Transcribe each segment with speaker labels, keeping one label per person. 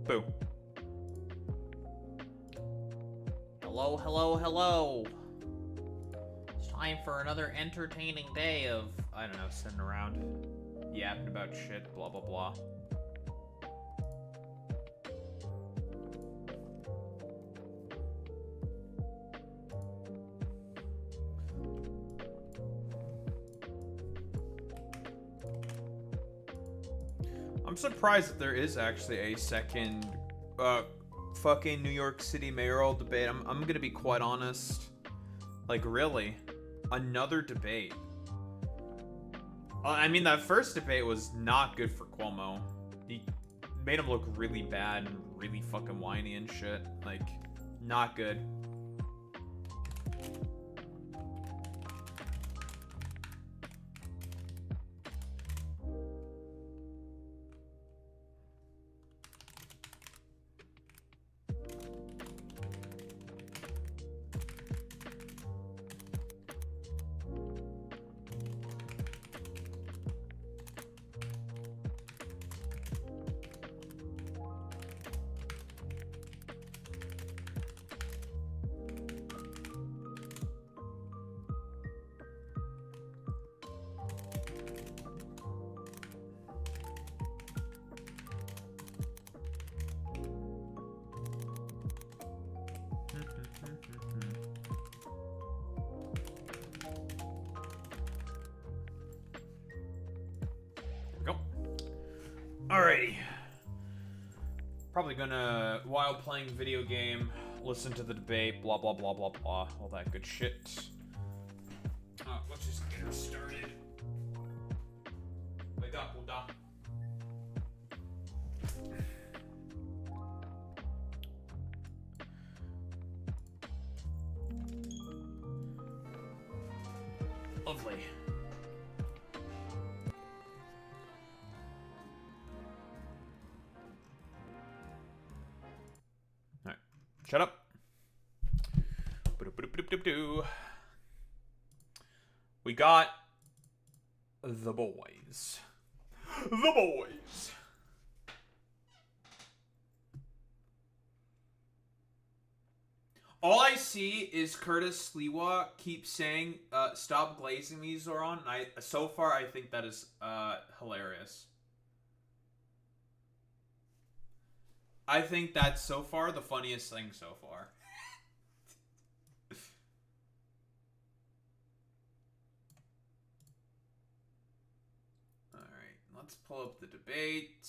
Speaker 1: Boo. Hello, hello, hello. It's time for another entertaining day of, I don't know, sitting around, yapping about shit, blah, blah, blah. I'm surprised that there is actually a second, fucking New York City mayoral debate. I'm gonna be quite honest. Like, really? Another debate? I mean, that first debate was not good for Cuomo. He made him look really bad and really fucking whiny and shit. Like, not good. Go. Alrighty. Probably gonna, while playing video game, listen to the debate, blah, blah, blah, blah, blah, all that good shit. Let's just get her started. Wake up, Buddha. Lovely. Alright. Shut up. We got the boys. The boys. All I see is Curtis Sliwa keep saying, stop glazing me, Zohran. And so far, I think that is hilarious. I think that's so far the funniest thing so far. Alright, let's pull up the debate.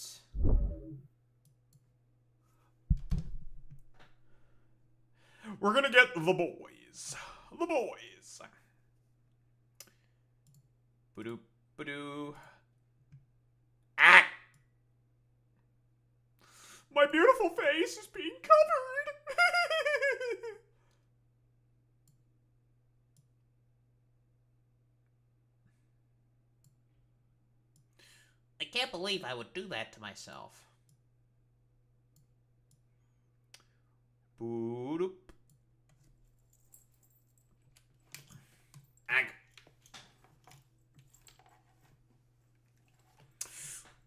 Speaker 1: We're gonna get the boys. The boys. Ba-doo, ba-doo. Ah! My beautiful face is being covered. I can't believe I would do that to myself. Boop. Ag.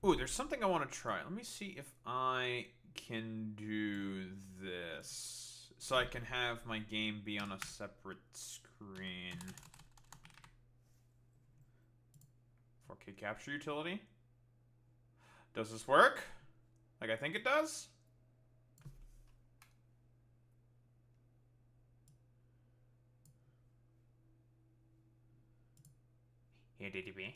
Speaker 1: Ooh, there's something I want to try. Let me see if I can do this. So I can have my game be on a separate screen. 4K capture utility. Does this work? Like I think it does? Here, DDB.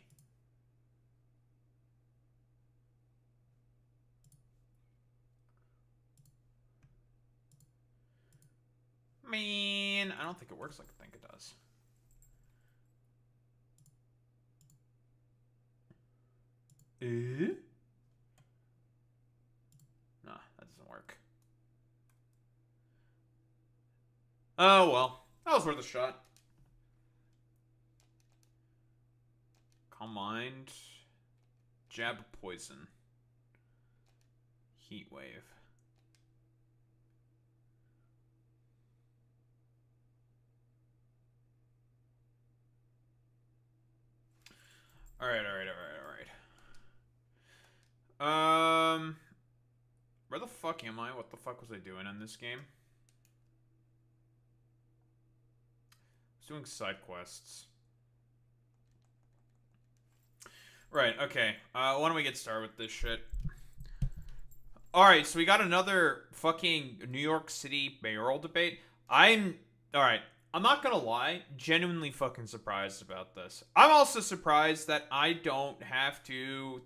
Speaker 1: Man, I don't think it works like I think it does. Nah, that doesn't work. Oh, well. That was worth a shot. Calm mind. Jab poison. Heat wave. Alright. Where the fuck am I? What the fuck was I doing in this game? I was doing side quests. Right, okay. Why don't we get started with this shit? Alright, so we got another fucking New York City mayoral debate. Alright, I'm not gonna lie, genuinely fucking surprised about this. I'm also surprised that I don't have to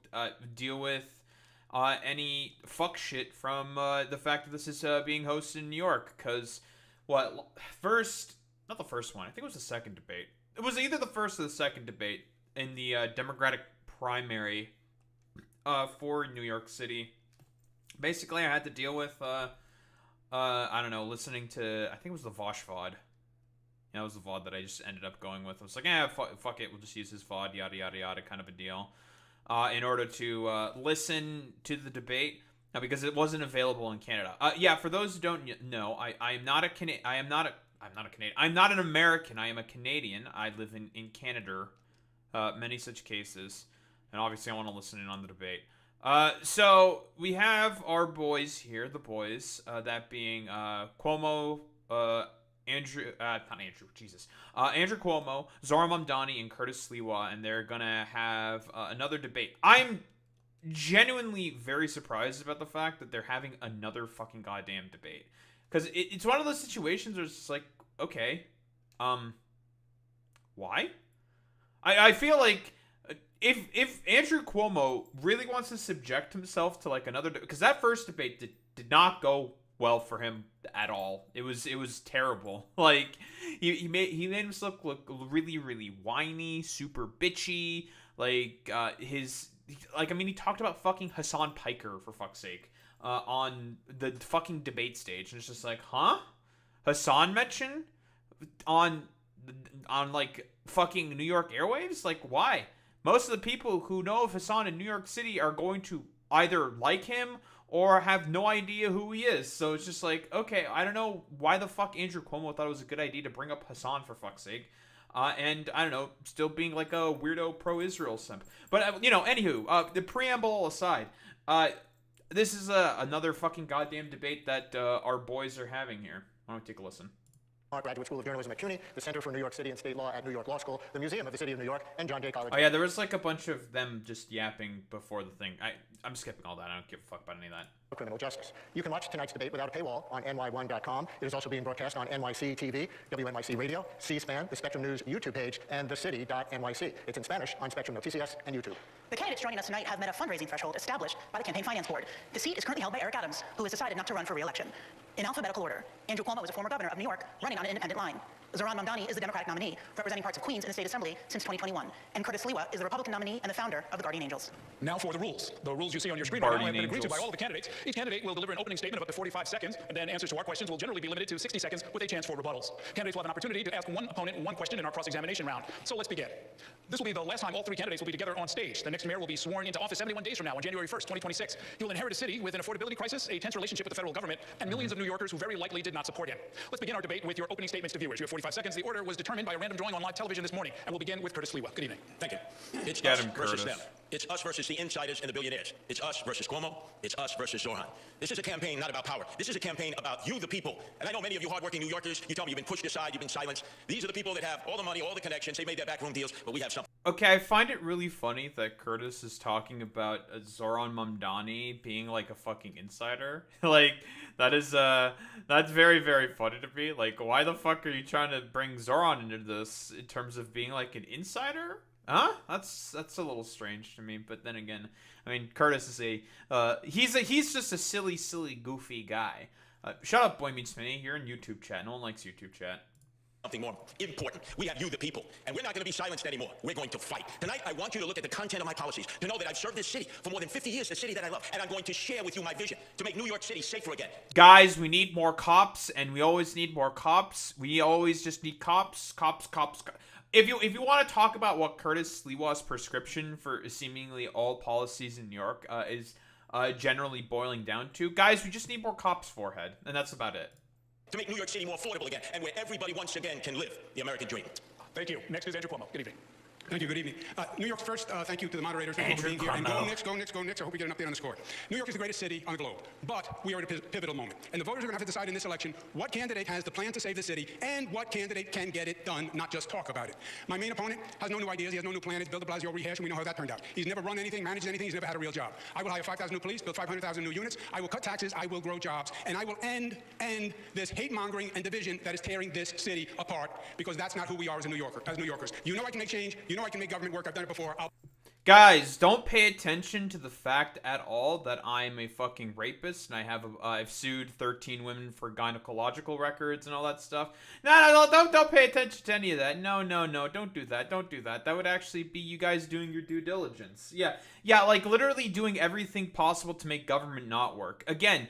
Speaker 1: deal with any fuck shit from the fact that this is being hosted in New York. Because, not the first one, I think it was the second debate. It was either the first or the second debate in the Democratic primary for New York City. Basically, I had to deal with, I don't know, listening to, I think it was the Vosh VOD. Yeah, it was the VOD that I just ended up going with. I was like, fuck it, we'll just use his VOD, yada, yada, yada, kind of a deal. In order to listen to the debate, because it wasn't available in Canada. Yeah, for those who don't know, I'm not an American, I am a Canadian. I live in Canada, many such cases. And obviously I want to listen in on the debate. So we have our boys here, the boys, that being Cuomo, Andrew Cuomo, Zohran Mamdani, and Curtis Sliwa, and they're gonna have another debate. I'm genuinely very surprised about the fact that they're having another fucking goddamn debate, because it's one of those situations where it's just like, okay, why? I feel like if Andrew Cuomo really wants to subject himself to like another, because that first debate did not go well for him at all. It was terrible. Like he made himself look really, really whiny, super bitchy. Like he talked about fucking Hassan Piker, for fuck's sake, on the fucking debate stage, and it's just like, huh? Hassan mention on like fucking New York airwaves? Like, why? Most of the people who know of Hassan in New York City are going to either like him or have no idea who he is. So it's just like, okay, I don't know why the fuck Andrew Cuomo thought it was a good idea to bring up Hassan, for fuck's sake. And, I don't know, still being like a weirdo pro-Israel simp. But, anywho, the preamble aside, this is another fucking goddamn debate that our boys are having here. Why don't we take a listen?
Speaker 2: Graduate School of Journalism at CUNY, the Center for New York City and State Law at New York Law School, the Museum of the City of New York, and John Jay College.
Speaker 1: Oh yeah, there was like a bunch of them just yapping before the thing. I'm skipping all that. I don't give a fuck about any of that.
Speaker 2: Criminal justice. You can watch tonight's debate without a paywall on ny1.com. It is also being broadcast on NYC TV, WNYC Radio, C-SPAN, the Spectrum News YouTube page, and thecity.nyc. It's in Spanish on Spectrum TCS and YouTube.
Speaker 3: The candidates joining us tonight have met a fundraising threshold established by the Campaign Finance Board. The seat is currently held by Eric Adams, who has decided not to run for re-election. In alphabetical order, Andrew Cuomo is a former governor of New York, running on an independent line. Zohran Mamdani is the Democratic nominee, representing parts of Queens in the State Assembly since 2021. And Curtis Sliwa is the Republican nominee and the founder of the Guardian Angels.
Speaker 4: Now for the rules. The rules you see on your screen right now have been agreed to by all of the candidates. Each candidate will deliver an opening statement of up to 45 seconds, and then answers to our questions will generally be limited to 60 seconds with a chance for rebuttals. Candidates will have an opportunity to ask one opponent one question in our cross-examination round. So let's begin. This will be the last time all three candidates will be together on stage. The next mayor will be sworn into office 71 days from now on January 1st, 2026. He will inherit a city with an affordability crisis, a tense relationship with the federal government, and millions of New Yorkers who very likely did not support him. Let's begin our debate with your opening statements to viewers. You have 45 seconds. The order was determined by a random drawing on live television this morning, and we'll begin with Curtis Sliwa. Good evening.
Speaker 5: Thank you. It's us versus them. It's us versus the insiders and the billionaires. It's us versus Cuomo. It's us versus Zohran. This is a campaign not about power. This is a campaign about you, the people. And I know many of you hardworking New Yorkers, you tell me you've been pushed aside, you've been silenced. These are the people that have all the money, all the connections. They made their backroom deals, but we have something.
Speaker 1: Okay, I find it really funny that Curtis is talking about Zohran Mamdani being like a fucking insider. Like, that's very, very funny to me. Like, why the fuck are you trying to bring Zohran into this in terms of being like an insider? Huh? That's a little strange to me. But then again, I mean, Curtis is he's just a silly, goofy guy. Shut up, Boy Meets Minnie. You're in YouTube chat. No one likes YouTube chat.
Speaker 5: Something more important. We have you, the people, and we're not going to be silenced anymore. We're going to fight. Tonight, I want you to look at the content of my policies, to know that I've served this city for more than 50 years, the city that I love, and I'm going to share with you my vision to make New York City safer again.
Speaker 1: Guys, we need more cops, and we always need more cops. We always just need cops. If you want to talk about what Curtis Sliwa's prescription for seemingly all policies in New York is generally boiling down to, guys, we just need more cops, forehead, and that's about it.
Speaker 5: To make New York City more affordable again, and where everybody once again can live the American dream.
Speaker 4: Thank you. Next is Andrew Cuomo. Good evening.
Speaker 6: Thank you. Good evening. New York first, thank you to the moderators for being here. And go Knicks, go Knicks, go Knicks. I hope we get an update on the score. New York is the greatest city on the globe, but we are at a pivotal moment. And the voters are going to have to decide in this election what candidate has the plan to save the city and what candidate can get it done, not just talk about it. My main opponent has no new ideas. He has no new plan. It's Bill de Blasio rehash, and we know how that turned out. He's never run anything, managed anything. He's never had a real job. I will hire 5,000 new police, build 500,000 new units. I will cut taxes. I will grow jobs. And I will end this hate-mongering and division that is tearing this city apart, because that's not who we are as New Yorkers. You know I can make change. You know I can make government work. I've done it before.
Speaker 1: Guys, don't pay attention to the fact at all that I'm a fucking rapist and I've sued 13 women for gynecological records and all that stuff. No, don't pay attention to any of that. No, don't do that. Don't do that. That would actually be you guys doing your due diligence. Yeah, like literally doing everything possible to make government not work. Again,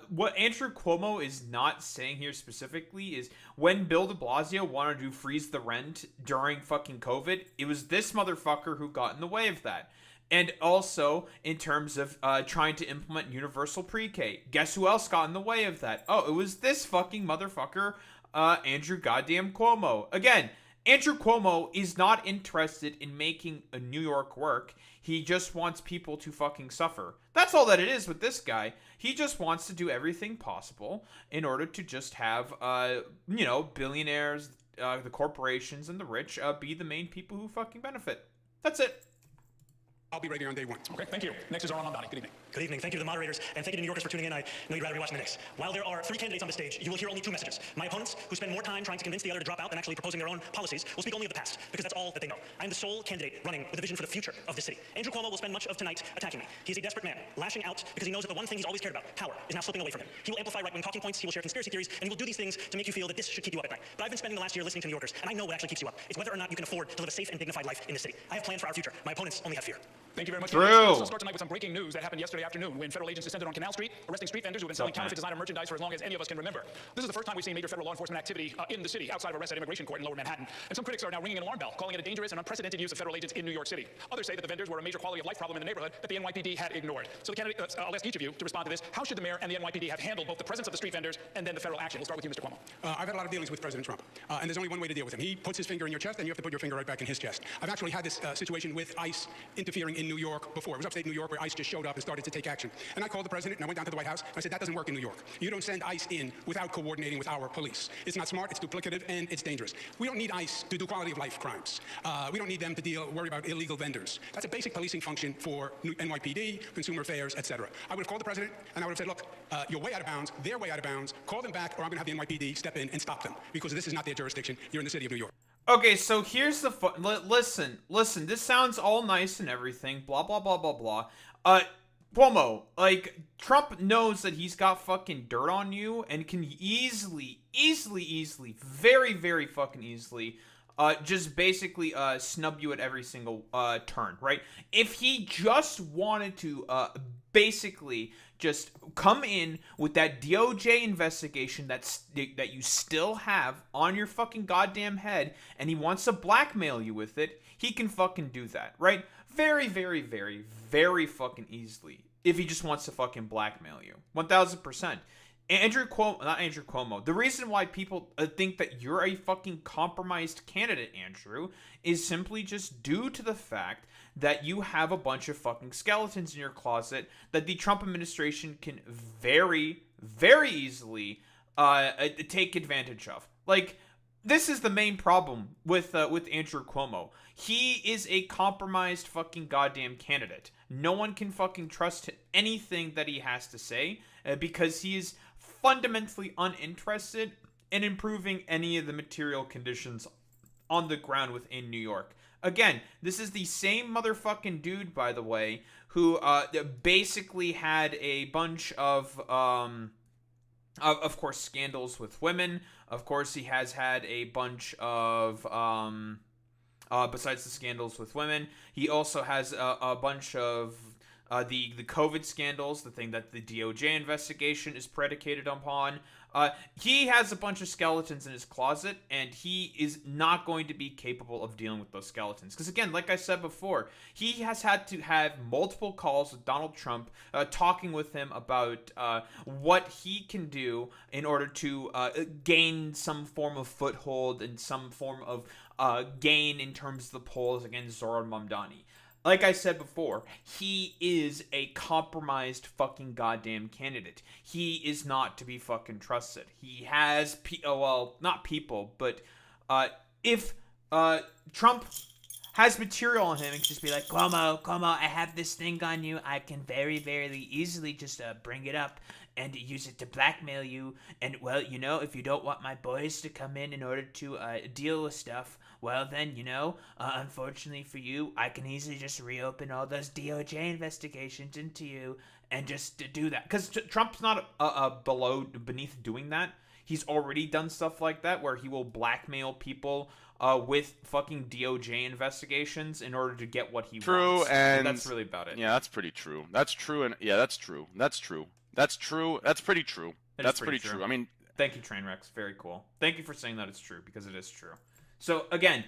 Speaker 1: what Andrew Cuomo is not saying here specifically is when Bill de Blasio wanted to freeze the rent during fucking COVID, it was this motherfucker who got in the way of that. And also, in terms of trying to implement universal pre-K, guess who else got in the way of that? Oh, it was this fucking motherfucker, Andrew goddamn Cuomo. Again, Andrew Cuomo is not interested in making a New York work. He just wants people to fucking suffer. That's all that it is with this guy. He just wants to do everything possible in order to just have, billionaires, the corporations, and the rich be the main people who fucking benefit. That's it.
Speaker 6: I'll be right here on day one.
Speaker 4: Okay, thank you. Next is Zohran Mamdani. Good evening.
Speaker 7: Good evening. Thank you to the moderators, and thank you to New Yorkers for tuning in. I know you'd rather be watching the Knicks. While there are 3 candidates on the stage, you will hear only 2 messages. My opponents, who spend more time trying to convince the other to drop out than actually proposing their own policies, will speak only of the past, because that's all that they know. I'm the sole candidate running with a vision for the future of this city. Andrew Cuomo will spend much of tonight attacking me. He's a desperate man, lashing out because he knows that the one thing he's always cared about, power, is now slipping away from him. He will amplify right-wing talking points, he will share conspiracy theories, and he will do these things to make you feel that this should keep you up at night. But I've been spending the last year listening to New Yorkers, and I know what actually keeps you up. It's whether or not you can afford to live a safe and dignified life in this city. I have plans for our future. My opponents only have fear.
Speaker 4: Thank you very much.
Speaker 1: True.
Speaker 4: Let's start tonight with some breaking news that happened yesterday afternoon when federal agents descended on Canal Street, arresting street vendors who have been selling counterfeit designer merchandise for as long as any of us can remember. This is the first time we've seen major federal law enforcement activity in the city, outside of arrest at immigration court in Lower Manhattan. And some critics are now ringing an alarm bell, calling it a dangerous and unprecedented use of federal agents in New York City. Others say that the vendors were a major quality of life problem in the neighborhood that the NYPD had ignored. So the candidate, I'll ask each of you to respond to this. How should the mayor and the NYPD have handled both the presence of the street vendors and then the federal action? We'll start with you, Mr. Cuomo.
Speaker 6: I've had a lot of dealings with President Trump, and there's only one way to deal with him. He puts his finger in your chest, and you have to put your finger right back in his chest. I've actually had this situation with ICE interfering in New York before. It was upstate New York where ICE just showed up and started to take action. And I called the president, and I went down to the White House, and I said, that doesn't work in New York. You don't send ICE in without coordinating with our police. It's not smart, it's duplicative, and it's dangerous. We don't need ICE to do quality of life crimes. We don't need them to worry about illegal vendors. That's a basic policing function for NYPD, consumer affairs, etc. I would have called the president, and I would have said, look, you're way out of bounds, they're way out of bounds, call them back, or I'm going to have the NYPD step in and stop them, because this is not their jurisdiction. You're in the city of New York.
Speaker 1: Okay, so here's the listen, this sounds all nice and everything, blah, blah, blah, blah, blah. Cuomo, like, Trump knows that he's got fucking dirt on you and can easily, very, very fucking easily, just basically, snub you at every single, turn, right? If he just wanted to, basically just come in with that DOJ investigation that you still have on your fucking goddamn head, and he wants to blackmail you with it, he can fucking do that, right? Very, very, very, very fucking easily. If he just wants to fucking blackmail you. 1000%. Not Andrew Cuomo. The reason why people think that you're a fucking compromised candidate, Andrew, is simply just due to the fact that you have a bunch of fucking skeletons in your closet that the Trump administration can very, very easily take advantage of. Like, this is the main problem with Andrew Cuomo. He is a compromised fucking goddamn candidate. No one can fucking trust anything that he has to say because he is fundamentally uninterested in improving any of the material conditions on the ground within New York. Again, this is the same motherfucking dude, by the way, who basically had a bunch of course, scandals with women. Of course, he has had a bunch of, besides the scandals with women, he also has a bunch of the COVID scandals, the thing that the DOJ investigation is predicated upon. He has a bunch of skeletons in his closet, and he is not going to be capable of dealing with those skeletons. Because again, like I said before, he has had to have multiple calls with Donald Trump, talking with him about what he can do in order to gain some form of foothold and some form of gain in terms of the polls against Zohran Mamdani. Like I said before, he is a compromised fucking goddamn candidate. He is not to be fucking trusted. He has, not people, but if Trump has material on him and can just be like, Cuomo, I have this thing on you. I can very, very easily just bring it up and use it to blackmail you. And, well, if you don't want my boys to come in order to deal with stuff, well, then, unfortunately for you, I can easily just reopen all those DOJ investigations into you and just do that. Because Trump's not beneath doing that. He's already done stuff like that where he will blackmail people with fucking DOJ investigations in order to get what he wants.
Speaker 8: True, and
Speaker 1: that's really about it.
Speaker 8: Yeah, that's pretty true. That's true, and yeah, that's true. That's true. That's true. That's pretty true. That's pretty true. I mean,
Speaker 1: thank you, Trainwrecks. Very cool. Thank you for saying that it's true, because it is true. So, again,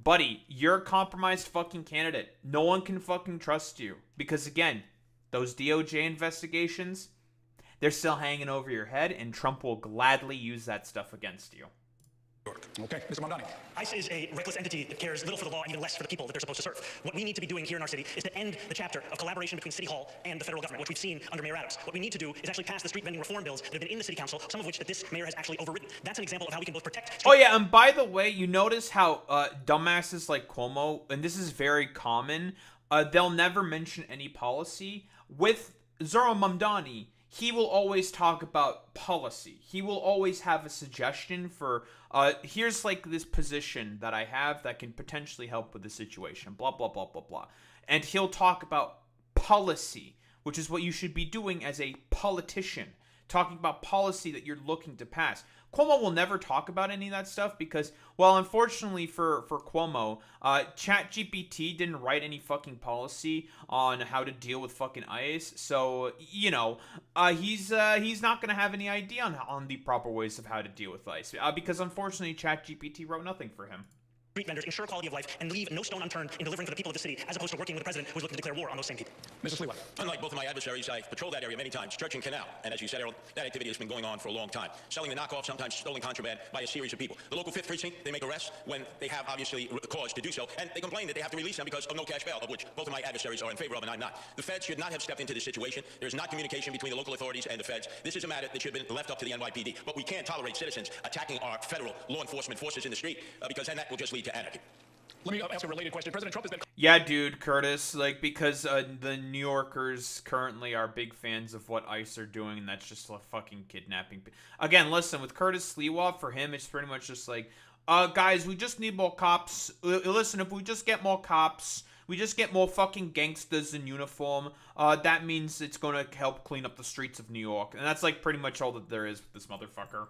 Speaker 1: buddy, you're a compromised fucking candidate. No one can fucking trust you. Because, again, those DOJ investigations, they're still hanging over your head, and Trump will gladly use that stuff against you.
Speaker 4: Okay, Mr. Mamdani.
Speaker 7: ICE is a reckless entity that cares little for the law and even less for the people that they're supposed to serve. What we need to be doing here in our city is to end the chapter of collaboration between City Hall and the federal government, which we've seen under Mayor Adams. What we need to do is actually pass the street vending reform bills that have been in the city council, some of which that this mayor has actually overridden. That's an example of how we can both protect...
Speaker 1: Oh, yeah, and by the way, you notice how dumbasses like Cuomo, and this is very common, they'll never mention any policy. With Zohran Mamdani, he will always talk about policy. He will always have a suggestion for, here's this position that I have that can potentially help with the situation, blah, blah, blah, blah, blah. And he'll talk about policy, which is what you should be doing as a politician, talking about policy that you're looking to pass. Cuomo will never talk about any of that stuff because, well, unfortunately for Cuomo, ChatGPT didn't write any fucking policy on how to deal with fucking ICE. So, he's not going to have any idea on the proper ways of how to deal with ICE because, unfortunately, ChatGPT wrote nothing for him.
Speaker 7: Street vendors ensure quality of life and leave no stone unturned in delivering for the people of the city, as opposed to working with a president who's looking to declare war on those same people.
Speaker 4: Mr. Sliwa.
Speaker 5: Unlike both of my adversaries, I've patrolled that area many times, Church and Canal. And as you said, Errol, that activity has been going on for a long time. Selling the knockoff, sometimes stolen contraband by a series of people. The local 5th Precinct, they make arrests when they have, obviously, cause to do so. And they complain that they have to release them because of no cash bail, of which both of my adversaries are in favor of and I'm not. The feds should not have stepped into this situation. There's not communication between the local authorities and the feds. This is a matter that should have been left up to the NYPD. But we can't tolerate citizens attacking our federal law enforcement forces in the street because then that will just lead to anarchy.
Speaker 4: Let me ask a related question. President Trump has been...
Speaker 1: Yeah, dude, Curtis, because the New Yorkers currently are big fans of what ICE are doing, and that's just fucking kidnapping. Again, listen, with Curtis Sliwa, for him, it's pretty much just guys, we just need more cops. Listen, if we just get more cops, we just get more fucking gangsters in uniform, that means it's gonna help clean up the streets of New York. And that's, pretty much all that there is with this motherfucker.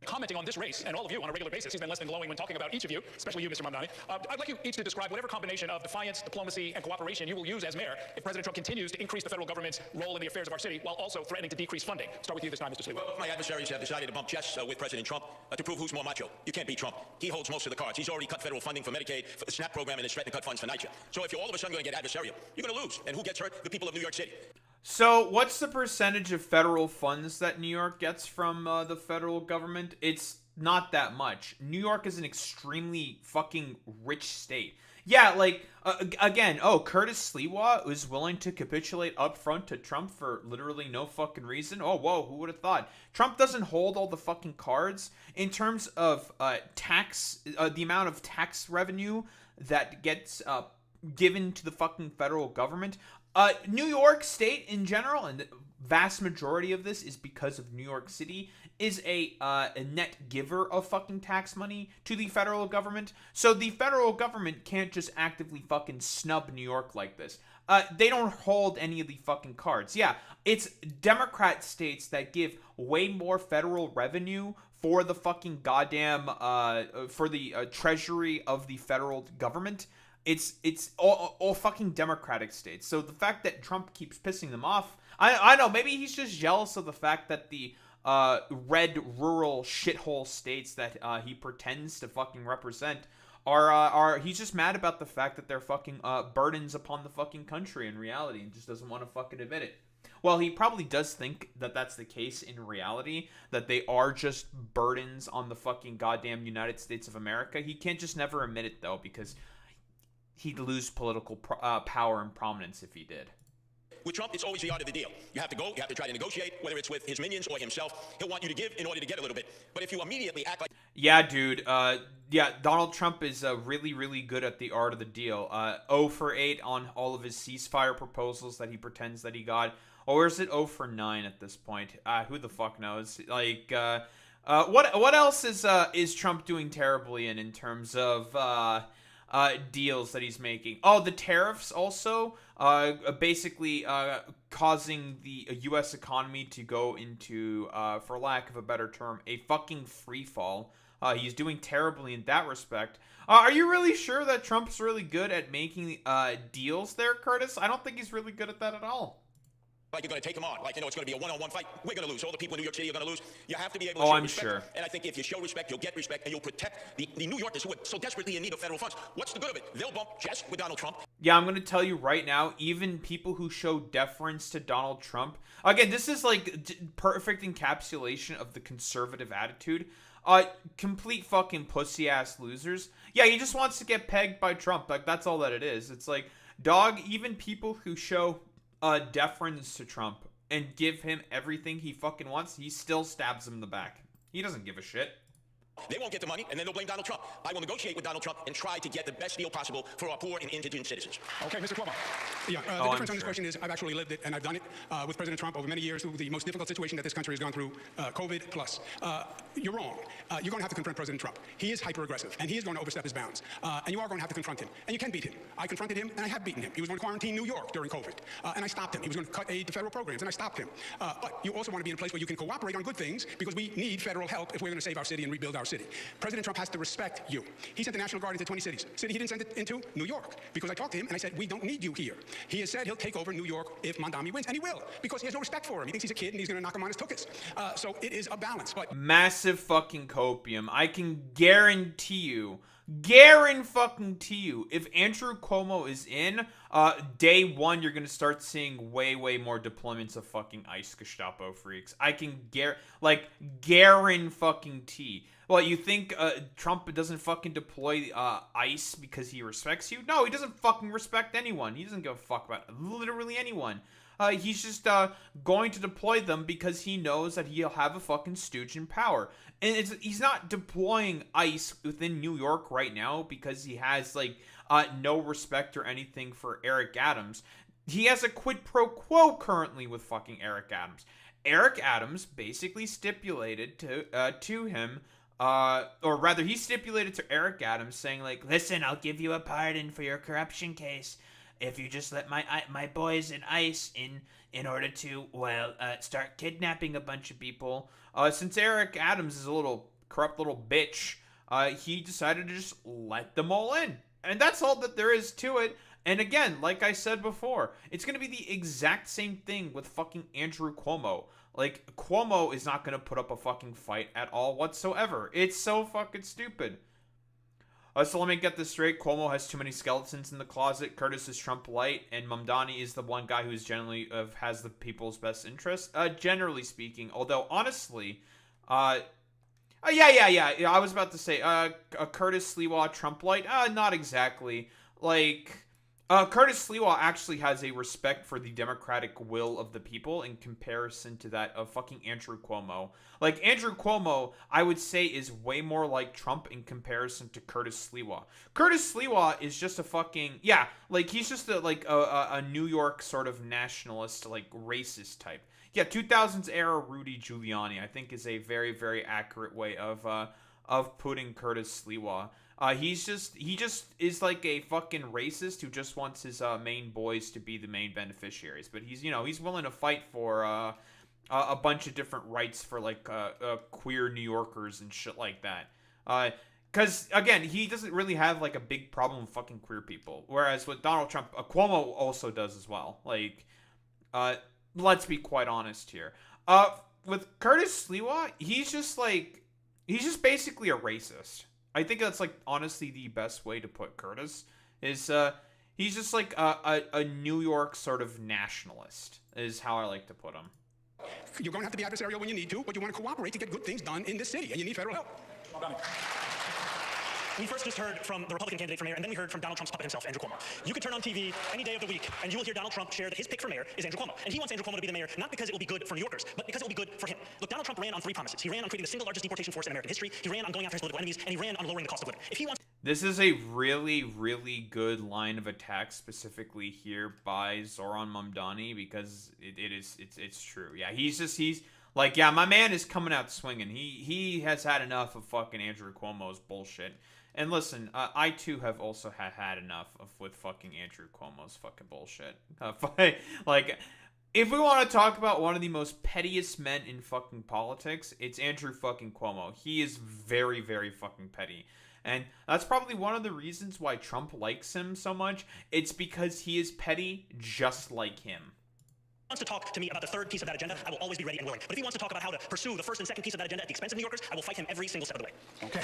Speaker 4: Commenting on this race, and all of you on a regular basis, he's been less than glowing when talking about each of you, especially you, Mr. Mamdani. I'd like you each to describe whatever combination of defiance, diplomacy, and cooperation you will use as mayor if President Trump continues to increase the federal government's role in the affairs of our city while also threatening to decrease funding. Start with you this time, Mr. Sliwa.
Speaker 5: Well, my adversaries have decided to bump chests with President Trump to prove who's more macho. You can't beat Trump. He holds most of the cards. He's already cut federal funding for Medicaid, for the SNAP program, and has threatened to cut funds for NYCHA. So if you're all of a sudden going to get adversarial, you're going to lose. And who gets hurt? The people of New York City.
Speaker 1: So, what's the percentage of federal funds that New York gets from the federal government? It's not that much. New York is an extremely fucking rich state. Yeah, again, Curtis Sliwa is willing to capitulate up front to Trump for literally no fucking reason. Oh, whoa, who would have thought? Trump doesn't hold all the fucking cards in terms of the amount of tax revenue that gets given to the fucking federal government. New York State in general, and the vast majority of this is because of New York City, is a net giver of fucking tax money to the federal government. So the federal government can't just actively fucking snub New York like this. They don't hold any of the fucking cards. Yeah, it's Democrat states that give way more federal revenue for the fucking goddamn, for the treasury of the federal government. It's all fucking Democratic states. So the fact that Trump keeps pissing them off, I know, maybe he's just jealous of the fact that the red rural shithole states that he pretends to fucking represent are he's just mad about the fact that they're fucking burdens upon the fucking country in reality and just doesn't want to fucking admit it. Well, he probably does think that that's the case in reality, that they are just burdens on the fucking goddamn United States of America. He can't just never admit it, though, because he'd lose political power and prominence if he did.
Speaker 5: With Trump, it's always the art of the deal. You have to go, you have to try to negotiate, whether it's with his minions or himself. He'll want you to give in order to get a little bit. But if you immediately act like...
Speaker 1: Yeah, dude. Yeah, Donald Trump is really, really good at the art of the deal. 0 for 8 on all of his ceasefire proposals that he pretends that he got. Or is it 0 for 9 at this point? Who the fuck knows? Like, what else is Trump doing terribly in terms of deals that he's making? Oh, the tariffs also, basically causing the U.S. economy to go into, for lack of a better term, a fucking free fall. He's doing terribly in that respect. Are you really sure that Trump's really good at making deals there, Curtis? I don't think he's really good at that at all.
Speaker 5: Like you're going to take him on. Like, it's going to be a one-on-one fight. We're going to lose. All the people in New York City are going to lose. You have to be able to show respect.
Speaker 1: Sure.
Speaker 5: And I think if you show respect, you'll get respect, and you'll protect the New Yorkers who are so desperately in need of federal funds. What's the good of it? They'll bump chest with Donald Trump.
Speaker 1: Yeah, I'm going to tell you right now, even people who show deference to Donald Trump, again, this is like perfect encapsulation of the conservative attitude. Complete fucking pussy-ass losers. Yeah, he just wants to get pegged by Trump. Like, that's all that it is. It's like, dog, even people who show deference to Trump and give him everything he fucking wants, he still stabs him in the back. He doesn't give a shit.
Speaker 5: They won't get the money, and then they'll blame Donald Trump. I will negotiate with Donald Trump and try to get the best deal possible for our poor and indigent citizens.
Speaker 6: Okay, Mr. Cuomo. Yeah, the difference on this question is I've actually lived it, and I've done it with President Trump over many years through the most difficult situation that this country has gone through, COVID plus. You're wrong. You're going to have to confront President Trump. He is hyper-aggressive, and he is going to overstep his bounds. And you are going to have to confront him. And you can beat him. I confronted him, and I have beaten him. He was going to quarantine New York during COVID, and I stopped him. He was going to cut aid to federal programs, and I stopped him. But you also want to be in a place where you can cooperate on good things, because we need federal help if we're going to save our city and rebuild our city. President Trump has to respect you. He sent the National Guard into 20 cities. City he didn't send it into? New York. Because I talked to him and I said, we don't need you here. He has said he'll take over New York if Mamdani wins, and he will, because he has no respect for him. He thinks he's a kid and he's going to knock him on his tuchus. So it is a balance. But
Speaker 1: massive fucking copium. I can guarantee you, if Andrew Cuomo is in, day one, you're going to start seeing way more deployments of fucking ICE Gestapo freaks. I can guarantee. Well, you think Trump doesn't fucking deploy ICE because he respects you? No, he doesn't fucking respect anyone. He doesn't give a fuck about literally anyone. He's just going to deploy them because he knows that he'll have a fucking stooge in power. And he's not deploying ICE within New York right now because he has, like, no respect or anything for Eric Adams. He has a quid pro quo currently with fucking Eric Adams. Eric Adams basically stipulated to him, or rather, he stipulated to Eric Adams saying, like, listen, I'll give you a pardon for your corruption case if you just let my boys in ICE in order to, well, start kidnapping a bunch of people. Since Eric Adams is a little corrupt little bitch, he decided to just let them all in. And that's all that there is to it. And again, like I said before, it's going to be the exact same thing with fucking Andrew Cuomo. Like, Cuomo is not going to put up a fucking fight at all whatsoever. It's so fucking stupid. So let me get this straight. Cuomo has too many skeletons in the closet. Curtis is Trump light, and Mamdani is the one guy who's generally has the people's best interest. Generally speaking, although honestly, yeah. I was about to say, Curtis Sliwa Trump light. Not exactly. Like, Curtis Sliwa actually has a respect for the democratic will of the people in comparison to that of fucking Andrew Cuomo. Like, Andrew Cuomo, I would say, is way more like Trump in comparison to Curtis Sliwa. Curtis Sliwa is just a fucking, yeah, like, he's just a New York sort of nationalist, like, racist type. Yeah, 2000s era Rudy Giuliani, I think, is a very, very accurate way of putting Curtis Sliwa. He just is like a fucking racist who just wants his main boys to be the main beneficiaries. But he's willing to fight for a bunch of different rights for, like, queer New Yorkers and shit like that. Because, again, he doesn't really have, like, a big problem with fucking queer people. Whereas with Donald Trump, Cuomo also does as well. Like, let's be quite honest here. With Curtis Sliwa, he's just basically a racist. I think that's, like, honestly the best way to put Curtis is, He's just like a New York sort of nationalist, is how I like to put him.
Speaker 6: You're going to have to be adversarial when you need to, but you want to cooperate to get good things done in this city, and you need federal help.
Speaker 7: We first just heard from the Republican candidate for mayor, and then we heard from Donald Trump's puppet himself, Andrew Cuomo. You could turn on TV any day of the week, and you will hear Donald Trump share that his pick for mayor is Andrew Cuomo. And he wants Andrew Cuomo to be the mayor, not because it will be good for New Yorkers, but because it will be good for him. Look, Donald Trump ran on 3 promises. He ran on creating the single largest deportation force in American history, he ran on going after his political enemies, and he ran on lowering the cost of living. If he wants...
Speaker 1: This is a really, really good line of attack specifically here by Zohran Mamdani, because it's true. Yeah, he's like, yeah, my man is coming out swinging. He has had enough of fucking Andrew Cuomo's bullshit. And listen, I too have also had enough with fucking Andrew Cuomo's fucking bullshit. Like, if we want to talk about one of the most pettiest men in fucking politics, it's Andrew fucking Cuomo. He is very, very fucking petty. And that's probably one of the reasons why Trump likes him so much. It's because he is petty just like him.
Speaker 7: Wants to talk to me about the third piece of that agenda, I will always be ready and willing. But if he wants to talk about how to pursue the first and second piece of that agenda at the expense of New Yorkers, I will fight him every single step of the way.
Speaker 6: Okay.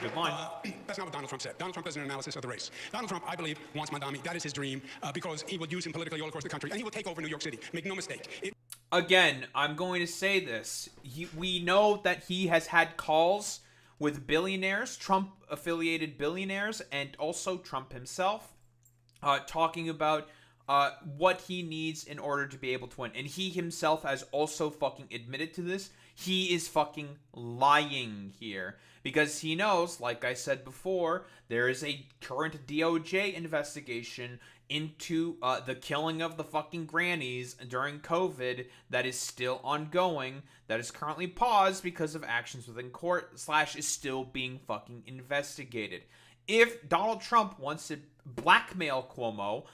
Speaker 1: Good line.
Speaker 6: That's not what Donald Trump said. Donald Trump does an analysis of the race. Donald Trump, I believe, wants Mamdani. That is his dream, because he will use him politically all across the country, and he will take over New York City. Make no mistake.
Speaker 1: Again, I'm going to say this. We know that he has had calls with billionaires, Trump-affiliated billionaires, and also Trump himself, talking about what he needs in order to be able to win. And he himself has also fucking admitted to this. He is fucking lying here. Because he knows, like I said before, there is a current DOJ investigation into the killing of the fucking grannies during COVID that is still ongoing, that is currently paused because of actions within court, / is still being fucking investigated. If Donald Trump wants to blackmail Cuomo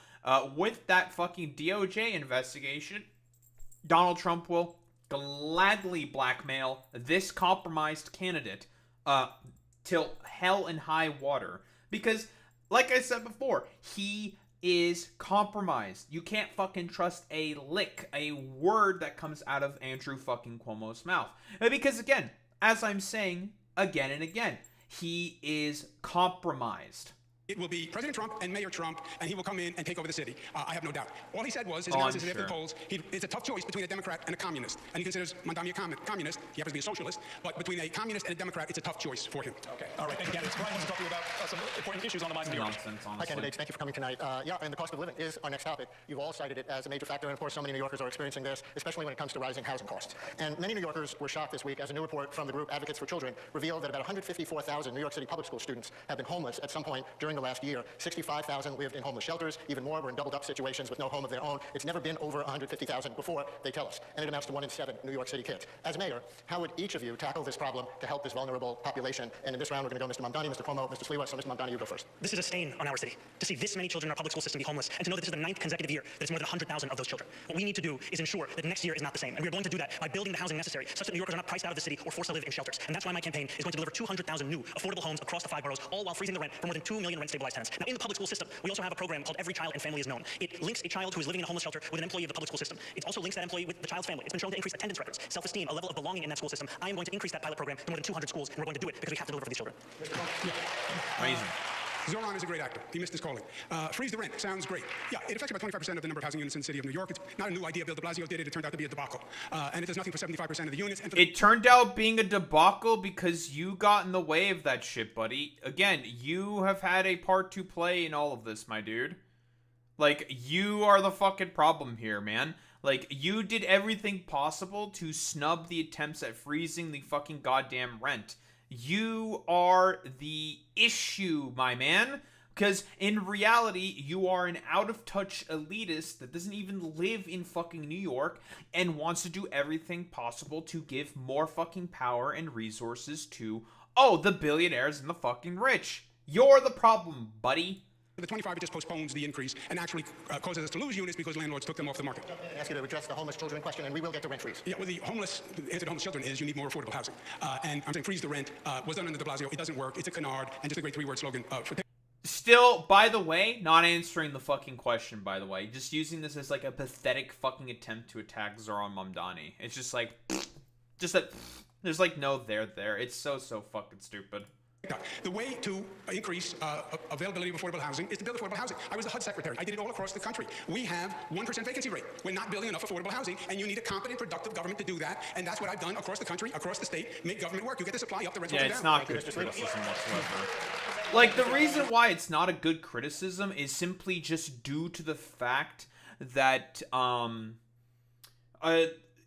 Speaker 1: with that fucking DOJ investigation, Donald Trump will gladly blackmail this compromised candidate till hell and high water. Because, like I said before, he is compromised. You can't fucking trust a lick, a word that comes out of Andrew fucking Cuomo's mouth. Because again, as I'm saying again and again, he is compromised.
Speaker 6: It will be President Trump and Mayor Trump, and he will come in and take over the city. I have no doubt. All he said was, his analysis after the polls, it's a tough choice between a Democrat and a communist. And he considers Mamdani a communist. He happens to be a socialist. But between a communist and a Democrat, it's a tough choice for him.
Speaker 4: Okay. All right. Thank you, candidates. Brian wants to talk to you about some important issues on the minds of New Yorkers.
Speaker 1: Nonsense,
Speaker 2: Hi,
Speaker 1: honestly.
Speaker 2: candidates. Thank you for coming tonight. Yeah, and the cost of living is our next topic. You've all cited it as a major factor, and of course, so many New Yorkers are experiencing this, especially when it comes to rising housing costs. And many New Yorkers were shocked this week as a new report from the group Advocates for Children revealed that about 154,000 New York City public school students have been homeless at some point during the last year. 65,000 lived in homeless shelters. Even more were in doubled-up situations with no home of their own. It's never been over 150,000 before, they tell us, and it amounts to 1 in 7 New York City kids. As mayor, how would each of you tackle this problem to help this vulnerable population? And in this round, we're going to go Mr. Mamdani, Mr. Cuomo, Mr. Sliwa. So, Mr. Mamdani, you go first.
Speaker 7: This is a stain on our city. To see this many children in our public school system be homeless, and to know that this is the 9th consecutive year that it's more than 100,000 of those children. What we need to do is ensure that next year is not the same. And we are going to do that by building the housing necessary, such that New Yorkers are not priced out of the city or forced to live in shelters. And that's why my campaign is going to deliver 200,000 new affordable homes across the 5 boroughs, all while freezing the rent for more than 2 million rent-stabilized tenants. Now, in the public school system, we also have a program called Every Child and Family is Known. It links a child who is living in a homeless shelter with an employee of the public school system. It also links that employee with the child's family. It's been shown to increase attendance records, self-esteem, a level of belonging in that school system. I am going to increase that pilot program to more than 200 schools, and we're going to do it because we have to deliver for these children.
Speaker 1: Amazing.
Speaker 6: Zohran is a great actor. He missed his calling. Freeze the rent. Sounds great. Yeah, it affects about 25% of the number of housing units in the city of New York. It's not a new idea. Bill de Blasio did it. It turned out to be a debacle. And it does nothing for 75% of the units. And
Speaker 1: It turned out being a debacle because you got in the way of that shit, buddy. Again, you have had a part to play in all of this, my dude. Like, you are the fucking problem here, man. Like, you did everything possible to snub the attempts at freezing the fucking goddamn rent. You are the issue, my man. Because in reality, you are an out-of-touch elitist that doesn't even live in fucking New York and wants to do everything possible to give more fucking power and resources to, the billionaires and the fucking rich. You're the problem, buddy.
Speaker 6: The 25, it just postpones the increase and actually causes us to lose units because landlords took them off the market.
Speaker 2: I ask you to address the homeless children question, and we will get to rent freeze.
Speaker 6: Yeah, well, the answer to homeless children is you need more affordable housing. And I'm saying freeze the rent was done under de Blasio. It doesn't work. It's a canard and just a great 3-word slogan.
Speaker 1: Still, by the way, not answering the fucking question, by the way. Just using this as like a pathetic fucking attempt to attack Zohran Mamdani. It's just like, just that, there's like no there there. It's so fucking stupid.
Speaker 6: The way to increase availability of affordable housing is to build affordable housing. I was the HUD secretary. I did it all across the country. We have 1% vacancy rate. We're not building enough affordable housing, and you need a competent, productive government to do that. And that's what I've done across the country, across the state. Make government work. You get the supply up, the rents will come down.
Speaker 1: It's not good criticism whatsoever. Like, the reason why it's not a good criticism is simply just due to the fact that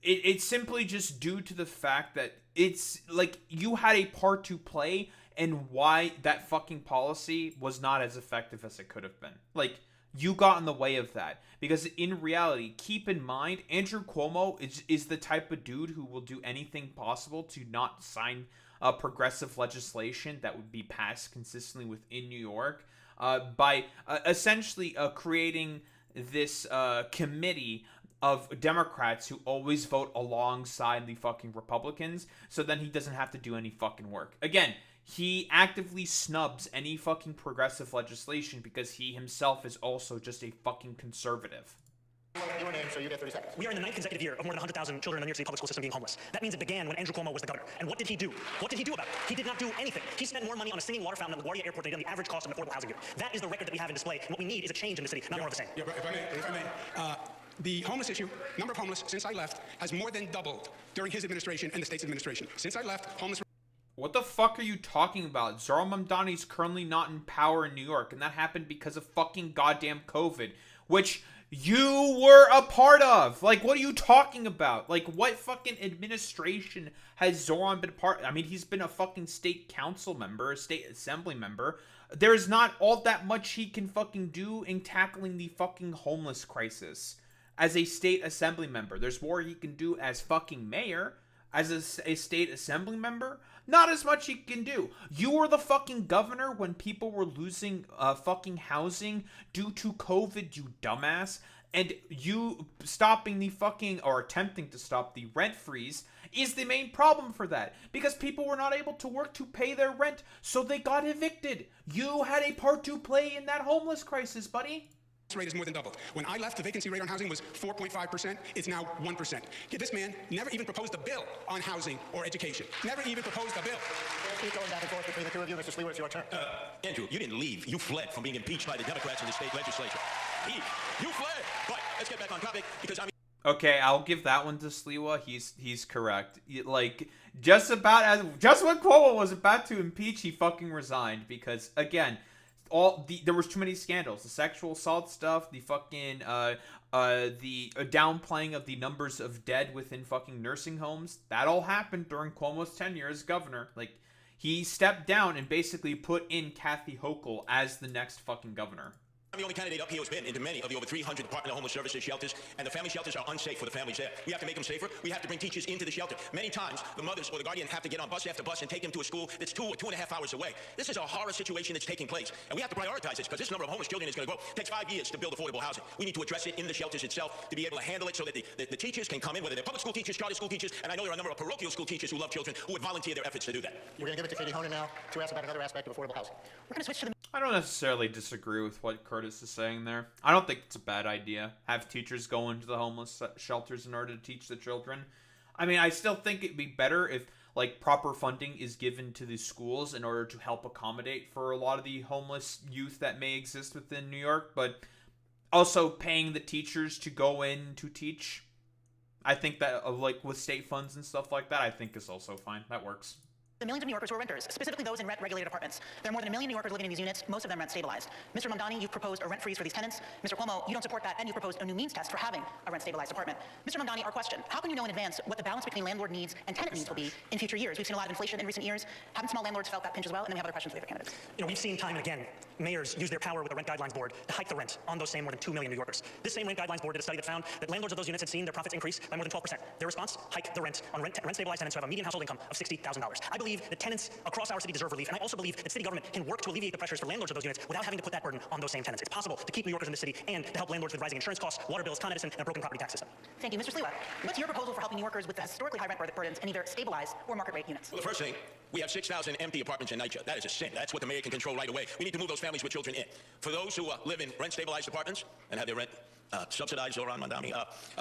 Speaker 1: it's simply just due to the fact that it's like you had a part to play and why that fucking policy was not as effective as it could have been. Like, you got in the way of that. Because in reality, keep in mind, Andrew Cuomo is the type of dude who will do anything possible to not sign progressive legislation that would be passed consistently within New York by essentially creating this committee of Democrats who always vote alongside the fucking Republicans, so then he doesn't have to do any fucking work. Again, he actively snubs any fucking progressive legislation because he himself is also just a fucking conservative.
Speaker 2: Your name, so you get 30 seconds.
Speaker 7: We are in the 9th consecutive year of more than 100,000 children in the New York City public school system being homeless. That means it began when Andrew Cuomo was the governor. And what did he do? What did he do about it? He did not do anything. He spent more money on a singing water fountain at LaGuardia Airport than he did on the average cost of an affordable housing unit. That is the record that we have in display. And what we need is a change in the city, not more of the same.
Speaker 6: Yeah, but if I may, the homeless issue, number of homeless since I left, has more than doubled during his administration and the state's administration. Since I left, homeless...
Speaker 1: What the fuck are you talking about? Zohran Mamdani is currently not in power in New York, and that happened because of fucking goddamn COVID, which you were a part of. Like, what are you talking about? Like, what fucking administration has Zohran been part of? I mean, he's been a fucking state council member, a state assembly member. There's not all that much he can fucking do in tackling the fucking homeless crisis as a state assembly member. There's more he can do as fucking mayor. As a state assembly member, not as much he can do. You were the fucking governor when people were losing fucking housing due to COVID, you dumbass. And you stopping the fucking, or attempting to stop the rent freeze is the main problem for that. Because people were not able to work to pay their rent, so they got evicted. You had a part to play in that homeless crisis, buddy.
Speaker 6: Rate is more than doubled. When I left, the vacancy rate on housing was 4.5%. It's now 1%. This man never even proposed a bill on housing or education. Never even proposed a bill.
Speaker 2: Keep going back and forth between the two of you. Mr. Sliwa, it's your turn.
Speaker 5: Andrew, you didn't leave. You fled from being impeached by the Democrats in the state legislature. You fled. But let's get back on topic because
Speaker 1: Okay, I'll give that one to Sliwa. He's correct. Like, just when Cuomo was about to impeach, he fucking resigned because, again, there was too many scandals. The sexual assault stuff, the fucking the downplaying of the numbers of dead within fucking nursing homes. That all happened during Cuomo's tenure as governor. Like, he stepped down and basically put in Kathy Hochul as the next fucking governor.
Speaker 5: I'm the only candidate up here who's been into many of the over 300 Department of Homeless Services shelters, and the family shelters are unsafe for the families there. We have to make them safer. We have to bring teachers into the shelter. Many times, the mothers or the guardian have to get on bus after bus and take them to a school that's 2 or 2.5 hours away. This is a horror situation that's taking place, and we have to prioritize this because this number of homeless children is going to grow. It takes 5 years to build affordable housing. We need to address it in the shelters itself to be able to handle it so that the teachers can come in, whether they're public school teachers, charter school teachers, and I know there are a number of parochial school teachers who love children who would volunteer their efforts to do that.
Speaker 2: We're going to give it to Katie Honan now to ask about another aspect of affordable housing.
Speaker 3: We're going to switch to the...
Speaker 1: I don't necessarily disagree with what Curtis is saying there. I don't think it's a bad idea. Have teachers go into the homeless shelters in order to teach the children. I mean, I still think it'd be better if, like, proper funding is given to the schools in order to help accommodate for a lot of the homeless youth that may exist within New York. But also paying the teachers to go in to teach, I think that, like, with state funds and stuff like that, I think is also fine. That works.
Speaker 3: The millions of New Yorkers who are renters, specifically those in rent-regulated apartments. There are more than 1 million New Yorkers living in these units, most of them rent-stabilized. Mr. Mamdani, you've proposed a rent freeze for these tenants. Mr. Cuomo, you don't support that, and you proposed a new means test for having a rent-stabilized apartment. Mr. Mamdani, our question, how can you know in advance what the balance between landlord needs and tenant needs will be in future years? We've seen a lot of inflation in recent years. Haven't small landlords felt that pinch as well? And then we have other questions for the other candidates.
Speaker 7: You know, we've seen time and again mayors use their power with the Rent Guidelines Board to hike the rent on those same more than 2 million New Yorkers. This same Rent Guidelines Board did a study that found that landlords of those units had seen their profits increase by more than 12%. Their response, hike the rent on rent-stabilized tenants who have a median household income of $60,000. I believe that tenants across our city deserve relief, and I also believe that city government can work to alleviate the pressures for landlords of those units without having to put that burden on those same tenants. It's possible to keep New Yorkers in the city and to help landlords with rising insurance costs, water bills, Con Edison, and a broken property tax system.
Speaker 3: Thank you. Mr. Sliwa, what's your proposal for helping New Yorkers with the historically high rent burdens in either stabilized or market rate units?
Speaker 5: Well, the first thing, we have 6,000 empty apartments in NYCHA. That is a sin. That's what the mayor can control right away. We need to move those families with children in. For those who live in rent-stabilized apartments and have their rent subsidize Zohran, Mamdani.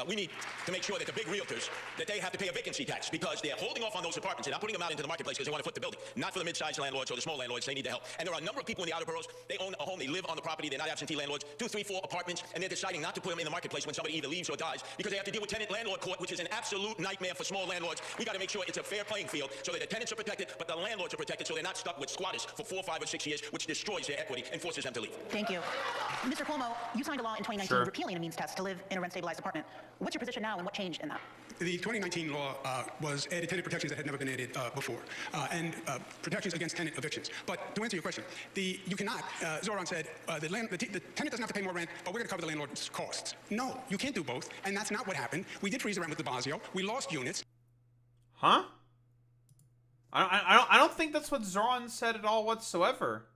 Speaker 5: We need to make sure that the big realtors, that they have to pay a vacancy tax because they're holding off on those apartments. They're not putting them out into the marketplace because they want to foot the building. Not for the mid-sized landlords or the small landlords. They need the help. And there are a number of people in the outer boroughs. They own a home. They live on the property. They're not absentee landlords. 2, 3, 4 apartments. And they're deciding not to put them in the marketplace when somebody either leaves or dies because they have to deal with tenant-landlord court, which is an absolute nightmare for small landlords. We got to make sure it's a fair playing field so that the tenants are protected, but the landlords are protected so they're not stuck with squatters for 4, 5, or 6 years, which destroys their equity and forces them to leave.
Speaker 3: Thank you. Mr. Cuomo, you signed a law in 2019
Speaker 1: Sure.
Speaker 3: repealing a means test to live in a rent-stabilized apartment. What's your position now, and what changed in that?
Speaker 6: The 2019 law was added tenant protections that had never been added before, and protections against tenant evictions. But to answer your question, you cannot, Zohran said, the tenant doesn't have to pay more rent, but we're going to cover the landlord's costs. No, you can't do both, and that's not what happened. We did freeze the rent with the Basio. We lost units.
Speaker 1: Huh? I don't think that's what Zohran said at all whatsoever.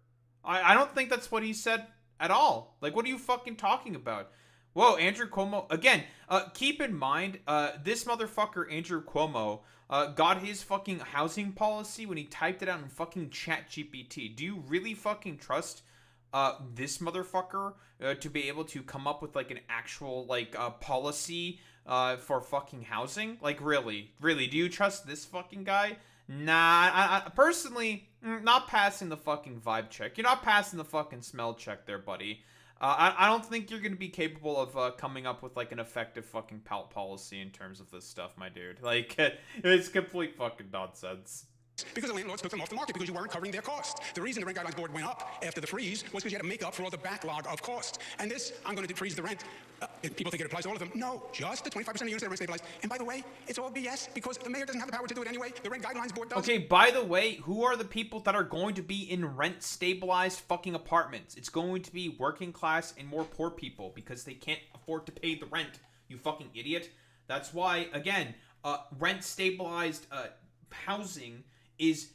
Speaker 1: I don't think that's what he said at all. Like, what are you fucking talking about? Whoa, Andrew Cuomo. Again, keep in mind, this motherfucker, Andrew Cuomo, got his fucking housing policy when he typed it out in fucking ChatGPT. Do you really fucking trust this motherfucker to be able to come up with, like, an actual, like, policy for fucking housing? Like, really? Really? Do you trust this fucking guy? Nah, I personally, not passing the fucking vibe check. You're not passing the fucking smell check there, buddy. I don't think you're going to be capable of coming up with, like, an effective fucking policy in terms of this stuff, my dude. Like, it's complete fucking nonsense.
Speaker 6: Because the landlords took them off the market because you weren't covering their costs. The reason the Rent Guidelines Board went up after the freeze was because you had to make up for all the backlog of costs. And this, I'm going to freeze the rent. People think it applies to all of them. No, just the 25% of units that are rent stabilized. And by the way, it's all BS because the mayor doesn't have the power to do it anyway. The Rent Guidelines Board does.
Speaker 1: Okay, by the way, who are the people that are going to be in rent-stabilized fucking apartments? It's going to be working class and more poor people because they can't afford to pay the rent, you fucking idiot. That's why, again, rent-stabilized housing is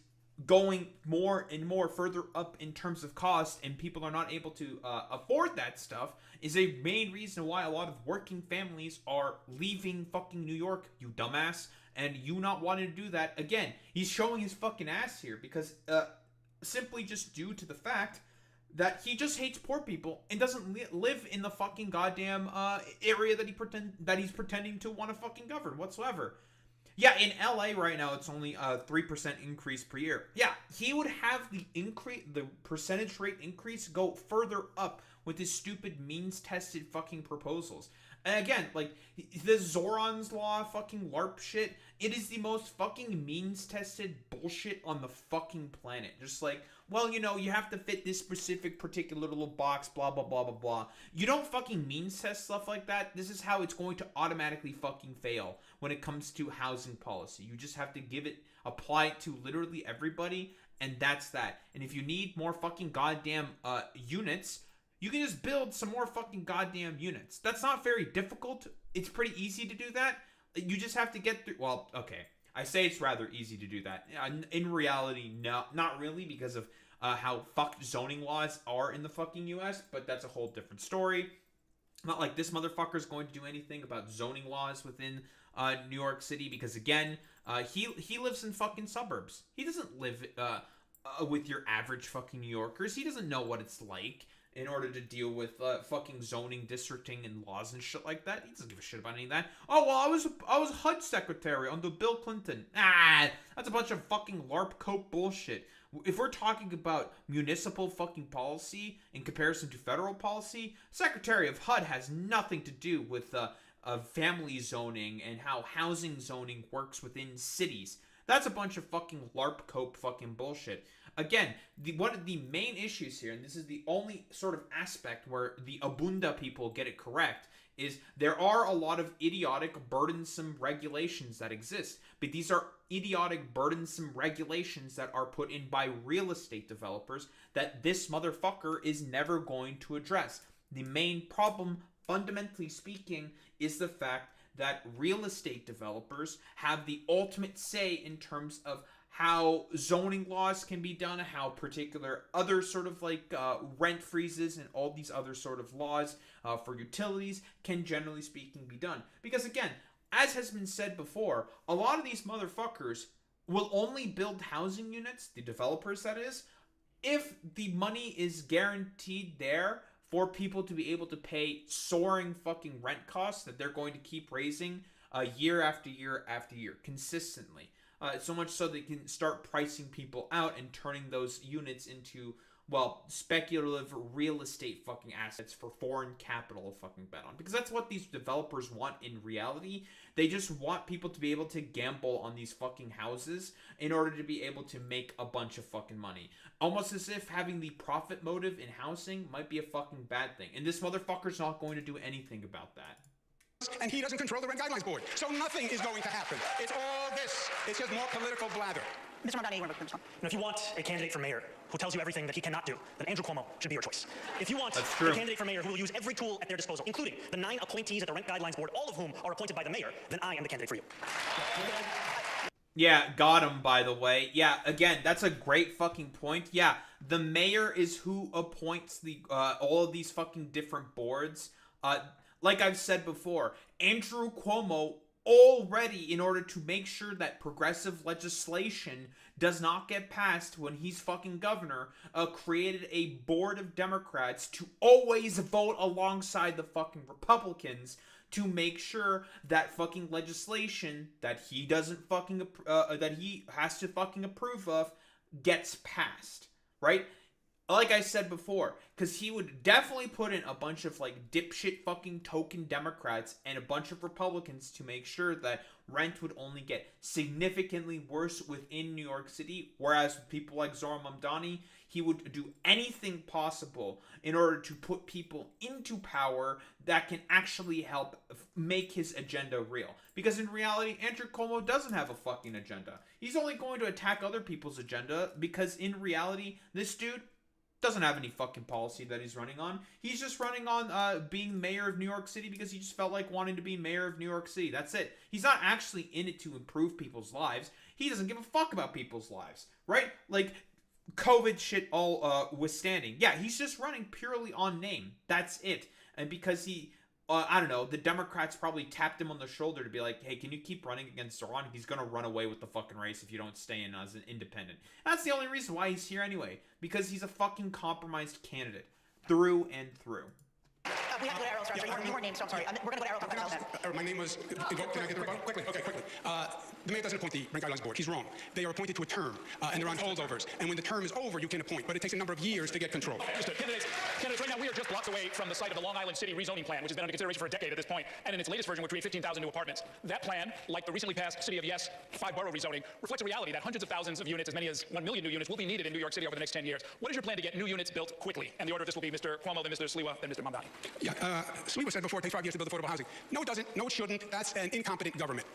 Speaker 1: going more and more further up in terms of cost, and people are not able to afford that stuff, is a main reason why a lot of working families are leaving fucking New York, you dumbass, and you not wanting to do that. Again, he's showing his fucking ass here because simply just due to the fact that he just hates poor people and doesn't live in the fucking goddamn area that he's pretending to want to fucking govern whatsoever. Yeah, in LA right now, it's only a 3% increase per year. Yeah, he would have the percentage rate increase go further up with his stupid means-tested fucking proposals. And again, like, the Zohran's Law fucking LARP shit, it is the most fucking means-tested bullshit on the fucking planet. Just like, well, you know, you have to fit this particular little box, blah, blah, blah, blah, blah. You don't fucking means-test stuff like that. This is how it's going to automatically fucking fail when it comes to housing policy. You just have to apply it to literally everybody, and that's that. And if you need more fucking goddamn units, you can just build some more fucking goddamn units. That's not very difficult. It's pretty easy to do that. You just have to get through. Well, okay. I say it's rather easy to do that. In reality, no, not really, because of how fucked zoning laws are in the fucking U.S., but that's a whole different story. Not like this motherfucker's going to do anything about zoning laws within New York City, because again, he lives in fucking suburbs. He doesn't live with your average fucking New Yorkers. He doesn't know what it's like in order to deal with fucking zoning, districting, and laws and shit like that. He doesn't give a shit about any of that. Oh, well, I was HUD secretary under Bill Clinton. That's a bunch of fucking LARP cope bullshit. If we're talking about municipal fucking policy in comparison to federal policy, Secretary of HUD has nothing to do with family zoning and how housing zoning works within cities. That's a bunch of fucking LARP cope fucking bullshit. Again, one of the main issues here, and this is the only sort of aspect where the Abunda people get it correct, is there are a lot of idiotic, burdensome regulations that exist. But these are idiotic, burdensome regulations that are put in by real estate developers that this motherfucker is never going to address. The main problem, fundamentally speaking, is the fact that real estate developers have the ultimate say in terms of how zoning laws can be done, how particular other sort of like rent freezes and all these other sort of laws for utilities can generally speaking be done. Because again, as has been said before, a lot of these motherfuckers will only build housing units, the developers that is, if the money is guaranteed there for people to be able to pay soaring fucking rent costs that they're going to keep raising year after year after year consistently. So much so they can start pricing people out and turning those units into, well, speculative real estate fucking assets for foreign capital to fucking bet on. Because that's what these developers want in reality. They just want people to be able to gamble on these fucking houses in order to be able to make a bunch of fucking money. Almost as if having the profit motive in housing might be a fucking bad thing. And this motherfucker's not going to do anything about that.
Speaker 6: And he doesn't control the Rent Guidelines Board. So nothing is going to happen. It's all this. It's just more political blather.
Speaker 3: Mr. Mamdani, you want to put this on?
Speaker 7: And if you want a candidate for mayor who tells you everything that he cannot do, then Andrew Cuomo should be your choice. If you want a candidate for mayor who will use every tool at their disposal, including the 9 appointees at the Rent Guidelines Board, all of whom are appointed by the mayor, then I am the candidate for you.
Speaker 1: Yeah, got him, by the way. Yeah, again, that's a great fucking point. Yeah, the mayor is who appoints the all of these fucking different boards. Like I've said before, Andrew Cuomo already, in order to make sure that progressive legislation does not get passed when he's fucking governor, created a board of Democrats to always vote alongside the fucking Republicans to make sure that fucking legislation that he doesn't fucking that he has to fucking approve of gets passed, right? Like I said before, because he would definitely put in a bunch of like dipshit fucking token Democrats and a bunch of Republicans to make sure that rent would only get significantly worse within New York City, whereas with people like Zohran Mamdani, he would do anything possible in order to put people into power that can actually help make his agenda real. Because in reality, Andrew Cuomo doesn't have a fucking agenda. He's only going to attack other people's agenda because in reality, this dude doesn't have any fucking policy that he's running on. He's just running on being mayor of New York City because he just felt like wanting to be mayor of New York City. That's it. He's not actually in it to improve people's lives. He doesn't give a fuck about people's lives, right? Like, COVID shit all withstanding. Yeah, he's just running purely on name. That's it. And because he, I don't know, the Democrats probably tapped him on the shoulder to be like, hey, can you keep running against Zohran? He's going to run away with the fucking race if you don't stay in as an independent. That's the only reason why he's here anyway. Because he's a fucking compromised candidate. Through and through.
Speaker 3: We have to go to Errol, sorry. You weren't named, so I'm sorry. We're going to go to Errol.
Speaker 6: My name was... Can I get the rebuttal? Quickly. Okay, quickly. The mayor doesn't appoint the Rent Guidelines Board. He's wrong. They are appointed to a term, and they're on holdovers. And when the term is over, you can appoint. But it takes a number of years to get control.
Speaker 4: Understood. Candidates, right now we are just blocks away from the site of the Long Island City rezoning plan, which has been under consideration for a decade at this point, and in its latest version will create 15,000 new apartments. That plan, like the recently passed City of Yes 5-borough rezoning, reflects a reality that hundreds of thousands of units, as many as 1 million new units, will be needed in New York City over the next 10 years. What is your plan to get new units built quickly? And the order of this will be Mr. Cuomo, then Mr. Sliwa, then Mr. Mamdani.
Speaker 6: Yeah, Sliwa said before it takes 5 years to build affordable housing. No, it doesn't. No, it shouldn't. That's an incompetent government.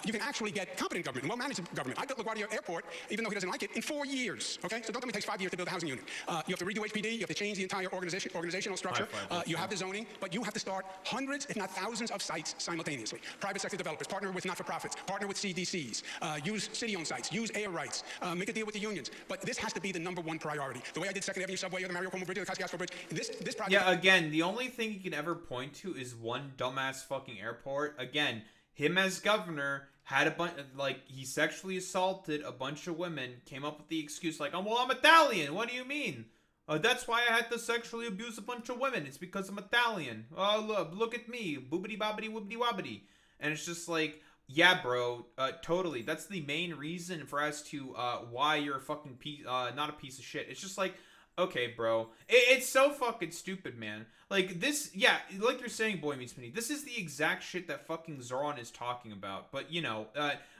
Speaker 6: You can actually get competent government, well-managed government. I built LaGuardia Airport, even though he doesn't like it, in 4 years. Okay, so don't tell me it takes 5 years to build a housing unit. You have to redo HPD. You have to change the entire organizational structure. You have the zoning, but you have to start hundreds, if not thousands, of sites simultaneously. Private sector developers partner with not-for-profits, partner with CDCs, use city-owned sites, use air rights, make a deal with the unions. But this has to be the #1 priority. The way I did Second Avenue Subway or the Mario Cuomo Bridge or the Kosciuszko Bridge. This project.
Speaker 1: Yeah, again, the only thing you can ever point to is one dumbass fucking airport. Again, him as governor had a bunch, like, he sexually assaulted a bunch of women, came up with the excuse like, oh, well, I'm Italian. What do you mean? That's why I had to sexually abuse a bunch of women. It's because I'm Italian. Oh, look at me. Boobity bobbity woobity wobbity. And it's just like, yeah, bro, totally. That's the main reason for as to why you're a fucking not a piece of shit. It's just like, okay, bro. It's so fucking stupid, man. Like, this, yeah, like you're saying, Boy Meets Minnie, this is the exact shit that fucking Zohran is talking about. But, you know,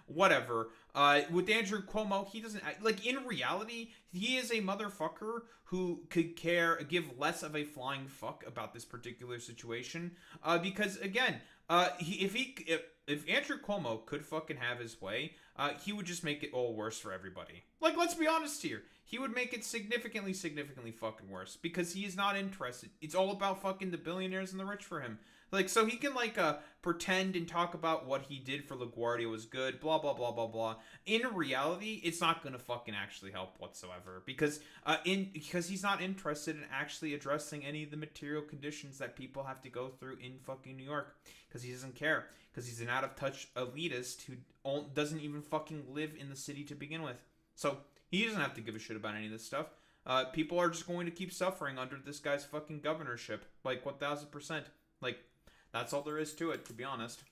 Speaker 1: whatever. With Andrew Cuomo, he doesn't, like, in reality, he is a motherfucker who could give less of a flying fuck about this particular situation. Because, again, if Andrew Cuomo could fucking have his way, he would just make it all worse for everybody. Like, let's be honest here. He would make it significantly fucking worse because he is not interested. It's all about fucking the billionaires and the rich for him. Like, so he can, like, pretend and talk about what he did for LaGuardia was good, blah, blah, blah, blah, blah. In reality, it's not gonna fucking actually help whatsoever because he's not interested in actually addressing any of the material conditions that people have to go through in fucking New York because he doesn't care because he's an out-of-touch elitist who doesn't even fucking live in the city to begin with. So he doesn't have to give a shit about any of this stuff. people are just going to keep suffering under this guy's fucking governorship. Like, 1,000%. Like, that's all there is to it, to be honest.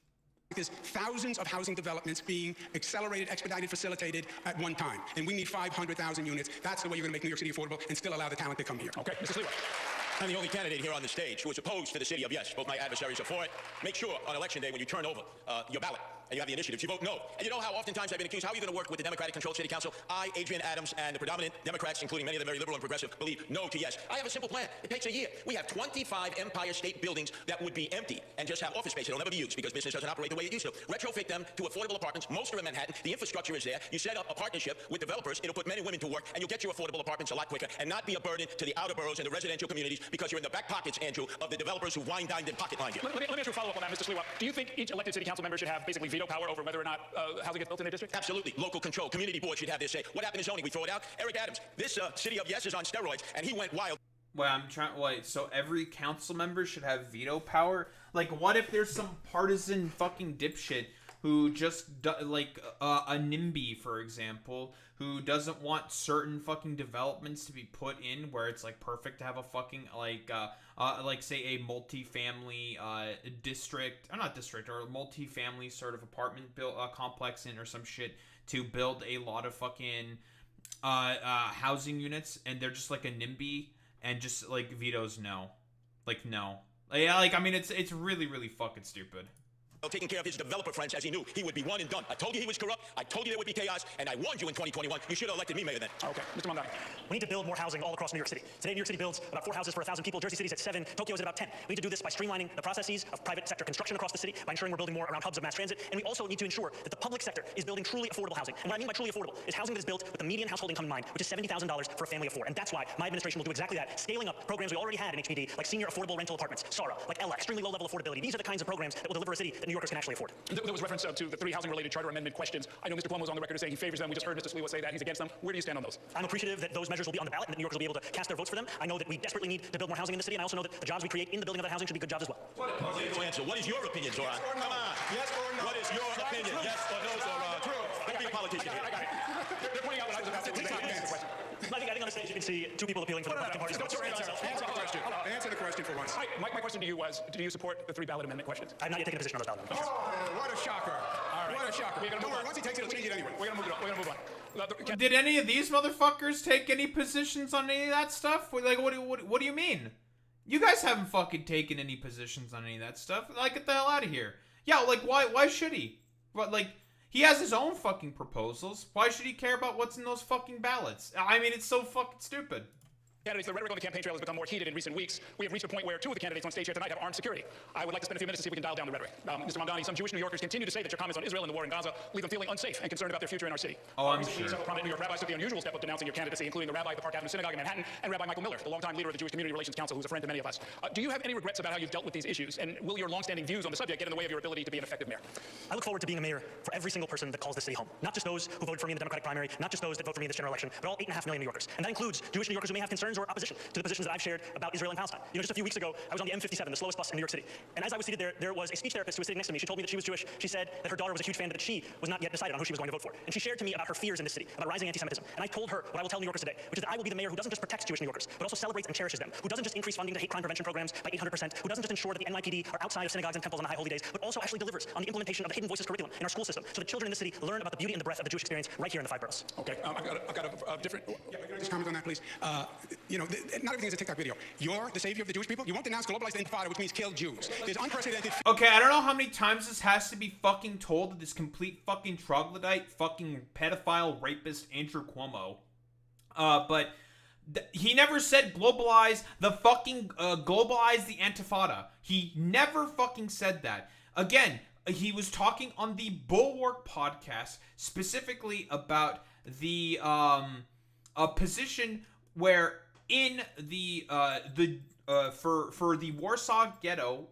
Speaker 6: There's thousands of housing developments being accelerated, expedited, facilitated at one time. And we need 500,000 units. That's the way you're going to make New York City affordable and still allow the talent to come here.
Speaker 4: Okay, Mr. Sliwa.
Speaker 5: I'm the only candidate here on the stage who is opposed to the city of yes. Both my adversaries are for it. Make sure on election day when you turn over your ballot and you have the initiatives, you vote no. And you know how oftentimes I've been accused, how are you going to work with the Democratic-controlled city council? I, Adrian Adams, and the predominant Democrats, including many of them very liberal and progressive, believe no to yes. I have a simple plan. It takes a year. We have 25 Empire State buildings that would be empty and just have office space. It'll never be used because business doesn't operate the way it used to. Retrofit them to affordable apartments. Most are in Manhattan. The infrastructure is there. You set up a partnership with developers. It'll put men and women to work, and you'll get your affordable apartments a lot quicker and not be a burden to the outer boroughs and the residential communities because you're in the back pockets, Andrew, of the developers who wine dined and pocket lined you.
Speaker 4: Let me ask you a follow-up on that, Mr. Sliwa. Do you think each elected city council member should have basically veto power over whether or not housing gets built in a district?
Speaker 5: Absolutely. Local control. Community board should have their say. What happened to zoning? We throw it out? Eric Adams, this city of yes is on steroids, and he went wild.
Speaker 1: Well, I'm trying. Wait, so every council member should have veto power? Like, what if there's some partisan fucking dipshit who just like a NIMBY, for example, who doesn't want certain fucking developments to be put in where it's like perfect to have a fucking like say a multi-family district, or not district, or a multi-family sort of apartment complex in or some shit to build a lot of fucking housing units, and they're just like a NIMBY and just like vetoes no. Like no. Yeah, like I mean it's really really fucking stupid.
Speaker 5: Taking care of his developer friends as he knew he would be one and done. I told you he was corrupt. I told you there would be chaos, and I warned you in 2021. You should have elected me mayor then.
Speaker 4: Okay, Mr. Mamdani.
Speaker 7: We need to build more housing all across New York City. Today, New York City builds about 4 houses for 1,000 people. Jersey City's at 7. Tokyo's at about 10. We need to do this by streamlining the processes of private sector construction across the city, by ensuring we're building more around hubs of mass transit, and we also need to ensure that the public sector is building truly affordable housing. And what I mean by truly affordable is housing that is built with the median household income in mind, which is $70,000 for a family of 4. And that's why my administration will do exactly that, scaling up programs we already had in HPD, like senior affordable rental apartments, SARA, like ELA, extremely low-level affordability. These are the kinds of programs that will deliver a city that New Yorkers can actually afford.
Speaker 4: There was reference to the 3 housing-related charter amendment questions. I know Mr. Cuomo was on the record as saying he favors them. We just heard Mr. Sliwa say that he's against them. Where do you stand on those?
Speaker 7: I'm appreciative that those measures will be on the ballot and that New Yorkers will be able to cast their votes for them. I know that we desperately need to build more housing in the city, and I also know that the jobs we create in the building of that housing should be good jobs as well.
Speaker 5: Answer. What is your opinion, Zohran? Come on.
Speaker 2: Yes or no?
Speaker 5: What is your opinion? Yes or no, Zohran? True. Don't be a politician here.
Speaker 4: I got it. They're pointing out what I was about to say. Answer the question.
Speaker 7: I think on the stage you can see 2 people appealing for the Republican Party's votes.
Speaker 6: Answer the question. Answer the question for once.
Speaker 4: My question to you was, do you support the 3 ballot amendment questions?
Speaker 7: I've not yet taken a position on those ballot amendments.
Speaker 6: Oh, what a shocker.
Speaker 4: All right.
Speaker 6: What a shocker.
Speaker 4: We're gonna
Speaker 6: Don't
Speaker 4: move
Speaker 6: worry,
Speaker 4: on.
Speaker 6: once he takes it, he'll change it anyway.
Speaker 4: We're gonna move on.
Speaker 1: Did any of these motherfuckers take any positions on any of that stuff? Like, what do you mean? You guys haven't fucking taken any positions on any of that stuff. Like, get the hell out of here. Yeah, like, why should he? What, like, he has his own fucking proposals. Why should he care about what's in those fucking ballots? I mean, it's so fucking stupid.
Speaker 4: Candidates, the rhetoric on the campaign trail has become more heated in recent weeks. We have reached a point where 2 of the candidates on stage here tonight have armed security. I would like to spend a few minutes to see if we can dial down the rhetoric. Mr. Mamdani, some Jewish New Yorkers continue to say that your comments on Israel and the war in Gaza leave them feeling unsafe and concerned about their future in our city.
Speaker 1: Oh, I'm
Speaker 4: recently,
Speaker 1: sure.
Speaker 4: Several prominent New York rabbis took the unusual step of denouncing your candidacy, including the rabbi of the Park Avenue Synagogue in Manhattan and Rabbi Michael Miller, the longtime leader of the Jewish Community Relations Council, who's a friend to many of us. Do you have any regrets about how you've dealt with these issues, and will your longstanding views on the subject get in the way of your ability to be an effective mayor?
Speaker 7: I look forward to being a mayor for every single person that calls this city home. Not just those who voted for me in the Democratic primary, not just those that vote for me in this general election, but all 8.5 million New Yorkers. And that includes Jewish New Yorkers who may have concerns or opposition to the positions that I've shared about Israel and Palestine. You know, just a few weeks ago, I was on the M57, the slowest bus in New York City. And as I was seated there, there was a speech therapist who was sitting next to me. She told me that she was Jewish. She said that her daughter was a huge fan, but that she was not yet decided on who she was going to vote for. And she shared to me about her fears in this city, about rising anti-Semitism. And I told her what I will tell New Yorkers today, which is that I will be the mayor who doesn't just protect Jewish New Yorkers, but also celebrates and cherishes them, who doesn't just increase funding to hate crime prevention programs by 800%, who doesn't just ensure that the NYPD are outside of synagogues and temples on the high holy days, but also actually delivers on the implementation of the Hidden Voices curriculum in our school system, so that children in the city learn about the beauty and the breadth of the Jewish experience right here in the 5 boroughs.
Speaker 4: Okay, I've got a different...
Speaker 6: Yeah, can I just comment on that, please? You know, not everything is a TikTok video. You're the savior of the Jewish people. You won't denounce globalized intifada, which means kill Jews. There's unprecedented...
Speaker 1: Okay, I don't know how many times this has to be fucking told to this complete fucking troglodyte, fucking pedophile, rapist, Andrew Cuomo. But he never said globalize the fucking, globalize the Antifada. He never fucking said that. Again, he was talking on the Bulwark podcast specifically about the, a position where in the for the Warsaw Ghetto,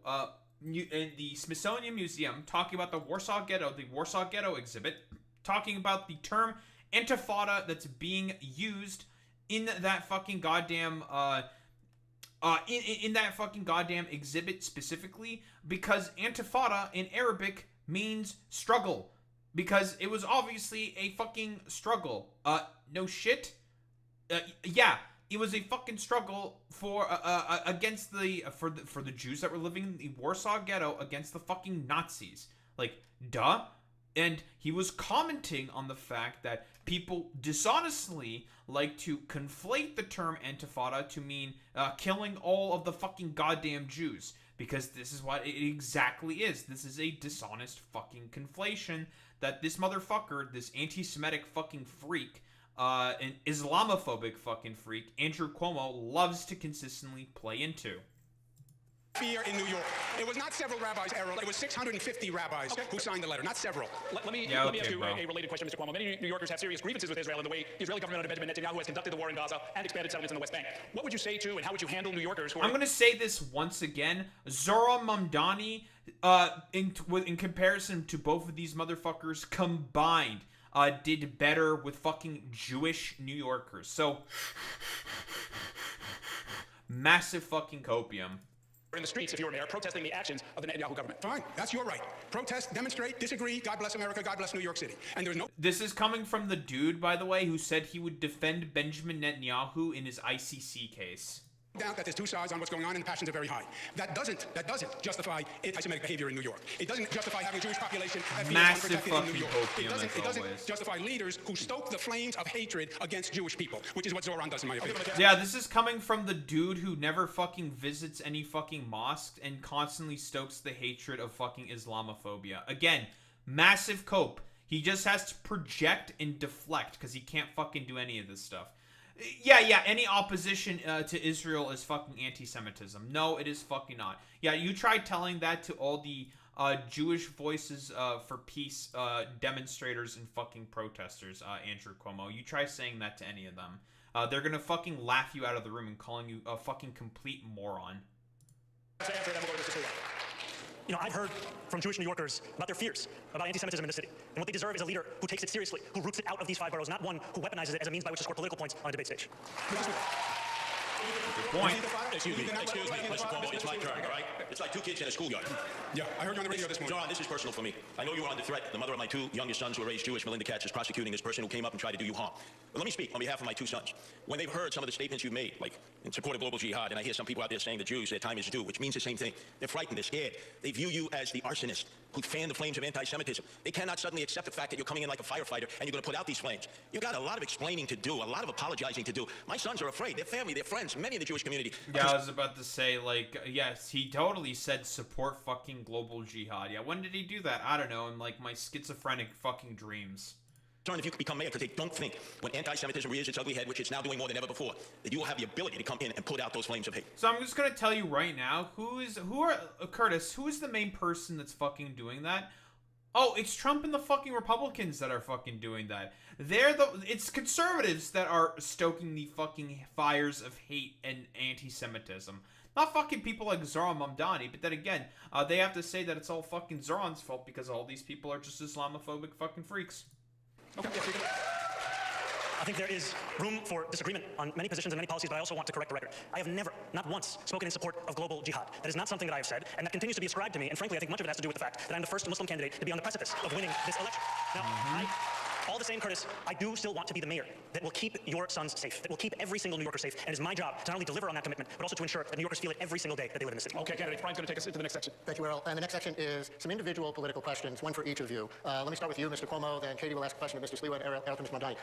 Speaker 1: in the Smithsonian Museum, talking about the Warsaw Ghetto exhibit, talking about the term Antifada that's being used in that fucking goddamn in that fucking goddamn exhibit specifically, because Antifada in Arabic means struggle, because it was obviously a fucking struggle. No shit. Yeah, it was a fucking struggle for against for the Jews that were living in the Warsaw Ghetto against the fucking Nazis. Like, duh. And he was commenting on the fact that people dishonestly like to conflate the term Intifada to mean killing all of the fucking goddamn Jews. Because this is what it exactly is. This is a dishonest fucking conflation that this motherfucker, this anti-Semitic fucking freak, an Islamophobic fucking freak, Andrew Cuomo, loves to consistently play into.
Speaker 6: Fear in New York. It was not several rabbis, Errol. It was 650 rabbis who signed the letter, not several.
Speaker 4: Let me ask you a related question, Mr. Cuomo. Many New Yorkers have serious grievances with Israel and the way the Israeli government under Benjamin Netanyahu has conducted the war in Gaza and expanded settlements in the West Bank. What would you say to and how would you handle New Yorkers who are...
Speaker 1: I'm going to say this once again. Zohran Mamdani, in comparison to both of these motherfuckers combined, did better with fucking Jewish New Yorkers. So, massive fucking copium.
Speaker 4: In the streets, if you were mayor, protesting the actions of the Netanyahu government.
Speaker 6: Fine, that's your right. Protest, demonstrate, disagree. God bless America. God bless New York City. And there's no...
Speaker 1: This is coming from the dude, by the way, who said he would defend Benjamin Netanyahu in his ICC case.
Speaker 6: doubt that there's two sides on what's going on, and the passions are very high. That doesn't justify anti-Semitic behavior in New York. It doesn't justify having a Jewish population
Speaker 1: massive
Speaker 6: in New York. It doesn't
Speaker 1: always
Speaker 6: justify leaders who stoke the flames of hatred against Jewish people, which is what Zohran does in my opinion.
Speaker 1: Yeah, this is coming from the dude who never fucking visits any fucking mosque and constantly stokes the hatred of fucking Islamophobia. Again, massive cope. He just has to project and deflect because he can't fucking do any of this stuff. Yeah, any opposition to Israel is fucking anti-Semitism. No, it is fucking not. Yeah, you tried telling that to all the Jewish Voices for Peace demonstrators and fucking protesters, Andrew Cuomo. You try saying that to any of them. They're gonna fucking laugh you out of the room and calling you a fucking complete moron.
Speaker 7: You know, I've heard from Jewish New Yorkers about their fears about anti-Semitism in the city. And what they deserve is a leader who takes it seriously, who roots it out of these five boroughs, not one who weaponizes it as a means by which to score political points on a debate stage.
Speaker 1: Good point.
Speaker 5: Excuse me, Mr. Cuomo, it's my turn, all right? It's like two kids in a schoolyard.
Speaker 6: Yeah, I heard you on the radio this morning.
Speaker 5: Zohran, this is personal for me. I know you are under threat. The mother of my two youngest sons who are raised Jewish, Melinda Katz, is prosecuting this person who came up and tried to do you harm. But let me speak on behalf of my two sons. When they've heard some of the statements you've made, like in support of global jihad, and I hear some people out there saying the Jews, their time is due, which means the same thing. They're frightened, they're scared. They view you as the arsonist who fanned the flames of anti-Semitism. They cannot suddenly accept the fact that you're coming in like a firefighter and you're going to put out these flames. You've got a lot of explaining to do, a lot of apologizing to do. My sons are afraid. Their family, their friends, many in the Jewish community.
Speaker 1: Yeah, I was about to say, like, yes, he totally said support fucking global jihad. Yeah, when did he do that? I don't know, in, like, my schizophrenic fucking dreams.
Speaker 5: If you could become mayor, because they don't think when anti-Semitism rears its ugly head, which it's now doing more than ever before, that you will have the ability to come in and put out those flames of hate.
Speaker 1: So I'm just gonna tell you right now, Curtis, who is the main person that's fucking doing that? Oh, it's Trump and the fucking Republicans that are fucking doing that. It's conservatives that are stoking the fucking fires of hate and anti-Semitism. Not fucking people like Zohran Mamdani, but then again, they have to say that it's all fucking Zohran's fault because all these people are just Islamophobic fucking freaks.
Speaker 7: Okay. I think there is room for disagreement on many positions and many policies, but I also want to correct the record. I have never, not once, spoken in support of global jihad. That is not something that I have said, and that continues to be ascribed to me, and frankly, I think much of it has to do with the fact that I'm the first Muslim candidate to be on the precipice of winning this election. Now, all the same, Curtis, I do still want to be the mayor that will keep your sons safe, that will keep every single New Yorker safe, and it's my job to not only deliver on that commitment, but also to ensure that New Yorkers feel it every single day that they live in the city.
Speaker 4: Okay, candidate, Brian's going to take us into the next section.
Speaker 2: Thank you, Errol. And the next section is some individual political questions, one for each of you. Let me start with you, Mr. Cuomo, then Katie will ask a question of Mr. Sliwa and Errol to Mr. Mamdani.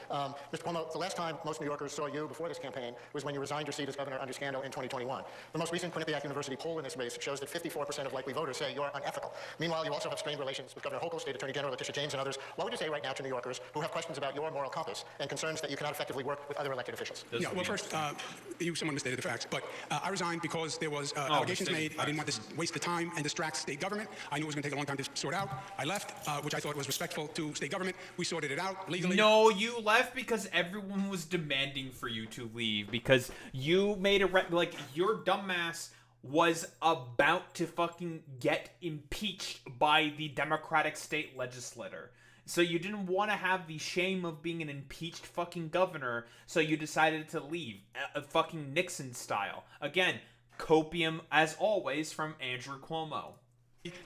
Speaker 2: Mr. Cuomo, the last time most New Yorkers saw you before this campaign was when you resigned your seat as governor under scandal in 2021. The most recent Quinnipiac University poll in this race shows that 54% of likely voters say you're unethical. Meanwhile, you also have strained relations with Governor Hochul, State Attorney General Letitia James, and others. What would you say right now to New Yorkers who have questions about your moral compass and concerns that you cannot effectively work with other elected officials?
Speaker 6: Yeah, well, first, someone misstated the facts, but I resigned because there was allegations made. I didn't want to waste the time and distract state government. I knew it was going to take a long time to sort out. I left, which I thought was respectful to state government. We sorted it out legally.
Speaker 1: No, you left because everyone was demanding for you to leave because you made your dumbass was about to fucking get impeached by the Democratic state legislature. So you didn't want to have the shame of being an impeached fucking governor, so you decided to leave, fucking Nixon style. Again, copium, as always, from Andrew Cuomo.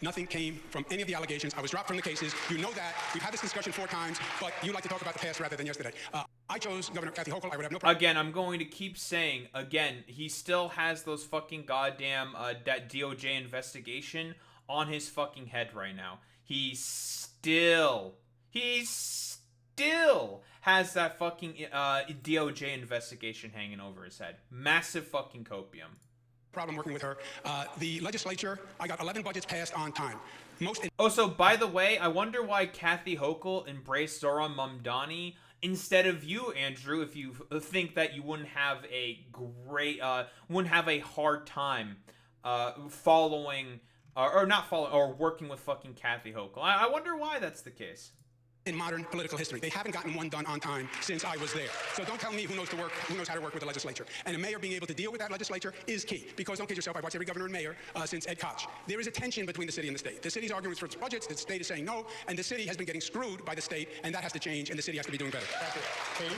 Speaker 6: Nothing came from any of the allegations. I was dropped from the cases. You know that. We've had this discussion 4 times, but you like to talk about the past rather than yesterday. I chose Governor Kathy Hochul. I would have no problem.
Speaker 1: Again, I'm going to keep saying, again, he still has those fucking goddamn, that DOJ investigation on his fucking head right now. He still has that fucking, DOJ investigation hanging over his head. Massive fucking copium.
Speaker 6: Problem working with her. The legislature, I got 11 budgets passed on time.
Speaker 1: So by the way, I wonder why Kathy Hochul embraced Zohran Mamdani instead of you, Andrew, if you think that you wouldn't have a hard time following or working with fucking Kathy Hochul. I wonder why that's the case.
Speaker 6: In modern political history, they haven't gotten one done on time since I was there. So don't tell me who knows how to work with the legislature. And a mayor being able to deal with that legislature is key. Because don't kid yourself, I've watched every governor and mayor since Ed Koch. There is a tension between the city and the state. The city's arguing for its budgets, the state is saying no, and the city has been getting screwed by the state, and that has to change, and the city has to be doing better. That's it. Katie?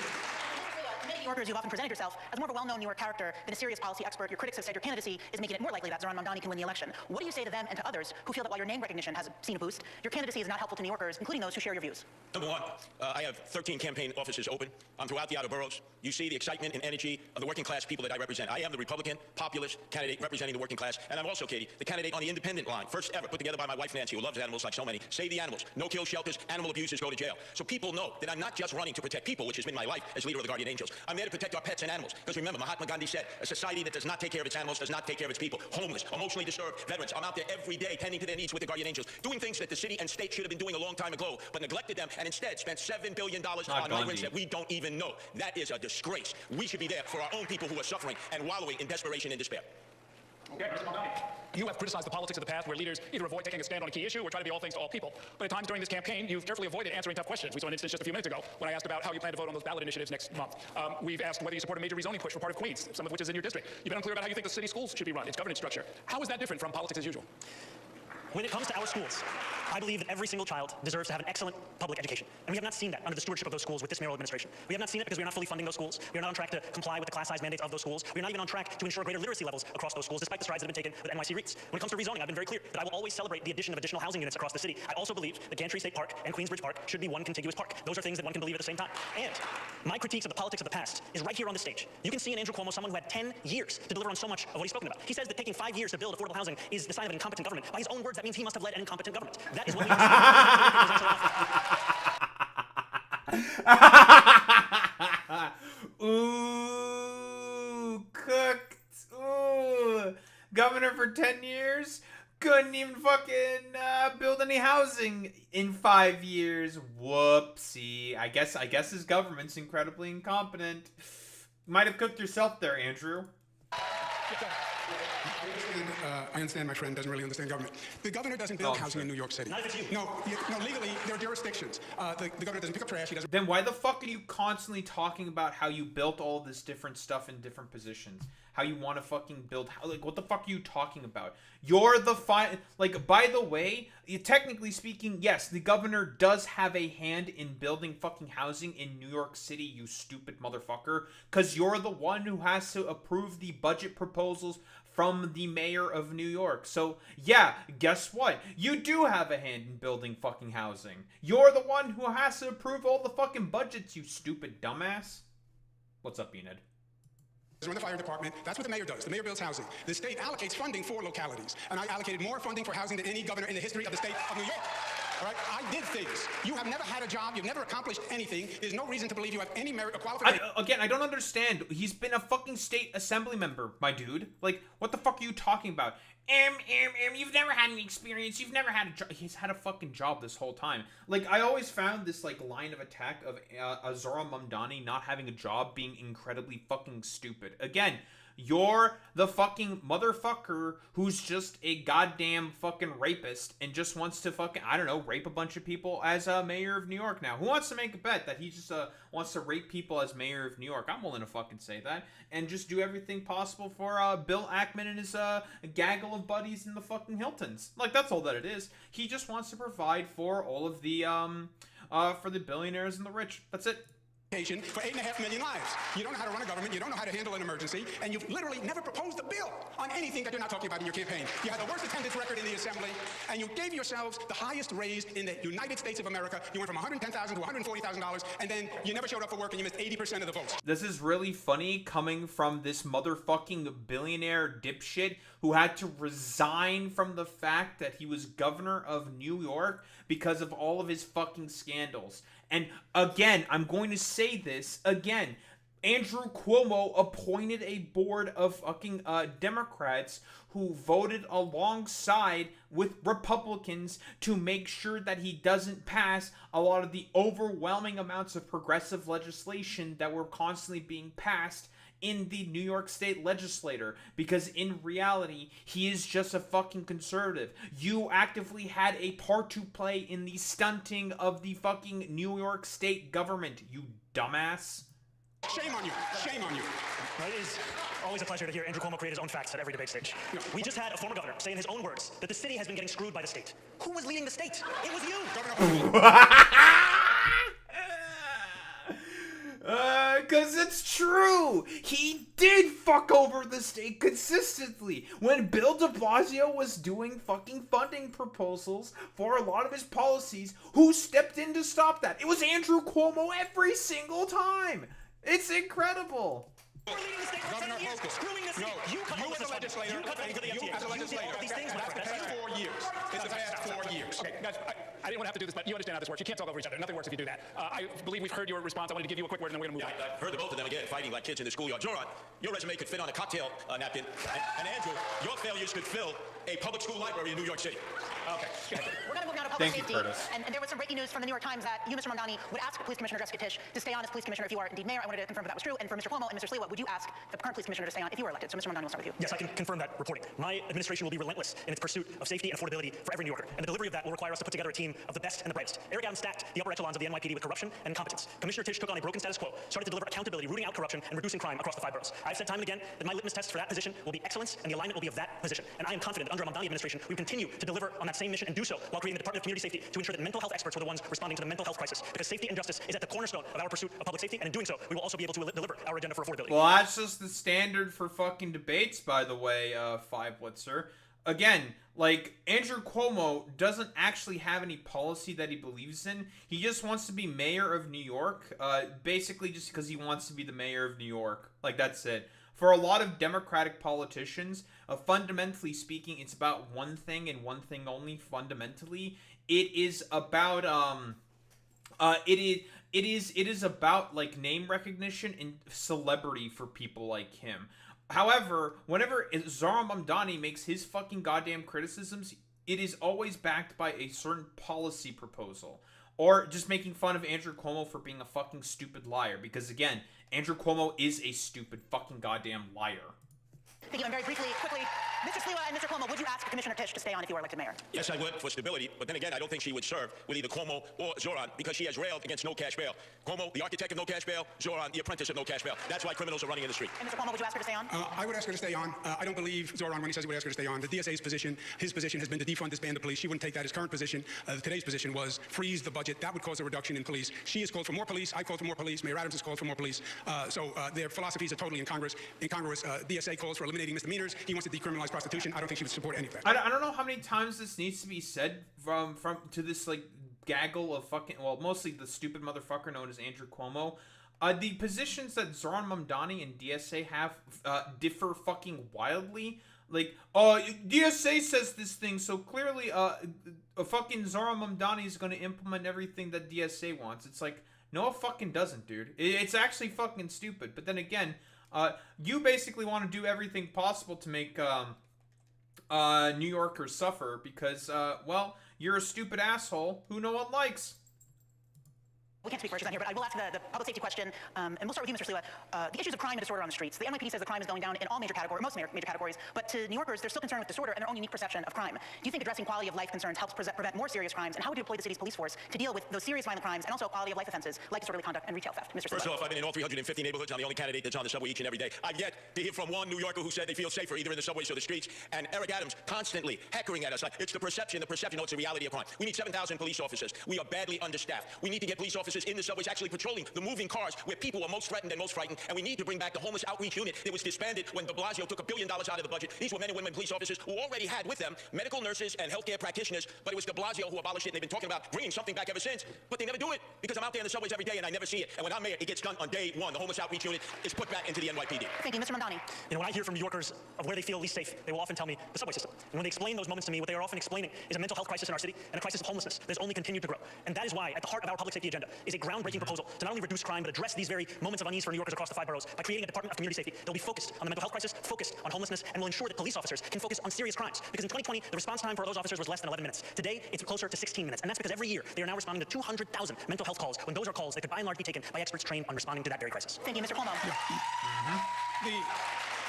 Speaker 3: Many New Yorkers, you've often presented yourself as more of a well-known New York character than a serious policy expert. Your critics have said your candidacy is making it more likely that Zohran Mamdani can win the election. What do you say to them and to others who feel that while your name recognition has seen a boost, your candidacy is not helpful to New Yorkers, including those who share your views?
Speaker 5: Number one, I have 13 campaign offices open. I'm throughout the outer boroughs. You see the excitement and energy of the working class people that I represent. I am the Republican populist candidate representing the working class, and I'm also, Katie, the candidate on the independent line, first ever put together by my wife Nancy, who loves animals like so many. Save the animals, no kill shelters, animal abusers go to jail. So people know that I'm not just running to protect people, which has been my life as leader of the Guardian Angels. I'm there to protect our pets and animals. Because remember, Mahatma Gandhi said, a society that does not take care of its animals does not take care of its people. Homeless, emotionally disturbed veterans. I'm out there every day tending to their needs with the Guardian Angels, doing things that the city and state should have been doing a long time ago, but neglected them and instead spent $7 billion on migrants that we don't even know. That is a disgrace. We should be there for our own people who are suffering and wallowing in desperation and despair.
Speaker 4: Okay, Mr. Mamdani, you have criticized the politics of the past where leaders either avoid taking a stand on a key issue or try to be all things to all people. But at times during this campaign, you've carefully avoided answering tough questions. We saw an instance just a few minutes ago when I asked about how you plan to vote on those ballot initiatives next month. We've asked whether you support a major rezoning push for part of Queens, some of which is in your district. You've been unclear about how you think the city schools should be run, its governance structure. How is that different from politics as usual?
Speaker 7: When it comes to our schools, I believe that every single child deserves to have an excellent public education. And we have not seen that under the stewardship of those schools with this mayoral administration. We have not seen it because we are not fully funding those schools. We are not on track to comply with the class size mandates of those schools. We are not even on track to ensure greater literacy levels across those schools, despite the strides that have been taken with NYC REITs. When it comes to rezoning, I've been very clear that I will always celebrate the addition of additional housing units across the city. I also believe that Gantry State Park and Queensbridge Park should be one contiguous park. Those are things that one can believe at the same time. And my critiques of the politics of the past is right here on the stage. You can see in Andrew Cuomo someone who had 10 years to deliver on so much of what he's spoken about. He says that taking 5 years to build affordable housing is the sign of an incompetent government. By his own words, that means he must have led an incompetent government. That is what we
Speaker 1: Ooh, cooked. Ooh, governor for 10 years. Couldn't even fucking build any housing in 5 years. Whoopsie. I guess his government's incredibly incompetent. Might have cooked yourself there, Andrew.
Speaker 6: I understand my friend doesn't really understand government. The governor doesn't build housing in New York City.
Speaker 7: Not if it's you.
Speaker 6: No, legally, there are jurisdictions. The governor doesn't pick up trash. He doesn't.
Speaker 1: Then why the fuck are you constantly talking about how you built all this different stuff in different positions? How you want to fucking build... Like, what the fuck are you talking about? You're the Like, by the way, technically speaking, yes, the governor does have a hand in building fucking housing in New York City, you stupid motherfucker. Because you're the one who has to approve the budget proposals from the mayor of New York. So, yeah, guess what? You do have a hand in building fucking housing. You're the one who has to approve all the fucking budgets, you stupid dumbass. What's up, Enid?
Speaker 6: Run the fire department. That's what the mayor does. The mayor builds housing. The state allocates funding for localities. And I allocated more funding for housing than any governor in the history of the state of New York. All right? I did things. You have never had a job. You've never accomplished anything. There's no reason to believe you have any merit or qualification.
Speaker 1: Again, I don't understand. He's been a fucking state assembly member, my dude. Like, what the fuck are you talking about? You've never had any experience. You've never had a job. He's had a fucking job this whole time. Like, I always found this, like, line of attack of Zohran Mamdani not having a job being incredibly fucking stupid. Again, you're the fucking motherfucker who's just a goddamn fucking rapist and just wants to fucking, I don't know, rape a bunch of people as mayor of New York now. Who wants to make a bet that he just wants to rape people as mayor of New York? I'm willing to fucking say that. And just do everything possible for Bill Ackman and his gaggle of buddies in the fucking Hiltons. Like, that's all that it is. He just wants to provide for all of the, for the billionaires and the rich. That's it.
Speaker 6: For 8.5 million lives. You don't know how to run a government, you don't know how to handle an emergency, and you've literally never proposed a bill on on anything that you're not talking about in your campaign. You had the worst attendance record in the assembly, and you gave yourselves the highest raise in the United States of America. You went from $110,000 to $140,000, and then you never showed up for work, and you missed 80% of the votes.
Speaker 1: This is really funny coming from this motherfucking billionaire dipshit who had to resign from the fact that he was governor of New York because of all of his fucking scandals. And again, I'm going to say this again. Andrew Cuomo appointed a board of fucking Democrats who voted alongside with Republicans to make sure that he doesn't pass a lot of the overwhelming amounts of progressive legislation that were constantly being passed in the New York State legislature, because in reality, he is just a fucking conservative. You actively had a part to play in the stunting of the fucking New York State government, you dumbass.
Speaker 6: Shame on you. Shame on you.
Speaker 7: Well, it is always a pleasure to hear Andrew Cuomo create his own facts at every debate stage. We just had a former governor say in his own words that the city has been getting screwed by the state. Who was leading the state? It was you, Governor.
Speaker 1: Cause it's true. He did fuck over the state consistently. When Bill de Blasio was doing fucking funding proposals for a lot of his policies, who stepped in to stop that? It was Andrew Cuomo every single time. It's incredible.
Speaker 6: Governor Hochul.
Speaker 7: Screwing the state.
Speaker 6: No,
Speaker 7: You cut
Speaker 6: you
Speaker 7: all
Speaker 6: as a
Speaker 7: this
Speaker 6: legislator,
Speaker 7: You cut them to the
Speaker 6: you
Speaker 7: FTA.
Speaker 6: as a
Speaker 7: You did
Speaker 6: legislator,
Speaker 7: all of these things.
Speaker 6: that's the past 4 years. It's the past 4 years.
Speaker 4: Okay, guys, I didn't want to have to do this, but you understand how this works. You can't talk over each other. Nothing works if you do that. I believe we've heard your response. I wanted to give you a quick word, and then we're going to move on.
Speaker 5: I've heard the both of them again fighting like kids in the schoolyard. Zohran, your resume could fit on a cocktail napkin. And Andrew, your failures could fill a public school library in New York City.
Speaker 4: Okay, go ahead.
Speaker 3: We're going to move now to public
Speaker 1: Thank you,
Speaker 3: safety.
Speaker 1: Curtis.
Speaker 3: And there was some breaking news from the New York Times that you, Mr. Mamdani, would ask Police Commissioner Jessica Tisch to stay on as police commissioner if you are indeed mayor. I wanted to confirm if that was true. And for Mr. Cuomo and Mr. Sliwa, would you ask the current police commissioner to stay on if you were elected? So, Mr. Mamdani, we'll start with you.
Speaker 7: Yes, I can confirm that reporting. My administration will be relentless in its pursuit of safety and affordability for every New Yorker. And the delivery of that will require us to put together a team of the best and the brightest. Eric Adams stacked the upper echelons of the NYPD with corruption and incompetence. Commissioner Tisch took on a broken status quo, started to deliver accountability, rooting out corruption, and reducing crime across the 5 boroughs. I've said time and again that my litmus test for that position will be excellence, and the alignment will be of that position. And I am confident that under a Mamdani administration, we will continue to deliver on that same mission and do so while creating the Department of Community Safety to ensure that mental health experts were the ones responding to the mental health crisis. Because safety and justice is at the cornerstone of our pursuit of public safety, and in doing so, we will also be able to deliver our agenda for affordability.
Speaker 1: Well, that's just the standard for fucking debates, by the way, Five Blitzer. Again, like, Andrew Cuomo doesn't actually have any policy that he believes in. He just wants to be mayor of New York, basically just because he wants to be the mayor of New York. Like, that's it. For a lot of Democratic politicians, fundamentally speaking, it's about one thing and one thing only. Fundamentally, it is about it is about like name recognition and celebrity for people like him. However, whenever Zohran Mamdani makes his fucking goddamn criticisms, it is always backed by a certain policy proposal. Or just making fun of Andrew Cuomo for being a fucking stupid liar. Because again, Andrew Cuomo is a stupid fucking goddamn liar.
Speaker 3: Thank you. And very briefly, quickly, Mr. Sliwa and Mr. Cuomo, would you ask Commissioner Tisch to stay on if you were elected mayor?
Speaker 5: Yes, I would for stability, but then again, I don't think she would serve with either Cuomo or Zohran because she has railed against no cash bail. Cuomo, the architect of no cash bail, Zohran, the apprentice of no cash bail. That's why criminals are running in the street.
Speaker 3: And Mr. Cuomo, would you ask her to stay on?
Speaker 6: I would ask her to stay on. I don't believe Zohran when he says he would ask her to stay on. The DSA's position, his position has been to defund, disband the police. She wouldn't take that. His current position, today's position was freeze the budget. That would cause a reduction in police. She has called for more police. I called for more police. Mayor Adams has called for more police. So their philosophies are totally incongruous. DSA calls for eliminating misdemeanors. He wants to decriminalize prostitution. I don't think she would support any of that.
Speaker 1: I don't know how many times this needs to be said from to this like gaggle of fucking, well, mostly the stupid motherfucker known as Andrew Cuomo. The positions that Zohran Mamdani and DSA have differ fucking wildly. Like, DSA says this thing, so clearly fucking Zohran Mamdani is going to implement everything that DSA wants. It's like, no, it fucking doesn't, dude. It's actually fucking stupid. But then again, you basically want to do everything possible to make New Yorkers suffer because, well, you're a stupid asshole who no one likes.
Speaker 3: We can't speak for her, she's not here, but I will ask the public safety question, and we'll start with you, Mr. Sliwa. The issues of crime and disorder on the streets. The NYPD says the crime is going down in all major categories, most major categories, but to New Yorkers, they're still concerned with disorder and their own unique perception of crime. Do you think addressing quality of life concerns helps prevent more serious crimes, and how would you deploy the city's police force to deal with those serious violent crimes and also quality of life offenses like disorderly conduct and retail theft? Mr. Sliwa.
Speaker 5: First off, I've been in all 350 neighborhoods. I'm the only candidate that's on the subway each and every day. I've yet to hear from one New Yorker who said they feel safer either in the subways or the streets. And Eric Adams constantly heckling at us. Like, it's the perception. No, it's the reality of crime. We need 7,000 police officers. We are badly understaffed. We need to get police officers officers in the subways actually patrolling the moving cars where people are most threatened and most frightened. And we need to bring back the homeless outreach unit that was disbanded when de Blasio took $1 billion out of the budget. These were men and women police officers who already had with them medical nurses and healthcare practitioners, but it was de Blasio who abolished it, and they've been talking about bringing something back ever since. But they never do it because I'm out there in the subways every day and I never see it. And when I'm mayor, it gets done on day one. The homeless outreach unit is put back into the NYPD.
Speaker 3: Thank you, Mr. Mamdani.
Speaker 7: You know, when I hear from New Yorkers of where they feel least safe, they will often tell me the subway system. And when they explain those moments to me, what they are often explaining is a mental health crisis in our city and a crisis of homelessness that has only continued to grow. And that is why, at the heart of our public safety agenda, is a groundbreaking proposal to not only reduce crime, but address these very moments of unease for New Yorkers across the 5 boroughs by creating a Department of Community Safety that will be focused on the mental health crisis, focused on homelessness, and will ensure that police officers can focus on serious crimes. Because in 2020, the response time for those officers was less than 11 minutes. Today, it's closer to 16 minutes. And that's because every year, they are now responding to 200,000 mental health calls, when those are calls that could by and large be taken by experts trained on responding to that very crisis.
Speaker 3: Thank you, Mr. Cuomo.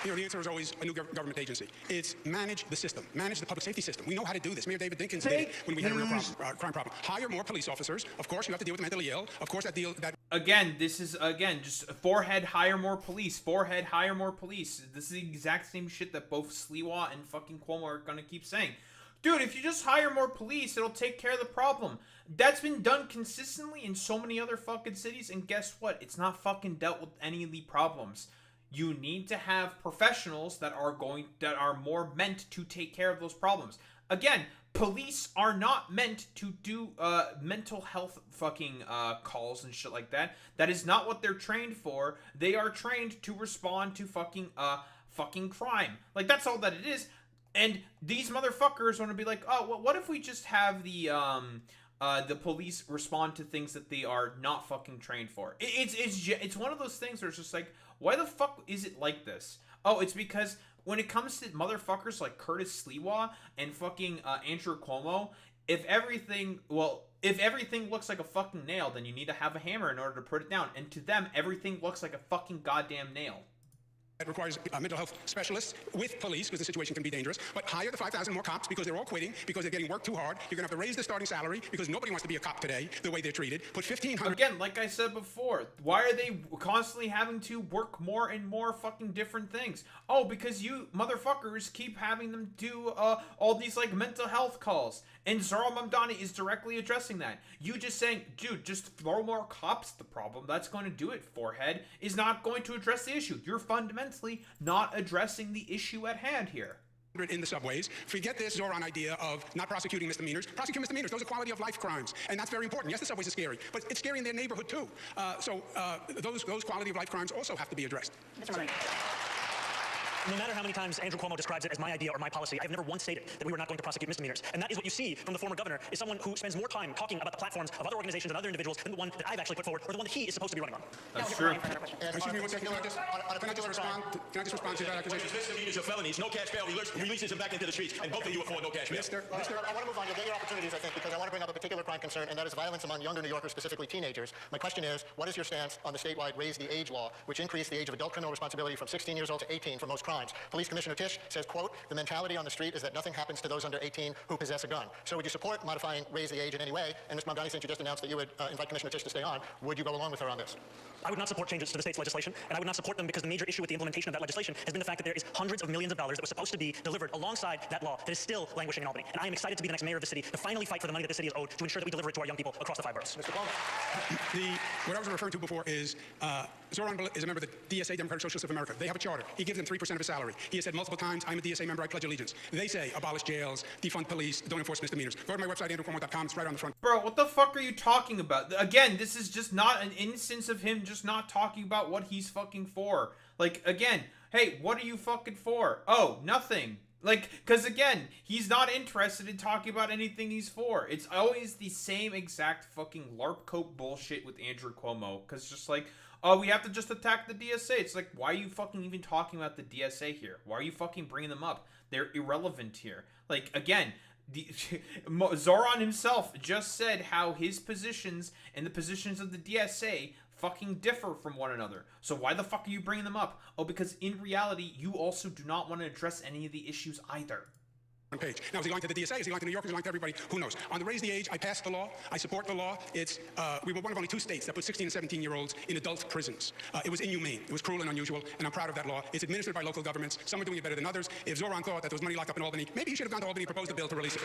Speaker 6: The answer is always a new government agency. It's manage the system, manage the public safety system. We know how to do this. Mayor David Dinkins did it when we had a real crime problem. Hire more police officers. Of course, you have to deal with the mentally ill. Of course,
Speaker 1: Again, this is, just forehead, hire more police. Forehead, hire more police. This is the exact same shit that both Sliwa and fucking Cuomo are gonna keep saying. Dude, if you just hire more police, it'll take care of the problem. That's been done consistently in so many other fucking cities, and guess what? It's not fucking dealt with any of the problems. You need to have professionals that are more meant to take care of those problems. Again, police are not meant to do mental health fucking calls and shit like that. That is not what they're trained for. They are trained to respond to fucking crime. Like, that's all that it is. And these motherfuckers want to be like, oh, well, what if we just have the police respond to things that they are not fucking trained for? It's one of those things where it's just like, why the fuck is it like this? Oh, it's because when it comes to motherfuckers like Curtis Sliwa and fucking Andrew Cuomo, if everything looks like a fucking nail, then you need to have a hammer in order to put it down. And to them, everything looks like a fucking goddamn nail.
Speaker 6: It requires mental health specialists with police, because the situation can be dangerous. But hire the 5,000 more cops, because they're all quitting, because they're getting worked too hard. You're going to have to raise the starting salary, because nobody wants to be a cop today, the way they're treated. Put 1,500...
Speaker 1: Again, like I said before, why are they constantly having to work more and more fucking different things? Oh, because you motherfuckers keep having them do all these, like, mental health calls. And Zohran Mamdani is directly addressing that. You just saying, dude, just throw more cops at the problem. That's going to do it, forehead. Is not going to address the issue. You're fundamentally not addressing the issue at hand here.
Speaker 6: In the subways. Forget this Zohran idea of not prosecuting misdemeanors. Prosecute misdemeanors. Those are quality of life crimes. And that's very important. Yes, the subways are scary, but it's scary in their neighborhood too. So those quality of life crimes also have to be addressed.
Speaker 7: No matter how many times Andrew Cuomo describes it as my idea or my policy, I've never once stated that we were not going to prosecute misdemeanors. And that is what you see from the former governor, is someone who spends more time talking about the platforms of other organizations and other individuals than the one that I've actually put forward, or the one that he is supposed to be running on.
Speaker 1: That's true.
Speaker 6: Excuse me one second. Can I just respond to that accusation?
Speaker 5: Misdemeanors are felonies. No cash bail releases them back into the streets. And both of you are for no cash bail.
Speaker 2: Mister, I want to move on. You'll get your opportunities, I think, because I want to bring up a particular crime concern, and that is violence among younger New Yorkers, specifically teenagers. My question is, what is your stance on the statewide Raise the Age law, which increased the age of adult criminal responsibility from 16 years old to 18 for most crimes? Police Commissioner Tisch says, quote, the mentality on the street is that nothing happens to those under 18 who possess a gun. So would you support modifying Raise the Age in any way? And Ms. Mamdani, since you just announced that you would invite Commissioner Tisch to stay on, would you go along with her on this?
Speaker 7: I would not support changes to the state's legislation, and I would not support them because the major issue with the implementation of that legislation has been the fact that there is hundreds of millions of dollars that was supposed to be delivered alongside that law that is still languishing in Albany. And I am excited to be the next mayor of the city to finally fight for the money that the city is owed to ensure that we deliver it to our young people across the 5 boroughs.
Speaker 2: Mr. Cuomo.
Speaker 6: What I was referring to before is Zohran is a member of the DSA, Democratic Socialists of America. They have a charter. He gives them 3% of his salary. He has said multiple times, I'm a DSA member, I pledge allegiance. They say abolish jails, defund police, don't enforce misdemeanors. Go to my website, andrewcuomo.com. It's right on the front.
Speaker 1: Bro, what the fuck are you talking about? Again, this is just not an instance of him just not talking about what he's fucking for. Like, again, hey, what are you fucking for? Oh, nothing. Like, because again, he's not interested in talking about anything he's for. It's always the same exact fucking LARP coat bullshit with Andrew Cuomo. Because just like, oh, we have to just attack the DSA. It's like, why are you fucking even talking about the DSA here? Why are you fucking bringing them up? They're irrelevant here. Like, again, Zohran himself just said how his positions and the positions of the DSA fucking differ from one another. So why the fuck are you bringing them up? Oh, because in reality, you also do not want to address any of the issues either.
Speaker 6: page. Now, is he lying to the DSA? Is he lying to New York? Is he lying to everybody? Who knows? On the raise the age, I passed the law. I support the law. We were one of only 2 states that put 16 and 17-year-olds in adult prisons. It was inhumane. It was cruel and unusual, and I'm proud of that law. It's administered by local governments. Some are doing it better than others. If Zohran thought that there was money locked up in Albany, maybe he should have gone to Albany and proposed a bill to release it.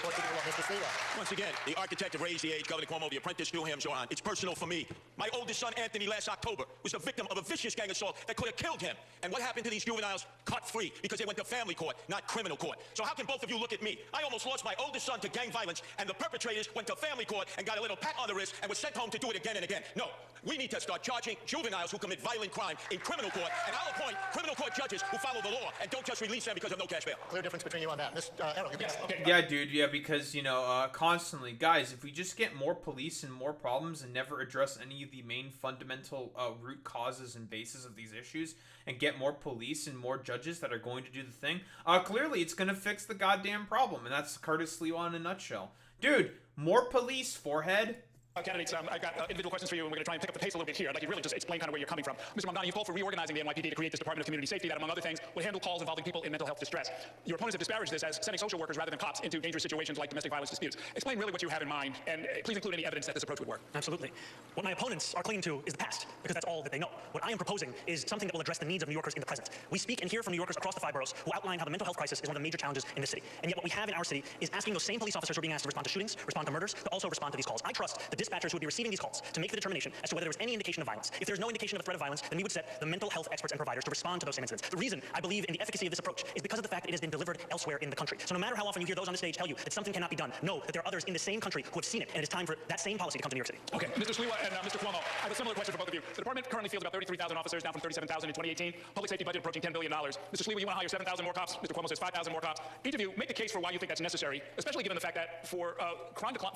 Speaker 5: Once again, the architect of Raise the Age, Governor Cuomo, the apprentice to him, Zohran. It's personal for me. My oldest son, Anthony, last October, was the victim of a vicious gang assault that could have killed him. And what happened to these juveniles? Cut free, because they went to family court, not criminal court. So how can both of you look at me? I almost lost my oldest son to gang violence, and the perpetrators went to family court and got a little pat on the wrist and was sent home to do it again and again. No, we need to start charging juveniles who commit violent crime in criminal court, and I'll appoint criminal court judges who follow the law and don't just release them because of no cash bail.
Speaker 2: Clear difference between you on that. Errol, you
Speaker 1: Yeah, dude, yeah, because, you know, constantly, guys, if we just get more police and more problems and never address any of the main fundamental root causes and bases of these issues and get more police and more judges that are going to do the thing, clearly it's going to fix the goddamn problem, and that's Curtis Sliwa in a nutshell. Dude, more police, forehead.
Speaker 4: Candidates, I've got individual questions for you, and we're going to try and pick up the pace a little bit here. I'd like you really just explain kind of where you're coming from. Mr. Mamdani, you've called for reorganizing the NYPD to create this Department of Community Safety that, among other things, will handle calls involving people in mental health distress. Your opponents have disparaged this as sending social workers rather than cops into dangerous situations like domestic violence disputes. Explain really what you have in mind, and please include any evidence that this approach would work.
Speaker 7: Absolutely. What my opponents are clinging to is the past, because that's all that they know. What I am proposing is something that will address the needs of New Yorkers in the present. We speak and hear from New Yorkers across the 5 boroughs who outline how the mental health crisis is one of the major challenges in the city. And yet what we have in our city is asking those same police officers who are being asked to respond to shootings, respond to murders, to also respond to these calls. I trust the dispatchers who would be receiving these calls to make the determination as to whether there was any indication of violence. If there's no indication of a threat of violence, then we would set the mental health experts and providers to respond to those same incidents. The reason I believe in the efficacy of this approach is because of the fact that it has been delivered elsewhere in the country. So no matter how often you hear those on the stage tell you that something cannot be done, know that there are others in the same country who have seen it, and it is time for that same policy to come to New York City.
Speaker 4: Okay, Mr. Sliwa and Mr. Cuomo, I have a similar question for both of you. The department currently fields about 33,000 officers, down from 37,000 in 2018. Public safety budget approaching $10 billion. Mr. Sliwa, you want to hire 7,000 more cops. Mr. Cuomo says 5,000 more cops. Each of you make the case for why you think that's necessary, especially given the fact that for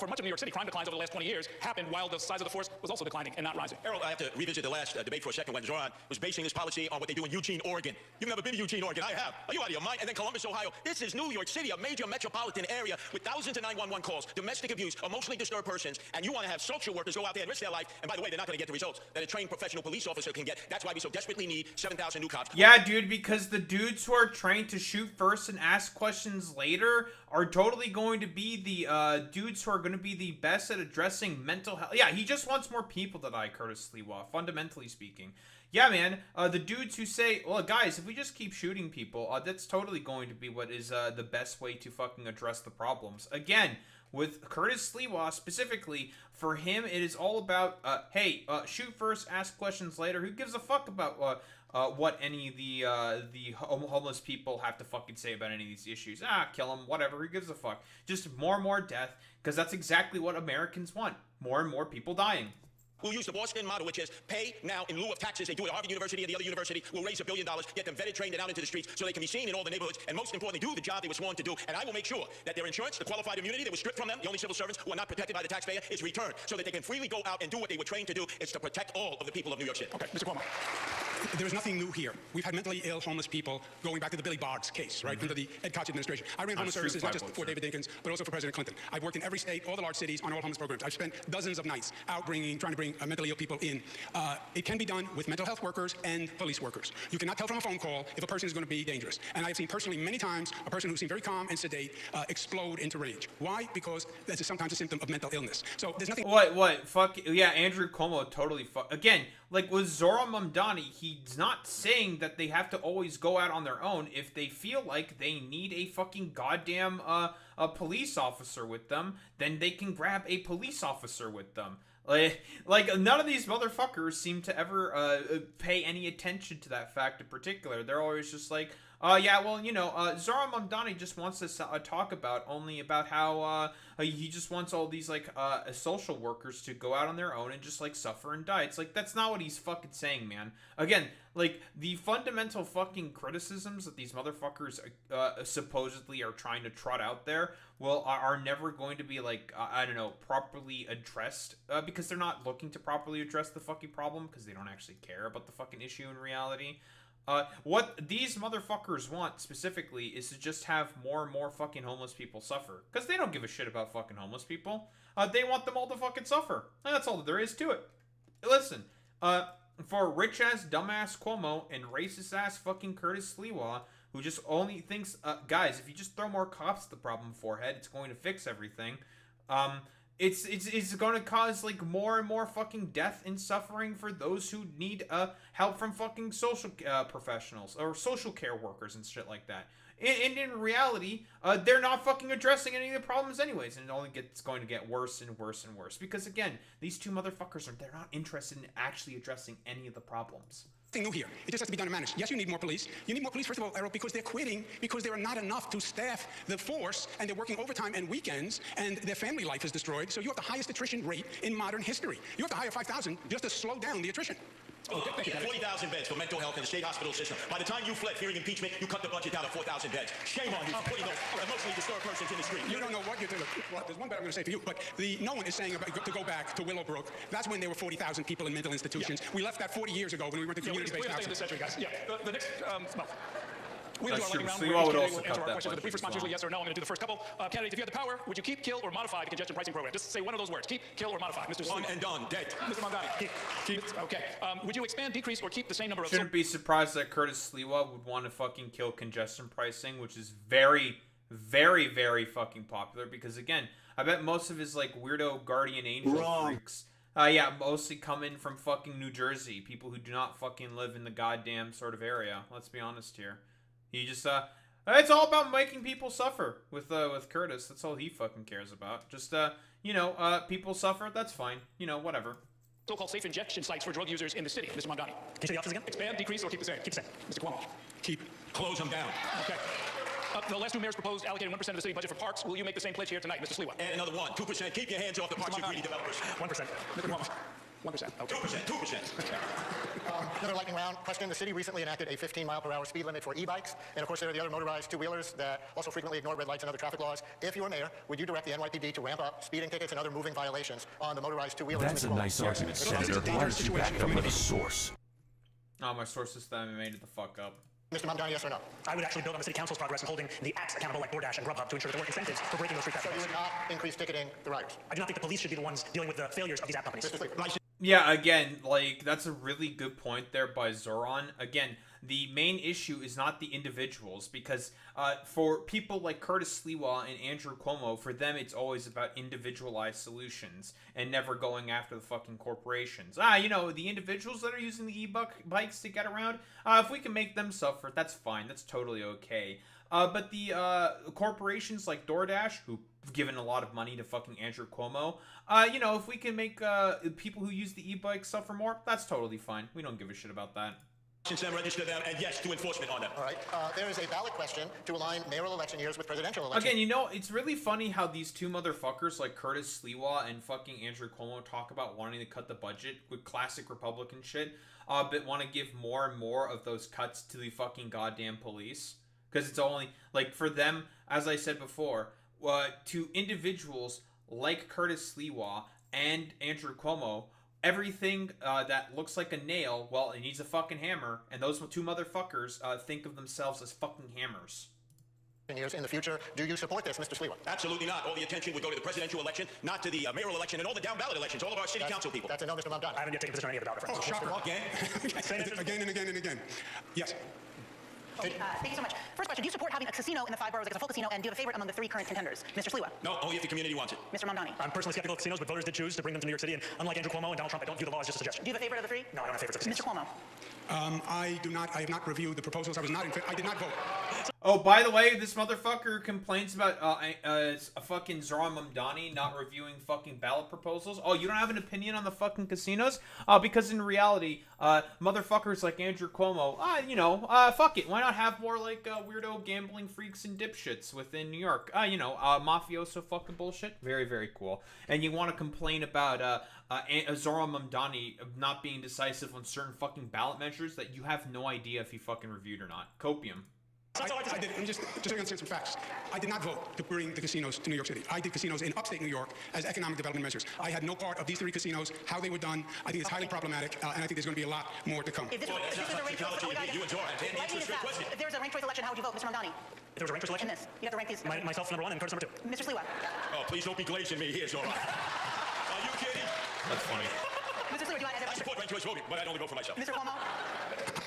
Speaker 4: much of New York City, crime declines over the last 20 years happened while the size of the force was also declining and not rising.
Speaker 5: Errol, I have to revisit the last debate for a second when Zohran was basing his policy on what they do in Eugene, Oregon. You've never been to Eugene, Oregon. I have. Are you out of your mind? And then Columbus, Ohio. This is New York City, a major metropolitan area with thousands of 911 calls, domestic abuse, emotionally disturbed persons, and you want to have social workers go out there and risk their life. And by the way, they're not going to get the results that a trained professional police officer can get. That's why we so desperately need 7,000 new cops.
Speaker 1: Yeah, dude, because the dudes who are trained to shoot first and ask questions later are totally going to be the dudes who are going to be the best at addressing mental health. Yeah, he just wants more people to die, Curtis Sliwa, fundamentally speaking. Yeah, man, the dudes who say, well, guys, if we just keep shooting people, that's totally going to be what is the best way to fucking address the problems. Again, with Curtis Sliwa specifically, for him, it is all about, hey, shoot first, ask questions later. Who gives a fuck about what any of the homeless people have to fucking say about any of these issues? Kill them, whatever. Who gives a fuck? Just more and more death, because that's exactly what Americans want. More and more people dying.
Speaker 5: We'll use the Boston model, which is pay now in lieu of taxes. They do it at Harvard University and the other university. We'll raise $1 billion, get them vetted, trained, and out into the streets so they can be seen in all the neighborhoods, and most importantly, do the job they were sworn to do. And I will make sure that their insurance, the qualified immunity that was stripped from them, the only civil servants who are not protected by the taxpayer, is returned so that they can freely go out and do what they were trained to do. It's to protect all of the people of New York City.
Speaker 4: Okay, Mr. Cuomo.
Speaker 6: There's nothing new here. We've had mentally ill homeless people going back to the Billy Boggs case, right, under the Ed Koch administration. I ran homeless services not just for David Dinkins, but also for President Clinton. I've worked in every state, all the large cities, on all homeless programs. I've spent dozens of nights out trying to bring mentally ill people in. It can be done with mental health workers and police workers. You cannot tell from a phone call if a person is going to be dangerous. And I've seen personally many times a person who seemed very calm and sedate explode into rage. Why? Because that's sometimes a symptom of mental illness. So there's nothing...
Speaker 1: What? Fuck, yeah, Andrew Cuomo totally Again, like with Zohran Mamdani, he's not saying that they have to always go out on their own. If they feel like they need a fucking goddamn a police officer with them, then they can grab a police officer with them. Like none of these motherfuckers seem to ever pay any attention to that fact in particular. They're always just like, yeah, well, you know, Zohran Mamdani just wants to talk about how he just wants all these, like, social workers to go out on their own and just, like, suffer and die. It's like, that's not what he's fucking saying, man. Again, like, the fundamental fucking criticisms that these motherfuckers supposedly are trying to trot out there, well, are never going to be, like, I don't know, properly addressed, because they're not looking to properly address the fucking problem, because they don't actually care about the fucking issue in reality. What these motherfuckers want specifically is to just have more and more fucking homeless people suffer. Because they don't give a shit about fucking homeless people. They want them all to fucking suffer. And that's all that there is to it. Listen, for rich-ass, dumbass Cuomo and racist-ass fucking Curtis Sliwa, who just only thinks, guys, if you just throw more cops at the problem forehead, it's going to fix everything. It's going to cause like more and more fucking death and suffering for those who need help from fucking social professionals or social care workers and shit like that. And in reality, they're not fucking addressing any of the problems anyways, and it's going to get worse and worse and worse. Because again, these two motherfuckers they're not interested in actually addressing any of the problems.
Speaker 6: Nothing new here. It just has to be done and managed. Yes, you need more police. You need more police, first of all, Errol, because they're quitting, because there are not enough to staff the force, and they're working overtime and weekends, and their family life is destroyed. So you have the highest attrition rate in modern history. You have to hire 5,000 just to slow down the attrition.
Speaker 5: Okay, thank you. 40,000 beds for mental health in the state hospital system. By the time you fled fearing impeachment, you cut the budget down to 4,000 beds. Shame on you for putting those emotionally disturbed persons in the street.
Speaker 6: You don't know what you're doing. Well, there's one better I'm going to say for you, but no one is saying to go back to Willowbrook. That's when there were 40,000 people in mental institutions. Yeah. We left that 40 years ago when we went to community-based housing.
Speaker 4: We're the century, guys. Yeah. The next, we'll
Speaker 1: That's
Speaker 4: do our lightning
Speaker 1: true.
Speaker 4: round.
Speaker 1: Sliwa would
Speaker 4: We'll
Speaker 1: also
Speaker 4: answer
Speaker 1: cut
Speaker 4: our
Speaker 1: that
Speaker 4: questions with a brief response, usually yes or no. I'm going to do the first couple. Candidates, if you had the power, would you keep, kill, or modify the congestion pricing program? Just say one of those words. Keep, kill, or modify. Mr.
Speaker 5: One
Speaker 4: Sliwa.
Speaker 5: and done. Dead.
Speaker 4: Mr. Mamdani. Keep. Okay. Would you expand, decrease, or keep the same number of...
Speaker 1: Shouldn't be surprised that Curtis Sliwa would want to fucking kill congestion pricing, which is very, very, very fucking popular. Because again, I bet most of his like weirdo guardian angel freaks, yeah, mostly come in from fucking New Jersey. People who do not fucking live in the goddamn sort of area. Let's be honest here. He just it's all about making people suffer with Curtis. That's all he fucking cares about. Just people suffer. That's fine. Whatever.
Speaker 4: So-called safe injection sites for drug users in the city. Mr. Mamdani.
Speaker 7: Can you say the options again?
Speaker 4: Expand, decrease, or keep the same?
Speaker 7: Keep the same.
Speaker 4: Mr. Cuomo.
Speaker 6: Keep.
Speaker 5: Close them down.
Speaker 4: Okay. The last two mayors proposed allocating 1% of the city budget for parks. Will you make the same pledge here tonight, Mr. Sliwa?
Speaker 5: And another 2%. Keep your hands off the parks, you greedy developers.
Speaker 7: 1%.
Speaker 4: Mr. Cuomo. 1%. Okay.
Speaker 5: 2%.
Speaker 2: Another lightning round question. The city recently enacted a 15-mile-per-hour speed limit for e-bikes. And, of course, there are the other motorized two-wheelers that also frequently ignore red lights and other traffic laws. If you were mayor, would you direct the NYPD to ramp up speeding tickets and other moving violations on the motorized two-wheelers?
Speaker 9: That's a nice argument, Senator. Why don't you back up with a source?
Speaker 1: Oh, my source system made it the fuck up.
Speaker 2: Mr. Mamdani, yes or no?
Speaker 7: I would actually build on the city council's progress in holding the apps accountable like DoorDash and Grubhub to ensure that there were incentives for breaking those street traffic
Speaker 2: So you
Speaker 7: laws.
Speaker 2: would not increase ticketing the riders?
Speaker 7: I do not think the police should be the ones dealing with the failures of these app companies.
Speaker 1: Yeah, again, like, that's a really good point there by Zohran. Again, the main issue is not the individuals, because for people like Curtis Sliwa and Andrew Cuomo, for them it's always about individualized solutions and never going after the fucking corporations. The individuals that are using the e-bikes to get around, if we can make them suffer, that's fine. That's totally okay. But the corporations like DoorDash, who given a lot of money to fucking Andrew Cuomo, if we can make people who use the e-bike suffer more, that's totally fine. We don't give a shit about that.
Speaker 5: Them, register them, and yes, do enforcement on them.
Speaker 2: All right. There is a ballot question to align mayoral election years with presidential elections.
Speaker 1: Again, it's really funny how these two motherfuckers like Curtis Sliwa and fucking Andrew Cuomo talk about wanting to cut the budget with classic Republican shit, but want to give more and more of those cuts to the fucking goddamn police. Because it's only, like, for them, as I said before, to individuals like Curtis Sliwa and Andrew Cuomo, everything that looks like a nail, well, it needs a fucking hammer, and those two motherfuckers think of themselves as fucking hammers.
Speaker 2: Years in the future, do you support this, Mr. Sliwa?
Speaker 5: Absolutely not. All the attention would go to the presidential election, not to the mayoral election and all the down-ballot elections, all of our city council people.
Speaker 2: That's a no, Mr. Mamdani.
Speaker 7: I haven't yet taken a position on any of the ballot
Speaker 6: Oh, shocker.
Speaker 5: Again?
Speaker 6: Again and again and again. Yes.
Speaker 3: Thank you so much. First question, do you support having a casino in the 5 boroughs, like a full casino, and do you have a favorite among the 3 current contenders? Mr. Sliwa.
Speaker 5: No, only if the community wants it.
Speaker 3: Mr. Mamdani.
Speaker 7: I'm personally skeptical of casinos, but voters did choose to bring them to New York City, and unlike Andrew Cuomo and Donald Trump, I don't view the law as just a suggestion.
Speaker 3: Do you have a favorite of the 3?
Speaker 7: No, I don't have favorites of casinos.
Speaker 3: Mr. Cuomo.
Speaker 6: I have not reviewed the proposals. I did not vote.
Speaker 1: Oh, by the way, this motherfucker complains about a fucking Zohran Mamdani not reviewing fucking ballot proposals. Oh, you don't have an opinion on the fucking casinos? Because in reality, motherfuckers like Andrew Cuomo, fuck it. Why not have more like weirdo gambling freaks and dipshits within New York? Mafioso fucking bullshit. Very, very cool. And you want to complain about Zohran Mamdani not being decisive on certain fucking ballot measures that you have no idea if he fucking reviewed or not. Copium.
Speaker 6: I did. Let me just understand some facts. I did not vote to bring the casinos to New York City. I did casinos in upstate New York as economic development measures. I had no part of these 3 casinos, how they were done. I think it's highly problematic, and I think there's going to be a lot more to come.
Speaker 3: If this is a ranked choice,
Speaker 5: You and Zohran.
Speaker 3: if there's a ranked choice election, how would you vote, Mr. Mamdani?
Speaker 7: If there was a ranked choice election?
Speaker 3: In this, you have to rank these.
Speaker 7: Myself number 1 and Curtis number 2.
Speaker 3: Mr. Sliwa.
Speaker 5: Oh, please don't be glazing me here, Zohran. Are you kidding?
Speaker 1: That's funny.
Speaker 3: Mr. Sliwa, do you want to
Speaker 5: I support ranked choice voting, but I only vote for myself.
Speaker 3: Mr. Cuomo.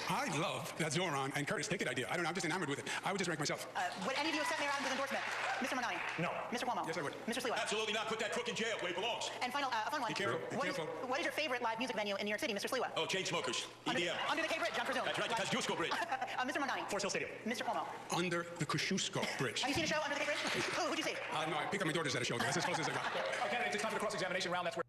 Speaker 6: I love that Zohran and Curtis take that idea. I don't know, I'm just enamored with it. I would just rank myself.
Speaker 3: Would any of you accept Mayor Adams' endorsement? Mr. Mamdani?
Speaker 7: No.
Speaker 3: Mr. Cuomo?
Speaker 6: Yes, I would.
Speaker 3: Mr. Sliwa?
Speaker 5: Absolutely not. Put that crook in jail where he belongs.
Speaker 3: And final, a fun one.
Speaker 6: Be careful. Be careful.
Speaker 3: What is your favorite live music venue in New York City, Mr. Sliwa?
Speaker 5: Oh, chain smokers.
Speaker 3: Under,
Speaker 5: EDM.
Speaker 3: under the K Bridge, I presume.
Speaker 5: That's right, the Kosciuszko Bridge.
Speaker 3: Mr. Mamdani?
Speaker 7: Forest Hill Stadium.
Speaker 3: Mr. Cuomo?
Speaker 6: Under the Kosciuszko Bridge.
Speaker 3: Have you seen a show under the K Bridge? Who'd you see?
Speaker 6: No, I picked up my daughters at a show. That's as close as I got.
Speaker 4: Okay, it's time for the cross-examination round. That's where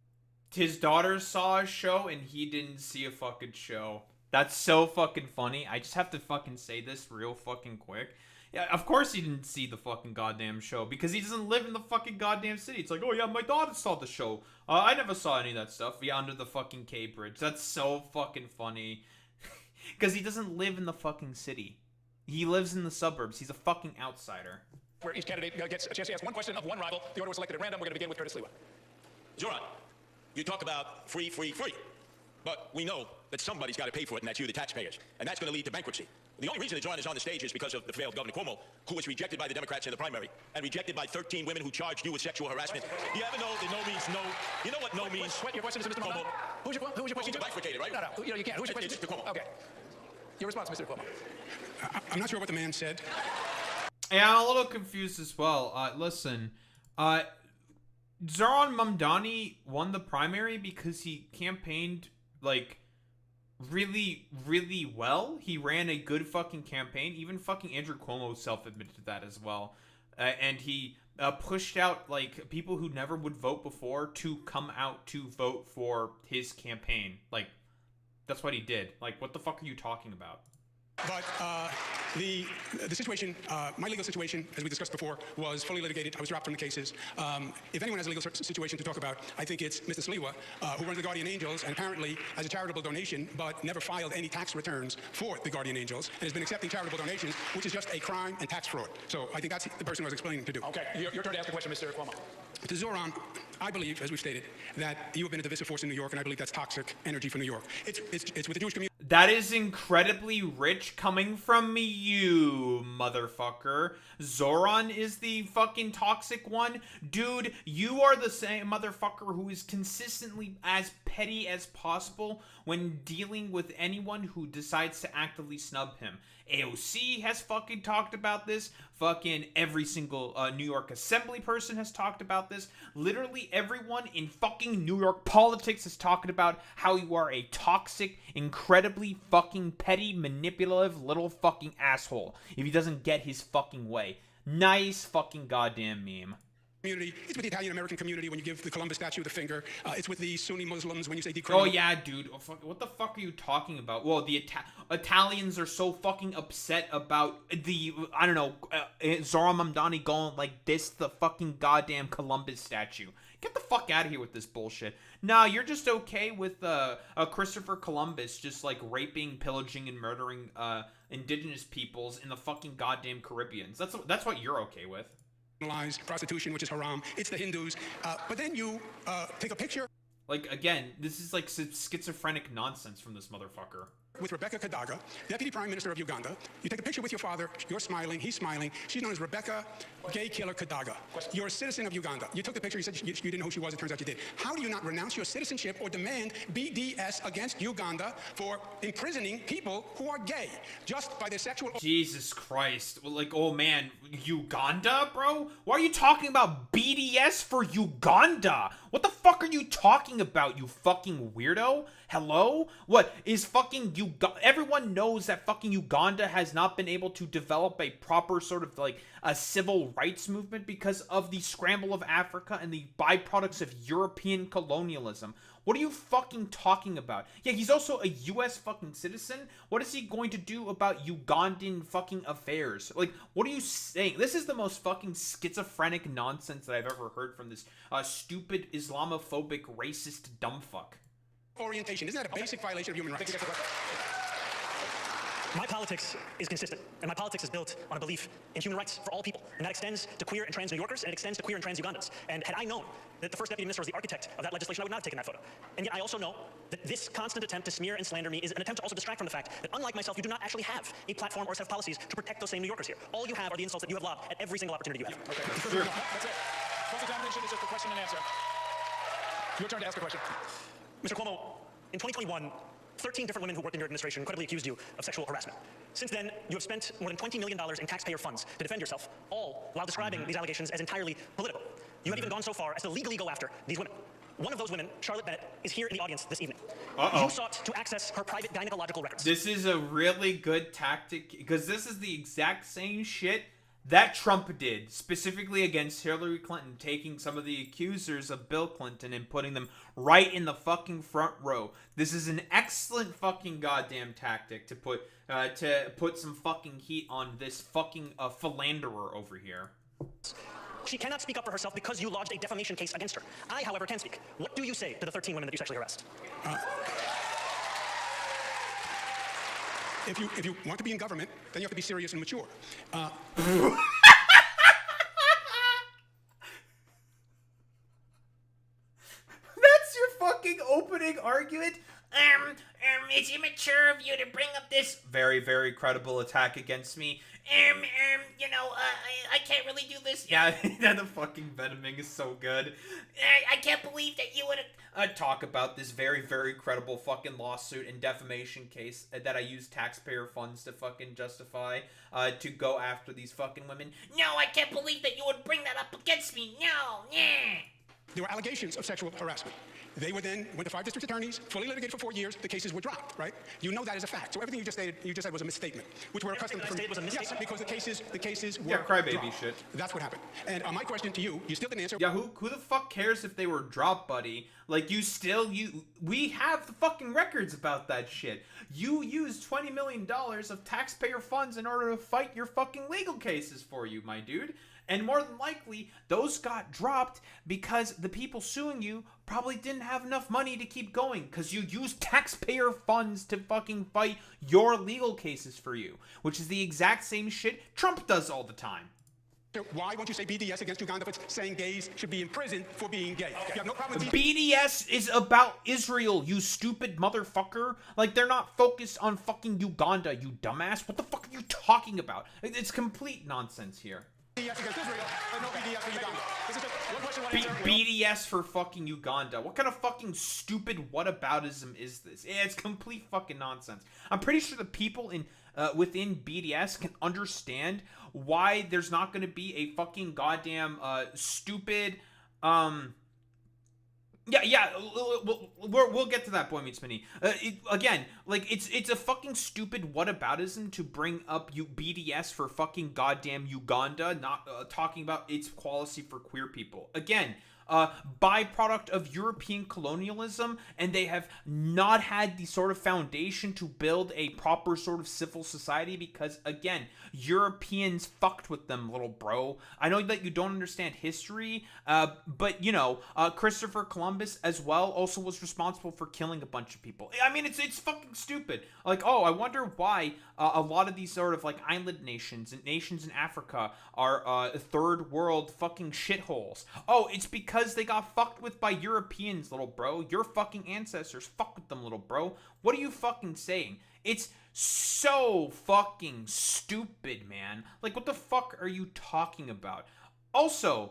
Speaker 1: His daughter saw a show and he didn't see a fucking show. That's so fucking funny. I just have to fucking say this real fucking quick. Yeah, of course he didn't see the fucking goddamn show because he doesn't live in the fucking goddamn city. It's like, oh yeah, my daughter saw the show. I never saw any of that stuff. Yeah, under the fucking K Bridge. That's so fucking funny. Because he doesn't live in the fucking city. He lives in the suburbs. He's a fucking outsider.
Speaker 4: where each candidate gets a chance to ask one question of one rival. The order was selected at random. We're going to begin with Curtis Sliwa.
Speaker 5: Zohran, you talk about free, free, free. But we know that somebody's got to pay for it, and that's you, the taxpayers. And that's going to lead to bankruptcy. The only reason that Zohran is on the stage is because of the failed Governor Cuomo, who was rejected by the Democrats in the primary, and rejected by 13 women who charged you with sexual harassment. Do you ever know that no means no? You know what no means?
Speaker 4: Wait, your question is Mr. Cuomo. Who's your question?
Speaker 5: Bifurcated, right?
Speaker 4: No, you can't. Who's your question?
Speaker 5: It's Cuomo.
Speaker 4: Okay. Your response, Mr. Cuomo.
Speaker 6: I'm not sure what the man said.
Speaker 1: Yeah, I'm a little confused as well. Listen, Zohran Mamdani won the primary because he campaigned, like, really, really well. He ran a good fucking campaign. Even fucking Andrew Cuomo self-admitted to that as well. And he pushed out, like, people who never would vote before to come out to vote for his campaign. Like, that's what he did. Like, what the fuck are you talking about?
Speaker 6: But the situation, my legal situation, as we discussed before, was fully litigated. I was dropped from the cases. If anyone has a legal situation to talk about, I think it's Mr. Sliwa, who runs the Guardian Angels and apparently has a charitable donation, but never filed any tax returns for the Guardian Angels and has been accepting charitable donations, which is just a crime and tax fraud. So I think that's the person I was explaining to do.
Speaker 4: Okay, your turn to ask the question, Mr. Cuomo.
Speaker 6: To Zohran, I believe, as we've stated, that you have been a divisive force in New York, and I believe that's toxic energy for New York. It's with the Jewish community.
Speaker 1: That is incredibly rich coming from you, motherfucker. Zohran is the fucking toxic one. Dude, you are the same motherfucker who is consistently as petty as possible when dealing with anyone who decides to actively snub him. AOC has fucking talked about this. Fucking every single New York Assembly person has talked about this. Literally everyone in fucking New York politics is talking about how you are a toxic, incredibly fucking petty, manipulative little fucking asshole if he doesn't get his fucking way. Nice fucking goddamn meme.
Speaker 6: Community. It's with the Italian-American community when you give the Columbus statue the finger. It's with the Sunni Muslims when you say decriminalize.
Speaker 1: Oh yeah, dude. What the fuck are you talking about? Well, the Italians are so fucking upset about the, I don't know, Zohran Mamdani going like this, the fucking goddamn Columbus statue. Get the fuck out of here with this bullshit. Nah, you're just okay with Christopher Columbus just like raping, pillaging, and murdering indigenous peoples in the fucking goddamn Caribbean. That's what you're okay with.
Speaker 6: Prostitution, which is haram. It's the Hindus. But then you take a picture.
Speaker 1: Like, again, this is like schizophrenic nonsense from this motherfucker.
Speaker 6: With Rebecca Kadaga, Deputy Prime Minister of Uganda. You take a picture with your father. You're smiling. He's smiling. She's known as Rebecca Gay Killer Kadaga. You're a citizen of Uganda. You took the picture. You said you didn't know who she was. It turns out you did. How do you not renounce your citizenship or demand BDS against Uganda for imprisoning people who are gay just by their sexual...
Speaker 1: Jesus Christ. Like, oh man, Uganda, bro? Why are you talking about BDS for Uganda? What the fuck are you talking about, you fucking weirdo? Hello? What, is fucking everyone knows that fucking Uganda has not been able to develop a proper sort of like a civil rights movement because of the scramble of Africa and the byproducts of European colonialism. What are you fucking talking about? Yeah, he's also a US fucking citizen. What is he going to do about Ugandan fucking affairs? Like, what are you saying? This is the most fucking schizophrenic nonsense that I've ever heard from this stupid Islamophobic racist dumbfuck.
Speaker 6: Orientation. Isn't that a basic violation of human rights?
Speaker 7: My politics is consistent, and my politics is built on a belief in human rights for all people, and that extends to queer and trans New Yorkers, and it extends to queer and trans Ugandans. And had I known that the first deputy minister was the architect of that legislation, I would not have taken that photo. And yet I also know that this constant attempt to smear and slander me is an attempt to also distract from the fact that, unlike myself, you do not actually have a platform or a set of policies to protect those same New Yorkers here. All you have are the insults that you have lobbed at every single opportunity you have.
Speaker 4: Okay, sure. That's it. Cross-examination is just a question and answer. Your turn to ask a question.
Speaker 7: Mr. Cuomo, in 2021, 13 different women who worked in your administration credibly accused you of sexual harassment. Since then, you have spent more than $20 million in taxpayer funds to defend yourself, all while describing these allegations as entirely political. You have even gone so far as to legally go after these women. One of those women, Charlotte Bennett, is here in the audience this evening. You sought to access her private gynecological records.
Speaker 1: This is a really good tactic, because this is the exact same shit that Trump did, specifically against Hillary Clinton, taking some of the accusers of Bill Clinton and putting them right in the fucking front row. This is an excellent fucking goddamn tactic to put some fucking heat on this fucking philanderer over here.
Speaker 7: She cannot speak up for herself because you lodged a defamation case against her. I, however, can speak. What do you say to the 13 women that you sexually harassed?
Speaker 6: If you want to be in government, then you have to be serious and mature.
Speaker 1: That's your fucking opening argument? It's immature of you to bring up this very, very credible attack against me. I can't really do this. Yeah, the fucking venoming is so good. I can't believe that you would talk about this very, very credible fucking lawsuit and defamation case that I used taxpayer funds to fucking justify to go after these fucking women. No, I can't believe that you would bring that up against me. No, yeah.
Speaker 6: There were allegations of sexual harassment. They were then went to 5 district attorneys, fully litigated for 4 years. The cases were dropped, right? You know that as a fact. So everything you just said was a misstatement, which we're accustomed to. Yes, because the cases were
Speaker 1: crybaby
Speaker 6: dropped.
Speaker 1: Shit.
Speaker 6: That's what happened. And my question to you, you still didn't answer.
Speaker 1: Yeah, who the fuck cares if they were dropped, buddy? Like, we have the fucking records about that shit. You used $20 million of taxpayer funds in order to fight your fucking legal cases for you, my dude. And more than likely, those got dropped because the people suing you probably didn't have enough money to keep going, because you used taxpayer funds to fucking fight your legal cases for you, which is the exact same shit Trump does all the time.
Speaker 6: Why won't you say BDS against Uganda for saying gays should be in prison for being gay? You have no problem with
Speaker 1: BDS is about Israel, you stupid motherfucker. Like, they're not focused on fucking Uganda, you dumbass. What the fuck are you talking about? It's complete nonsense here.
Speaker 6: BDS against Israel, no BDS for Uganda. This is just one question, one answer.
Speaker 1: BDS for fucking Uganda. What kind of fucking stupid whataboutism is this? It's complete fucking nonsense. I'm pretty sure the people in within BDS can understand why there's not going to be a fucking goddamn stupid we'll get to that, Boy Meets Mini. Again, like, it's a fucking stupid whataboutism to bring up BDS for fucking goddamn Uganda, not talking about its policy for queer people. Again, byproduct of European colonialism, and they have not had the sort of foundation to build a proper sort of civil society because, again, Europeans fucked with them, little bro. I know that you don't understand history, but, Christopher Columbus as well also was responsible for killing a bunch of people. I mean, it's fucking stupid. Like, I wonder why a lot of these sort of, like, island nations and nations in Africa are third world fucking shitholes. Oh, it's because they got fucked with by Europeans, little bro. Your fucking ancestors fucked with them, little bro. What are you fucking saying? It's so fucking stupid, man. Like, what the fuck are you talking about? Also,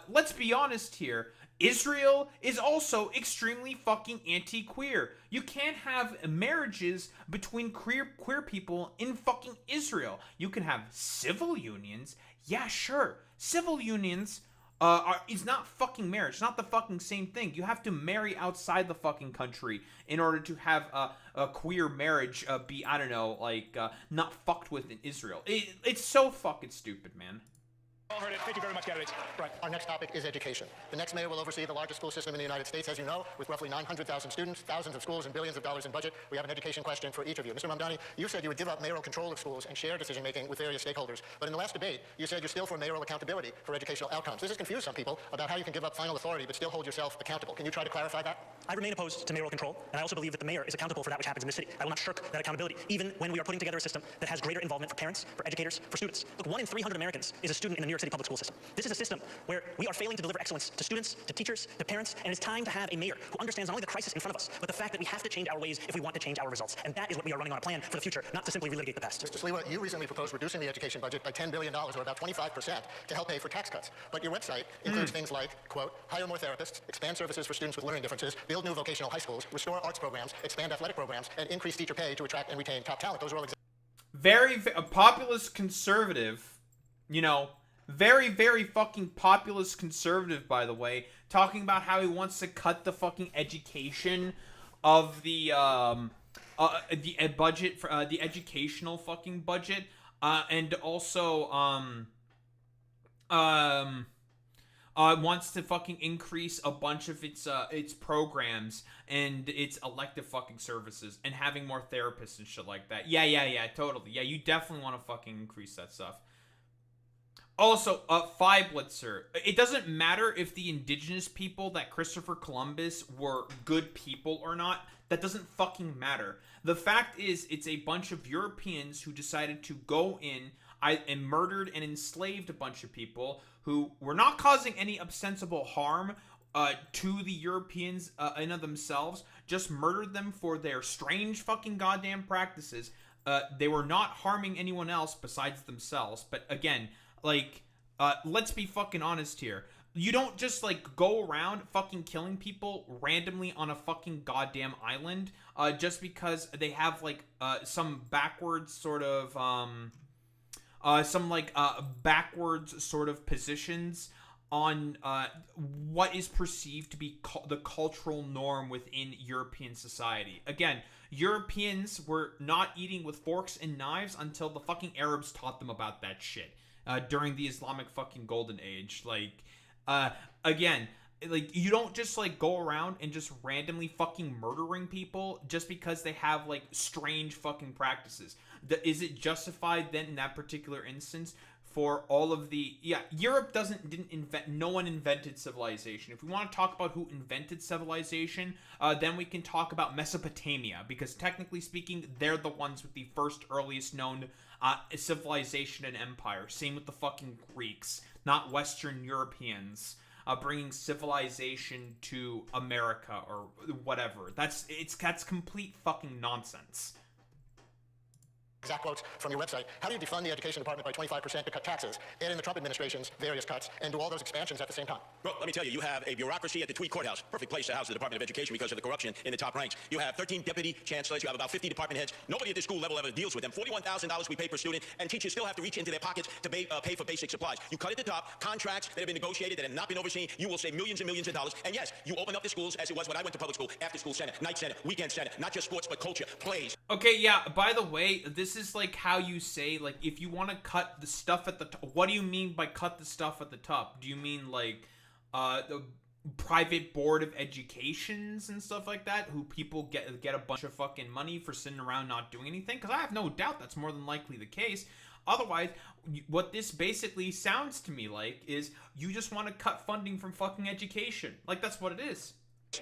Speaker 1: let's be honest here. Israel is also extremely fucking anti-queer. You can't have marriages between queer people in fucking Israel. You can have civil unions. Yeah, sure. Civil unions is not fucking marriage. It's not the fucking same thing. You have to marry outside the fucking country in order to have a queer marriage be, I don't know, like, not fucked with in Israel. It's so fucking stupid, man.
Speaker 4: All heard it. Thank you very much, candidates. Right.
Speaker 2: Our next topic is education. The next mayor will oversee the largest school system in the United States, as you know, with roughly 900,000 students, thousands of schools, and billions of dollars in budget. We have an education question for each of you. Mr. Mamdani, you said you would give up mayoral control of schools and share decision-making with various stakeholders. But in the last debate, you said you're still for mayoral accountability for educational outcomes. This has confused some people about how you can give up final authority but still hold yourself accountable. Can you try to clarify that?
Speaker 7: I remain opposed to mayoral control, and I also believe that the mayor is accountable for that which happens in the city. I will not shirk that accountability, even when we are putting together a system that has greater involvement for parents, for educators, for students. Look, 1 in 300 Americans is a student in the New York City public school system. This is a system where we are failing to deliver excellence to students, to teachers, to parents, and it's time to have a mayor who understands not only the crisis in front of us, but the fact that we have to change our ways if we want to change our results. And that is what we are running on a plan for the future, not to simply relitigate the past.
Speaker 2: Mr. Sliwa, you recently proposed reducing the education budget by $10 billion, or about 25%, to help pay for tax cuts. But your website includes things like, quote, hire more therapists, expand services for students with learning differences, build build new vocational high schools, restore arts programs, expand athletic programs, and increase teacher pay to attract and retain top talent. Those are all
Speaker 1: a populist conservative, you know, very fucking populist conservative, by the way, talking about how he wants to cut the fucking education of the budget for the educational fucking budget, and also wants to fucking increase a bunch of its programs and its elective fucking services and having more therapists and shit like that. Yeah, totally. Yeah, you definitely want to fucking increase that stuff. Also, Phi Blitzer, it doesn't matter if the indigenous people that Christopher Columbus were good people or not. That doesn't fucking matter. The fact is, it's a bunch of Europeans who decided to go in and murdered and enslaved a bunch of people who were not causing any ostensible harm to the Europeans in of themselves, just murdered them for their strange fucking goddamn practices. They were not harming anyone else besides themselves. But again, like, let's be fucking honest here. You don't just, like, go around fucking killing people randomly on a fucking goddamn island just because they have, like, some backwards sort of, backwards sort of positions on what is perceived to be the cultural norm within European society. Again, Europeans were not eating with forks and knives until the fucking Arabs taught them about that shit during the Islamic fucking golden age. Like, again, like, you don't just, like, go around and just randomly fucking murdering people just because they have, like, strange fucking practices. Is it justified then in that particular instance for all of the... Yeah, Europe didn't invent... No one invented civilization. If we want to talk about who invented civilization, then we can talk about Mesopotamia, because technically speaking, they're the ones with the first earliest known civilization and empire. Same with the fucking Greeks, not Western Europeans. Bringing civilization to America or whatever. That's complete fucking nonsense.
Speaker 2: Exact quotes from your website. How do you defund the education department by 25% to cut taxes, add in the Trump administration's various cuts, and do all those expansions at the same time?
Speaker 5: Well, let me tell you, you have a bureaucracy at the Tweed Courthouse. Perfect place to house the Department of Education because of the corruption in the top ranks. You have 13 deputy chancellors. You have about 50 department heads. Nobody at the school level ever deals with them. $41,000 we pay per student, and teachers still have to reach into their pockets to pay for basic supplies. You cut at the top, contracts that have been negotiated, that have not been overseen. You will save millions and millions of dollars. And yes, you open up the schools as it was when I went to public school. After school center, night center, weekend center. Not just sports, but culture, plays.
Speaker 1: Okay, yeah, by the way, this is like how you say, like, if you want to cut the stuff at the top, what do you mean by cut the stuff at the top? Do you mean, like, the private board of educations and stuff like that, who people get a bunch of fucking money for sitting around not doing anything? Because I have no doubt that's more than likely the case. Otherwise, what this basically sounds to me like is you just want to cut funding from fucking education. Like, that's what it is.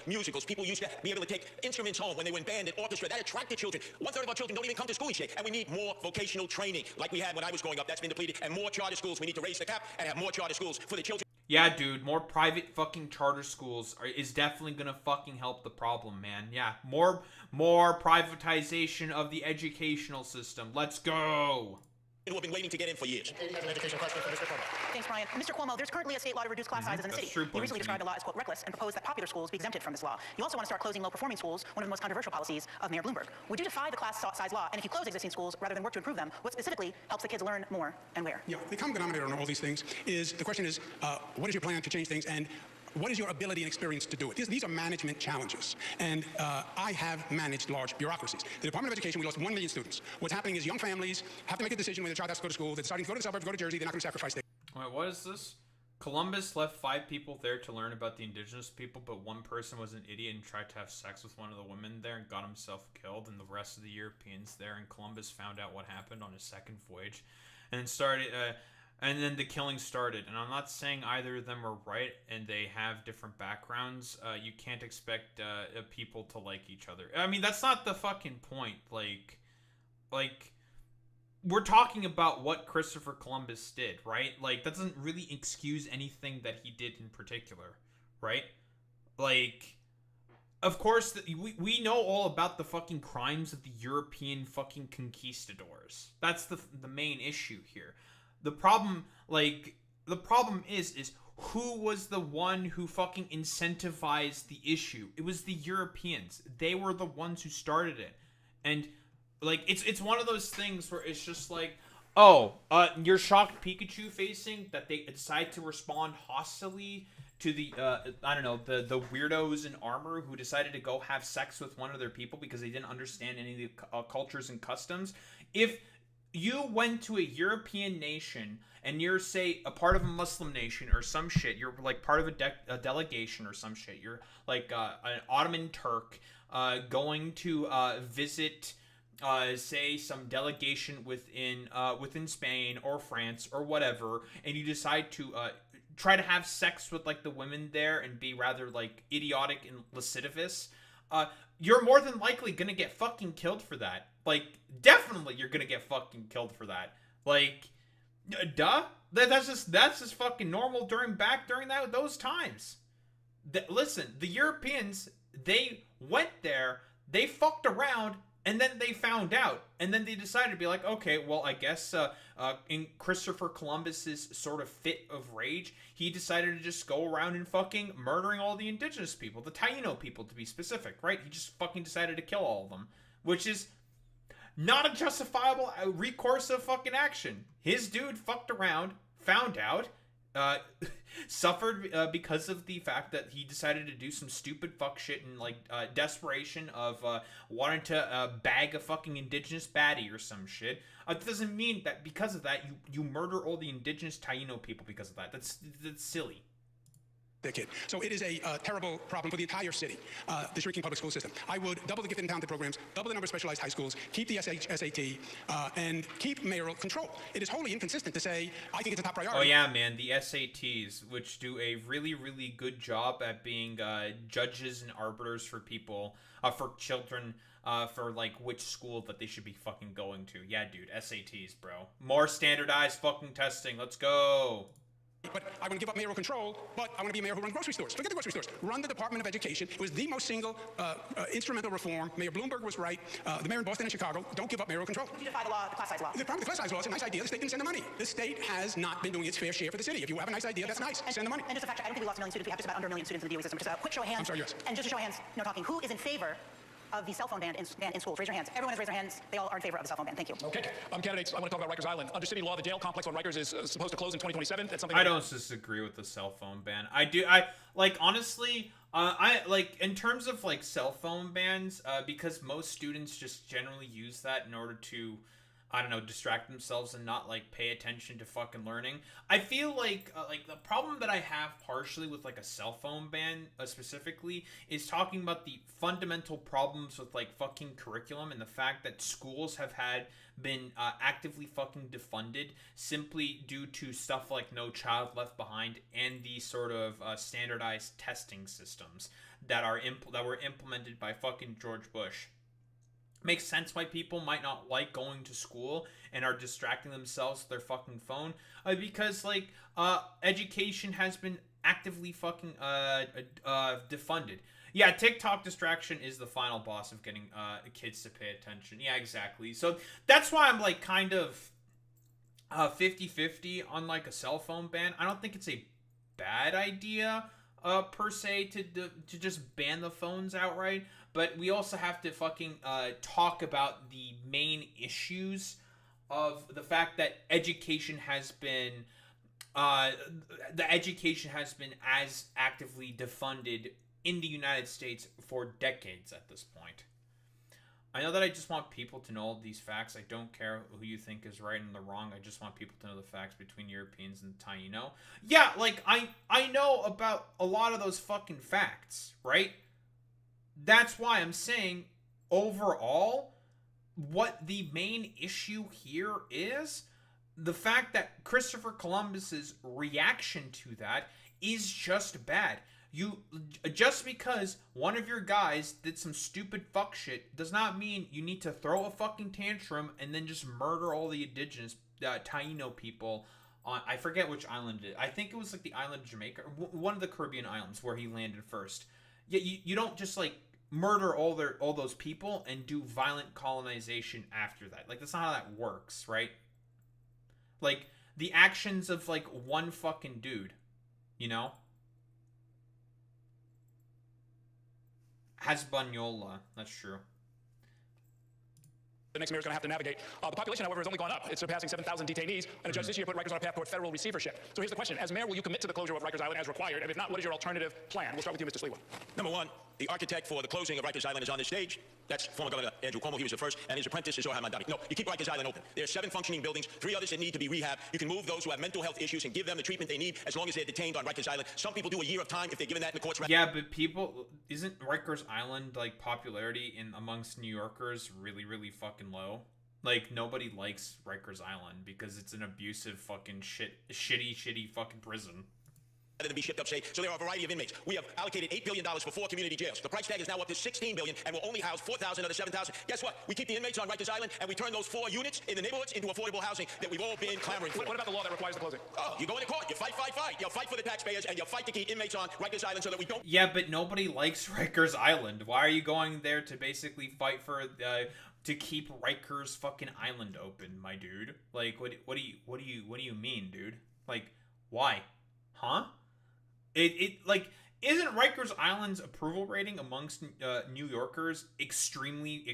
Speaker 5: Musicals. People used to be able to take instruments home when they were in band and orchestra. That attracted children. 1/3 of our children don't even come to school each day. And we need more vocational training like we had when I was growing up. That's been depleted. And more charter schools. We need to raise the cap and have more charter schools for the children.
Speaker 1: Yeah, dude, more private fucking charter schools is definitely gonna fucking help the problem, man. Yeah, more privatization of the educational system. Let's go.
Speaker 5: Who have been waiting to get in for years.
Speaker 3: Thanks, Brian. Mr. Cuomo, there's currently a state law to reduce class sizes in the city. You recently described the law as, quote, reckless, and proposed that popular schools be exempted from this law. You also want to start closing low-performing schools, one of the most controversial policies of Mayor Bloomberg. Would you defy the class size law, and if you close existing schools rather than work to improve them, what specifically helps the kids learn more and where?
Speaker 6: Yeah, the common denominator on all these things is, the question is, what is your plan to change things, and what is your ability and experience to do it? These are management challenges, and I have managed large bureaucracies. The Department of Education, we lost 1 million students. What's happening is young families have to make a decision when their child has to go to school. They're deciding to go to the suburbs, go to Jersey. They're not going to sacrifice their...
Speaker 1: Wait, what is this? Columbus left 5 people there to learn about the indigenous people, but one person was an idiot and tried to have sex with one of the women there and got himself killed, and the rest of the Europeans there, and Columbus found out what happened on his second voyage, and started... and then the killing started, and I'm not saying either of them are right, and they have different backgrounds. You can't expect people to like each other. I mean, that's not the fucking point. Like, we're talking about what Christopher Columbus did, right? Like, that doesn't really excuse anything that he did in particular, right? Like, of course, we know all about the fucking crimes of the European fucking conquistadors. That's the main issue here. The problem is who was the one who fucking incentivized the issue? It was the Europeans. They were the ones who started it. And like it's one of those things where it's just like, oh, you're shocked Pikachu facing that they decide to respond hostilely to the I don't know, the weirdos in armor who decided to go have sex with one of their people because they didn't understand any of the cultures and customs. If you went to a European nation and you're, say, a part of a Muslim nation or some shit, you're like part of a delegation or some shit, you're like an Ottoman Turk going to visit say some delegation within Spain or France or whatever, and you decide to try to have sex with like the women there and be rather like idiotic and lascivious, you're more than likely gonna get fucking killed for that. Like, definitely you're gonna get fucking killed for that. Like, duh. That's just fucking normal during those times. Listen, the Europeans, they went there, they fucked around, and then they found out, and then they decided to be like, okay, well, I guess in Christopher Columbus's sort of fit of rage, he decided to just go around and fucking murdering all the indigenous people, the Taino people to be specific, right? He just fucking decided to kill all of them, which is not a justifiable recourse of fucking action. His dude fucked around, found out, suffered because of the fact that he decided to do some stupid fuck shit in like desperation of wanting to bag a fucking indigenous baddie or some shit. It doesn't mean that because of that you murder all the indigenous Taino people because of that. That's silly.
Speaker 6: Their kid. So it is a terrible problem for the entire city, the shrinking public school system. I would double the gifted and talented programs, double the number of specialized high schools, keep the SAT, and keep mayoral control. It is wholly inconsistent to say, I think it's a top priority.
Speaker 1: Oh yeah, man, the SATs, which do a really, really good job at being judges and arbiters for people, for children, for like which school that they should be fucking going to. Yeah, dude, SATs, bro. More standardized fucking testing. Let's go.
Speaker 6: But I want to give up mayoral control, but I want to be a mayor who runs grocery stores. Forget the grocery stores. Run the Department of Education. It was the most single instrumental reform. Mayor Bloomberg was right. The mayor in Boston and Chicago, don't give up mayoral control.
Speaker 3: Would you defy the law, the class size law?
Speaker 6: The problem with the class size law is a nice idea. The state didn't send the money. The state has not been doing its fair share for the city. If you have a nice idea, that's nice. Send the money.
Speaker 3: And just a fact check, I don't think we lost a million students. We have just about under a million students in the DOE system. Just a quick show of hands.
Speaker 6: I'm sorry, yes.
Speaker 3: And just a show of hands, no talking. Who is in favor of the cell phone ban in schools? Raise your hands. Everyone has raised their hands. They all are in favor of the cell phone ban. Thank you.
Speaker 4: Okay. Candidates, I want to talk about Rikers Island. Under city law, the jail complex on Rikers is supposed to close in 2027. That's something
Speaker 1: I don't disagree with the cell phone ban. Honestly, I like in terms of like cell phone bans, because most students just generally use that in order to, I don't know, distract themselves and not like pay attention to fucking learning. I feel like the problem that I have partially with like a cell phone ban specifically is talking about the fundamental problems with like fucking curriculum and the fact that schools have been actively fucking defunded simply due to stuff like No Child Left Behind and the sort of standardized testing systems that were implemented by fucking George Bush. Makes sense why people might not like going to school and are distracting themselves with their fucking phone, because like education has been actively fucking defunded. Yeah, TikTok distraction is the final boss of getting kids to pay attention. Yeah, exactly. So that's why I'm like kind of 50-50 on like a cell phone ban. I don't think it's a bad idea per se to just ban the phones outright. But we also have to fucking talk about the main issues of the fact that education has been as actively defunded in the United States for decades at this point. I know that I just want people to know all these facts. I don't care who you think is right and the wrong. I just want people to know the facts between Europeans and Taino. Yeah, like I know about a lot of those fucking facts, right? That's why I'm saying, overall, what the main issue here is, the fact that Christopher Columbus's reaction to that is just bad. Just because one of your guys did some stupid fuck shit does not mean you need to throw a fucking tantrum and then just murder all the indigenous Taino people on, I forget which island it is. I think it was like the island of Jamaica, or one of the Caribbean islands where he landed first. Yeah, you don't just like murder all those people and do violent colonization after that. Like, that's not how that works, right? Like, the actions of like one fucking dude You know? Hasbunyola. That's true.
Speaker 4: The next mayor is going to have to navigate. The population, however, has only gone up. It's surpassing 7,000 detainees, and a judge this year put Rikers on a path toward federal receivership. So here's the question. As mayor, will you commit to the closure of Rikers Island as required? And if not, what is your alternative plan? We'll start with you, Mr. Sliwa.
Speaker 5: Number one, the architect for the closing of Rikers Island is on this stage. That's former Governor Andrew Cuomo. He was the first, and his apprentice is Zohran Mamdani. No, you keep Rikers Island open. There are 7 functioning buildings, 3 others that need to be rehabbed. You can move those who have mental health issues and give them the treatment they need as long as they're detained on Rikers Island. Some people do a year of time if they're given that in the courts.
Speaker 1: Yeah, but isn't Rikers Island, like, popularity amongst New Yorkers really, really fucking low? Like, nobody likes Rikers Island because it's an abusive fucking shitty fucking prison.
Speaker 5: Rather than be shipped upstate. So there are a variety of inmates. We have allocated $8 billion for 4 community jails. The price tag is now up to $16 billion and will only house 4,000 of the 7,000. Guess what? We keep the inmates on Rikers Island and we turn those 4 units in the neighborhoods into affordable housing that we've all been clamoring for.
Speaker 4: What about the law that requires the closing?
Speaker 5: Oh, you go into court, you fight. You fight for the taxpayers and you fight to keep inmates on Rikers Island so that we don't...
Speaker 1: Yeah, but nobody likes Rikers Island. Why are you going there to basically fight for... to keep Rikers fucking Island open, my dude? Like, what do you mean, dude? Like, why? Huh? Like, isn't Rikers Island's approval rating amongst New Yorkers extremely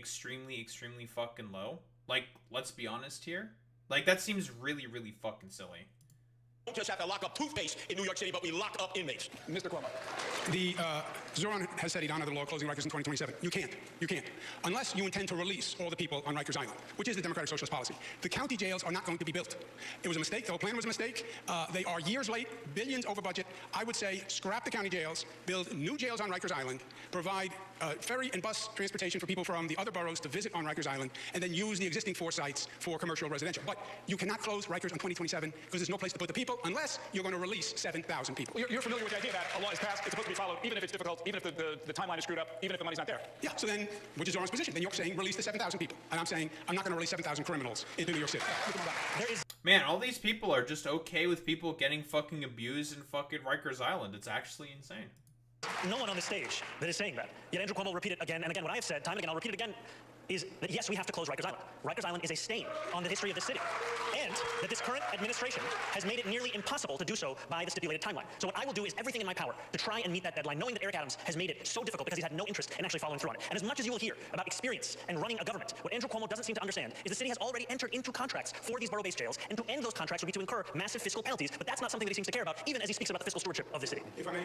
Speaker 1: fucking low? Like, let's be honest here. Like, that seems really, really fucking silly.
Speaker 5: We don't just have to lock up toothpaste in New York City, but we lock up inmates.
Speaker 4: Mr. Cuomo.
Speaker 6: The Zohran has said he'd honor the law closing Rikers in 2027. You can't. You can't. Unless you intend to release all the people on Rikers Island, which is the Democratic Socialist policy. The county jails are not going to be built. It was a mistake. The whole plan was a mistake. They are years late, billions over budget. I would say scrap the county jails, build new jails on Rikers Island, provide ferry and bus transportation for people from the other boroughs to visit on Rikers Island, and then use the existing 4 sites for commercial residential. But you cannot close Rikers in 2027 because there's no place to put the people unless you're going to release 7,000 people.
Speaker 4: You're familiar with the idea that a law is passed, it's supposed to be followed, even if it's difficult, even if the timeline is screwed up, even if the money's not there.
Speaker 6: Yeah, so then, which is Zohran's position? Then you're saying release the 7,000 people. And I'm saying I'm not going to release 7,000 criminals into New York City.
Speaker 1: Man, all these people are just okay with people getting fucking abused in fucking Rikers Island. It's actually insane.
Speaker 7: No one on the stage that is saying that. Yet Andrew Cuomo will repeat it again and again. What I have said time and again, I'll repeat it again, is that yes, we have to close Rikers Island. Rikers Island is a stain on the history of the city. And that this current administration has made it nearly impossible to do so by the stipulated timeline. So what I will do is everything in my power to try and meet that deadline, knowing that Eric Adams has made it so difficult because he's had no interest in actually following through on it. And as much as you will hear about experience and running a government, what Andrew Cuomo doesn't seem to understand is the city has already entered into contracts for these borough-based jails, and to end those contracts would be to incur massive fiscal penalties, but that's not something that he seems to care about, even as he speaks about the fiscal stewardship of the city.
Speaker 6: If I may,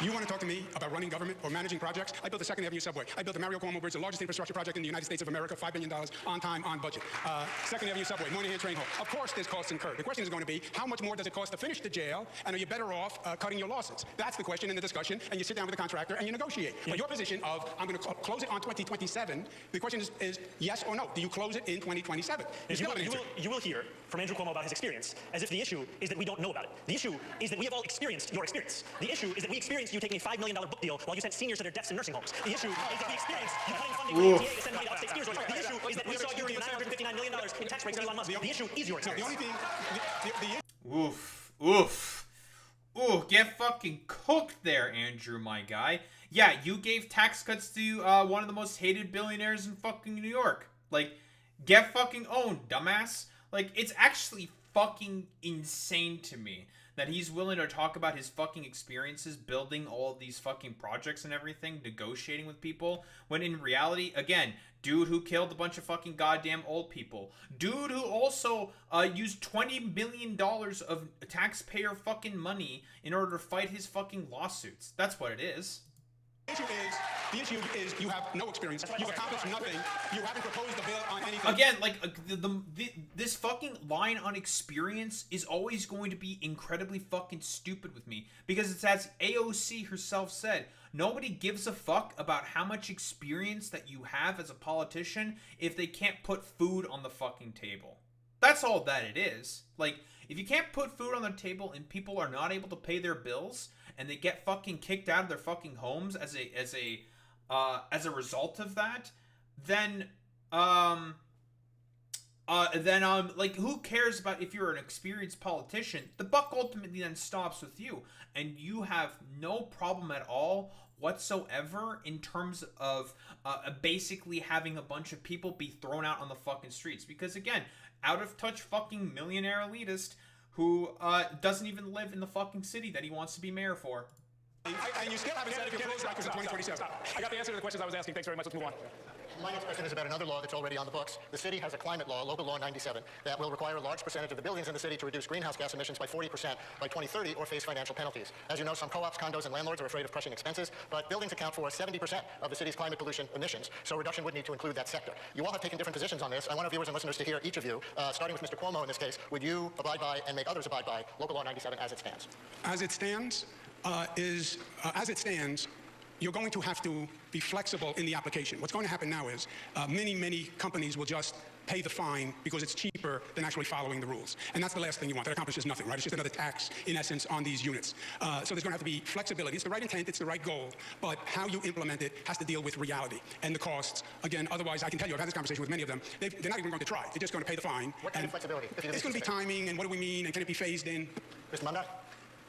Speaker 6: you want to talk to me about running government or managing projects? I built the 2nd Avenue subway. I built the Mario Cuomo Bridge, the largest infrastructure project in the United States of America, $5 billion, on time, on budget. 2nd Avenue subway, Moynihan train hall. Of course there's costs incurred. The question is going to be, how much more does it cost to finish the jail, and are you better off cutting your losses? That's the question in the discussion, and you sit down with the contractor and you negotiate. But your position of, I'm going to close it on 2027, the question is yes or no. Do you close it in 2027?
Speaker 7: You will hear from Andrew Cuomo about his experience, as if the issue is that we don't know about it. The issue is that we have all experienced your experience. The issue is that we experienced you taking a $5 million book deal while you sent seniors to their deaths in nursing homes. The issue is that we experienced you cutting funding for the ATA to send money to upstate skiers. The issue is that we saw you give $959 million in tax breaks to Elon Musk. The issue is your experience.
Speaker 6: The only thing...
Speaker 1: Oof. Ooh, get fucking cooked there, Andrew, my guy. Yeah, you gave tax cuts to one of the most hated billionaires in fucking New York. Like, get fucking owned, dumbass. Like, it's actually fucking insane to me that he's willing to talk about his fucking experiences building all of these fucking projects and everything, negotiating with people, when in reality, again, dude who killed a bunch of fucking goddamn old people, dude who also used $20 million of taxpayer fucking money in order to fight his fucking lawsuits. That's what it is.
Speaker 6: The issue is you have no experience. You've accomplished nothing. You haven't proposed a bill on anything.
Speaker 1: Again, like, this fucking line on experience is always going to be incredibly fucking stupid with me. Because it's as AOC herself said, nobody gives a fuck about how much experience that you have as a politician if they can't put food on the fucking table. That's all that it is. Like, if you can't put food on the table and people are not able to pay their bills and they get fucking kicked out of their fucking homes as a result of that, then like, who cares about if you're an experienced politician? The buck ultimately then stops with you, and you have no problem at all whatsoever in terms of basically having a bunch of people be thrown out on the fucking streets. Because again, out of touch fucking millionaire elitist who doesn't even live in the fucking city that he wants to be mayor for.
Speaker 6: And you still haven't said if you're closed after 2027.
Speaker 4: I got the answer to the questions I was asking. Thanks very much. Let's move on.
Speaker 2: My next question is about another law that's already on the books. The city has a climate law, Local Law 97, that will require a large percentage of the buildings in the city to reduce greenhouse gas emissions by 40% by 2030 or face financial penalties. As you know, some co-ops, condos, and landlords are afraid of crushing expenses, but buildings account for 70% of the city's climate pollution emissions, so reduction would need to include that sector. You all have taken different positions on this. I want our viewers and listeners to hear each of you, starting with Mr. Cuomo in this case. Would you abide by and make others abide by Local Law 97 as it stands?
Speaker 6: As it stands, you're going to have to be flexible in the application. What's going to happen now is many companies will just pay the fine because it's cheaper than actually following the rules. And that's the last thing you want. That accomplishes nothing, right? It's just another tax, in essence, on these units. So there's going to have to be flexibility. It's the right intent, it's the right goal, but how you implement it has to deal with reality and the costs. Again, otherwise, I can tell you, I've had this conversation with many of them, they're not even going to try. They're just going to pay the fine.
Speaker 2: What kind of flexibility?
Speaker 6: It's going to be timing, and what do we mean, and can it be phased in?
Speaker 2: Mr. Mamdani?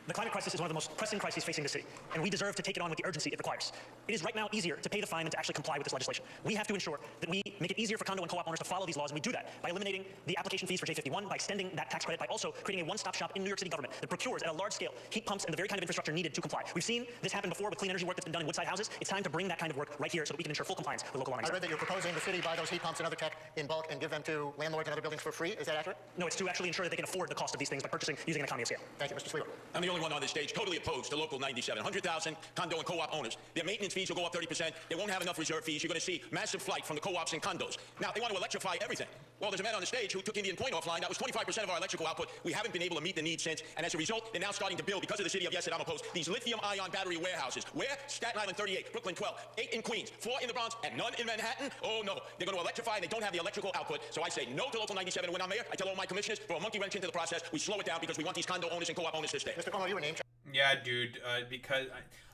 Speaker 7: The climate crisis is one of the most pressing crises facing the city, and we deserve to take it on with the urgency it requires. It is right now easier to pay the fine than to actually comply with this legislation. We have to ensure that we make it easier for condo and co-op owners to follow these laws, and we do that by eliminating the application fees for J51, by extending that tax credit, by also creating a one-stop shop in New York City government that procures at a large scale heat pumps and the very kind of infrastructure needed to comply. We've seen this happen before with clean energy work that's been done in Woodside houses. It's time to bring that kind of work right here so that we can ensure full compliance with local law.
Speaker 2: I read that you're proposing the city buy those heat pumps and other tech in bulk and give them to landlords and other buildings for free. Is that accurate?
Speaker 7: No, it's to actually ensure that they can afford the cost of these things by purchasing using an economy of scale.
Speaker 2: Thank you, Mr. Sliwa.
Speaker 5: I'm the only one on this stage totally opposed to Local 97. 100,000 condo and co-op owners. Their maintenance fees will go up 30%. They won't have enough reserve fees. You're going to see massive flight from the co-ops and condos. Now, they want to electrify everything. Well, there's a man on the stage who took Indian Point offline. That was 25% of our electrical output. We haven't been able to meet the needs since, and as a result, they're now starting to build, because of the city of yes, and I'm opposed, these lithium-ion battery warehouses. Where? Staten Island 38, Brooklyn 12, 8 in Queens, 4 in the Bronx, and none in Manhattan? Oh, no. They're going to electrify, and they don't have the electrical output. So I say no to Local 97. When I'm mayor, I tell all my commissioners, throw a monkey wrench into the process. We slow it down because we want these condo owners and co-op owners to stay.
Speaker 2: Mr. Cuomo, you were named.
Speaker 1: Yeah, dude, because,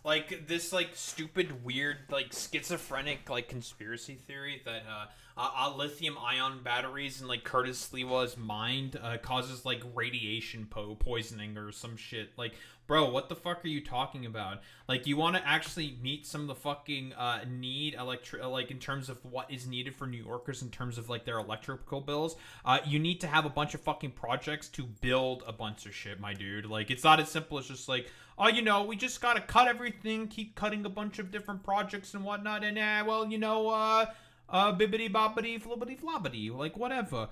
Speaker 1: like, this, like, stupid, weird, like, schizophrenic, like, conspiracy theory that, lithium-ion batteries in, like, Curtis Sliwa's mind, causes, like, radiation poisoning or some shit. Like, bro, what the fuck are you talking about? Like, you want to actually meet some of the fucking, need, like, in terms of what is needed for New Yorkers in terms of, like, their electrical bills, you need to have a bunch of fucking projects to build a bunch of shit, my dude. Like, it's not as simple as just, like, oh, you know, we just gotta cut everything, keep cutting a bunch of different projects and whatnot, and, well, you know, bibbity bobbity flibbity flobbity, like, whatever.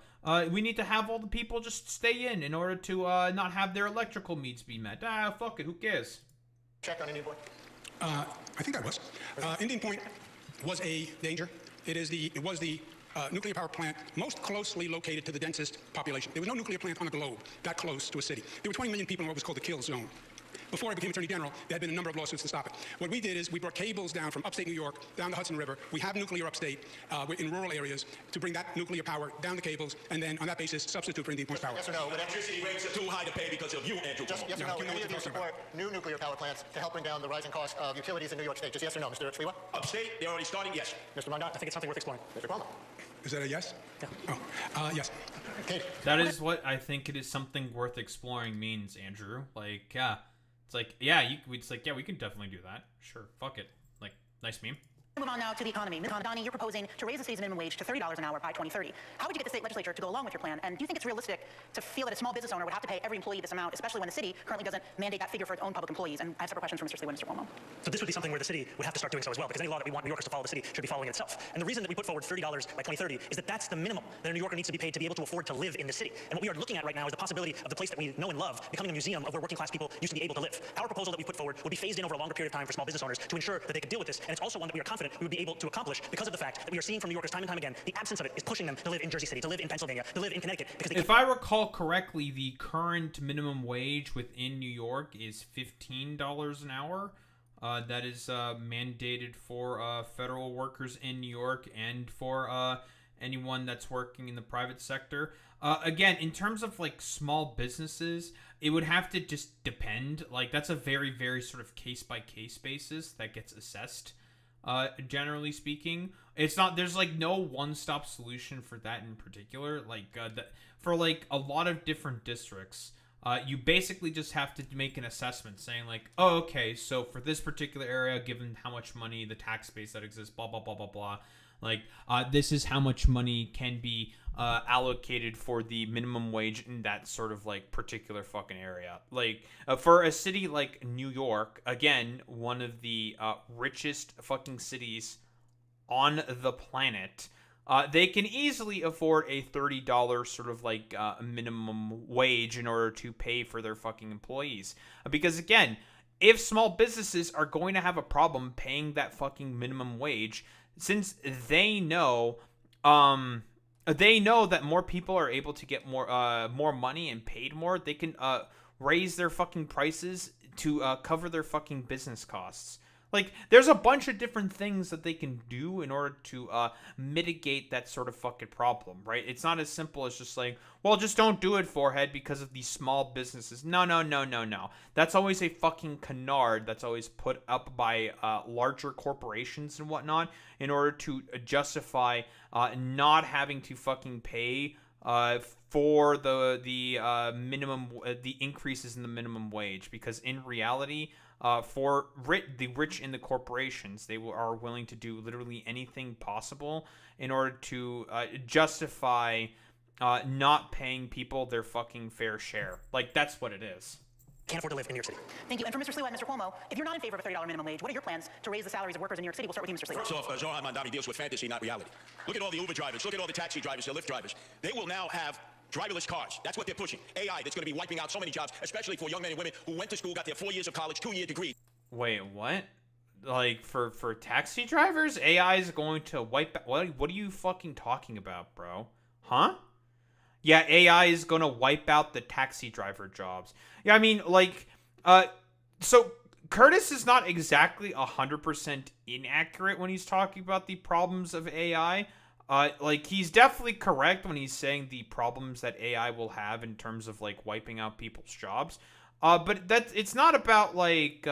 Speaker 1: We need to have all the people just stay in order to, not have their electrical needs be met. Fuck it, who cares?
Speaker 2: Check on Indian Point.
Speaker 6: I think that was. Indian Point was a danger. It was the nuclear power plant most closely located to the densest population. There was no nuclear plant on the globe that close to a city. There were 20 million people in what was called the kill zone. Before I became Attorney General, there had been a number of lawsuits to stop it. What we did is we brought cables down from upstate New York, down the Hudson River. We have nuclear upstate in rural areas to bring that nuclear power down the cables, and then on that basis, substitute for Indian Point power.
Speaker 2: Yes or no?
Speaker 5: Electricity rates are too high to pay because of you, Andrew.
Speaker 2: Just yes or no? Any of you support new nuclear power plants to help bring down the rising cost of utilities in New York State? Just yes or no, Mr. Sliwa?
Speaker 5: Upstate, they're already starting, yes.
Speaker 2: Mr. Mamdani?
Speaker 7: I think it's something worth exploring.
Speaker 2: Mr. Cuomo?
Speaker 6: Is that a yes?
Speaker 7: Yeah.
Speaker 6: Oh, yes.
Speaker 2: Katie?
Speaker 1: That is what I think it is something worth exploring means, Andrew. Like, yeah. It's like, yeah, it's like, yeah, we can definitely do that. Sure, fuck it. Like, nice meme.
Speaker 3: Move on now to the economy. Ms. Mamdani, you're proposing to raise the city's minimum wage to $30 an hour by 2030. How would you get the state legislature to go along with your plan? And do you think it's realistic to feel that a small business owner would have to pay every employee this amount, especially when the city currently doesn't mandate that figure for its own public employees? And I have several questions for Mr. Sliwa and Mr. Cuomo.
Speaker 7: So this would be something where the city would have to start doing so as well, because any law that we want New Yorkers to follow the city should be following itself. And the reason that we put forward $30 by 2030 is that that's the minimum that a New Yorker needs to be paid to be able to afford to live in the city. And what we are looking at right now is the possibility of the place that we know and love becoming a museum of where working class people used to be able to live. Our proposal that we put forward would be phased in over a longer period of time for small business owners to ensure that they could deal with this. And it's also one that we are confident we would be able to accomplish because of the fact that we are seeing from New Yorkers time and time again, the absence of it is pushing them to live in Jersey City, to live in Pennsylvania, to live in Connecticut. Because
Speaker 1: if I recall correctly, the current minimum wage within New York is $15 an hour. That is mandated for federal workers in New York and for anyone that's working in the private sector. Again, in terms of like small businesses, it would have to just depend. Like, that's a very, very sort of case-by-case basis that gets assessed. Generally speaking, it's not, there's like no one-stop solution for that in particular. Like, for like a lot of different districts, you basically just have to make an assessment saying like, oh, okay, so for this particular area, given how much money, the tax base that exists, blah, blah, blah, blah, blah, Like, this is how much money can be allocated for the minimum wage in that sort of like particular fucking area. Like, for a city like New York, again, one of the richest fucking cities on the planet, they can easily afford a $30 sort of like minimum wage in order to pay for their fucking employees. Because again, if small businesses are going to have a problem paying that fucking minimum wage, since they know that more people are able to get more money and paid more, they can raise their fucking prices to cover their fucking business costs. Like, there's a bunch of different things that they can do in order to mitigate that sort of fucking problem, right? It's not as simple as just like, well, just don't do it, forehead, because of these small businesses. No. That's always a fucking canard that's always put up by larger corporations and whatnot in order to justify not having to fucking pay for the increases in the minimum wage, because in reality, for the rich in the corporations, they are willing to do literally anything possible in order to justify not paying people their fucking fair share. Like, that's what it is.
Speaker 7: Can't afford to live in New York City.
Speaker 3: Thank you. And for Mr. Sliwa and Mr. Cuomo, if you're not in favor of a $30 minimum wage, what are your plans to raise the salaries of workers in New York City? We'll start with you, Mr. Sliwa.
Speaker 5: First off, Zohran Mamdani deals with fantasy, not reality. Look at all the Uber drivers. Look at all the taxi drivers, the Lyft drivers. They will now have driverless cars. That's what they're pushing. AI that's going to be wiping out so many jobs, especially for young men and women who went to school, got their 4 years of college, 2-year degree.
Speaker 1: Wait, what? Like, for taxi drivers, AI is going to wipe out... What are you fucking talking about, bro? Huh? Yeah, AI is going to wipe out the taxi driver jobs. Yeah, I mean, like... So Curtis is not exactly 100% inaccurate when he's talking about the problems of AI. Like, he's definitely correct when he's saying the problems that AI will have in terms of like wiping out people's jobs. But it's not about like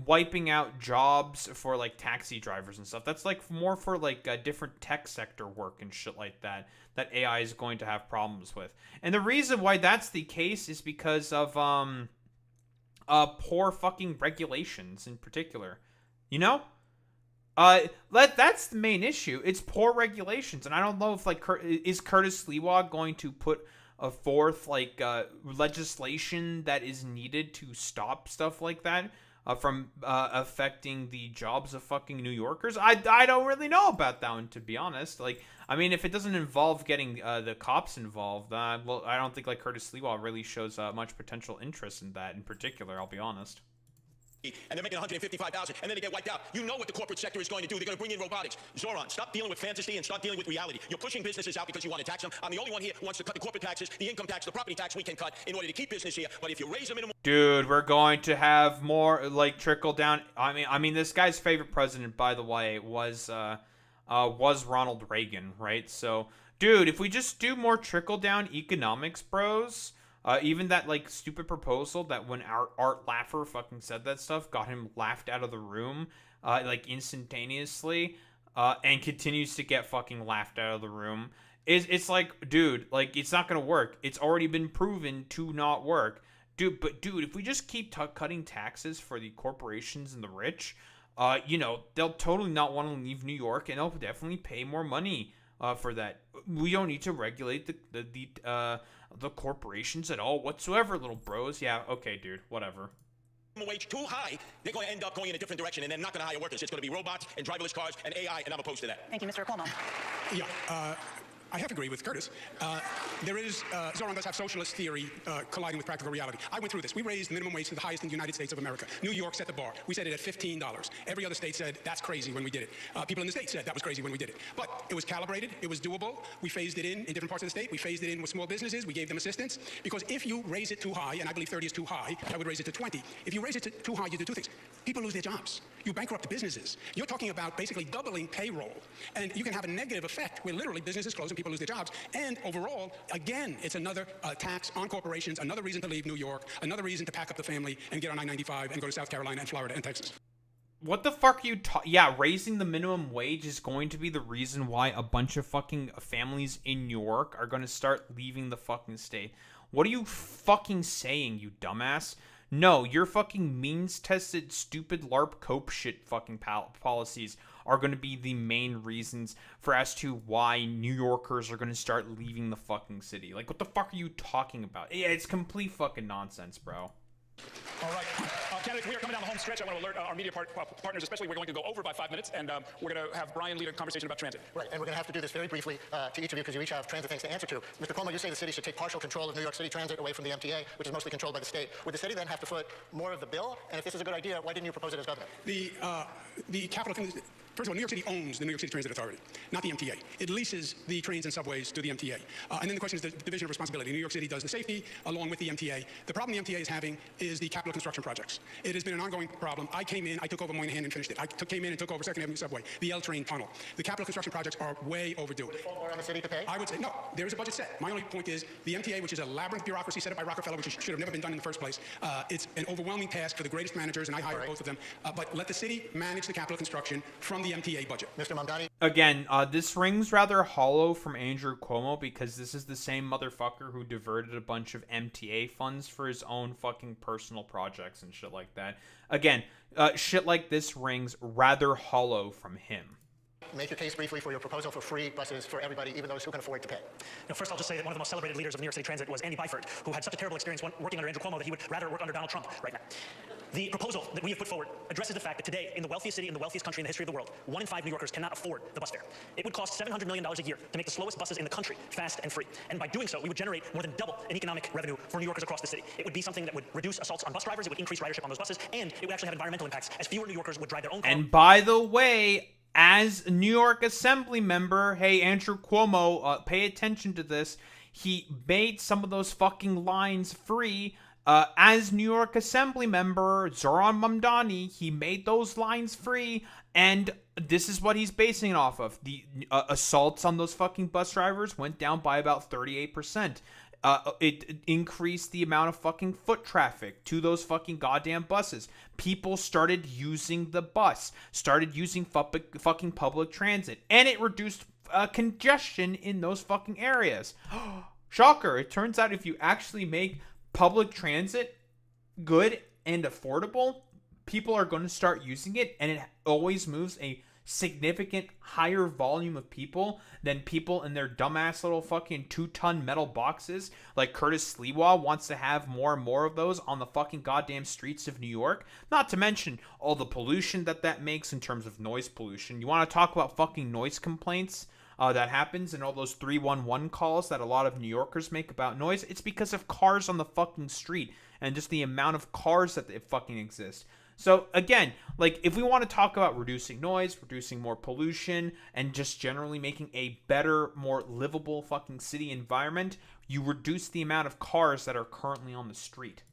Speaker 1: wiping out jobs for like taxi drivers and stuff. That's like more for like different tech sector work and shit like that AI is going to have problems with. And the reason why that's the case is because of poor fucking regulations in particular, you know? That's the main issue. It's poor regulations, and I don't know if like is Curtis Sliwa going to put forth like legislation that is needed to stop stuff like that from affecting the jobs of fucking New Yorkers. I don't really know about that one, to be honest. Like, I mean, if it doesn't involve getting the cops involved, well, I don't think like Curtis Sliwa really shows much potential interest in that in particular, I'll be honest.
Speaker 5: And they're making $155,000, and then they get wiped out. You know what the corporate sector is going to do. They're going to bring in robotics. Zohran, stop dealing with fantasy and start dealing with reality. You're pushing businesses out because you want to tax them. I'm the only one here who wants to cut the corporate taxes, the income tax, the property tax we can cut in order to keep business here. But if you raise the minimum...
Speaker 1: Dude, we're going to have more, like, trickle down. I mean, this guy's favorite president, by the way, was Ronald Reagan, right? So, dude, if we just do more trickle down economics, bros... even that, like, stupid proposal that when Art Laffer fucking said that stuff, got him laughed out of the room, like, instantaneously, and continues to get fucking laughed out of the room. It's like, dude, like, it's not gonna work. It's already been proven to not work. Dude, if we just keep cutting taxes for the corporations and the rich, you know, they'll totally not want to leave New York, and they'll definitely pay more money for that. We don't need to regulate the corporations at all whatsoever, little bros. Yeah, okay, dude, whatever.
Speaker 5: Wage too high, they're going to end up going in a different direction, and they're not going to hire workers. It's going to be robots and driverless cars and AI, and I'm opposed to that.
Speaker 3: Thank you, Mr. Cuomo.
Speaker 6: Yeah, I have to agree with Curtis. Zohran does have socialist theory colliding with practical reality. I went through this. We raised the minimum wage to the highest in the United States of America. New York set the bar. We set it at $15. Every other state said, that's crazy when we did it. People in the state said that was crazy when we did it. But it was calibrated. It was doable. We phased it in different parts of the state. We phased it in with small businesses. We gave them assistance. Because if you raise it too high, and I believe 30 is too high, I would raise it to 20. If you raise it too high, you do two things. People lose their jobs. You bankrupt businesses. You're talking about basically doubling payroll. And you can have a negative effect where literally businesses close and people lose their jobs. And overall, again, it's another tax on corporations, another reason to leave New York, another reason to pack up the family and get on I-95 and go to South Carolina and Florida and Texas.
Speaker 1: What the fuck are you Yeah, raising the minimum wage is going to be the reason why a bunch of fucking families in New York are going to start leaving the fucking state. What are you fucking saying, you dumbass? No, your fucking means-tested, stupid LARP cope shit fucking policies are going to be the main reasons for as to why New Yorkers are going to start leaving the fucking city. Like, what the fuck are you talking about? Yeah, it's complete fucking nonsense, bro.
Speaker 4: All right. Candidates, we are coming down the home stretch. I want to alert our media partners especially. We're going to go over by 5 minutes, and we're going to have Brian lead a conversation about transit.
Speaker 2: Right, and we're going to have to do this very briefly to each of you because you each have transit things to answer to. Mr. Cuomo, you say the city should take partial control of New York City Transit away from the MTA, which is mostly controlled by the state. Would the city then have to foot more of the bill? And if this is a good idea, why didn't you propose it as governor?
Speaker 6: The capital... First of all, New York City owns the New York City Transit Authority, not the MTA. It leases the trains and subways to the MTA. And then the question is the division of responsibility. New York City does the safety along with the MTA. The problem the MTA is having is the capital construction projects. It has been an ongoing problem. I came in, I took over Moynihan and finished it. I came in and took over Second Avenue Subway, the L train tunnel. The capital construction projects are way overdue.
Speaker 2: Would it fall more on the city to pay?
Speaker 6: I would say, no, there is a budget set. My only point is the MTA, which is a labyrinth bureaucracy set up by Rockefeller, which should have never been done in the first place, it's an overwhelming task for the greatest managers, and I hire both of them. But let the city manage the capital construction from the MTA budget.
Speaker 2: Mr. Mamdani?
Speaker 1: Again, this rings rather hollow from Andrew Cuomo because this is the same motherfucker who diverted a bunch of MTA funds for his own fucking personal projects and shit like that. Again, shit like this rings rather hollow from him.
Speaker 2: Make your case briefly for your proposal for free buses for everybody, even those who can afford to pay.
Speaker 7: First, I'll just say that one of the most celebrated leaders of New York City Transit was Andy Byford, who had such a terrible experience working under Andrew Cuomo that he would rather work under Donald Trump right now. The proposal that we have put forward addresses the fact that today, in the wealthiest city in the wealthiest country in the history of the world, 1 in 5 New Yorkers cannot afford the bus fare. It would cost $700 million a year to make the slowest buses in the country fast and free. And by doing so, we would generate more than double in economic revenue for New Yorkers across the city. It would be something that would reduce assaults on bus drivers, it would increase ridership on those buses, and it would actually have environmental impacts, as fewer New Yorkers would drive their own car.
Speaker 1: And by the way, as a New York Assembly member, hey, Andrew Cuomo, pay attention to this. He made some of those fucking lines free. As New York Assembly member, Zohran Mamdani, he made those lines free, and this is what he's basing it off of. The assaults on those fucking bus drivers went down by about 38%. It increased the amount of fucking foot traffic to those fucking goddamn buses. People started using the bus, started using fucking public transit, and it reduced congestion in those fucking areas. Shocker, it turns out if you actually make public transit good and affordable, people are going to start using it, and it always moves a significant higher volume of people than people in their dumbass little fucking 2-ton metal boxes. Like Curtis Sliwa wants to have more and more of those on the fucking goddamn streets of New York. Not to mention all the pollution that makes in terms of noise pollution. You want to talk about fucking noise complaints that happens and all those 311 calls that a lot of New Yorkers make about noise? It's because of cars on the fucking street and just the amount of cars that fucking exist. So again, like, if we want to talk about reducing noise, reducing more pollution, and just generally making a better, more livable fucking city environment, you reduce the amount of cars that are currently on the street.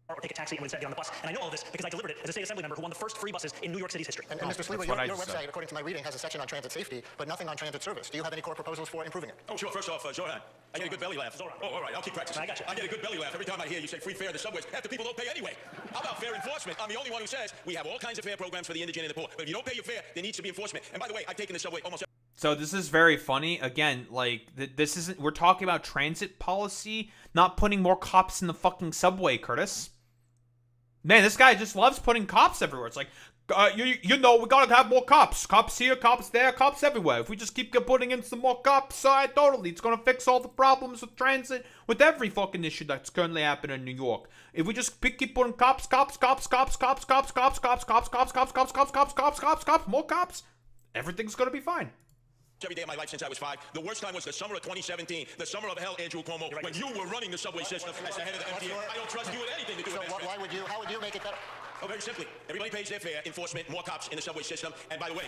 Speaker 7: Or take a taxi and instead get on the bus. And I know all this because I delivered it as a state assembly member who won the first free buses in New York City's history.
Speaker 2: And Mr. Sliwa, your website, according to my reading, has a section on transit safety, but nothing on transit service. Do you have any core proposals for improving it?
Speaker 5: Oh, sure. First off, Zohran, I get a good belly laugh.
Speaker 7: Zohran.
Speaker 5: Oh, all right. I'll keep practicing.
Speaker 7: I got you.
Speaker 5: I get a good belly laugh every time I hear you say free fare in the subways. Half the people don't pay anyway. How about fair enforcement? I'm the only one who says we have all kinds of fare programs for the indigent and the poor. But if you don't pay your fare, there needs to be enforcement. And by the way, I've taken the subway almost...
Speaker 1: So this is very funny. Again, like, this isn't... We're talking about transit policy, not putting more cops in the fucking subway, Curtis. Man, this guy just loves putting cops everywhere. It's like, you know, we gotta have more cops. Cops here, cops there, cops everywhere. If we just keep putting in some more cops, totally, it's gonna fix all the problems with transit, with every fucking issue that's currently happening in New York. If we just keep putting cops, more cops, everything's gonna be fine.
Speaker 5: Every day of my life since I was 5. The worst time was the summer of 2017, the summer of hell, Andrew Cuomo, when you were running the subway system as the head of the MTA. I don't trust you with anything to do with it.
Speaker 2: How would you make it better?
Speaker 5: Oh, very simply. Everybody pays their fare, enforcement, more cops in the subway system, and by the way...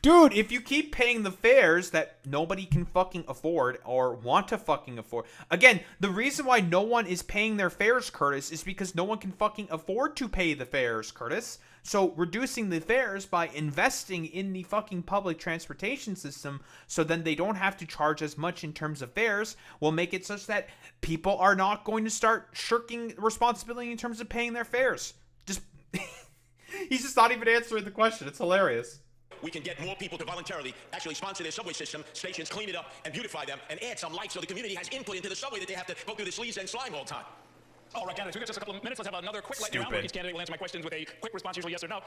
Speaker 1: Dude, if you keep paying the fares that nobody can fucking afford or want to fucking afford. Again, the reason why no one is paying their fares, Curtis, is because no one can fucking afford to pay the fares, Curtis. So reducing the fares by investing in the fucking public transportation system so then they don't have to charge as much in terms of fares will make it such that people are not going to start shirking responsibility in terms of paying their fares. Just he's just not even answering the question. It's hilarious.
Speaker 5: we can get more people to voluntarily actually sponsor their subway system, stations, clean it up, and beautify them, and add some life so the community has input into the subway that they have to go through the sleaze and slime all the time.
Speaker 4: All right, candidates, we've got just a couple of minutes. Let's have another quick lightning round where each candidate will answer my questions with a quick response, usually yes or no.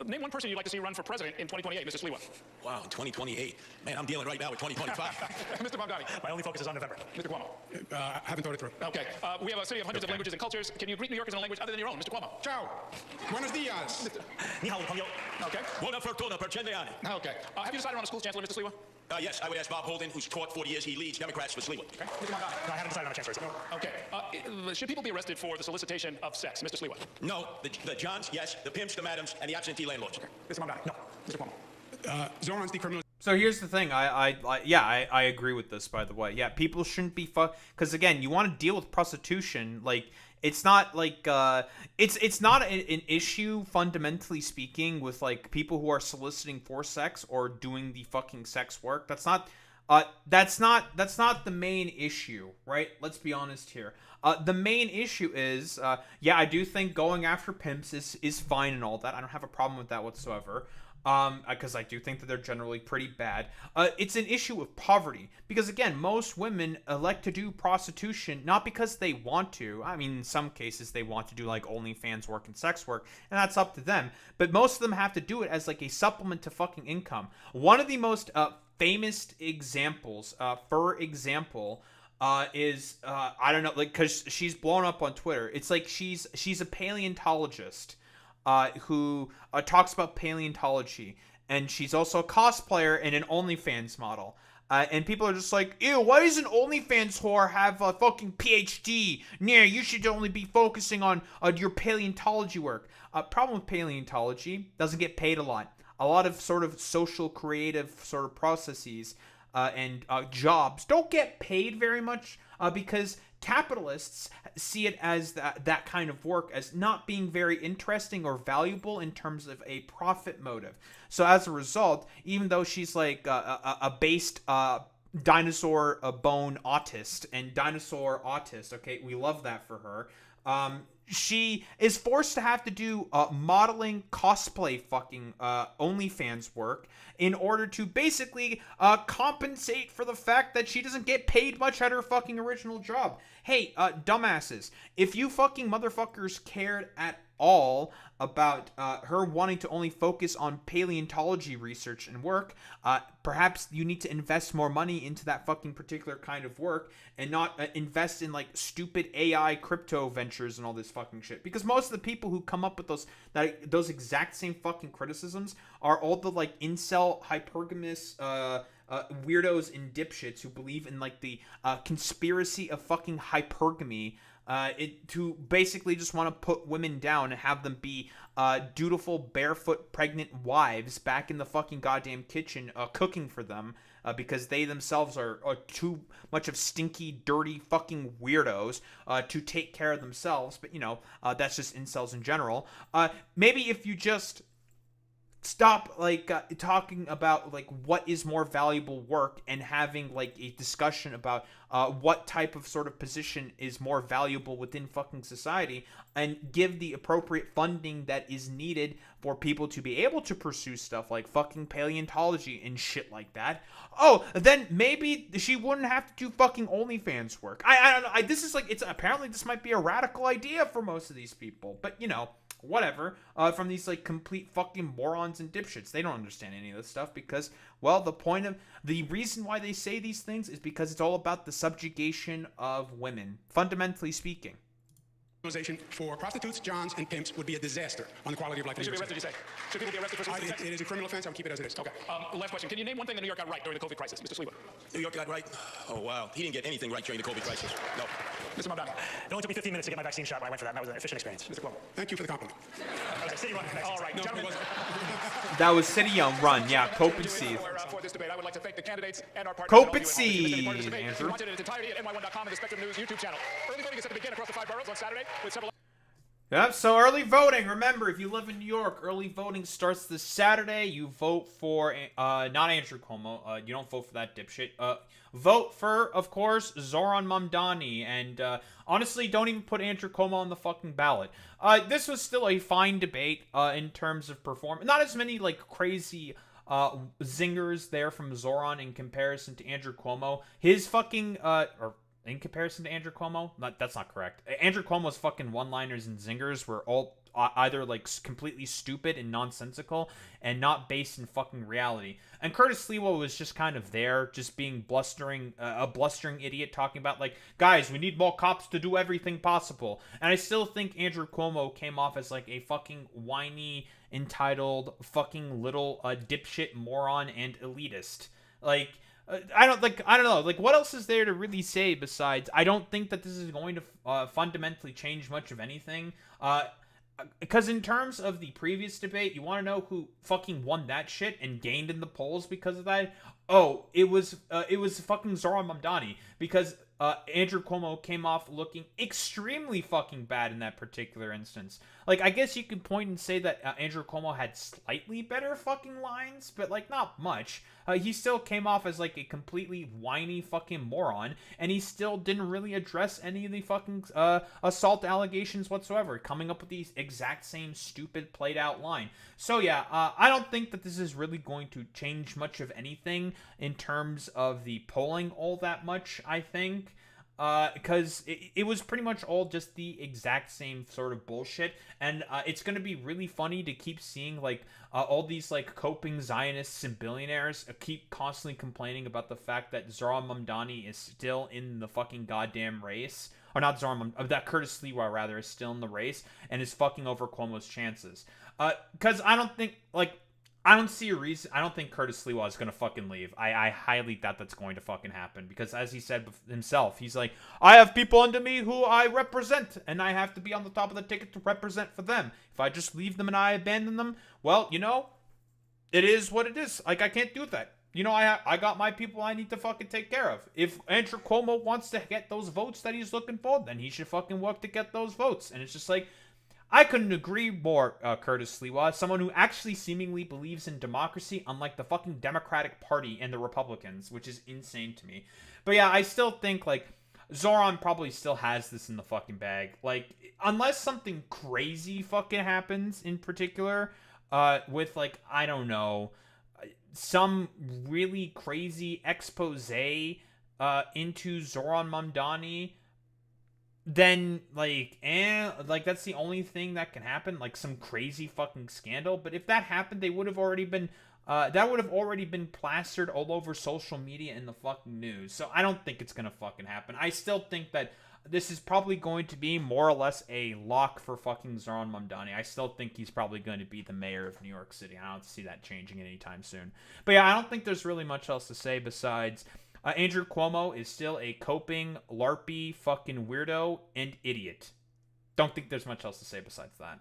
Speaker 4: Name one person you'd like to see run for president in 2028, Mr. Sliwa.
Speaker 5: Wow, 2028. Man, I'm dealing right now with 2025.
Speaker 4: Mr. Mamdani.
Speaker 7: My only focus is on November.
Speaker 4: Mr. Cuomo.
Speaker 6: I haven't thought it through.
Speaker 4: Okay. We have a city of hundreds of languages and cultures. Can you greet New Yorkers in a language other than your own, Mr. Cuomo?
Speaker 6: Ciao. Buenos dias.
Speaker 7: Ni hao, Ponyo.
Speaker 4: Okay.
Speaker 5: Buona fortuna per cendere.
Speaker 4: Okay. Have you decided on a school chancellor, Mr. Sliwa?
Speaker 5: Yes, I would ask Bob Holden, who's taught 40 years. He leads Democrats for Sliwa.
Speaker 4: Okay. Mr. Mamdani.
Speaker 7: No, I haven't decided on a chancellor.
Speaker 4: Okay. Should people be arrested for the solicitation of sex, Mr. Sliwa?
Speaker 5: No, the Johns, yes, the pimps, the madams, and the absentee landlords.
Speaker 4: Okay. Mr. Mamdani. No. Mr. Cuomo.
Speaker 6: Zohran's decriminalization.
Speaker 1: So here's the thing. I agree with this, by the way. Yeah, people shouldn't be because again, you want to deal with prostitution. Like, it's not like it's not an issue fundamentally speaking with like people who are soliciting for sex or doing the fucking sex work. That's not the main issue, right? Let's be honest here. The main issue is, yeah, I do think going after pimps is fine and all that. I don't have a problem with that whatsoever. Because I do think that they're generally pretty bad. It's an issue of poverty. Because, again, most women elect to do prostitution not because they want to. I mean, in some cases, they want to do, like, OnlyFans work and sex work, and that's up to them. But most of them have to do it as, like, a supplement to fucking income. One of the most famous examples, for example, is, I don't know, like, because she's blown up on Twitter. It's like she's a paleontologist. Who talks about paleontology, and she's also a cosplayer and an OnlyFans model. And people are just like, ew, why does an OnlyFans whore have a fucking PhD? Nah, you should only be focusing on your paleontology work. Problem with paleontology, doesn't get paid a lot. A lot of sort of social, creative sort of processes and jobs don't get paid very much because capitalists see it as that kind of work as not being very interesting or valuable in terms of a profit motive. So as a result, even though she's like a based dinosaur bone autist and dinosaur autist, okay, we love that for her. She is forced to have to do modeling, cosplay, fucking OnlyFans work in order to basically compensate for the fact that she doesn't get paid much at her fucking original job. Hey, dumbasses, if you fucking motherfuckers cared at all about her wanting to only focus on paleontology research and work, perhaps you need to invest more money into that fucking particular kind of work and not invest in like stupid AI crypto ventures and all this fucking shit. Because most of the people who come up with those exact same fucking criticisms are all the like incel hypergamous weirdos and dipshits who believe in like the conspiracy of fucking hypergamy, to basically just want to put women down and have them be dutiful, barefoot, pregnant wives back in the fucking goddamn kitchen cooking for them because they themselves are too much of stinky, dirty fucking weirdos to take care of themselves. But, you know, that's just incels in general. Maybe if you just stop like talking about like what is more valuable work and having like a discussion about what type of sort of position is more valuable within fucking society, and give the appropriate funding that is needed for people to be able to pursue stuff like fucking paleontology and shit like that. Oh, then maybe she wouldn't have to do fucking OnlyFans work. I don't know. This is like, it's apparently this might be a radical idea for most of these people, but you know, whatever, from these like complete fucking morons and dipshits. They don't understand any of this stuff because, well, the reason why they say these things is because it's all about the subjugation of women, fundamentally speaking.
Speaker 6: For prostitutes, johns, and pimps would be a disaster on the quality of life.
Speaker 4: Should be arrested, you say? Should people be arrested for soliciting sex?
Speaker 6: It is a criminal offense. I would keep it as it is.
Speaker 4: Okay. Last question. Can you name one thing that New York got right during the COVID crisis, Mr. Sliwa?
Speaker 5: New York got right? Oh, wow. He didn't get anything right during the COVID crisis. No.
Speaker 4: Mr. Mamdani.
Speaker 7: It only took me 15 minutes to get my vaccine shot when I went for that, and that was an efficient experience.
Speaker 4: Mr. Cuomo.
Speaker 6: Thank you for the compliment.
Speaker 7: Okay, City Run next.
Speaker 4: All right,
Speaker 6: No,
Speaker 4: gentlemen.
Speaker 1: That was City Run, yeah, Cope and Seed.
Speaker 4: For this debate, I would like to thank the candidates and our partners.
Speaker 1: Cope and Seed, Andrew.
Speaker 4: Watch it in its entirety at ny1.com and the Spectrum News YouTube channel. Early voting is set to begin across the 5 boroughs on Saturday with several
Speaker 1: Yep, so early voting. Remember, if you live in New York, early voting starts this Saturday. You vote for, not Andrew Cuomo. You don't vote for that dipshit. Vote for, of course, Zohran Mamdani. And, honestly, don't even put Andrew Cuomo on the fucking ballot. This was still a fine debate, in terms of performance. Not as many, like, crazy, zingers there from Zohran in comparison to Andrew Cuomo. His fucking, or in comparison to Andrew Cuomo? That's not correct. Andrew Cuomo's fucking one-liners and zingers were all either like completely stupid and nonsensical and not based in fucking reality. And Curtis Sliwa was just kind of there, just being a blustering idiot talking about like, guys, we need more cops to do everything possible. And I still think Andrew Cuomo came off as like a fucking whiny, entitled, fucking little dipshit moron and elitist. Like, I don't know. Like, what else is there to really say besides, I don't think that this is going to fundamentally change much of anything. Because in terms of the previous debate, you want to know who fucking won that shit and gained in the polls because of that? Oh, it was fucking Zohran Mamdani, because Andrew Cuomo came off looking extremely fucking bad in that particular instance. Like, I guess you could point and say that Andrew Cuomo had slightly better fucking lines, but, like, not much. He still came off as, like, a completely whiny fucking moron, and he still didn't really address any of the fucking assault allegations whatsoever, coming up with the exact same stupid played-out line. So, yeah, I don't think that this is really going to change much of anything in terms of the polling all that much, I think. Because it was pretty much all just the exact same sort of bullshit, and it's gonna be really funny to keep seeing like all these like coping Zionists and billionaires keep constantly complaining about the fact that Zohran Mamdani is still in the fucking goddamn race, or not Zohran, that Curtis Sliwa rather is still in the race and is fucking over Cuomo's chances. Because I don't think I don't see a reason. I don't think Curtis Sliwa is going to fucking leave. I highly doubt that's going to fucking happen. Because as he said himself, he's like, I have people under me who I represent. And I have to be on the top of the ticket to represent for them. If I just leave them and I abandon them, well, you know, it is what it is. Like, I can't do that. You know, I got my people I need to fucking take care of. If Andrew Cuomo wants to get those votes that he's looking for, then he should fucking work to get those votes. And it's just like, I couldn't agree more, Curtis Sliwa, someone who actually seemingly believes in democracy, unlike the fucking Democratic Party and the Republicans, which is insane to me. But yeah, I still think, like, Zohran probably still has this in the fucking bag. Like, unless something crazy fucking happens in particular, with, like, I don't know, some really crazy expose, into Zohran Mamdani, then like that's the only thing that can happen, like some crazy fucking scandal. But if that happened, they would have already been plastered all over social media and the fucking news. So I don't think it's gonna fucking happen. I still think that this is probably going to be more or less a lock for fucking Zohran Mamdani. I still think he's probably going to be the mayor of New York City. I don't see that changing anytime soon. But yeah, I don't think there's really much else to say besides Andrew Cuomo is still a coping, LARPy, fucking weirdo and idiot. Don't think there's much else to say besides that.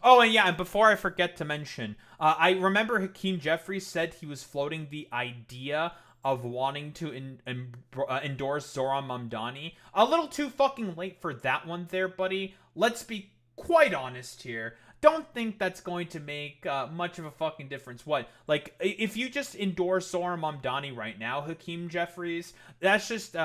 Speaker 1: Oh, and yeah, and before I forget to mention, I remember Hakeem Jeffries said he was floating the idea of wanting to endorse Zohran Mamdani. A little too fucking late for that one there, buddy. Let's be quite honest here. Don't think that's going to make much of a fucking difference. What? Like, if you just endorse Zohran Mamdani right now, Hakeem Jeffries, that's just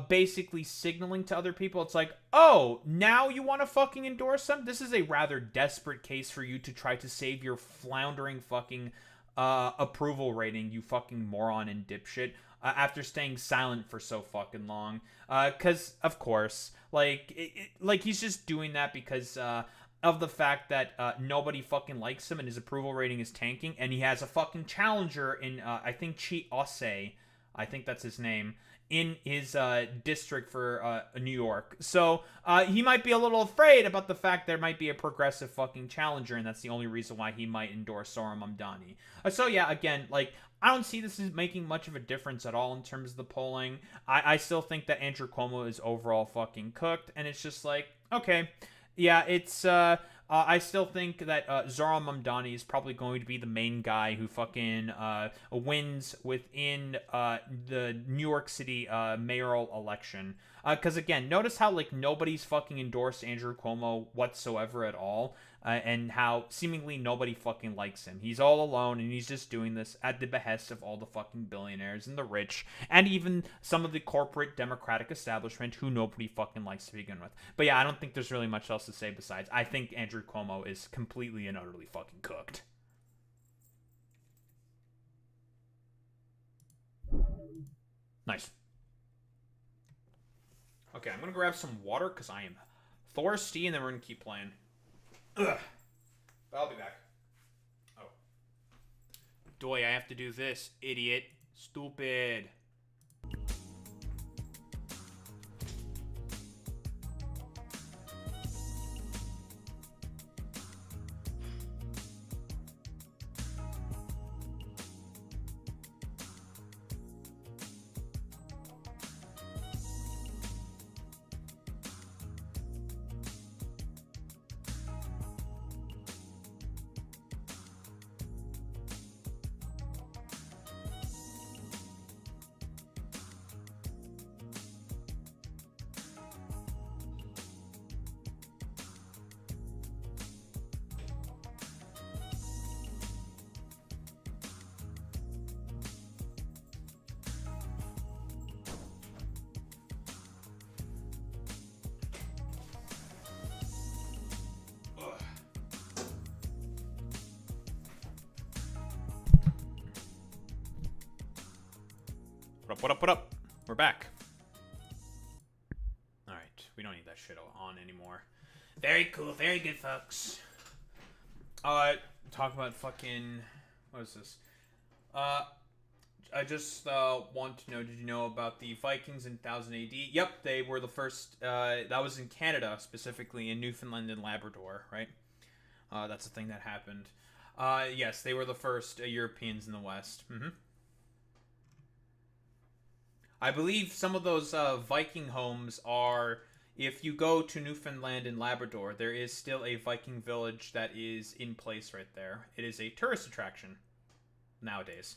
Speaker 1: basically signaling to other people. It's like, oh, now you want to fucking endorse them? This is a rather desperate case for you to try to save your floundering fucking approval rating, you fucking moron and dipshit, after staying silent for so fucking long. Because, of course, like, like he's just doing that because of the fact that nobody fucking likes him and his approval rating is tanking, and he has a fucking challenger in, I think, Chi Ose, I think that's his name, in his district for New York. So he might be a little afraid about the fact there might be a progressive fucking challenger, and that's the only reason why he might endorse Zohran Mamdani. So yeah, again, like, I don't see this as making much of a difference at all in terms of the polling. I still think that Andrew Cuomo is overall fucking cooked, and it's just like, okay, yeah, it's I still think that Zohran Mamdani is probably going to be the main guy who fucking wins within the New York City mayoral election. Because again, notice how like nobody's fucking endorsed Andrew Cuomo whatsoever at all, and how seemingly nobody fucking likes him. He's all alone, and he's just doing this at the behest of all the fucking billionaires and the rich, and even some of the corporate Democratic establishment who nobody fucking likes to begin with. But yeah, I don't think there's really much else to say besides I think Andrew Cuomo is completely and utterly fucking cooked. Nice. Okay, I'm gonna grab some water because I am thirsty, and then we're gonna keep playing. Ugh. But I'll be back. Oh. Doy, I have to do this, idiot. Stupid. What up? We're back. Alright, we don't need that shit on anymore. Very cool, very good, folks. Talk about fucking... What is this? I just want to know, did you know about the Vikings in 1000 AD? Yep, they were the first, that was in Canada, specifically in Newfoundland and Labrador, right? That's the thing that happened. Yes, they were the first Europeans in the West. Mm-hmm. I believe some of those Viking homes are, if you go to Newfoundland and Labrador, there is still a Viking village that is in place right there. It is a tourist attraction nowadays.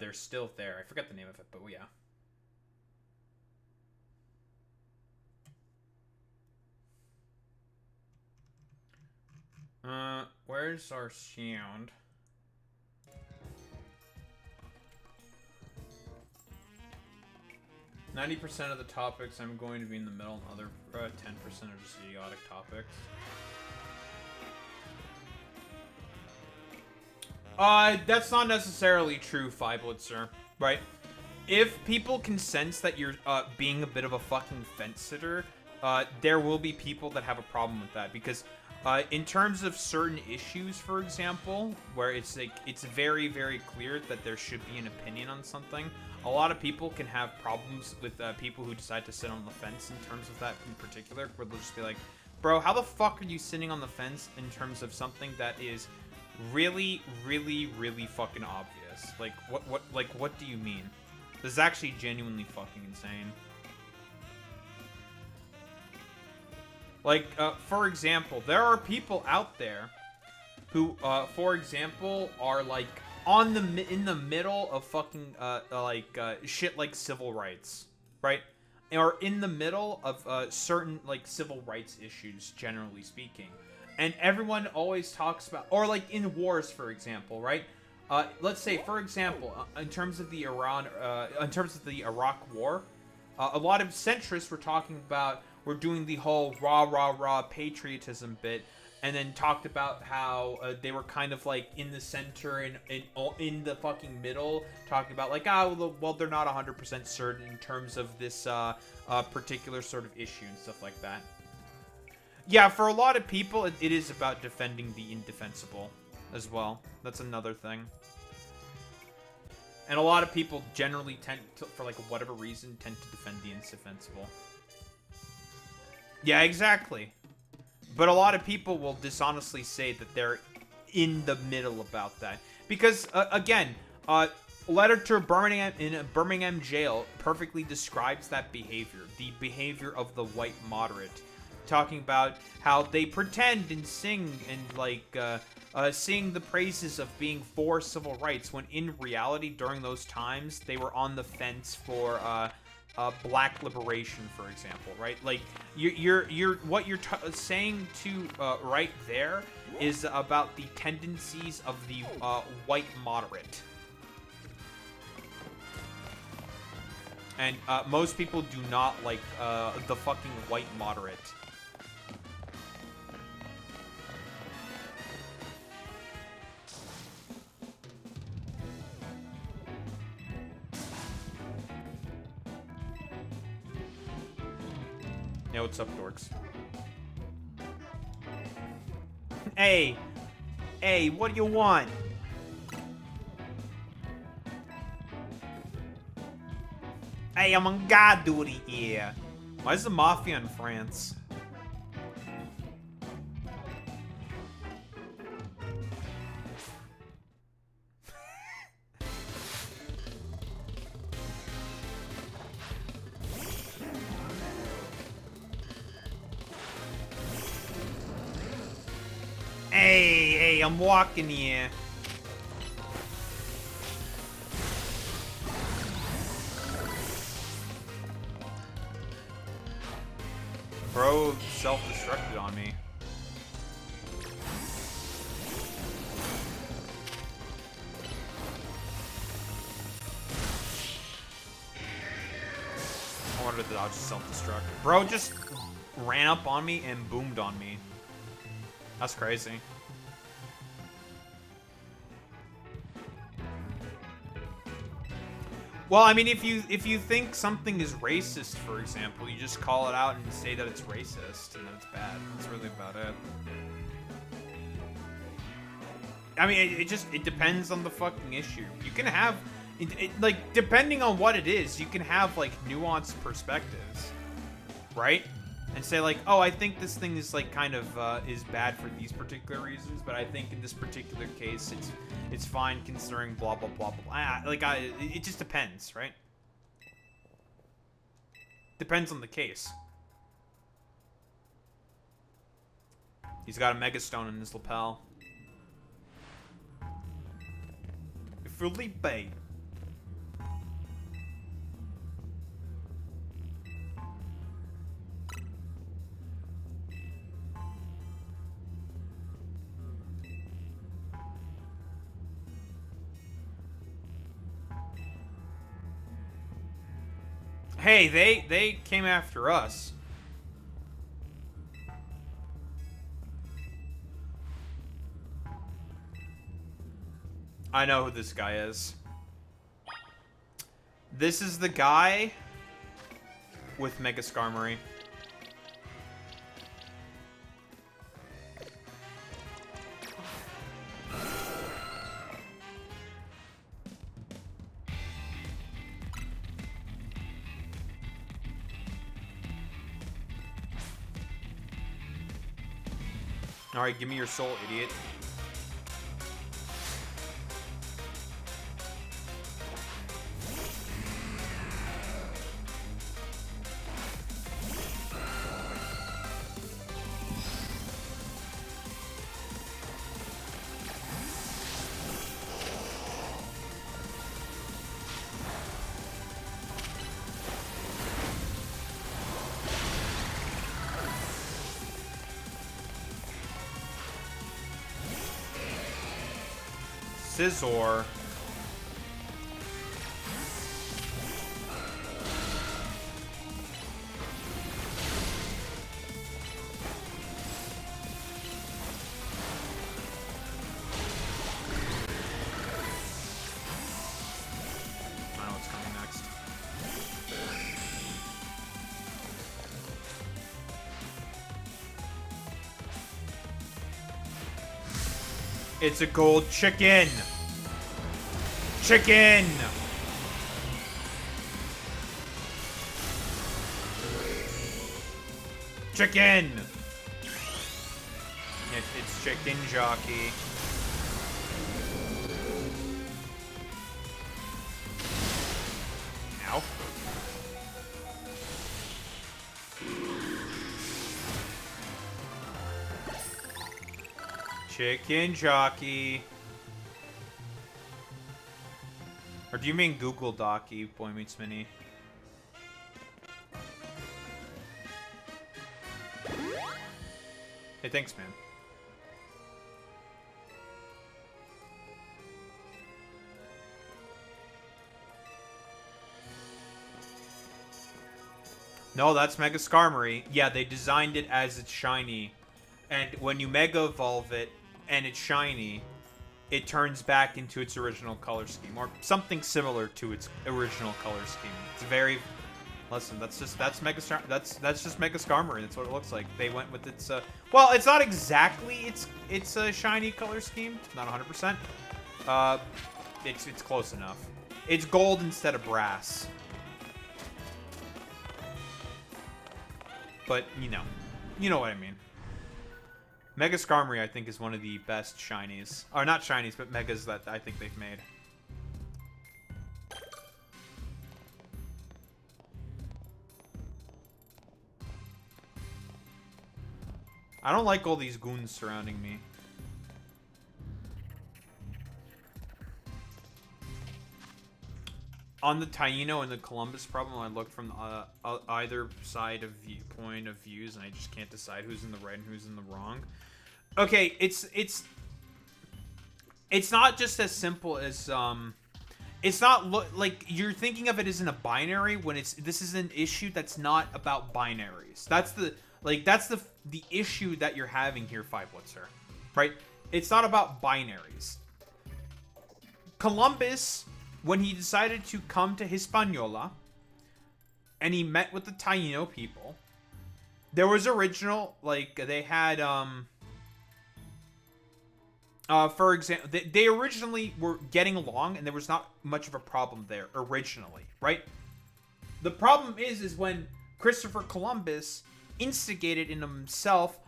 Speaker 1: They're still there. I forget the name of it, but yeah. Where's our sound? 90% of the topics I'm going to be in the middle, and other 10% are just idiotic topics. That's not necessarily true, Fiblitzer, right? If people can sense that you're being a bit of a fucking fence sitter, there will be people that have a problem with that, because in terms of certain issues, for example, where it's like it's very, very clear that there should be an opinion on something, a lot of people can have problems with people who decide to sit on the fence in terms of that in particular, where they'll just be like, bro, how the fuck are you sitting on the fence in terms of something that is really, really, really fucking obvious? Like, what do you mean? This is actually genuinely fucking insane. Like, for example, there are people out there who, for example, are like in the middle of fucking shit like civil rights, right? Or in the middle of certain like civil rights issues, generally speaking, and everyone always talks about, or like in wars, for example, right? Let's say, for example, in terms of the Iraq War, a lot of centrists were talking about, we're doing the whole rah patriotism bit, and then talked about how they were kind of like in the center and in the fucking middle, talking about like, well, they're not 100% certain in terms of this particular sort of issue and stuff like that. Yeah, for a lot of people, it is about defending the indefensible as well. That's another thing. And a lot of people generally tend to, for like whatever reason, tend to defend the indefensible. Yeah, exactly. But a lot of people will dishonestly say that they're in the middle about that. Because, again, letter to Birmingham in a Birmingham jail perfectly describes that behavior. The behavior of the white moderate. talking about how they pretend and sing and like sing the praises of being for civil rights, when in reality during those times they were on the fence for black liberation, for example, right? Like you're what you're saying to right there is about the tendencies of the white moderate. And most people do not like the fucking white moderate. Yeah, what's up, dorks? Hey! Hey, what do you want? Hey, I'm on guard duty here. Why is the mafia in France? Hey, I'm walking here. Bro self-destructed on me. I wanted to dodge self-destruct. Bro just ran up on me and boomed on me. That's crazy. Well, I mean, if you think something is racist, for example, you just call it out and say that it's racist and that it's bad. That's really about it. I mean, it depends on the fucking issue. You can have, like, depending on what it is, you can have, like, nuanced perspectives, right? And say, like, oh, I think this thing is, like, kind of, is bad for these particular reasons, but I think in this particular case, it's fine considering blah, blah, blah, blah. It just depends, right? Depends on the case. He's got a megastone in his lapel. Felipe. Hey, they came after us. I know who this guy is. This is the guy with Mega Skarmory. Alright, give me your soul, idiot. Scizor. I know what's coming next. It's a gold chicken. Chicken. Chicken. It's chicken jockey. Ow. Chicken jockey. Or do you mean Google Docky, Boy Meets Mini? Hey, thanks, man. No, that's Mega Skarmory. Yeah, they designed it as it's shiny. And when you Mega Evolve it and it's shiny, it turns back into its original color scheme. Or something similar to its original color scheme. It's very... Listen, that's just Mega Skarmory. That's what it looks like. They went with its well, it's not exactly its a shiny color scheme. Not 100%. It's close enough. It's gold instead of brass. But you know what I mean. Mega Skarmory, I think, is one of the best shinies, or not shinies, but megas that I think they've made. I don't like all these goons surrounding me. On the Taino and the Columbus problem, I looked from either side of point of views, and I just can't decide who's in the right and who's in the wrong. Okay, it's not just as simple as it's not like you're thinking of it as in a binary when this is an issue that's not about binaries. That's the issue that you're having here, Five Blitzer, right? It's not about binaries. Columbus, when he decided to come to Hispaniola, and he met with the Taino people, there was original, like, they had, for example, they originally were getting along, and there was not much of a problem there, originally, right? The problem is when Christopher Columbus instigated in himself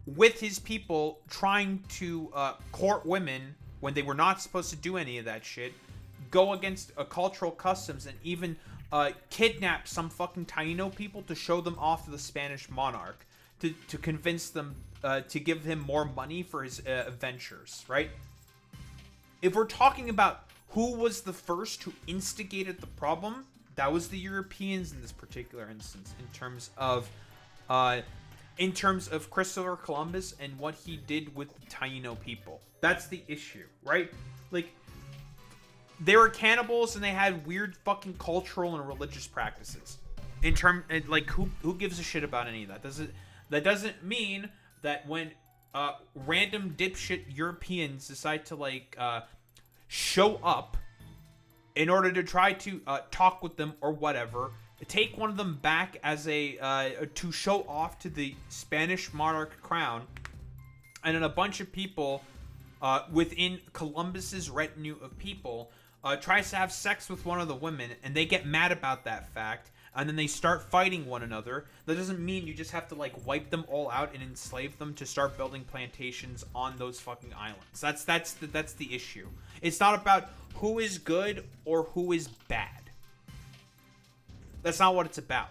Speaker 1: with his people trying to court women when they were not supposed to do any of that shit, go against cultural customs, and even kidnap some fucking Taino people to show them off to the Spanish monarch, to convince them to give him more money for his ventures, right? If we're talking about who was the first who instigated the problem, that was the Europeans in this particular instance, in terms of Christopher Columbus and what he did with the Taino people. That's the issue, right? Like, they were cannibals and they had weird fucking cultural and religious practices. Like, who gives a shit about any of that? That doesn't mean that when random dipshit Europeans decide to, like, show up in order to try to talk with them or whatever, take one of them back as to show off to the Spanish monarch crown, and then a bunch of people within Columbus's retinue of people tries to have sex with one of the women, and they get mad about that fact, and then they start fighting one another. That doesn't mean you just have to, like, wipe them all out and enslave them to start building plantations on those fucking islands. That's the issue. It's not about who is good or who is bad. That's not what it's about.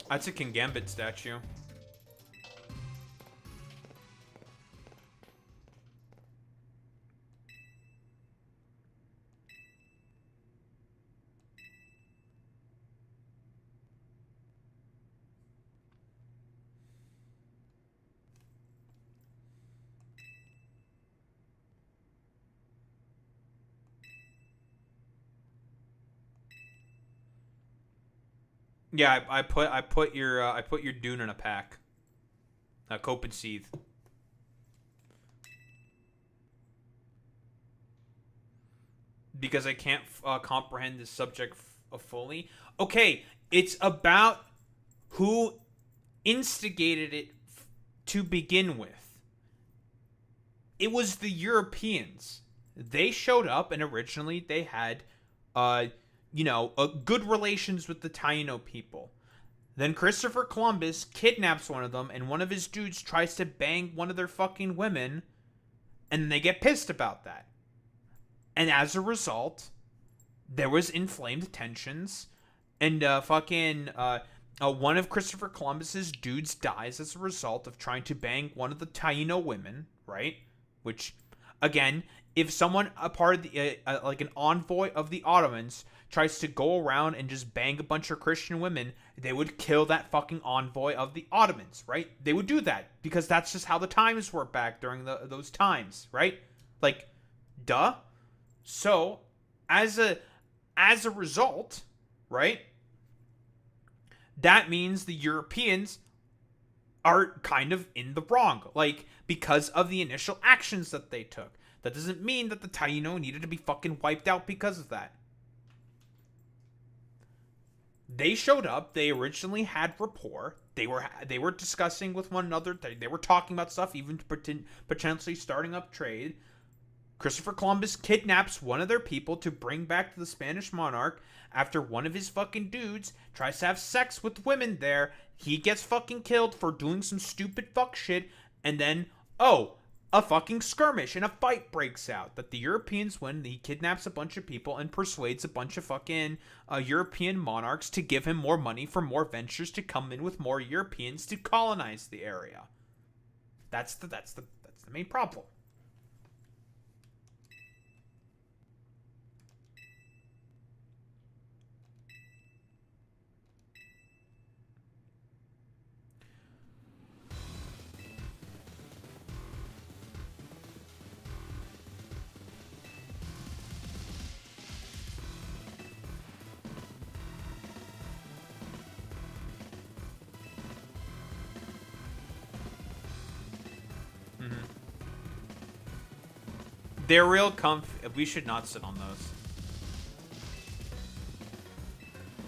Speaker 1: That's a King Gambit statue. Yeah, I put your Dune in a pack. Cope and Seethe. Because I can't comprehend this subject fully. Okay, it's about who instigated it to begin with. It was the Europeans. They showed up, and originally they had good relations with the Taino people. Then Christopher Columbus kidnaps one of them, and one of his dudes tries to bang one of their fucking women, and they get pissed about that. And as a result, there was inflamed tensions, and one of Christopher Columbus's dudes dies as a result of trying to bang one of the Taino women, right? Which, again, if someone, a part of the, like an envoy of the Ottomans, tries to go around and just bang a bunch of Christian women, they would kill that fucking envoy of the Ottomans, right? They would do that, because that's just how the times were back during those times, right? Like, duh. So, as a result, right, that means the Europeans are kind of in the wrong, like, because of the initial actions that they took. That doesn't mean that the Taino needed to be fucking wiped out because of that. They showed up, they originally had rapport, they were discussing with one another, they were talking about stuff, even potentially starting up trade. Christopher Columbus kidnaps one of their people to bring back to the Spanish monarch after one of his fucking dudes tries to have sex with women there. He gets fucking killed for doing some stupid fuck shit, and then, a fucking skirmish and a fight breaks out that the Europeans win. He kidnaps a bunch of people and persuades a bunch of fucking European monarchs to give him more money for more ventures to come in with more Europeans to colonize the area. That's the main problem. They're real comfy. We should not sit on those.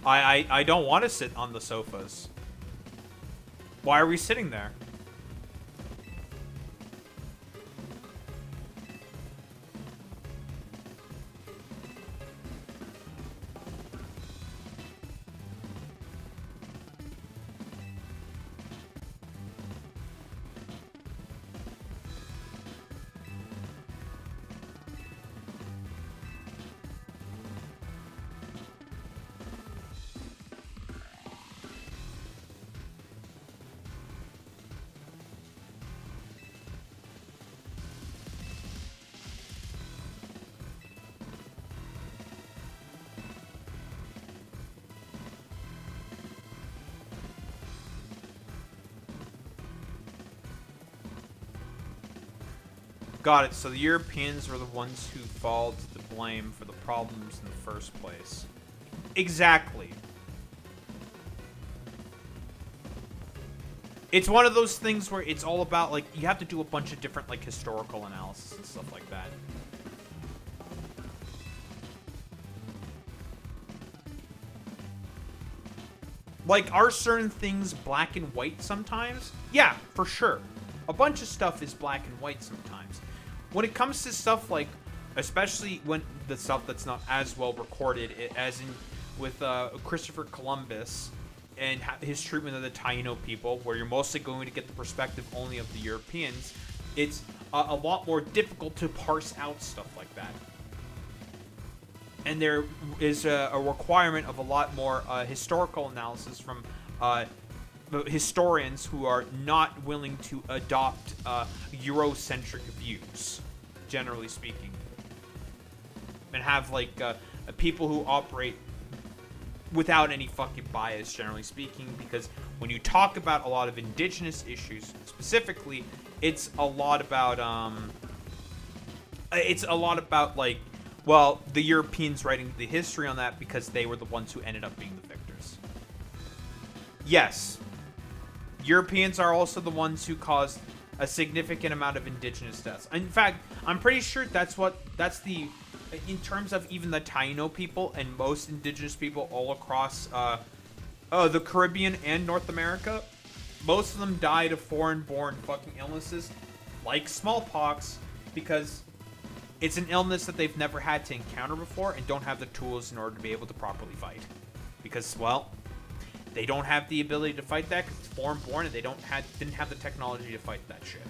Speaker 1: I don't want to sit on the sofas. Why are we sitting there? Got it. So the Europeans were the ones who fall to the blame for the problems in the first place. Exactly. It's one of those things where it's all about, like, you have to do a bunch of different, like, historical analysis and stuff like that. Like, are certain things black and white sometimes? Yeah, for sure. A bunch of stuff is black and white sometimes. When it comes to stuff like, especially when the stuff that's not as well recorded, as in with Christopher Columbus and his treatment of the Taino people, where you're mostly going to get the perspective only of the Europeans, it's a lot more difficult to parse out stuff like that. And there is a requirement of a lot more historical analysis from historians who are not willing to adopt Eurocentric views, generally speaking, and have like people who operate without any fucking bias, generally speaking, because when you talk about a lot of indigenous issues specifically, it's a lot about like, well, the Europeans writing the history on that because they were the ones who ended up being the victors. Yes, Europeans are also the ones who caused a significant amount of indigenous deaths. In fact, I'm pretty sure that's the, in terms of even the Taino people and most indigenous people all across the Caribbean and North America, most of them died of foreign-born fucking illnesses like smallpox, because it's an illness that they've never had to encounter before and don't have the tools in order to be able to properly fight. Because, well, they don't have the ability to fight that because it's foreign-born, and they didn't have the technology to fight that shit.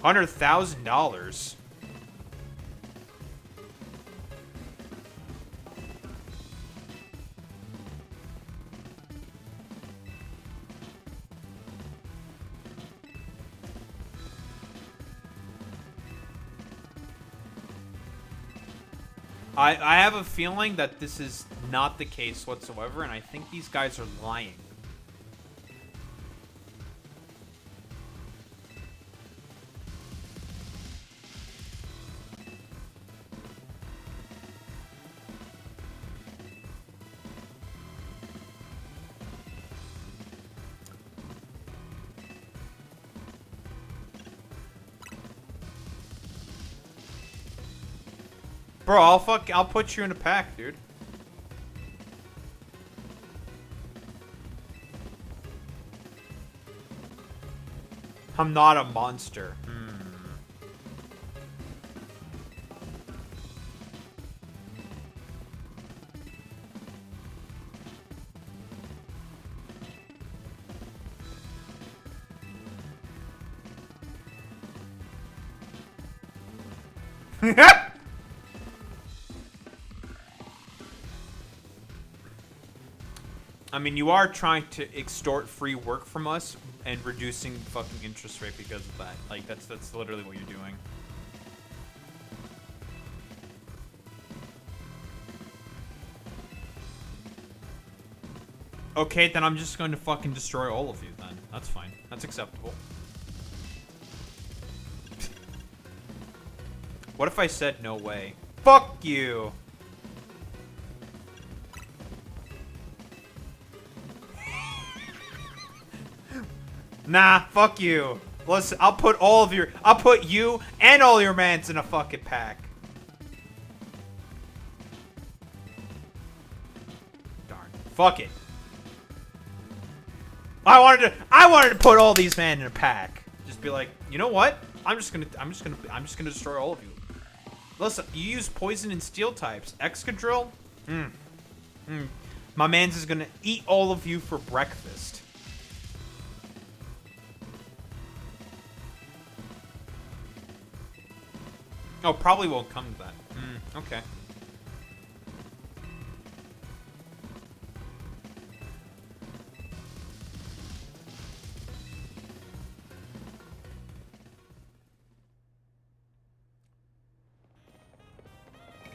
Speaker 1: $100,000. I have a feeling that this is not the case whatsoever, and I think these guys are lying. Bro, I'll put you in a pack, dude. I'm not a monster. I mean, you are trying to extort free work from us and reducing fucking interest rate because of that. Like, that's literally what you're doing. Okay, then I'm just going to fucking destroy all of you then. That's fine. That's acceptable. What if I said no way? Fuck you! Nah, fuck you. Listen, I'll put you and all your mans in a fucking pack. Darn. Fuck it. I wanted to put all these men in a pack. Just be like, you know what? I'm just gonna destroy all of you. Listen, you use poison and steel types. Excadrill? My man's is gonna eat all of you for breakfast. Oh, probably won't come to that. Okay.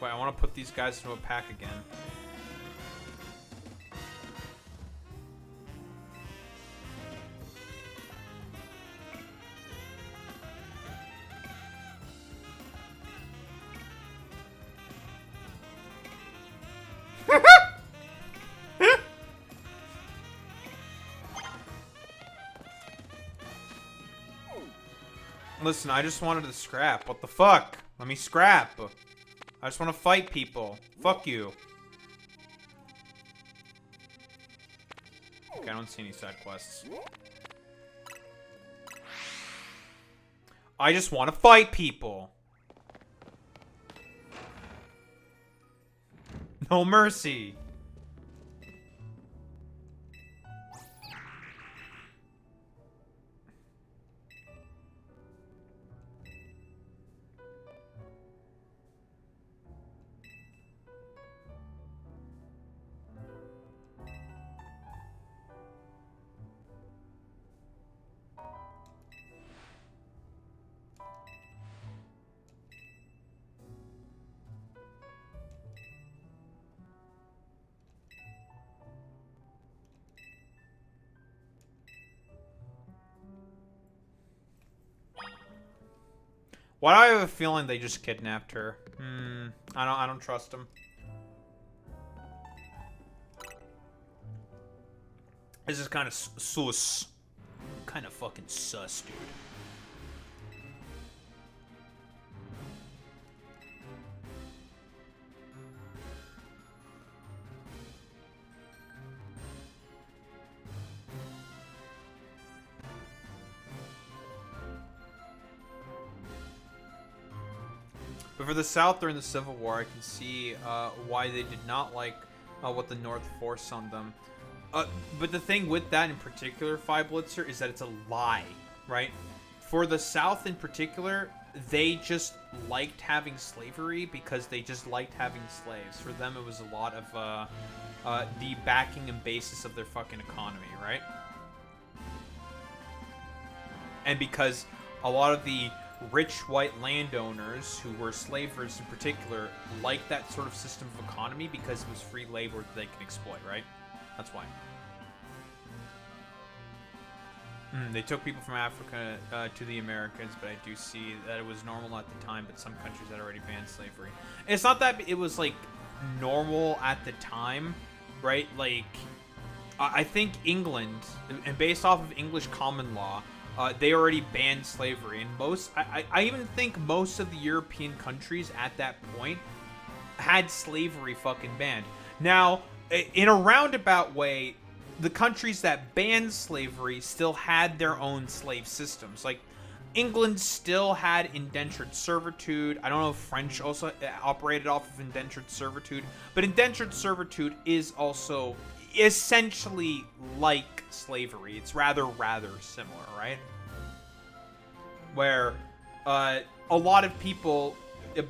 Speaker 1: Wait, I want to put these guys into a pack again. Listen, I just wanted to scrap. What the fuck? Let me scrap. I just want to fight people. Fuck you. Okay, I don't see any side quests. I just want to fight people. No mercy. Why do I have a feeling they just kidnapped her? I don't trust them. This is kind of sus. Kind of fucking sus, dude. But for the South during the Civil War, I can see why they did not like what the North forced on them. But the thing with that in particular, Five Blitzer, is that it's a lie, right? for the South in particular, they just liked having slavery because they just liked having slaves. For them, it was a lot of the backing and basis of their fucking economy, right? And because a lot of the rich white landowners, who were slavers in particular, liked that sort of system of economy because it was free labor that they can exploit, right? That's why. They took people from Africa to the Americas, but I do see that it was normal at the time, but some countries had already banned slavery. And it's not that it was, like, normal at the time, right? Like, I think England, and based off of English common law, they already banned slavery. And I even think most of the European countries at that point had slavery fucking banned. Now, in a roundabout way, the countries that banned slavery still had their own slave systems. Like, England still had indentured servitude. I don't know if French also operated off of indentured servitude, but indentured servitude is also essentially like slavery. It's rather similar, right? Where a lot of people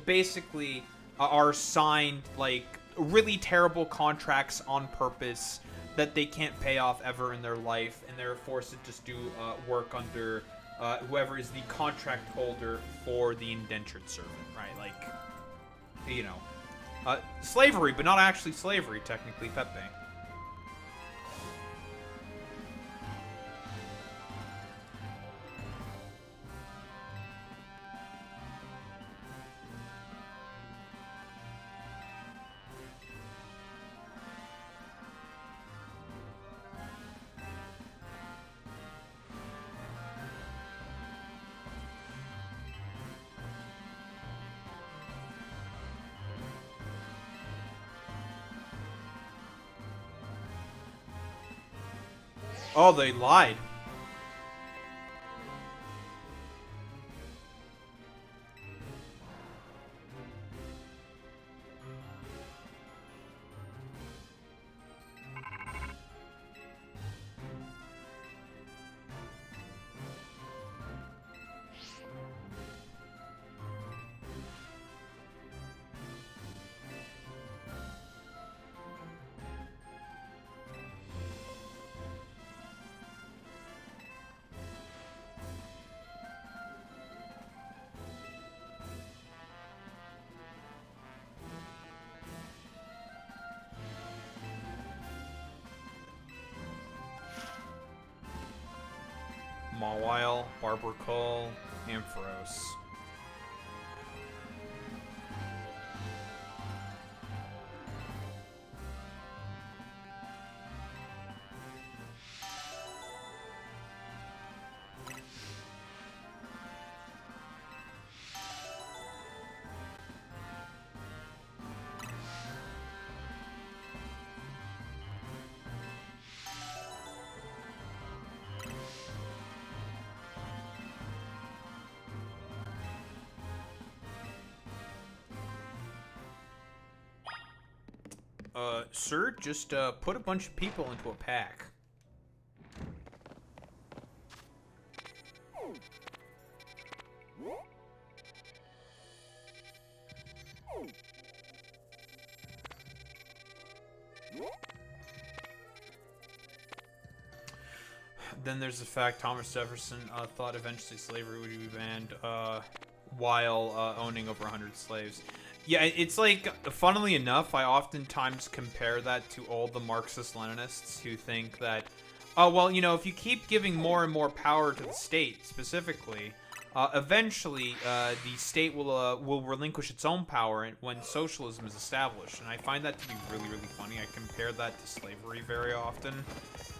Speaker 1: basically are signed, like, really terrible contracts on purpose that they can't pay off ever in their life, and they're forced to just do work under whoever is the contract holder for the indentured servant, right? Like, you know, slavery, but not actually slavery, technically, Pepe. Oh, they lied. Mawile, Barbercull, Ampharos. Sir, just put a bunch of people into a pack. Then there's the fact Thomas Jefferson thought eventually slavery would be banned while owning over 100 slaves. Yeah, it's like, funnily enough, I oftentimes compare that to all the Marxist-Leninists who think that, oh, well, you know, if you keep giving more and more power to the state, specifically, eventually the state will relinquish its own power when socialism is established. And I find that to be really, really funny. I compare that to slavery very often,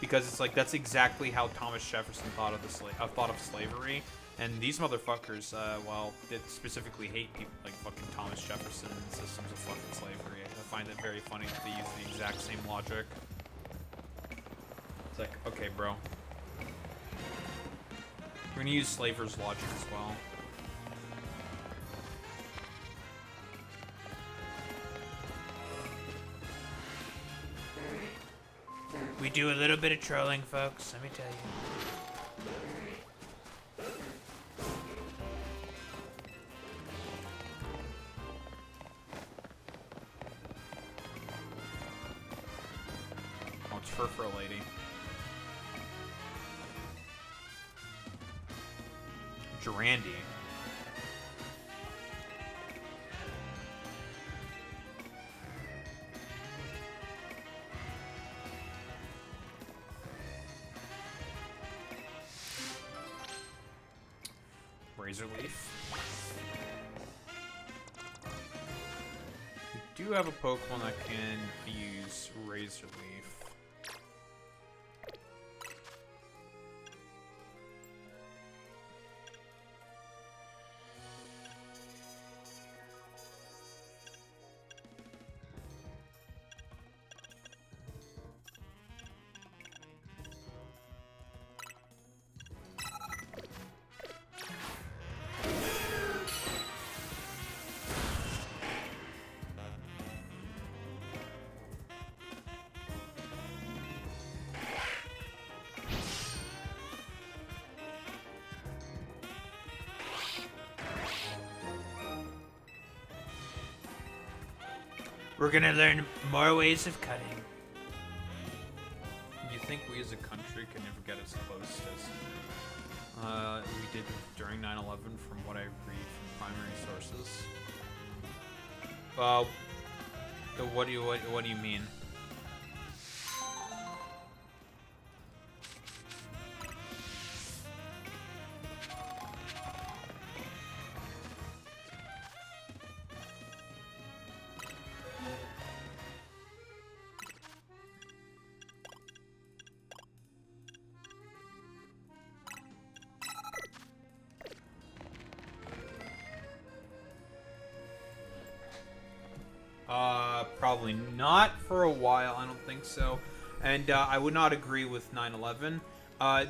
Speaker 1: because it's like, that's exactly how Thomas Jefferson thought of slavery. And these motherfuckers, well, that specifically hate people like fucking Thomas Jefferson and systems of fucking slavery. I find it very funny that they use the exact same logic. It's like, okay, bro. We're gonna use slavers' logic as well. We do a little bit of trolling, folks, let me tell you. for a lady. Durandi. Razor Leaf. We do have a Pokemon that can use Razor Leaf. We're gonna learn more ways of cutting. You think we as a country can never get as close as we did during 9/11 from what I read from primary sources? What do you mean? Probably not for a while. I don't think so. And I would not agree with 9/11.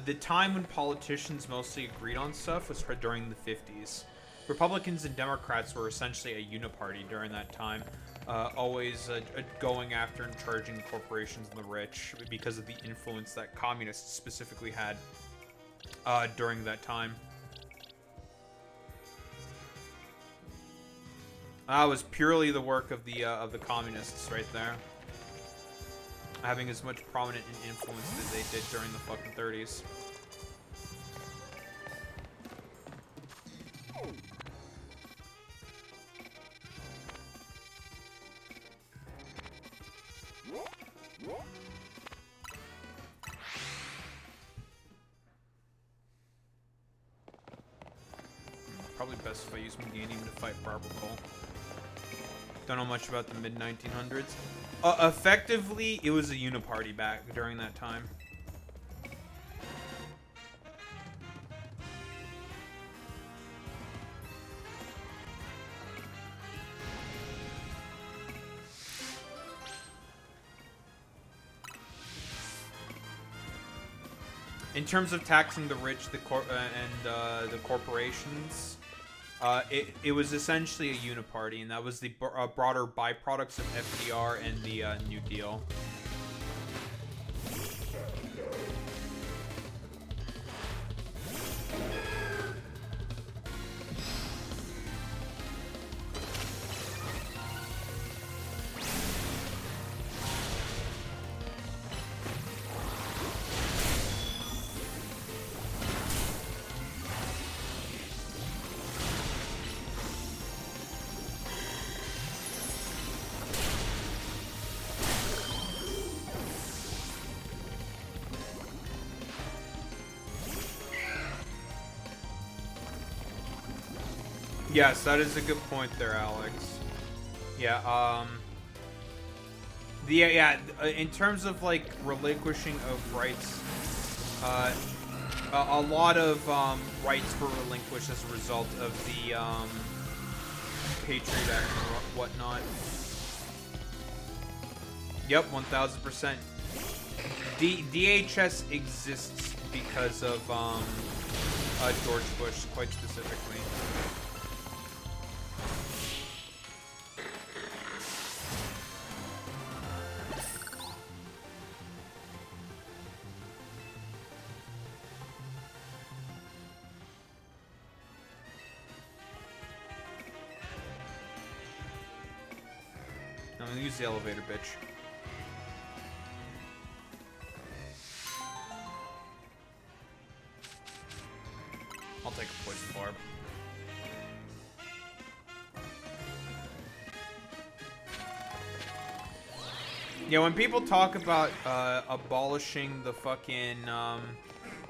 Speaker 1: The time when politicians mostly agreed on stuff was during the 50s. Republicans and Democrats were essentially a uniparty during that time, always going after and charging corporations and the rich because of the influence that communists specifically had during that time. That was purely the work of the communists right there, having as much prominent influence as they did during the fucking 30s. Probably best if I use Mamdani to fight Barbacle. Don't know much about the mid-1900s. Effectively, it was a uniparty back during that time. In terms of taxing the rich, the corporations, it was essentially a uniparty, and that was the broader byproducts of FDR and the New Deal. Yes, that is a good point there, Alex. Yeah, in terms of, like, relinquishing of rights, a lot of, rights were relinquished as a result of the, Patriot Act and whatnot. Yep, 1000%. DHS exists because of, George Bush, quite specifically. I'm gonna use the elevator, bitch. take a poison barb. Yeah, when people talk about abolishing the fucking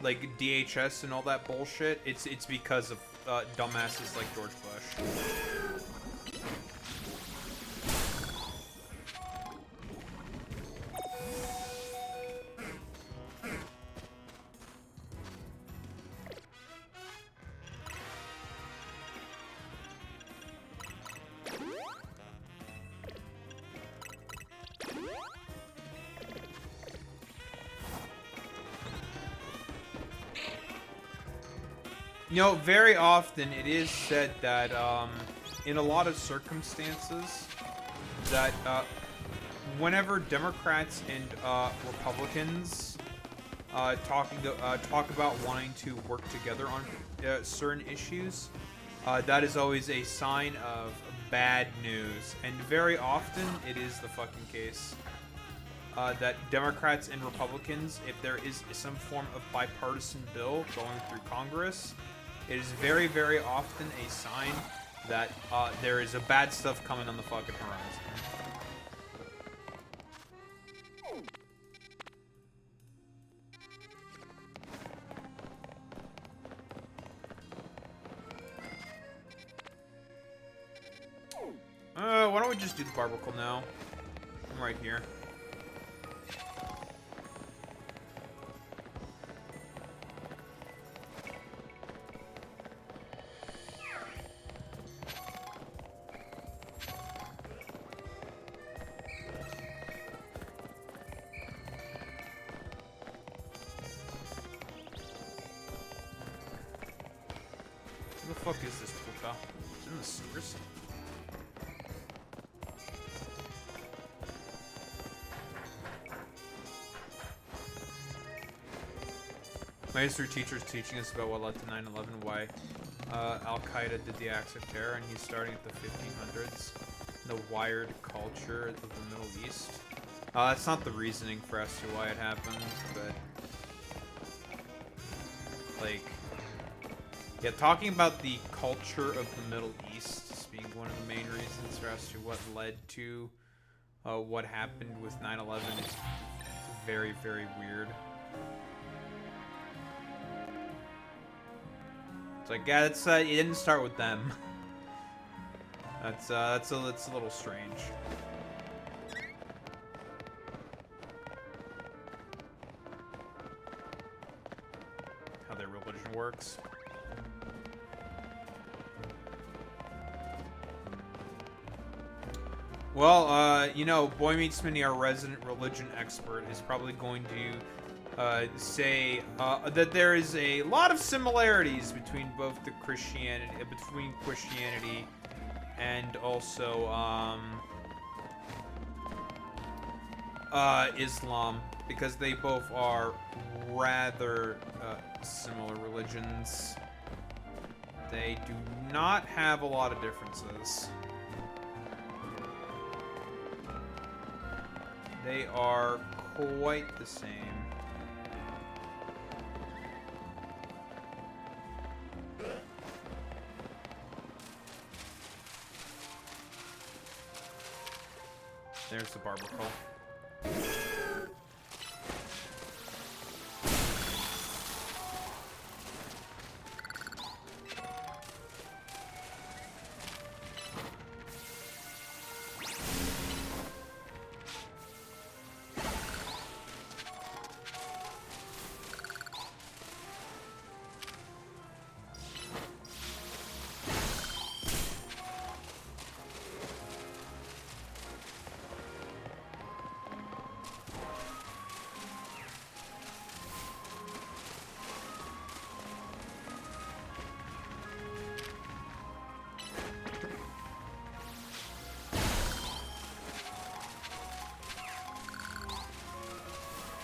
Speaker 1: like DHS and all that bullshit, it's because of dumbasses like George Bush. You know, very often it is said that in a lot of circumstances that whenever Democrats and Republicans talk about wanting to work together on certain issues, that is always a sign of bad news, and very often it is the fucking case. That Democrats and Republicans, if there is some form of bipartisan bill going through Congress, it is very, very often a sign that there is a bad stuff coming on the fucking horizon. Why don't we just do the barbacle now? I'm right here. Where the fuck is this puka? It's in the sewers. My history teacher is teaching us about what led to 9/11, why Al-Qaeda did the acts of terror, and he's starting at the 1500s. The wired culture of the Middle East. That's not the reasoning for as to why it happened, but... like... yeah, talking about the culture of the Middle East as being one of the main reasons for as to what led to what happened with 9/11 is very, very weird. It's like, yeah, it's it didn't start with them. That's a little strange. How their religion works. Well, you know, Boy Meets Minnie, our resident religion expert, is probably going to say that there is a lot of similarities between both the Christianity and also Islam, because they both are rather similar religions. They do not have a lot of differences. They are quite the same. There's the barbacle.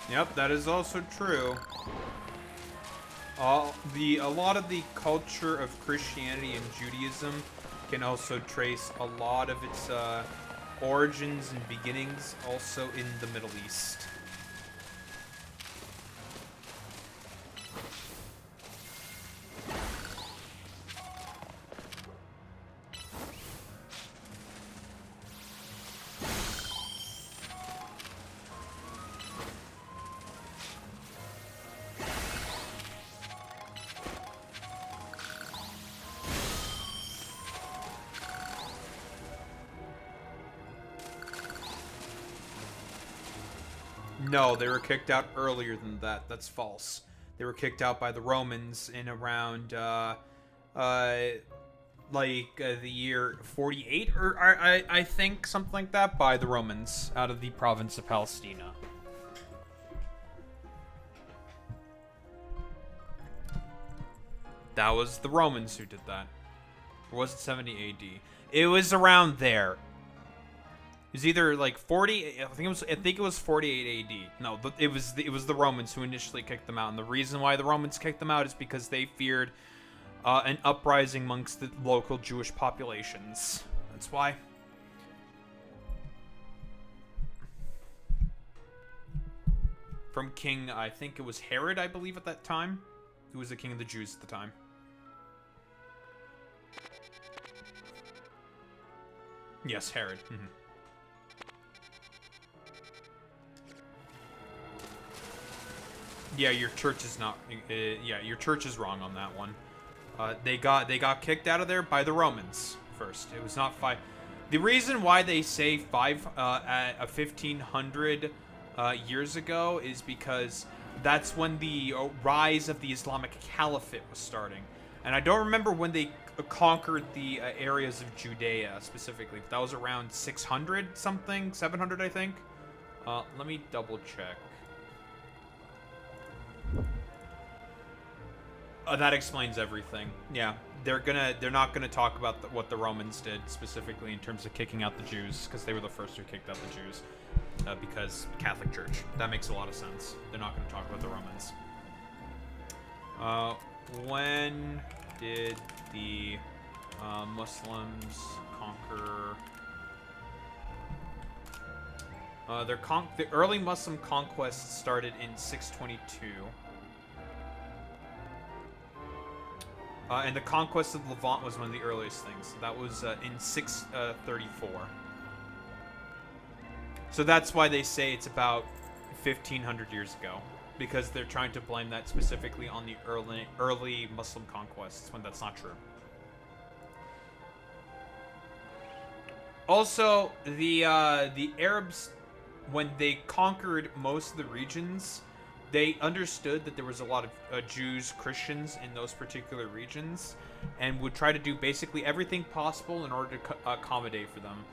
Speaker 1: Yep, that is also true. A lot of the culture of Christianity and Judaism can also trace a lot of its origins and beginnings also in the Middle East. No, they were kicked out earlier than that. That's false. They were kicked out by the Romans in around, the year 48, or I think, something like that, by the Romans out of the province of Palestina. That was the Romans who did that. Or was it 70 AD? It was around there. It was either like 40. I think it was 48 AD. No, it was the Romans who initially kicked them out, and the reason why the Romans kicked them out is because they feared an uprising amongst the local Jewish populations. That's why. From King, I think it was Herod, I believe, at that time, who was the king of the Jews at the time. Yes, Herod. Mm-hmm. Yeah, your church is not. Yeah, your church is wrong on that one. They got kicked out of there by the Romans first. It was not five. The reason why they say 1500 years ago is because that's when the rise of the Islamic Caliphate was starting, and I don't remember when they conquered the areas of Judea specifically. But that was around 600 something, 700, I think. Let me double check. That explains everything. Yeah, they're not gonna talk about what the Romans did specifically in terms of kicking out the Jews, because they were the first who kicked out the Jews, because Catholic Church. That makes a lot of sense. They're not gonna talk about the Romans. When did the Muslims conquer? The early Muslim conquest started in 622. And the conquest of Levant was one of the earliest things. That was in 634. So that's why they say it's about 1500 years ago, because they're trying to blame that specifically on the early Muslim conquests, when that's not true. Also, the Arabs, when they conquered most of the regions, they understood that there was a lot of Jews, Christians in those particular regions, and would try to do basically everything possible in order to accommodate for them.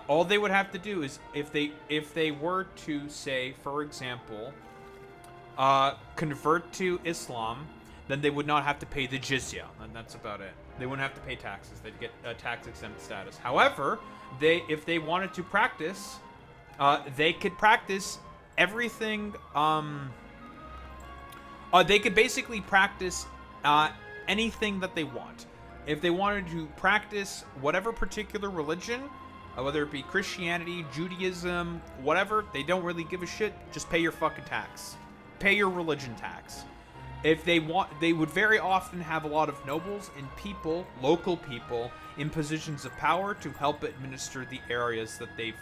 Speaker 1: All they would have to do is, if they were to, say, for example, convert to Islam, then they would not have to pay the jizya, and that's about it. They wouldn't have to pay taxes. They'd get a tax-exempt status. However, if they wanted to practice, they could practice everything. They could basically practice anything that they want. If they wanted to practice whatever particular religion, whether it be Christianity, Judaism, whatever, they don't really give a shit. Just pay your fucking tax. Pay your religion tax. If they want, they would very often have a lot of nobles and people, local people, in positions of power to help administer the areas that they've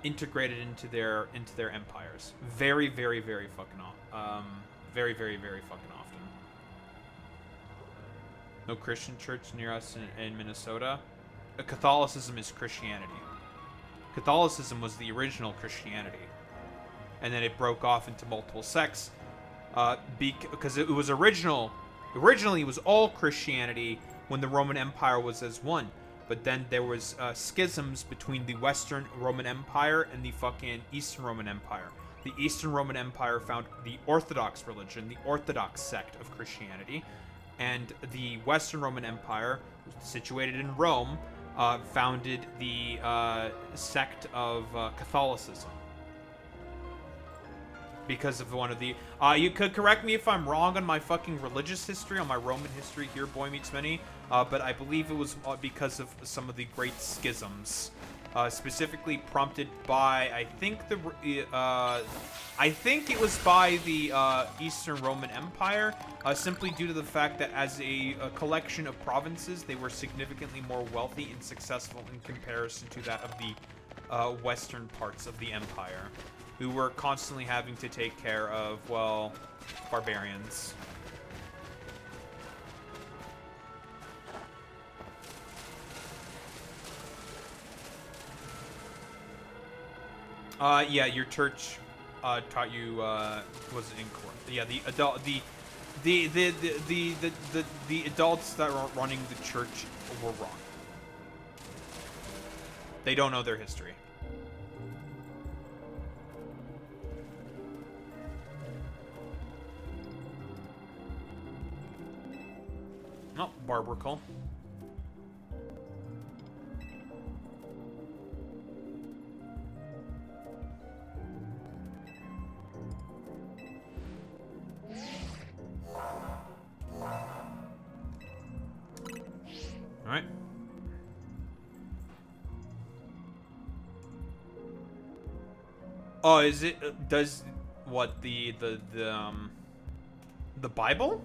Speaker 1: integrated into their empires. Very, very, very fucking very, very, very fucking often. No Christian church near us in Minnesota. Catholicism is Christianity. Catholicism was the original Christianity, and then it broke off into multiple sects. Because it was originally it was all Christianity when the Roman Empire was as one, but then there was schisms between the Western Roman Empire and the fucking Eastern Roman Empire. The Eastern Roman Empire found the Orthodox religion, the Orthodox sect of Christianity, and the Western Roman Empire, situated in Rome, founded the sect of Catholicism. Because of one of the... you could correct me if I'm wrong on my fucking religious history, on my Roman history here, Boy Meets Many, but I believe it was because of some of the great schisms. Specifically prompted by, I think it was by the Eastern Roman Empire, simply due to the fact that as a collection of provinces, they were significantly more wealthy and successful in comparison to that of the western parts of the empire, who were constantly having to take care of, well, barbarians. Yeah, your church taught you was incorrect. Yeah, the adults that were running the church were wrong. They don't know their history. Oh, barbacle. Alright. Oh, is it, does, what, the Bible?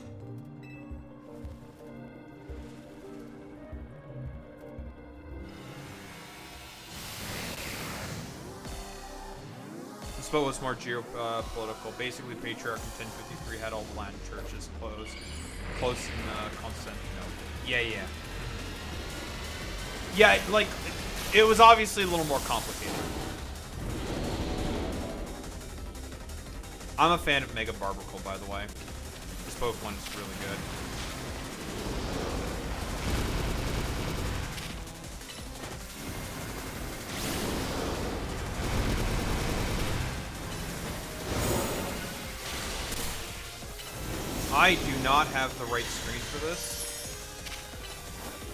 Speaker 1: This vote was more geopolitical. Basically, Patriarch in 1053 had all the Latin churches closed in Constantinople. Yeah. Yeah, like, it was obviously a little more complicated. I'm a fan of Mega Barbacle, by the way. This Pokemon is really good. I do not have the right screen for this.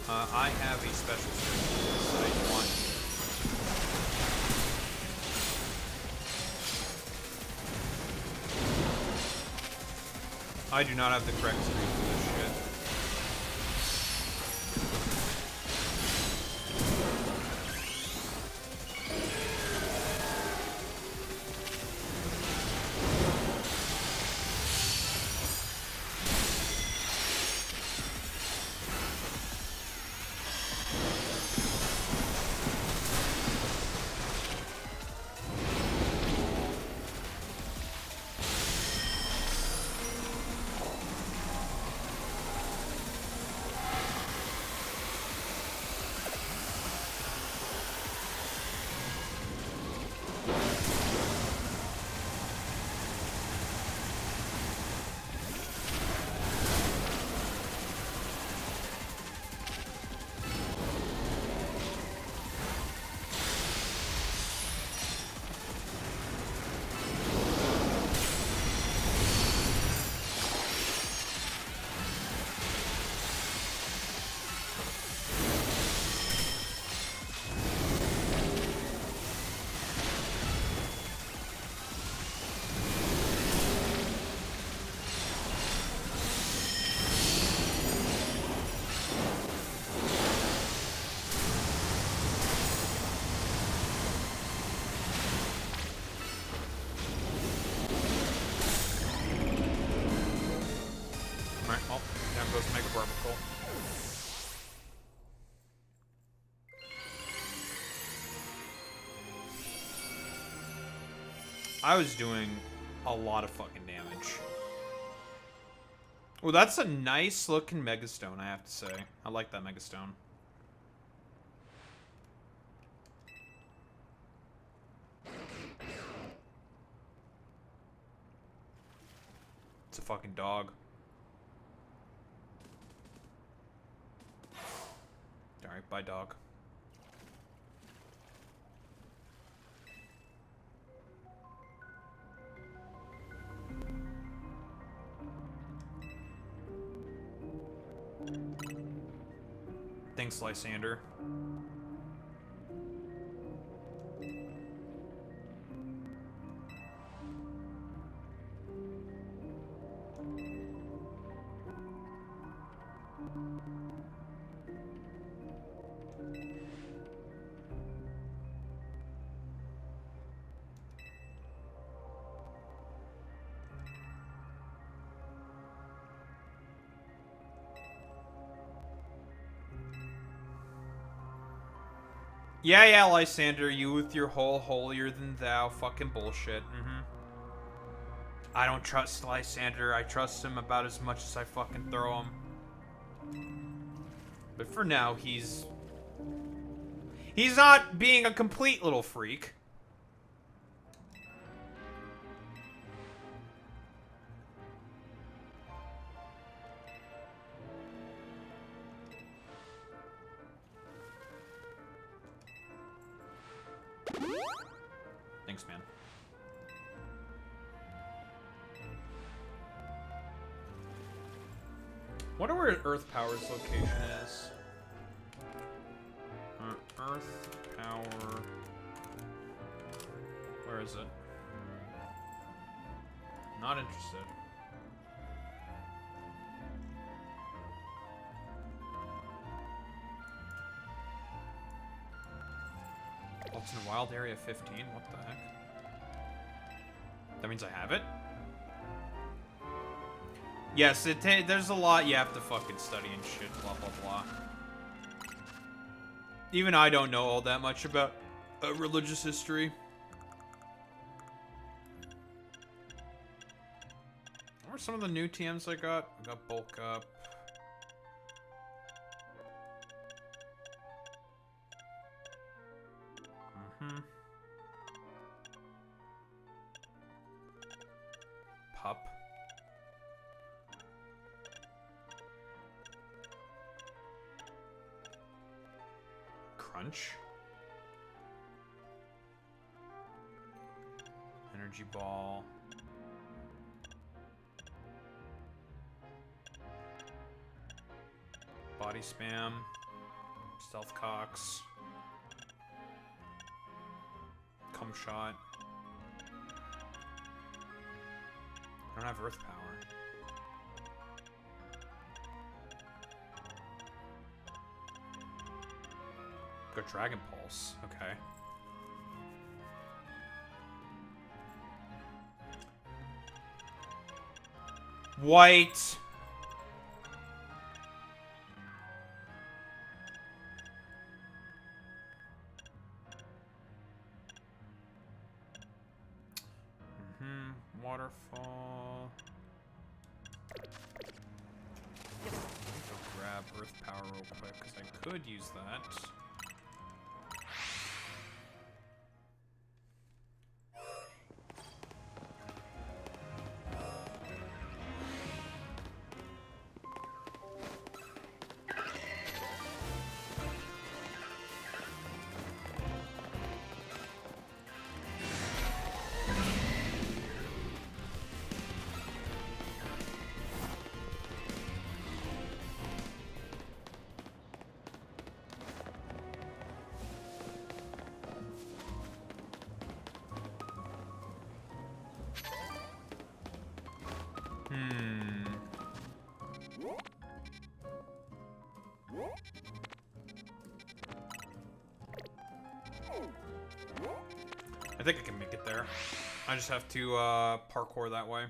Speaker 1: I have a special screen for this that I want. I do not have the correct screen for this shit. I was doing a lot of fucking damage. Well, that's a nice looking Megastone, I have to say. I like that Megastone. It's a fucking dog. Alright, bye dog. Thanks, Lysander. Yeah, Lysander, you with your whole holier-than-thou fucking bullshit. I don't trust Lysander. I trust him about as much as I fucking throw him. But for now, he's not being a complete little freak. Thanks, man. Wonder where Earth Power's location is. Earth Power. Where is it? Not interested. Oh, it's in Wild Area 15? What the heck? That means I have it? Yes, there's a lot you have to fucking study and shit, blah, blah, blah. Even I don't know all that much about religious history. What are some of the new TMs I got? I got Bulk Up. Pup. Crunch. Energy Ball. Body Spam. Stealth Cox. Cum Shot. I don't have Earth Power. Got Dragon Pulse. Okay. White. Waterfall. Go grab Earth Power real quick, because I could use that. I think I can make it there. I just have to parkour that way.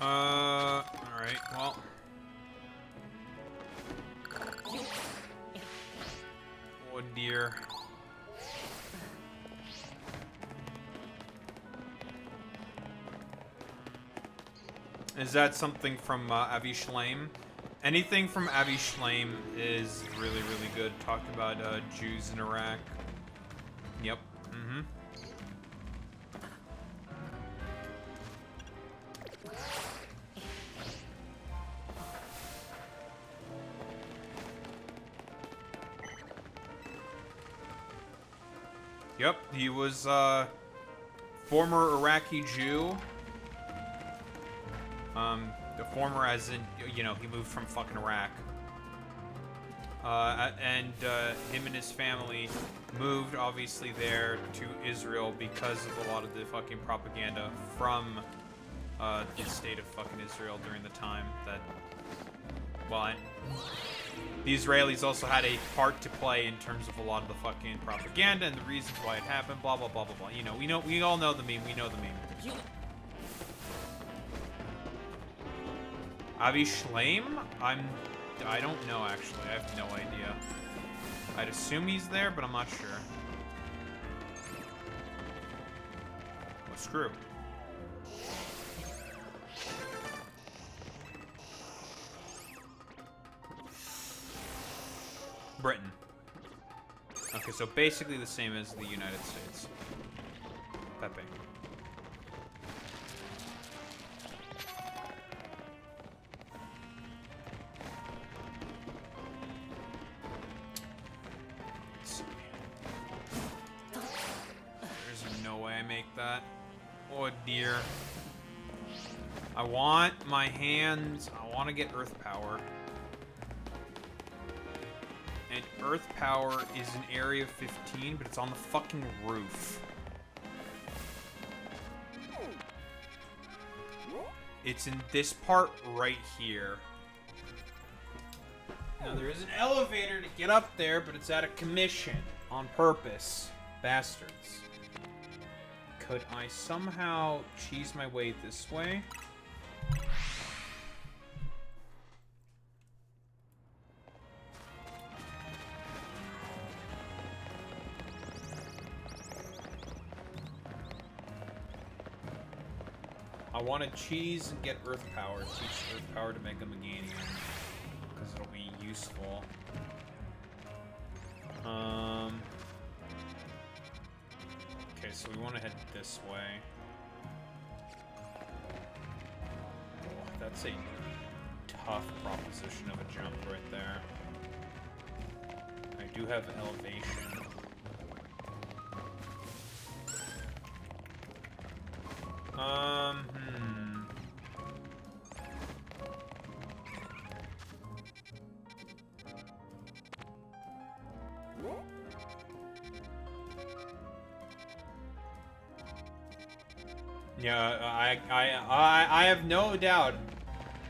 Speaker 1: Alright, well. Oh dear. Is that something from Avi Shlaim? Anything from Avi Shlaim is really, really good. Talked about Jews in Iraq. Yep. Mm-hmm. Yep, he was former Iraqi Jew. The former as in, you know, he moved from fucking Iraq. And him and his family moved, obviously, there to Israel because of a lot of the fucking propaganda from the state of fucking Israel during the time that, well, the Israelis also had a part to play in terms of a lot of the fucking propaganda and the reasons why it happened, blah, blah, blah, blah, blah. You know, we all know the meme, we know the meme. Avi Shlaim? I don't know, actually. I have no idea. I'd assume he's there, but I'm not sure. screw. Britain. Okay, so basically the same as the United States. Pepe. Let's see. There's no way I make that. Oh dear. I want my hands. I want to get Earth Power. And Earth Power is an area of 15, but it's on the fucking roof. It's in this part right here. Now, there is an elevator to get up there, but it's at a commission. On purpose. Bastards. Could I somehow cheese my way this way? I want to cheese and get Earth Power. Teach Earth Power to make a Meganium. Because it'll be useful. Okay, so we want to head this way. Oh, that's a tough proposition of a jump right there. I do have elevation. Yeah, I have no doubt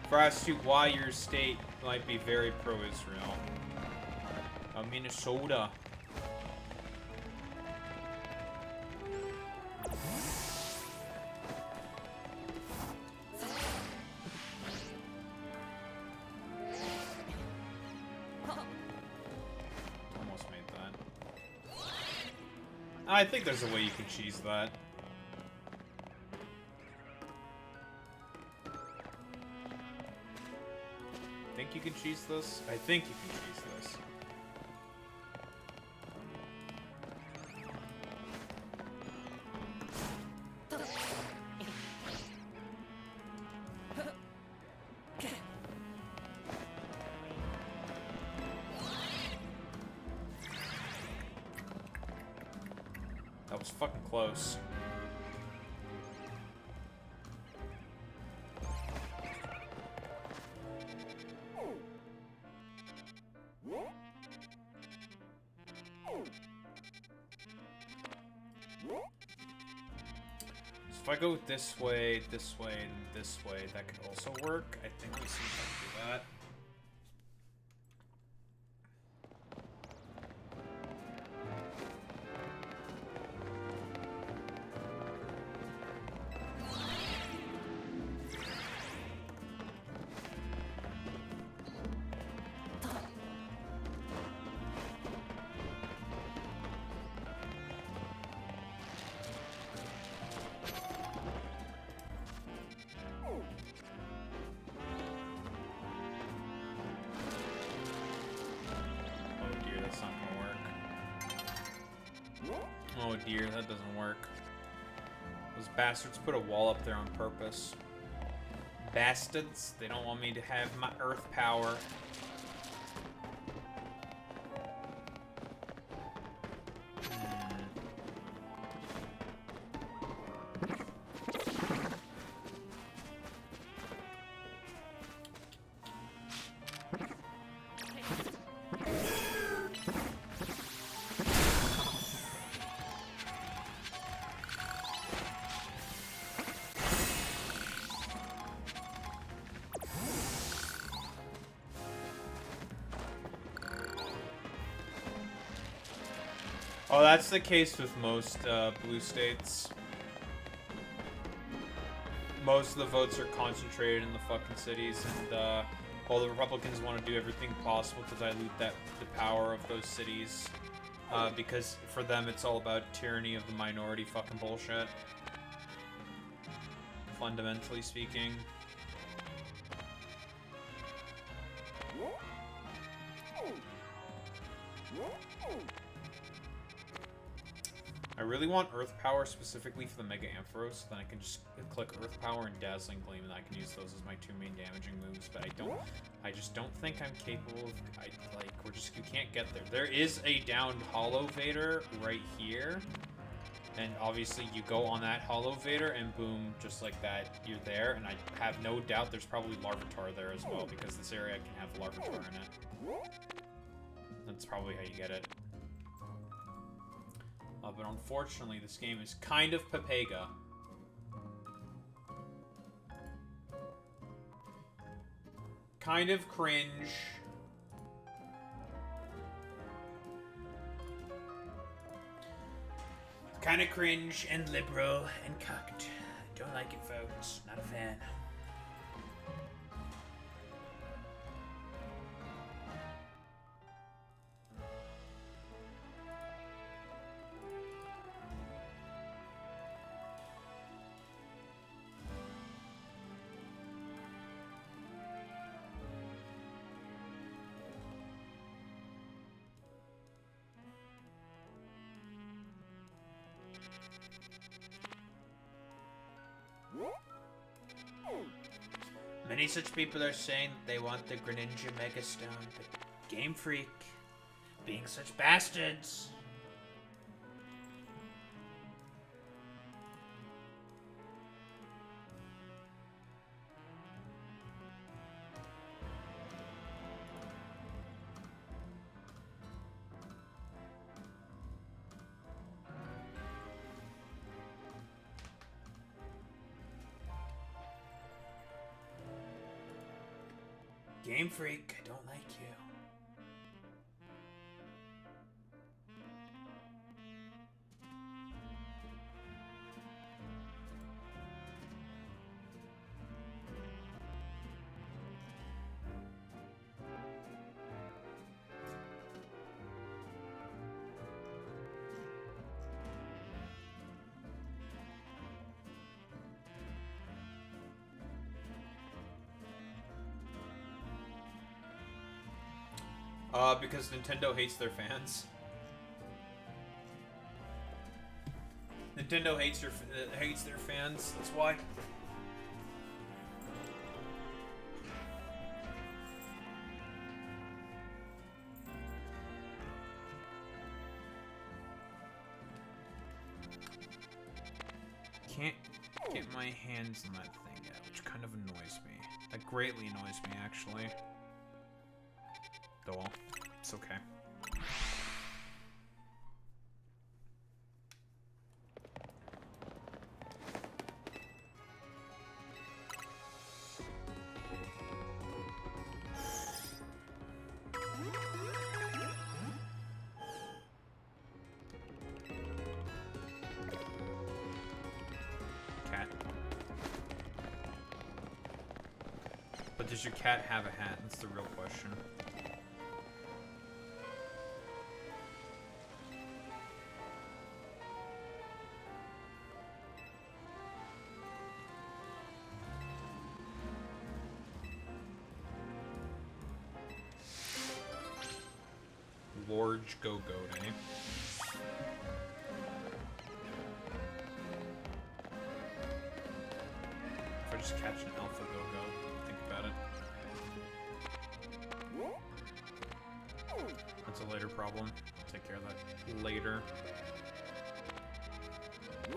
Speaker 1: for as to why your state might be very pro-Israel. Minnesota. Almost made that. I think there's a way you can cheese that. Think you can cheese this? I think you can cheese this. That was fucking close. If I go this way, and this way, that could also work. I think we see how to do that. Oh dear, that doesn't work. Those bastards put a wall up there on purpose. Bastards, they don't want me to have my Earth Power. Oh, that's the case with most blue states. Most of the votes are concentrated in the fucking cities, and while the Republicans want to do everything possible to dilute the power of those cities, because for them it's all about tyranny of the minority fucking bullshit. fundamentally speaking. I really want Earth Power specifically for the Mega Ampharos, then I can just click Earth Power and Dazzling Gleam, and I can use those as my two main damaging moves, but I just don't think I'm capable of, you can't get there. There is a downed Hollow Vader right here, and obviously you go on that Hollow Vader, and boom, just like that, you're there, and I have no doubt there's probably Larvitar there as well, because this area can have Larvitar in it. That's probably how you get it. But unfortunately, this game is kind of Pepega. Kind of cringe. Kind of cringe and liberal and cucked. Don't like it, folks. Not a fan. Many such people are saying that they want the Greninja Megastone, but Game Freak, being such bastards. Game Freak, I don't like you. Because Nintendo hates their fans. Nintendo hates their fans. That's why. Can't get my hands on that thing yet, which kind of annoys me. That greatly annoys me, actually. Though, it's okay. Cat. But does your cat have a hat? That's the real question. Large Go-Goat, eh? If I just catch an Alpha Go-Go, think about it. That's a later problem. I'll take care of that later.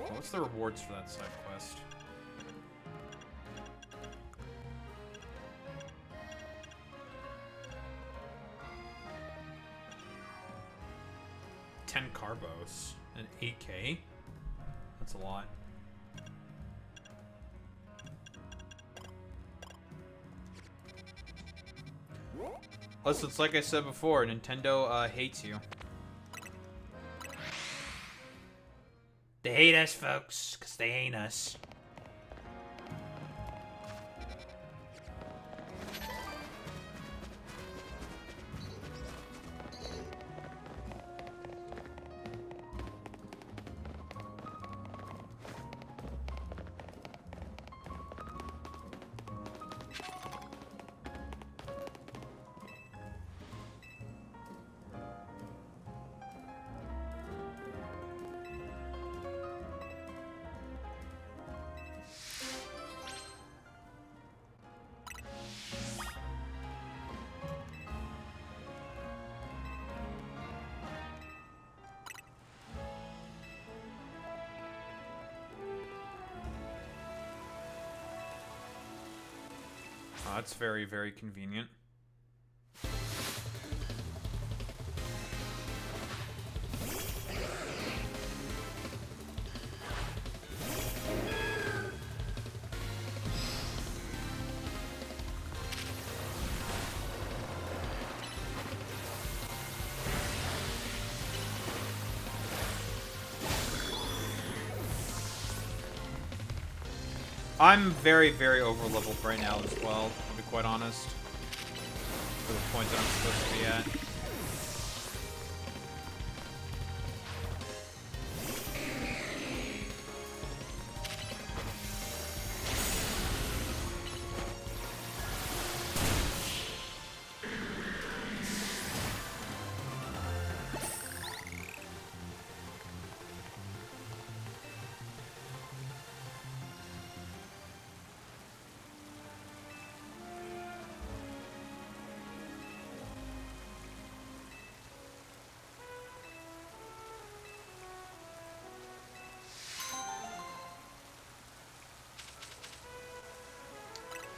Speaker 1: What's the rewards for that side quest? Carbos and 8K. That's a lot. Plus, it's like I said before, Nintendo hates you. They hate us, folks, because they ain't us. Oh, that's very, very convenient. I'm very, very over-leveled right now as well, to be quite honest. For the point that I'm supposed to be at.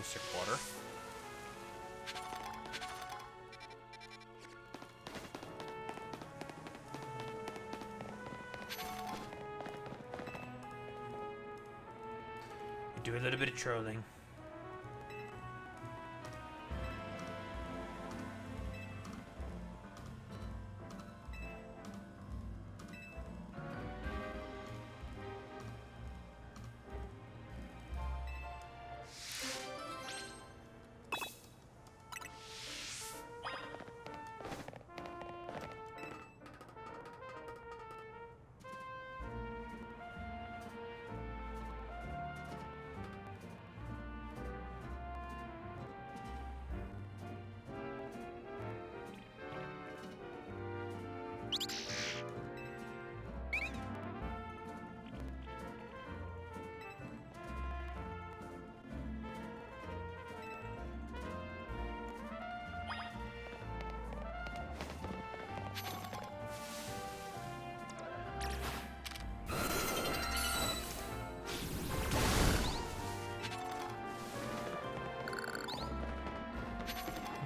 Speaker 1: Sick water. Do a little bit of trolling.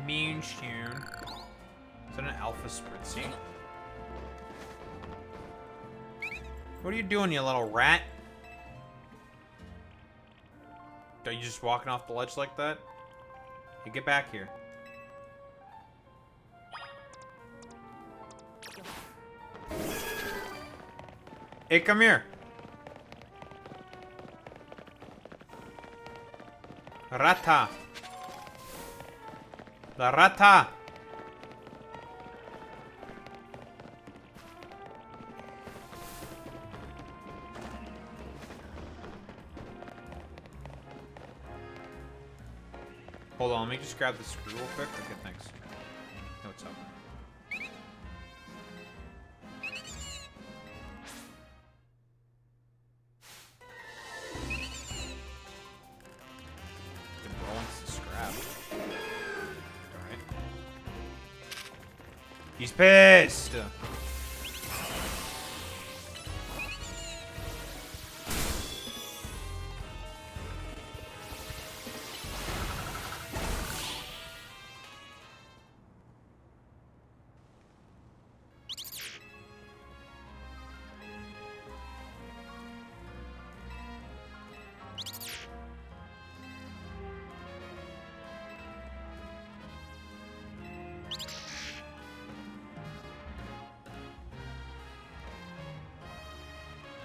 Speaker 1: Moonstone. Is that an alpha spritzy? What are you doing, you little rat? Are you just walking off the ledge like that? Hey, get back here. Hey, come here. Rata. La rata. Hold on, let me just grab the screw real quick. Okay, thanks. No, what's up? He's pissed!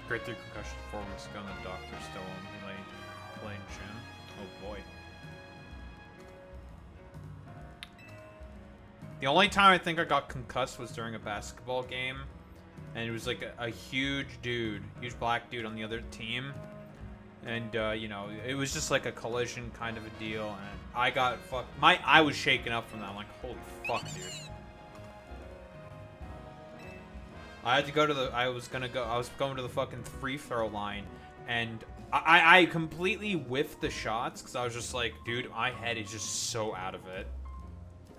Speaker 1: Grade 3 concussion 4 weeks ago, and the doctor still only playing chin. Oh boy. The only time I think I got concussed was during a basketball game, and it was like a huge dude, huge black dude on the other team, and you know, it was just like a collision kind of a deal, and I got fucked. My eye was shaken up from that. I'm like, holy fuck, dude. I had to go to the, I was going to the fucking free throw line, and I completely whiffed the shots, because I was just like, dude, my head is just so out of it.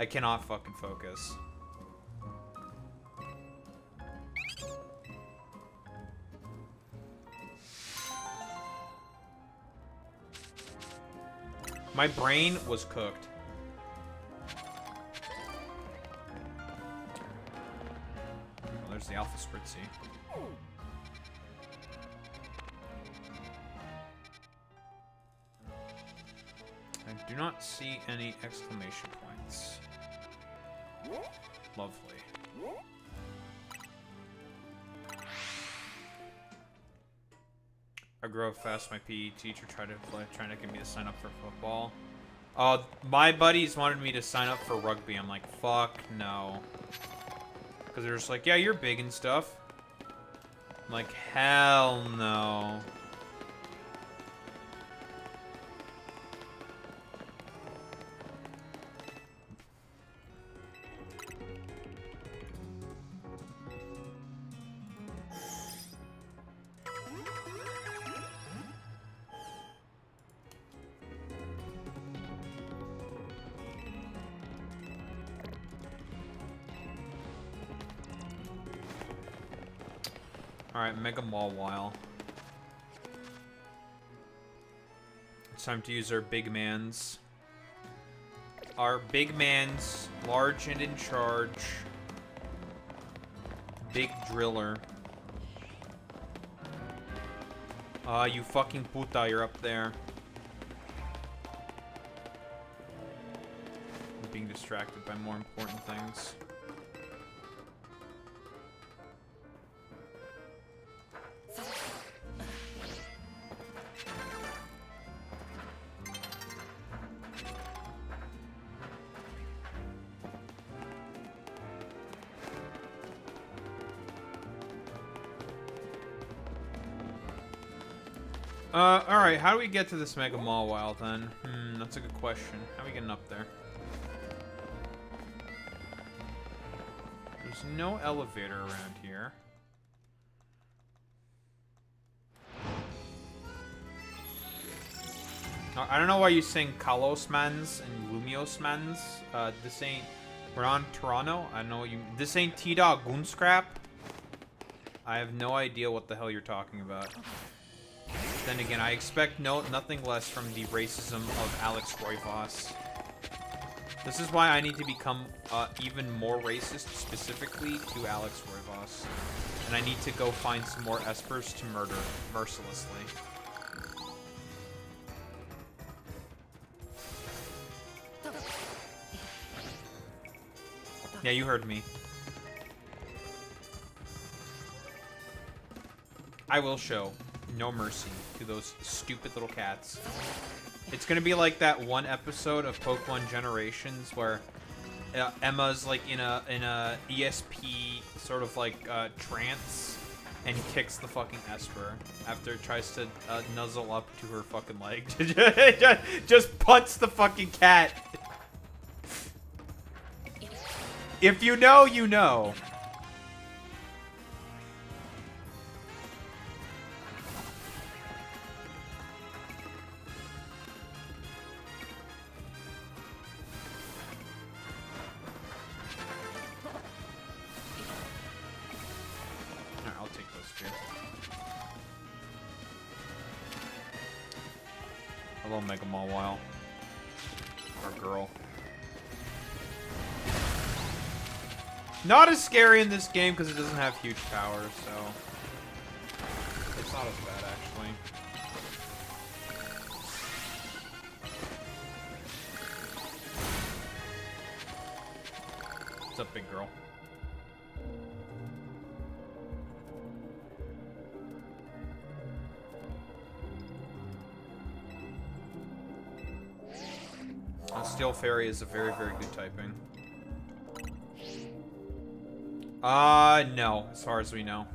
Speaker 1: I cannot fucking focus. My brain was cooked. Oh, there's the Alpha Spritzy. I do not see any exclamation points. Lovely. I grew up fast. My PE teacher trying to get me to sign up for football. My buddies wanted me to sign up for rugby. I'm like, fuck no. Because they're just like, yeah, you're big and stuff. I'm like, hell no. Alright, Mega Mawile. It's time to use our big mans. Our big mans, large and in charge. Big driller. You fucking puta, you're up there. I'm being distracted by more important things. Alright, how do we get to this Mega Mawile then? That's a good question. How are we getting up there? There's no elevator around here. I don't know why you're saying Kalosmans and Lumiosmans. This ain't... We're on Toronto? I know you... This ain't T-Dog Goonscrap? I have no idea what the hell you're talking about. Then again, I expect nothing less from the racism of Alex Roivas. This is why I need to become even more racist, specifically to Alex Roivas. And I need to go find some more espers to murder mercilessly. Yeah, you heard me. I will show no mercy to those stupid little cats. It's gonna be like that one episode of Pokemon Generations where Emma's like in a ESP sort of like trance and kicks the fucking Esper after it tries to nuzzle up to her fucking leg. Just punts the fucking cat. If you know, you know. Hello, Mega Mawile. Or girl. Not as scary in this game because it doesn't have huge power, so it's not as bad actually. What's up, big girl? Steel Fairy is a very, very good typing. No, as far as we know.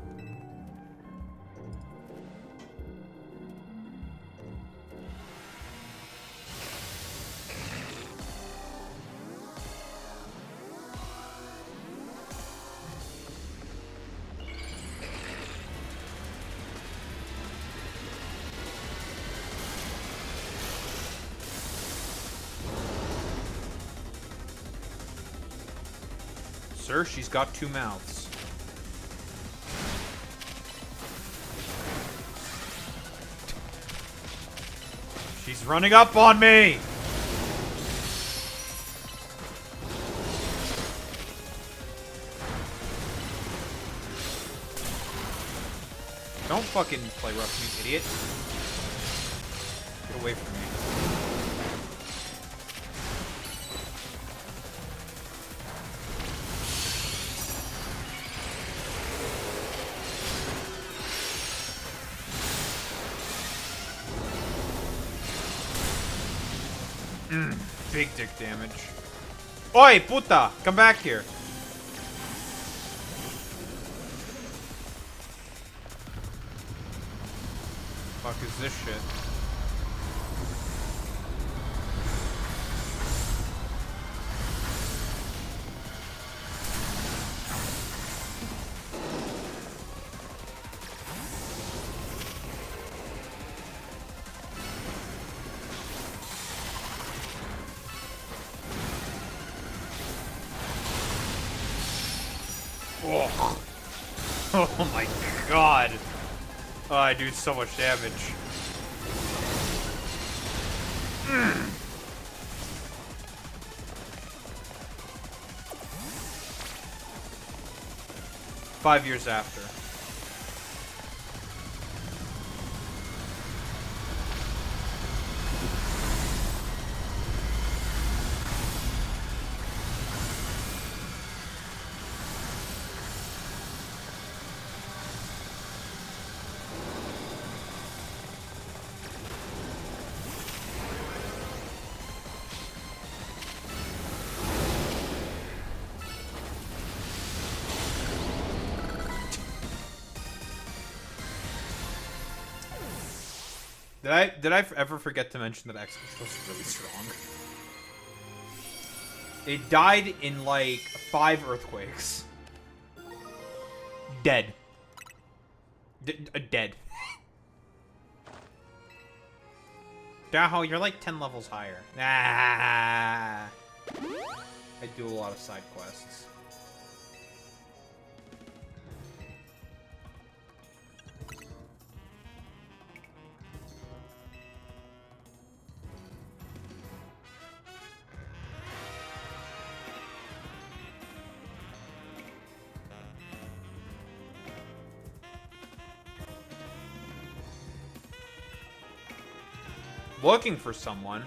Speaker 1: Sir, she's got two mouths. She's running up on me! fucking play rough, you idiot. Get away from me. Big dick damage. Oi, puta! Come back here. Fuck is this shit? Oh. Oh my god. Oh, I do so much damage. 5 years after. Did I ever forget to mention that X was really strong? It died in like 5 earthquakes. Dead. Dead. Daho, you're like 10 levels higher. Ah. I do a lot of side quests. Looking for someone.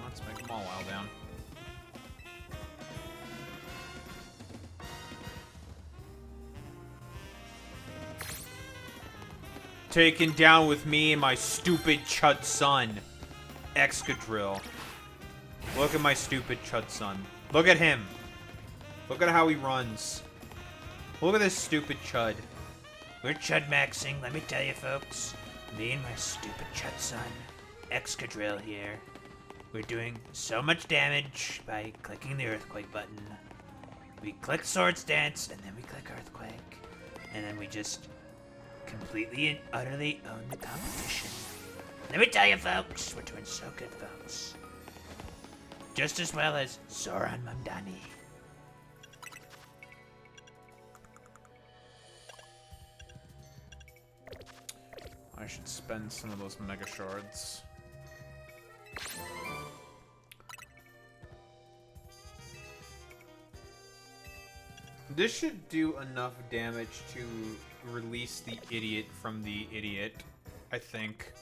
Speaker 1: Let's make them all while down. Taken down with me and my stupid chud son. Excadrill. Look at my stupid chud son. Look at him. Look at how he runs. Look at this stupid chud. We're chud maxing, let me tell you folks. Me and my stupid chud son, Excadrill here. We're doing so much damage by clicking the earthquake button. We click Swords Dance, and then we click Earthquake. And then we just completely and utterly own the competition. Let me tell you folks, we're doing so good folks. Just as well as Zohran Mamdani. I should spend some of those mega shards. This should do enough damage to release the idiot from the idiot, I think.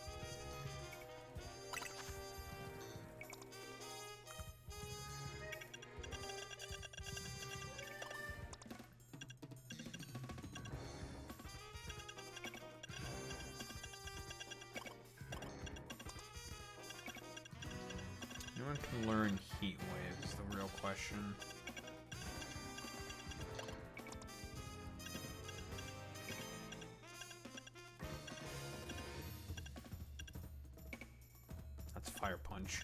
Speaker 1: No one can learn Heat Wave is the real question. That's Fire Punch.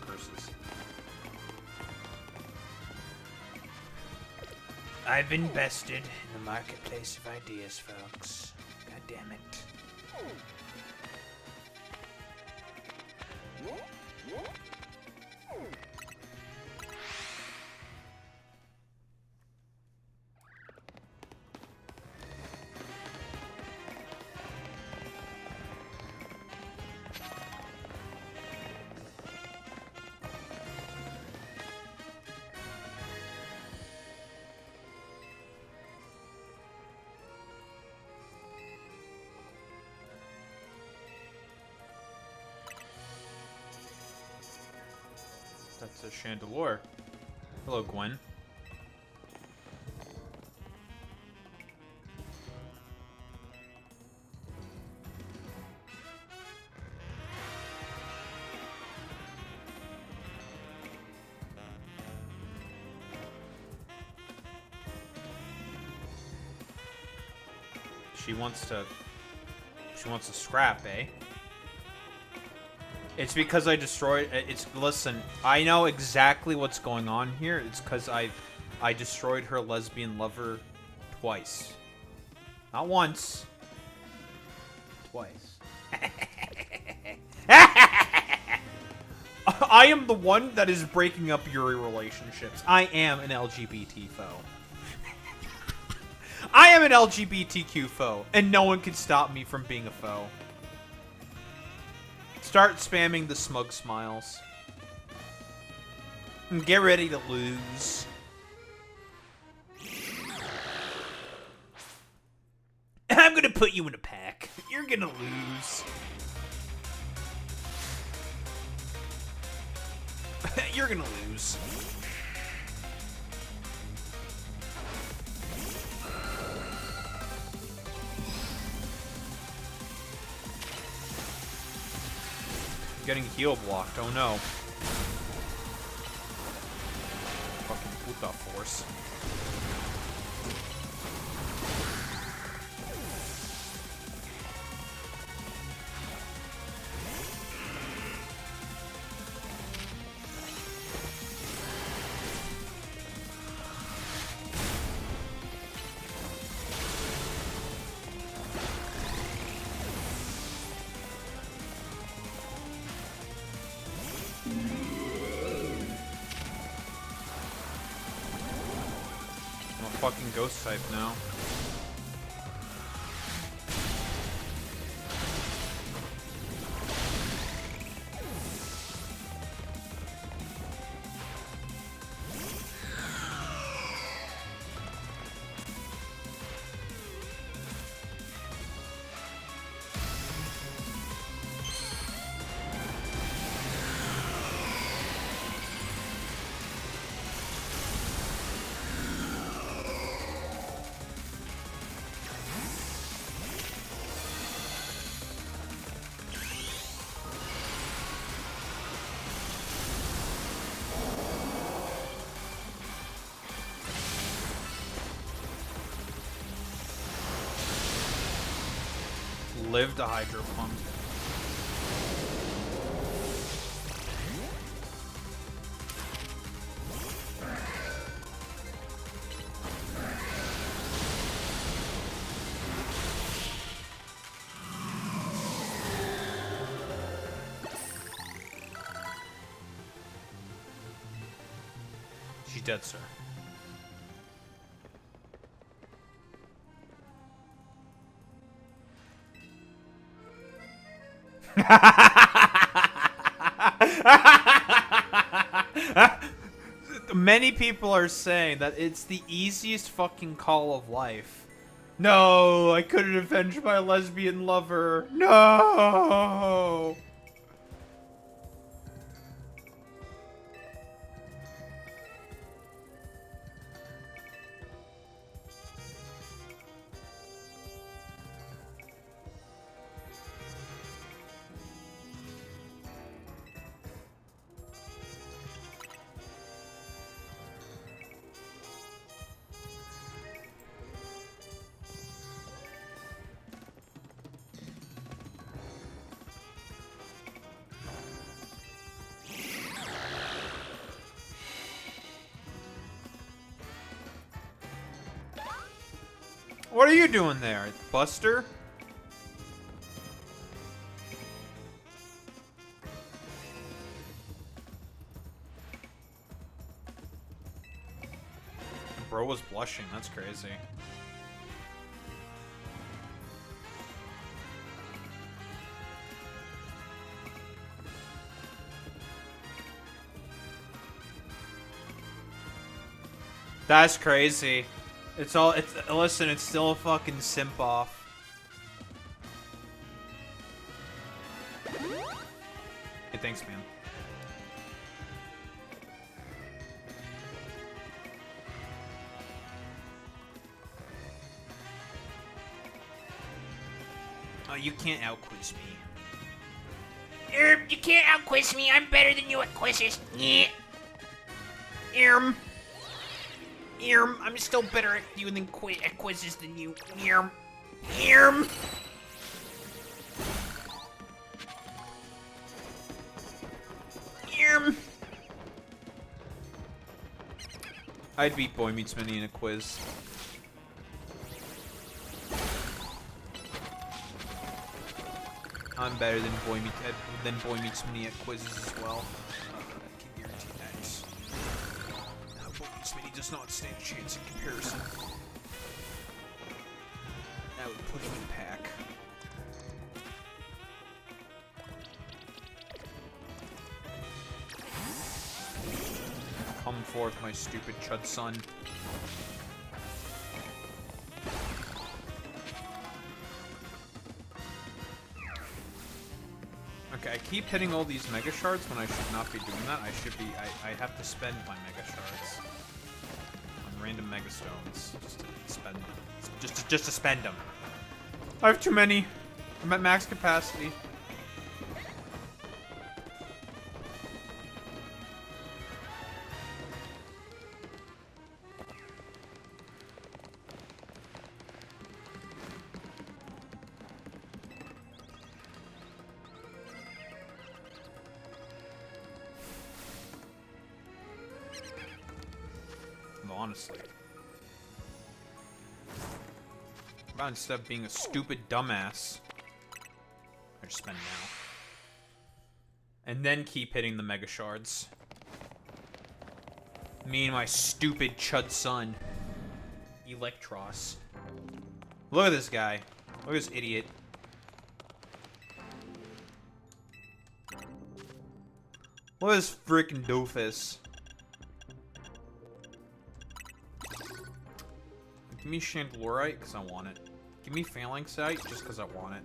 Speaker 1: Curses. I've been bested in the marketplace of ideas, folks. God damn it. it's a chandelier. Hello, Gwen. She wants to scrap, eh? It's because I destroyed. Listen, I know exactly what's going on here. It's because I destroyed her lesbian lover twice. Not once. Twice. I am the one that is breaking up your relationships. I am an LGBT foe. I am an LGBTQ foe, and no one can stop me from being a foe. Start spamming the smug smiles. And get ready to lose. I'm gonna put you in a pack. You're gonna lose. You're gonna lose. Getting heal blocked. Oh no. Fucking puta force. Fucking ghost type now. Live to Hydro Pump. She's dead, sir. Many people are saying that it's the easiest fucking call of life. No, I couldn't avenge my lesbian lover. No. What are you doing there, Buster? Bro was blushing, that's crazy. That's crazy. Listen, it's still a fucking simp off. Hey, thanks, man. Oh, you can't out-quiz me.
Speaker 10: You can't out-quiz me. I'm better than you at quizzes. Yeah.
Speaker 1: I'm still better at you than at quizzes than you. I'd beat Boy Meets Minnie in a quiz. I'm better than Boy Meets Minnie at quizzes as well. I can guarantee that. Boy Meets Minnie does not stand a chance in comparison. I would put him in pack. Come forth, my stupid chud son. Okay, I keep hitting all these mega shards when I should not be doing that. I have to spend my mega shards on random mega stones just to spend them. Just to spend them. I have too many. I'm at max capacity. Honestly. But instead of being a stupid dumbass, I just spend now. And then keep hitting the mega shards. Me and my stupid chud son. Electros. Look at this guy. Look at this idiot. Look at this freaking doofus. Give me Chandelurite, because I want it. Give me Phalanxite, just because I want it.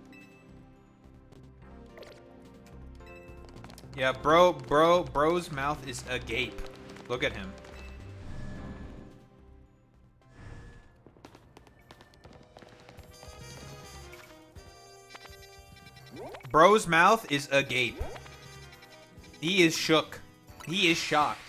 Speaker 1: Yeah, bro's mouth is agape. Look at him. Bro's mouth is agape. He is shook. He is shocked.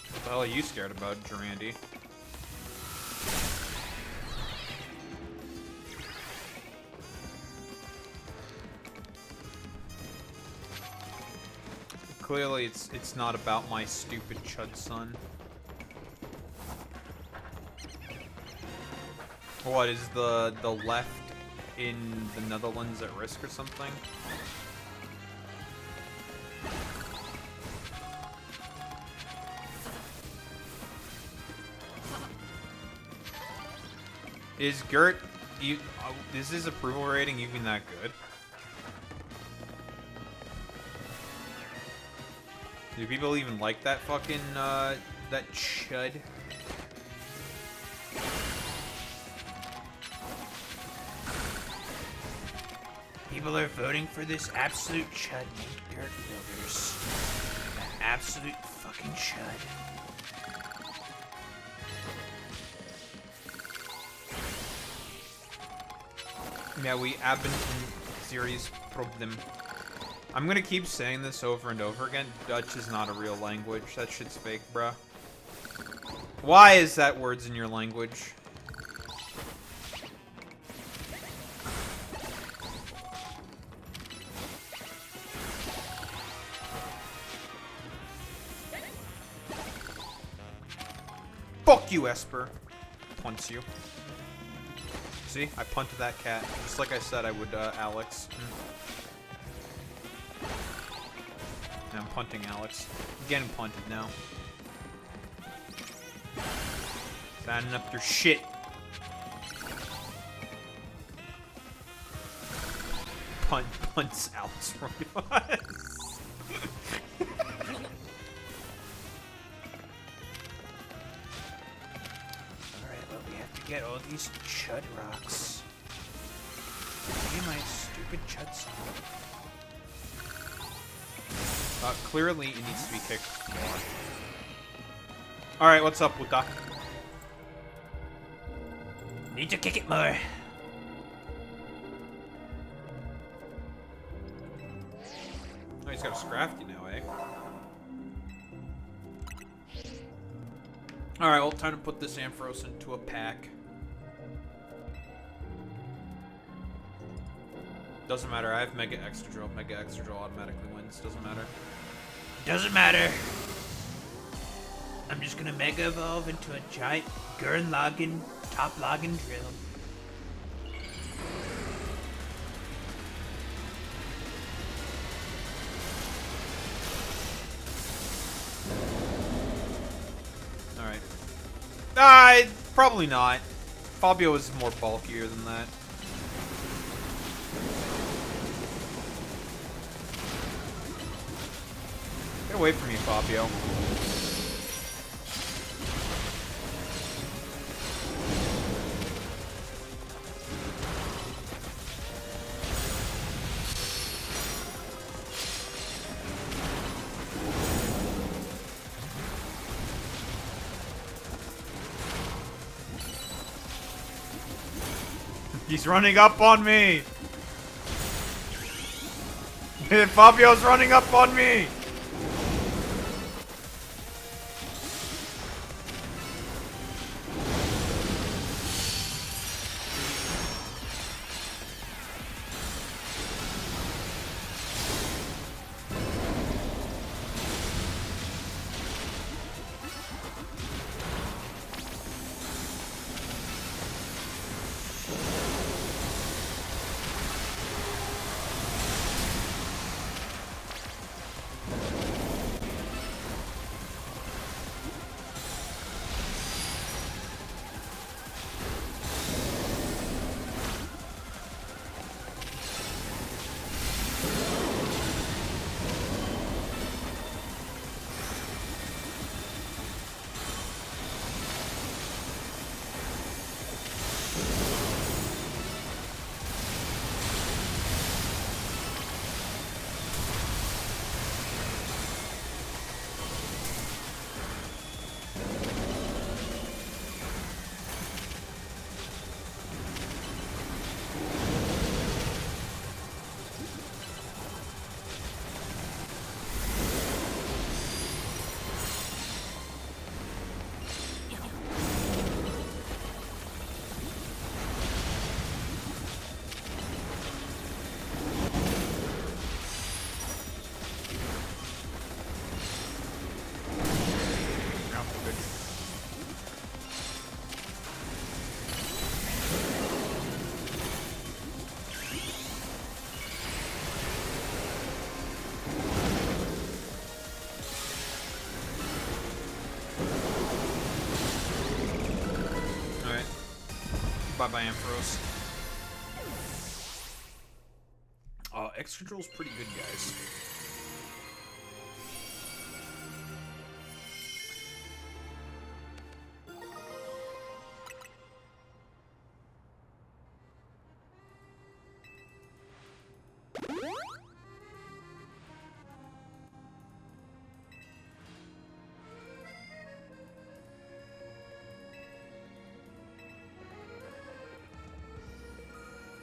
Speaker 1: What the hell are you scared about, Durandi? Clearly, it's not about my stupid chud son. What, is the left in the Netherlands at risk or something? Is Gert, is his approval rating even that good? Do people even like that fucking, that chud? People are voting for this absolute chud named Gert Wilders. That absolute fucking chud. Yeah, we have been in serious problem. I'm gonna keep saying this over and over again. Dutch is not a real language. That shit's fake, bruh. Why is that words in your language? Fuck you, Esper. Punts you. See? I punted that cat. Just like I said I would, Alex. And I'm punting Alex. I'm getting punted now. Signing up their shit. Punts Alex from us. Alright, well, we have to get all these chud rocks. me my stupid Chudson. Clearly it needs to be kicked more. Alright, what's up, Puta?
Speaker 10: Need to kick it more.
Speaker 1: Oh, he's got a Scrafty now, eh? Alright, well, time to put this Ampharos into a pack. Doesn't matter, I have Mega Extra Drill. Mega Extra Drill automatically wins, doesn't matter.
Speaker 10: Doesn't matter. I'm just gonna Mega Evolve into a giant Gurren Lagann, top Lagann drill.
Speaker 1: Probably not. Fabio is more bulkier than that. Get away from me, Fabio. He's running up on me! Fabio's running up on me! Bye-bye, Ampharos. Extra Drill's pretty good, guys.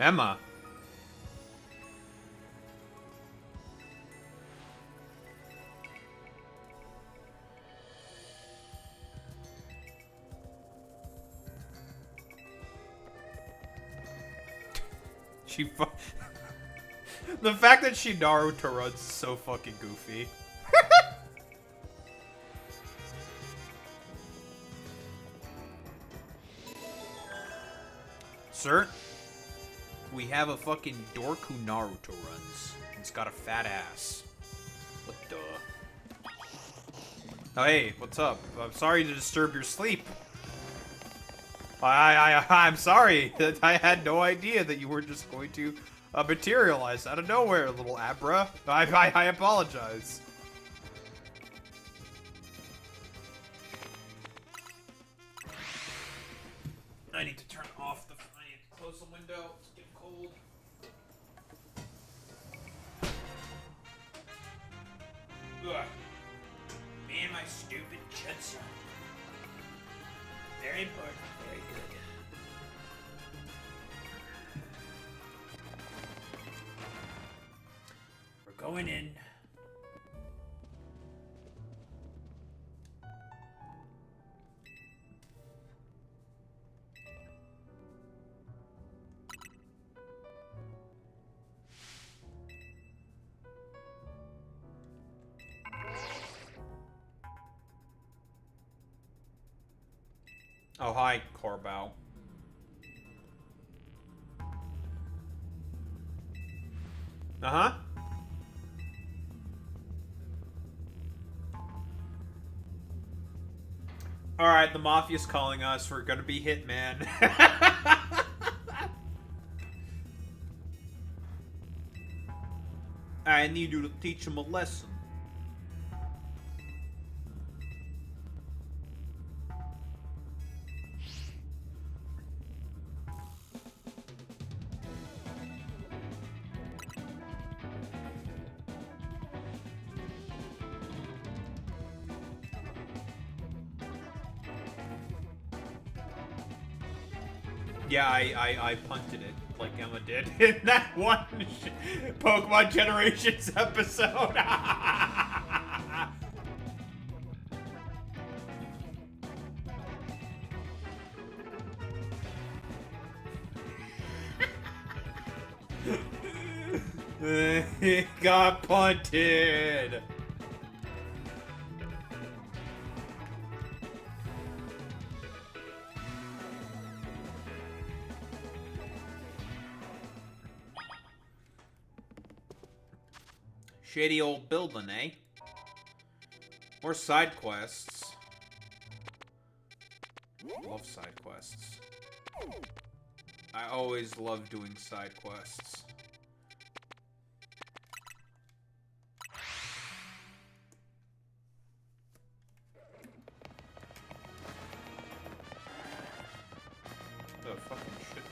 Speaker 1: Emma. She the fact that she Naruto runs is so fucking goofy. Sir? We have a fucking dork who Naruto runs. It's got a fat ass. What the? Oh, hey, what's up? I'm sorry to disturb your sleep. I'm sorry. I had no idea that you were just going to materialize out of nowhere, little Abra. I apologize. I need to turn off the... I need to close the window. It's getting cold.
Speaker 10: Ugh. Me and my stupid chud son. Very important. Very good. We're going in.
Speaker 1: Oh, hi, Corbow. Uh-huh. Alright, the Mafia's calling us. We're gonna be hitman. I need you to teach him a lesson. Yeah, I punted it like Emma did in that one Pokemon Generations episode. It got punted. Shady old building, eh? More side quests. Love side quests. I always love doing side quests. Oh, fucking shit.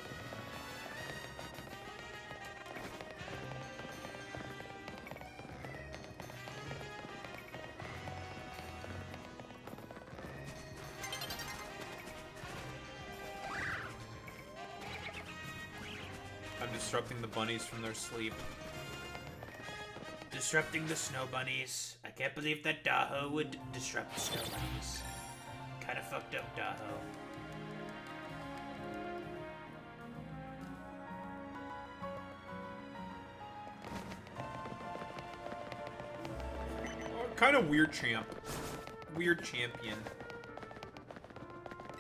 Speaker 1: I'm disrupting the bunnies from their sleep.
Speaker 10: Disrupting the snow bunnies. I can't believe that Daho would disrupt the snow bunnies. Kinda fucked up, Daho.
Speaker 1: Kind of weird champ. Weird champion.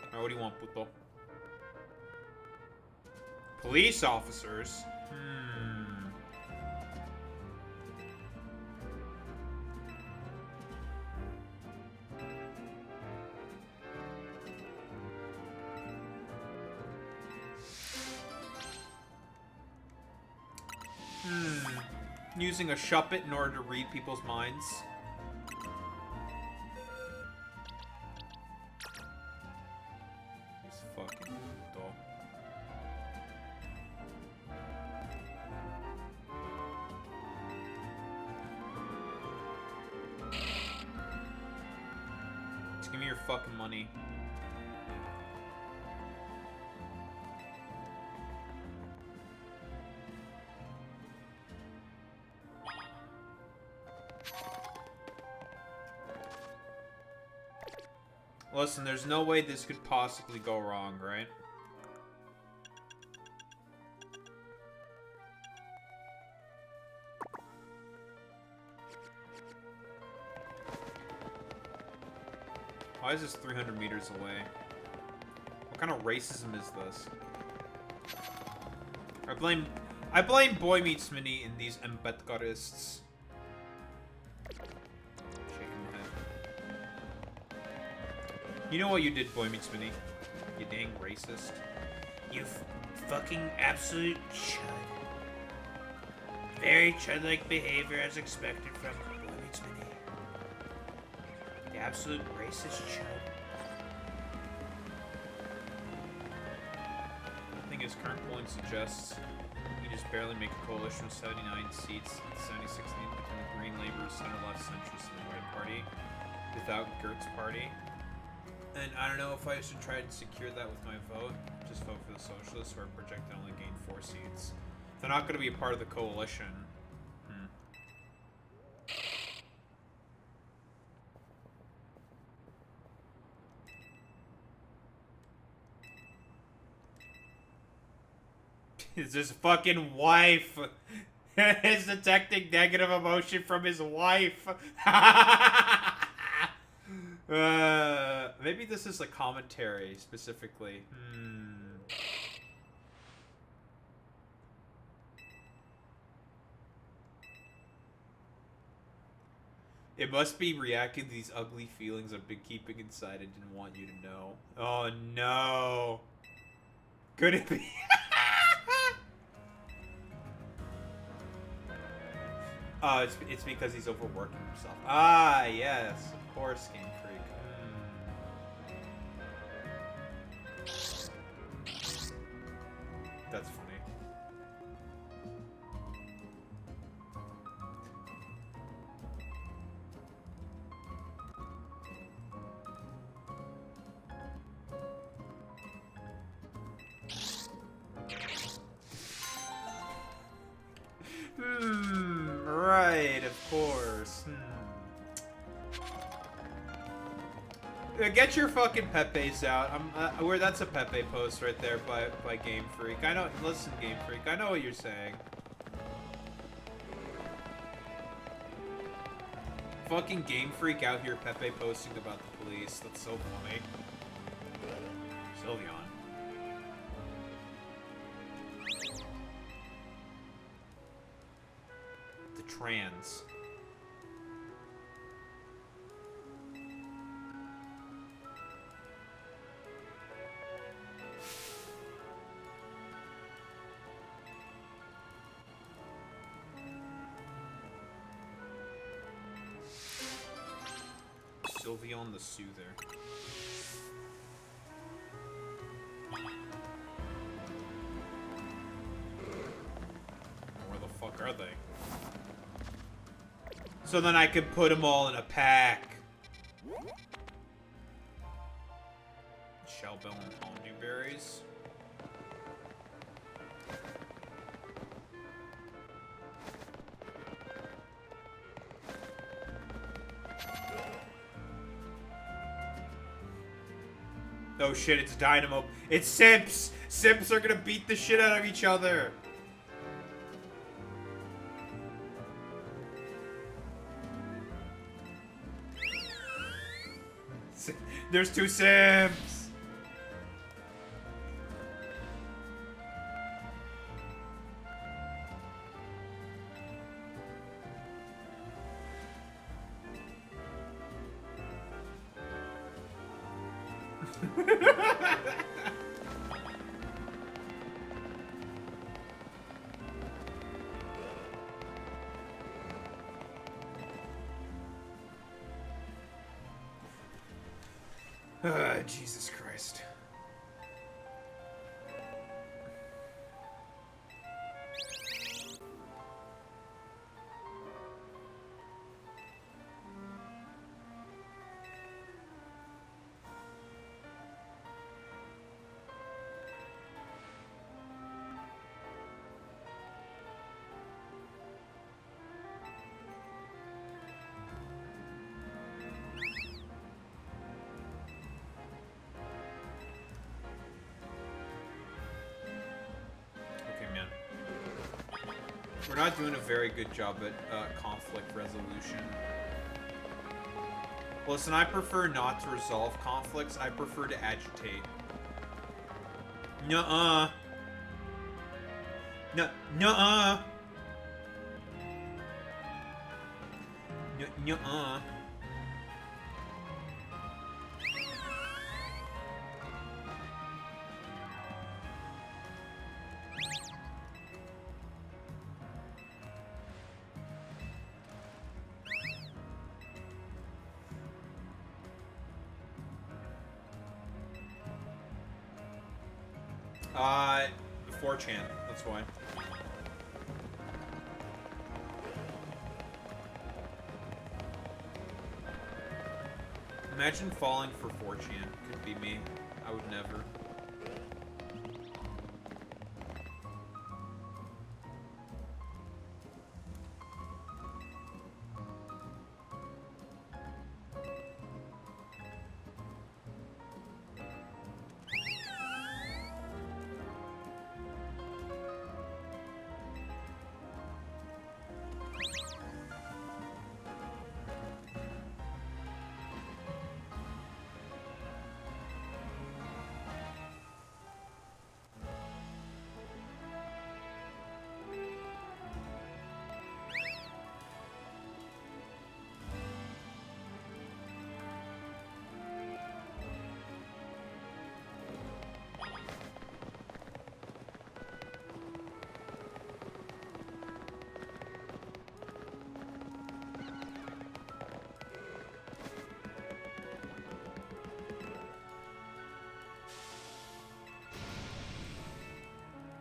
Speaker 1: Alright, what do you want, puto? Police officers? Using a shuppet in order to read people's minds. He's fucking puto. Just give me your fucking money. Listen, there's no way this could possibly go wrong, right? Why is this 300 meters away? What kind of racism is this? I blame Boy Meets Mini in these Ambedkarists. You know what you did, Boy Meets Mini? You dang racist.
Speaker 10: You fucking absolute chud. Very chud-like behavior as expected from Boy Meets Mini. The absolute racist chud.
Speaker 1: I think his current polling suggests he just barely make a coalition of 79 seats, 76 between the Green Green Labour, Center Left, Centrist, and the White Party without Gert's party. And I don't know if I should try and secure that with my vote. Just vote for the Socialists, who are projected to only gain 4 seats. They're not going to be a part of the coalition. Is his fucking wife. He's detecting negative emotion from his wife. Maybe this is a commentary specifically. It must be reacting to these ugly feelings I've been keeping inside. I didn't want you to know. Oh no. Could it be? Oh, it's because he's overworking himself. Ah, yes, of course, Game Freak. That's funny. Right, of course. Get your fucking Pepe's out. Where that's a Pepe post right there by Game Freak. I know. Listen, Game Freak. I know what you're saying. Fucking Game Freak out here Pepe posting about the police. That's so funny. Sylveon. The trans. Sylveon the Soother. Where the fuck are they? So then I could put them all in a pack. Shellbell and Hondu berries. Oh shit, it's Dynamo. It's Simps! Simps are gonna beat the shit out of each other! There's 2 Simps! Jesus Christ. We're not doing a very good job at conflict resolution. Listen, I prefer not to resolve conflicts. I prefer to agitate. Nuh-uh. Nuh-uh. Nuh-uh. Uh, 4chan, that's why. Imagine falling for 4chan. Could be me. I would never.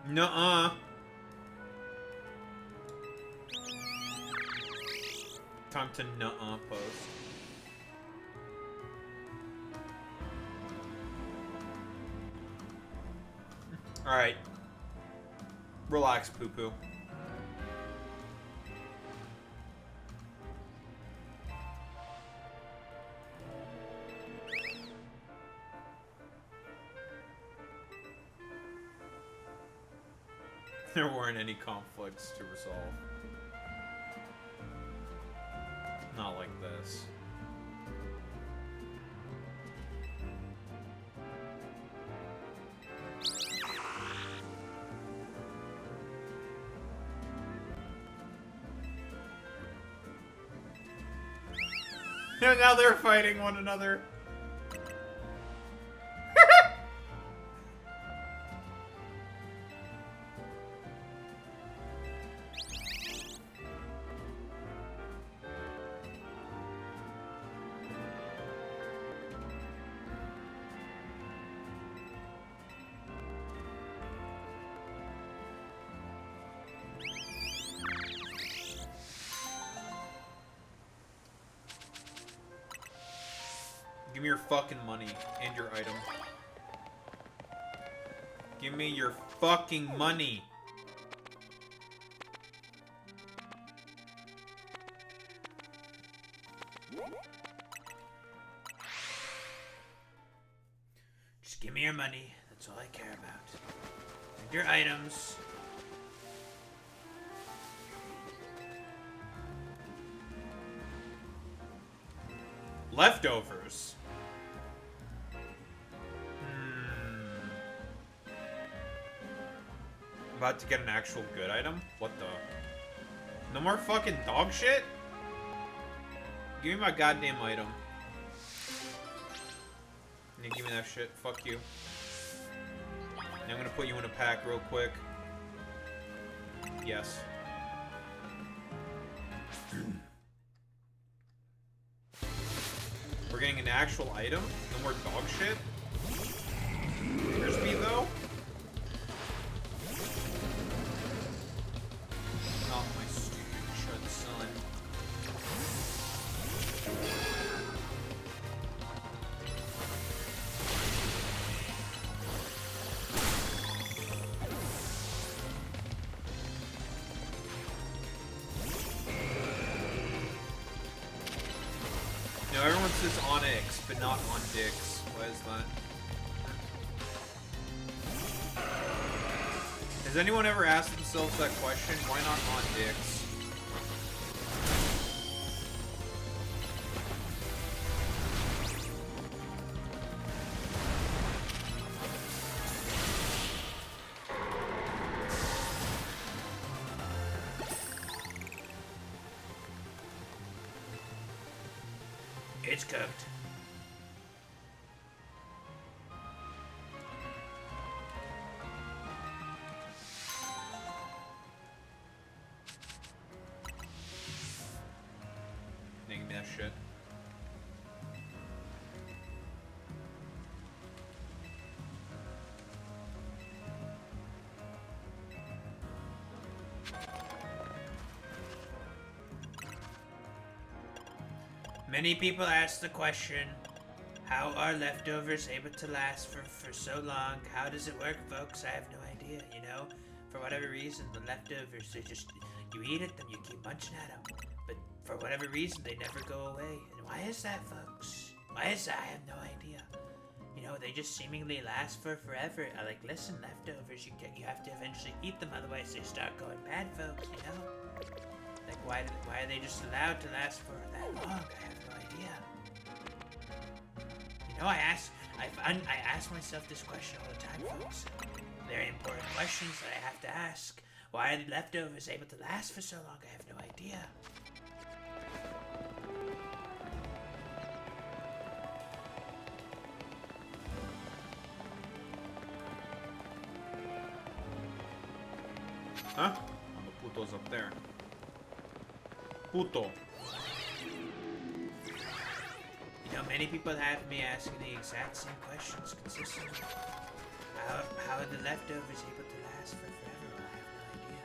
Speaker 1: Nuh-uh. Time to nuh-uh post. Alright. Relax, poo-poo. There weren't any conflicts to resolve. Not like this. Now they're fighting one another. Give me your fucking money and your item. Give me your fucking money.
Speaker 10: Just give me your money. That's all I care about. And your items.
Speaker 1: Leftovers. About to get an actual good item? What the? No more fucking dog shit? Give me my goddamn item. Yeah, give me that shit. Fuck you. Now I'm gonna put you in a pack real quick. Yes. We're getting an actual item? No more dog shit? Here's me though? Oh, my stupid chud son. No, everyone says Onyx, but not on dicks. Why is that? Has anyone ever asked themselves that question? Why not on dicks?
Speaker 10: It's cooked.
Speaker 1: Give me that shit.
Speaker 10: Many people ask the question, How are leftovers able to last for so long? How does it work, folks? I have no idea, you know? For whatever reason, the leftovers, they just, you eat at them, you keep munching at them. But for whatever reason, they never go away. And why is that, folks? Why is that? I have no idea. You know, they just seemingly last for forever. Like, listen, leftovers, you have to eventually eat them, otherwise they start going bad, folks, you know? Like, why are they just allowed to last for that long? I have no idea. You know, I ask myself this question all the time, folks. Very important questions that I have to ask. Why are the leftovers able to last for so long? I have no idea.
Speaker 1: Huh? Oh, the puto's up there. Puto.
Speaker 10: You know, many people have me asking the exact same questions consistently. How are the leftovers able to last for forever? I have no idea.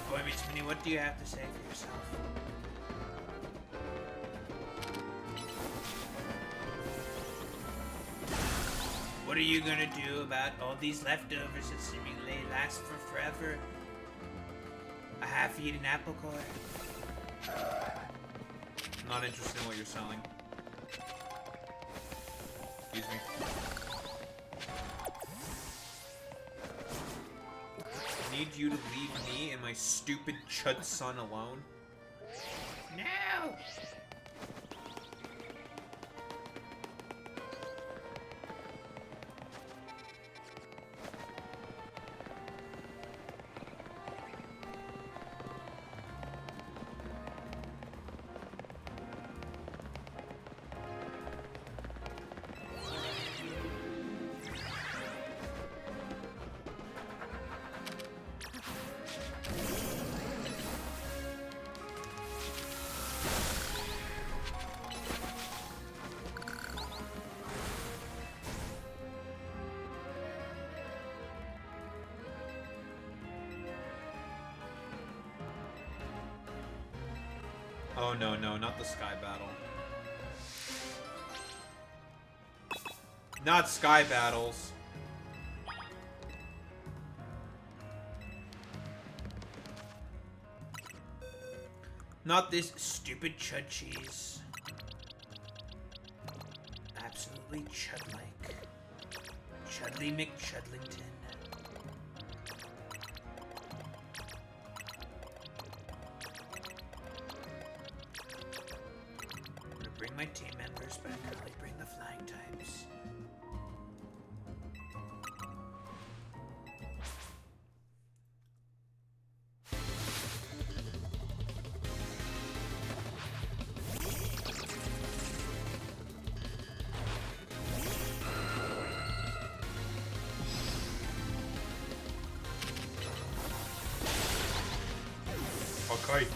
Speaker 10: Boy Meets Mini, what do you have to say for yourself? What are you gonna do about all these leftovers that seemingly last for forever? A half-eaten apple core?
Speaker 1: I'm not interested in what you're selling. Excuse me. I need you to leave me and my stupid chud son alone.
Speaker 10: No!
Speaker 1: Oh no, not the sky battle. Not sky battles.
Speaker 10: Not this stupid chud cheese. Absolutely chud-like. Chudley McChudlington. I'm gonna bring my team members, but I can only bring the flying types.
Speaker 1: Okay.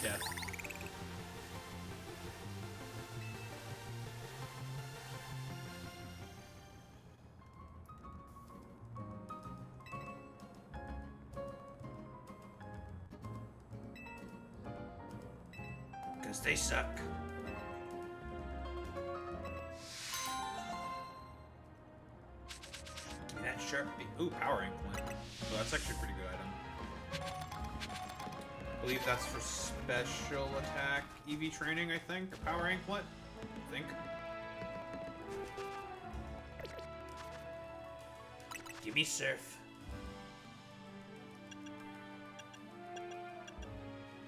Speaker 1: Death.
Speaker 10: 'Cause they suck. That sharp beam. Ooh, power anklet. Oh, that's actually a pretty good item. I believe that's for special attack EV training, I think. Or power anklet. I think. Give me surf.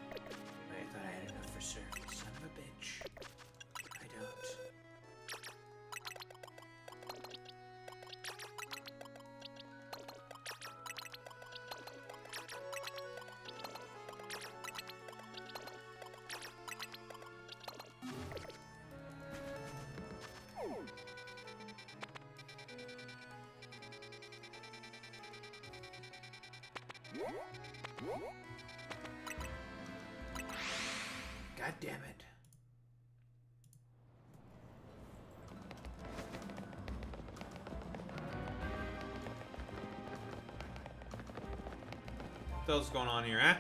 Speaker 10: I thought I had enough for surf. Son of a bitch. I don't. God damn it. What the hell's going on here, eh?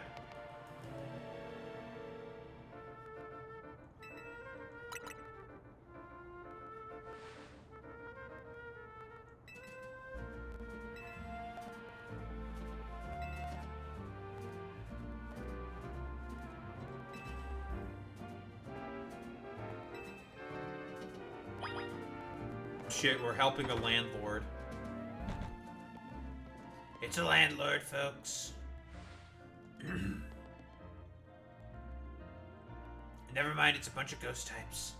Speaker 10: Shit, we're helping a landlord. It's a landlord, folks. Never mind, it's a bunch of ghost types.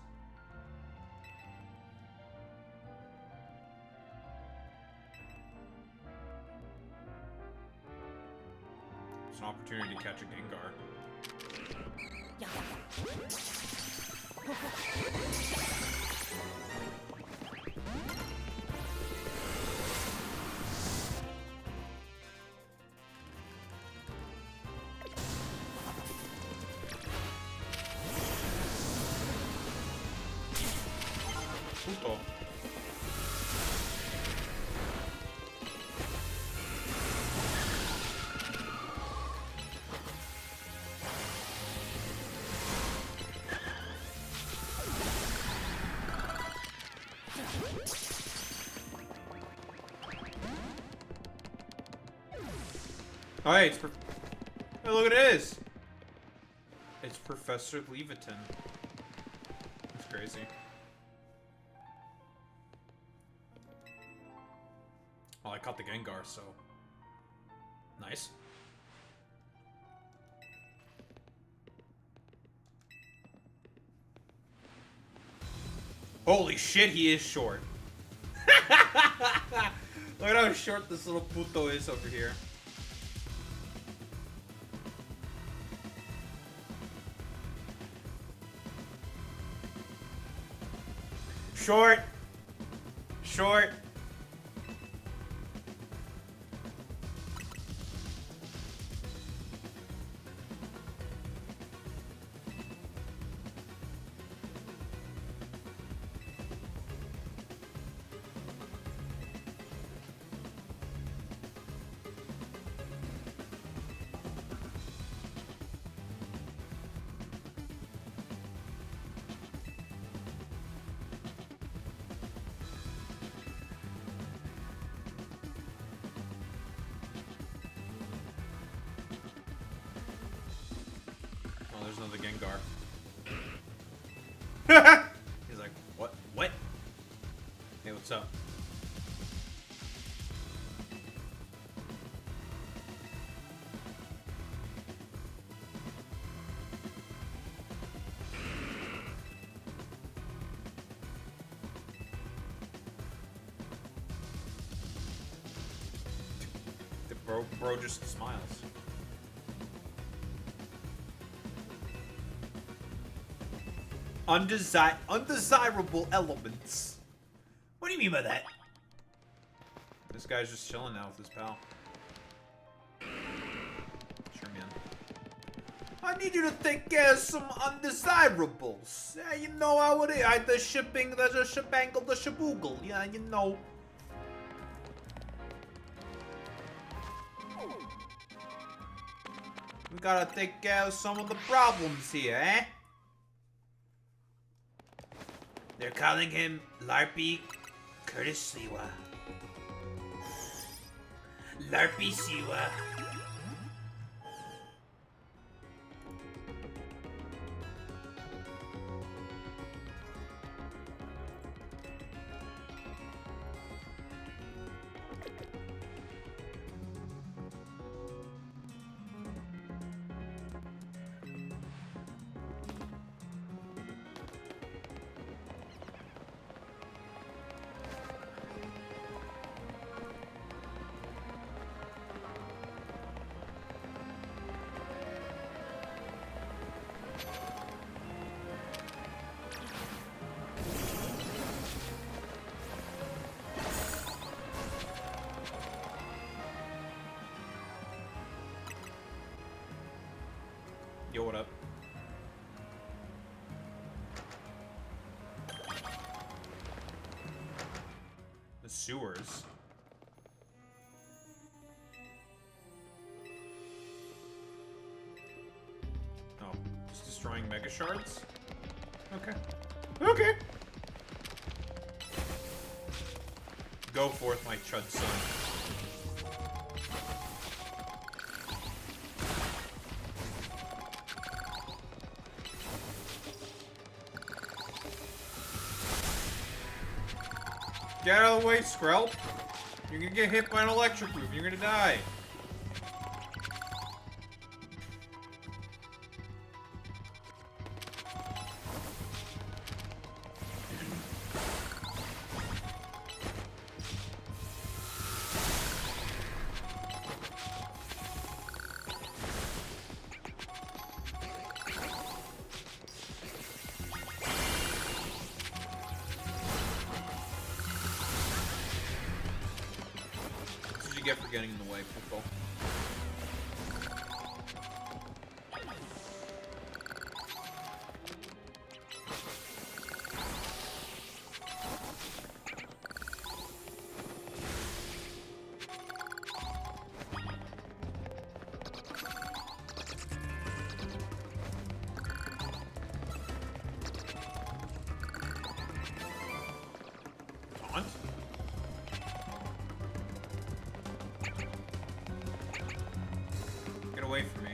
Speaker 10: It's an opportunity to catch a Gengar. Puto. Oh, hey, it's hey, look at it is. It's Professor Leviton. That's crazy. Well, I caught the Gengar, so nice. Holy shit, he is short. Look at how short this little puto is over here. Short. Short. There's another Gengar. He's like, what? What? Hey, what's up? The bro just smiles. Undesirable elements. What do you mean by that? This guy's just chilling now with his pal. Sure, man. I need you to take care of some undesirables. Yeah, you know how it is. The shipping, there's a shebangle, the shaboogle. Yeah, you know. We gotta take care of some of the problems here, eh? They're calling him Larpy Curtis Sliwa. Larpy Siwa.
Speaker 1: Yo, what up? The sewers. Oh, just destroying mega shards? Okay. Okay. Go forth, my chud son. Get out of the way, Skrelp. You're gonna get hit by an electric move. You're gonna die. Get for getting in the way, people. Taunt? Get away from me.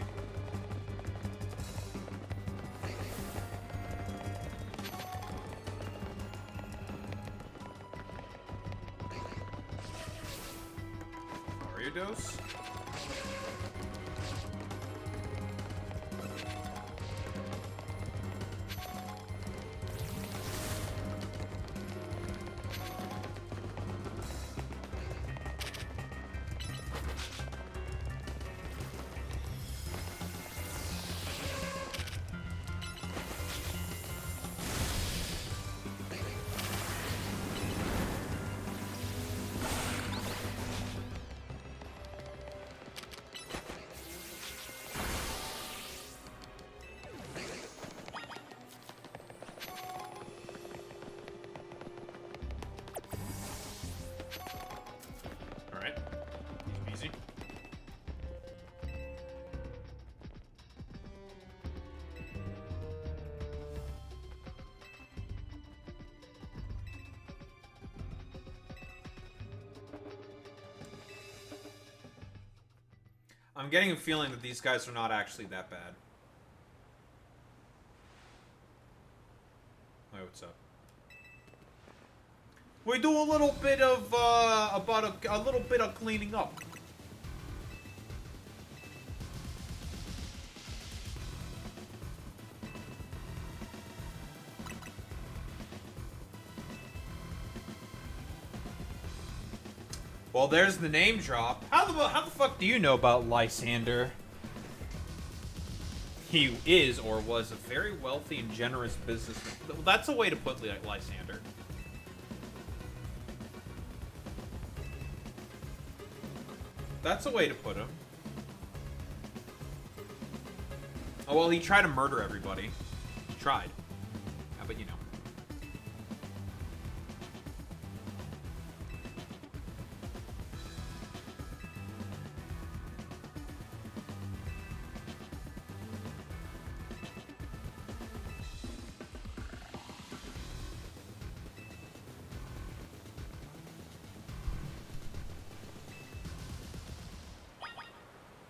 Speaker 1: Ariados? Alright. Easy peasy. I'm getting a feeling that these guys are not actually that bad. Hey, what's up? We do a little bit of, a little bit of cleaning up. Well, there's the name drop. How the fuck do you know about Lysander? He is, or was, a very wealthy and generous businessman. That's a way to put Lysander. That's a way to put him. Oh, well, he tried to murder everybody. He tried. Yeah, but you know.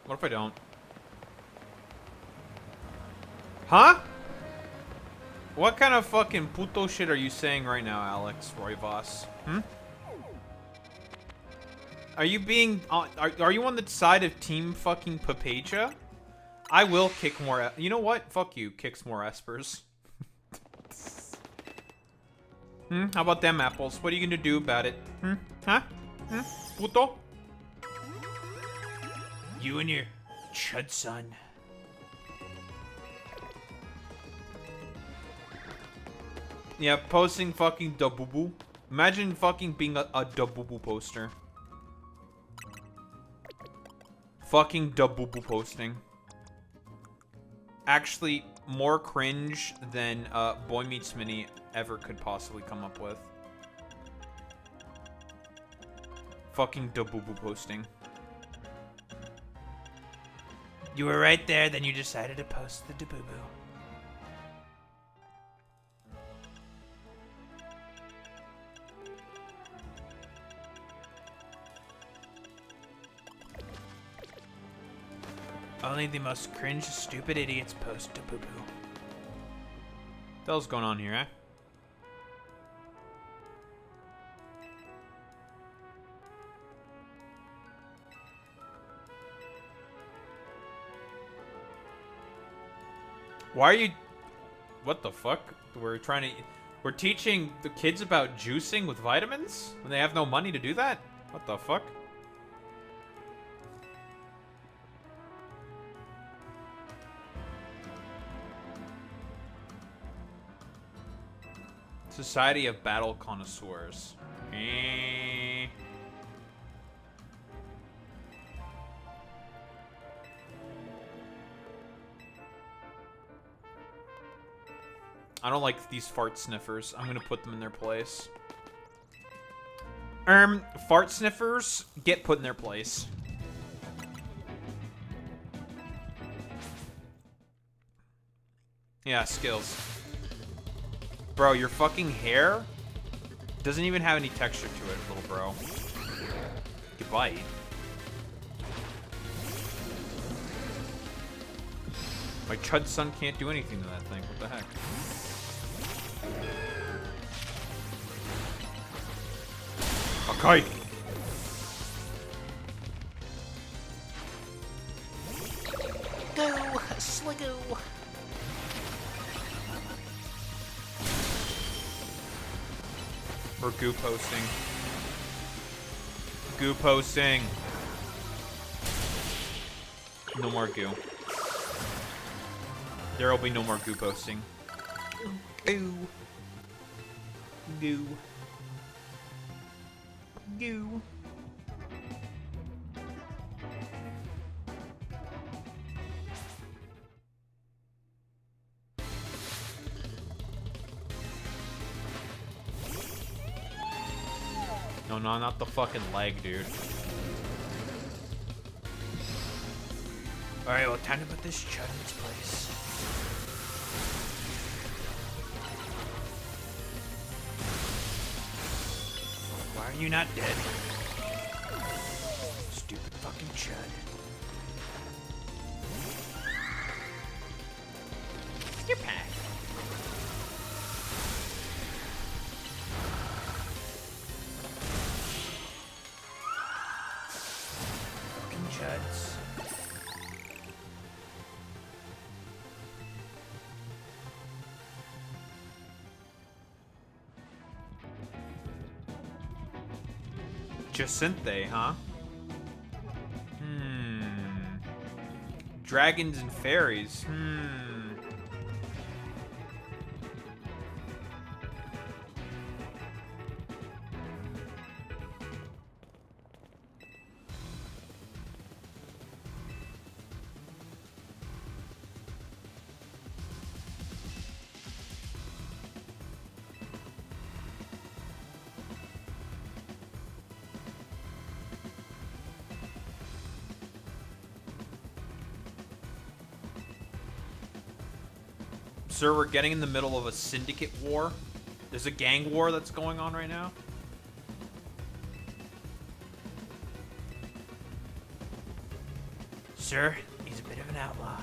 Speaker 1: What if I don't? Huh? What kind of fucking puto shit are you saying right now, Alex Roivas? Hmm? Are you being... are you on the side of Team fucking Papacha? I will kick more... You know what? Fuck you. Kicks more espers. Hmm? How about them apples? What are you gonna do about it? Hmm? Huh? Hmm? Puto? You and your chud son. Yeah, posting fucking dabubu. Imagine fucking being a dabubu poster. Fucking dabubu posting. Actually, more cringe than Boy Meets Mini ever could possibly come up with. Fucking dabubu posting.
Speaker 10: You were right there, then you decided to post the dabubu. Only the most cringe, stupid idiots post dabubu.
Speaker 1: What the hell's going on here, eh? Why are you... What the fuck? We're teaching the kids about juicing with vitamins? When they have no money to do that? What the fuck? Society of Battle Connoisseurs. I don't like these fart sniffers. I'm gonna put them in their place. Fart sniffers, get put in their place. Yeah, skills. Bro, your fucking hair doesn't even have any texture to it, little bro. You bite. My chud son can't do anything to that thing. What the heck? Okay.
Speaker 3: Go, Sligo.
Speaker 1: For Goo posting. Goo posting. No more Goo. There will be no more Goo posting. Goo. Goo. Goo. No, not the fucking leg, dude.
Speaker 10: Alright, well, time to put this chud in its place. Why are you not dead? Stupid fucking chud. You're back. Chuds.
Speaker 1: Jacinthe, huh? Dragons and fairies. Sir, we're getting in the middle of a syndicate war. There's a gang war that's going on right now.
Speaker 10: Sir, he's a bit of an outlaw.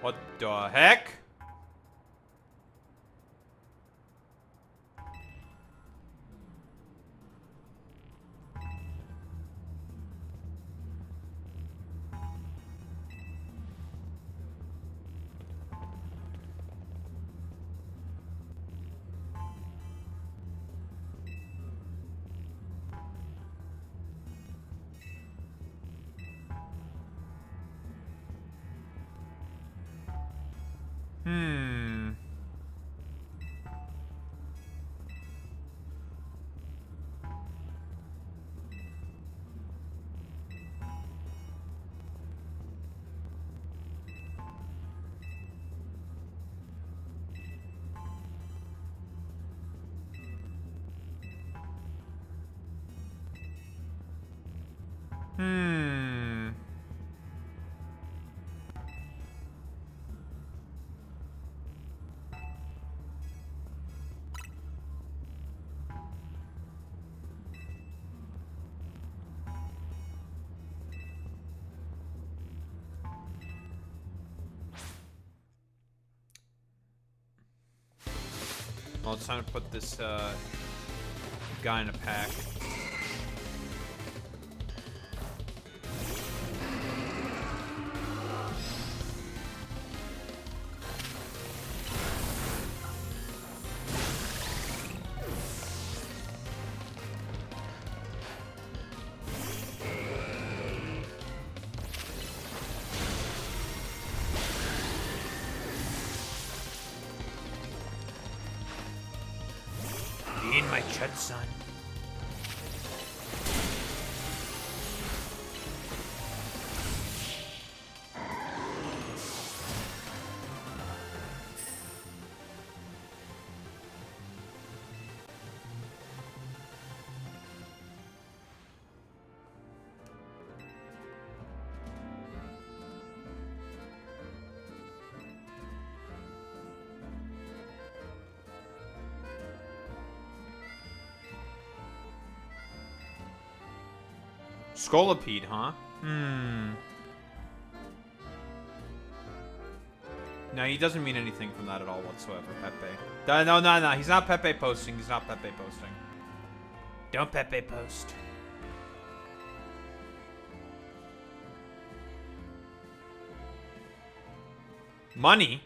Speaker 1: What the heck? Hmm. Hmm. Well, it's time to put this guy in a pack.
Speaker 10: Be in my chud, son.
Speaker 1: Scolipede, huh? Hmm. No, he doesn't mean anything from that at all whatsoever, Pepe. No. He's not Pepe posting. He's not Pepe posting.
Speaker 10: Don't Pepe post.
Speaker 1: Money?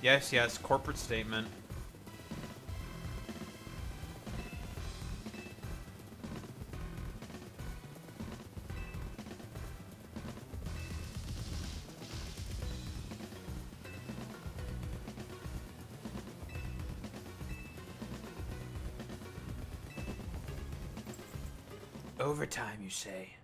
Speaker 1: Yes, corporate statement.
Speaker 10: Overtime, you say?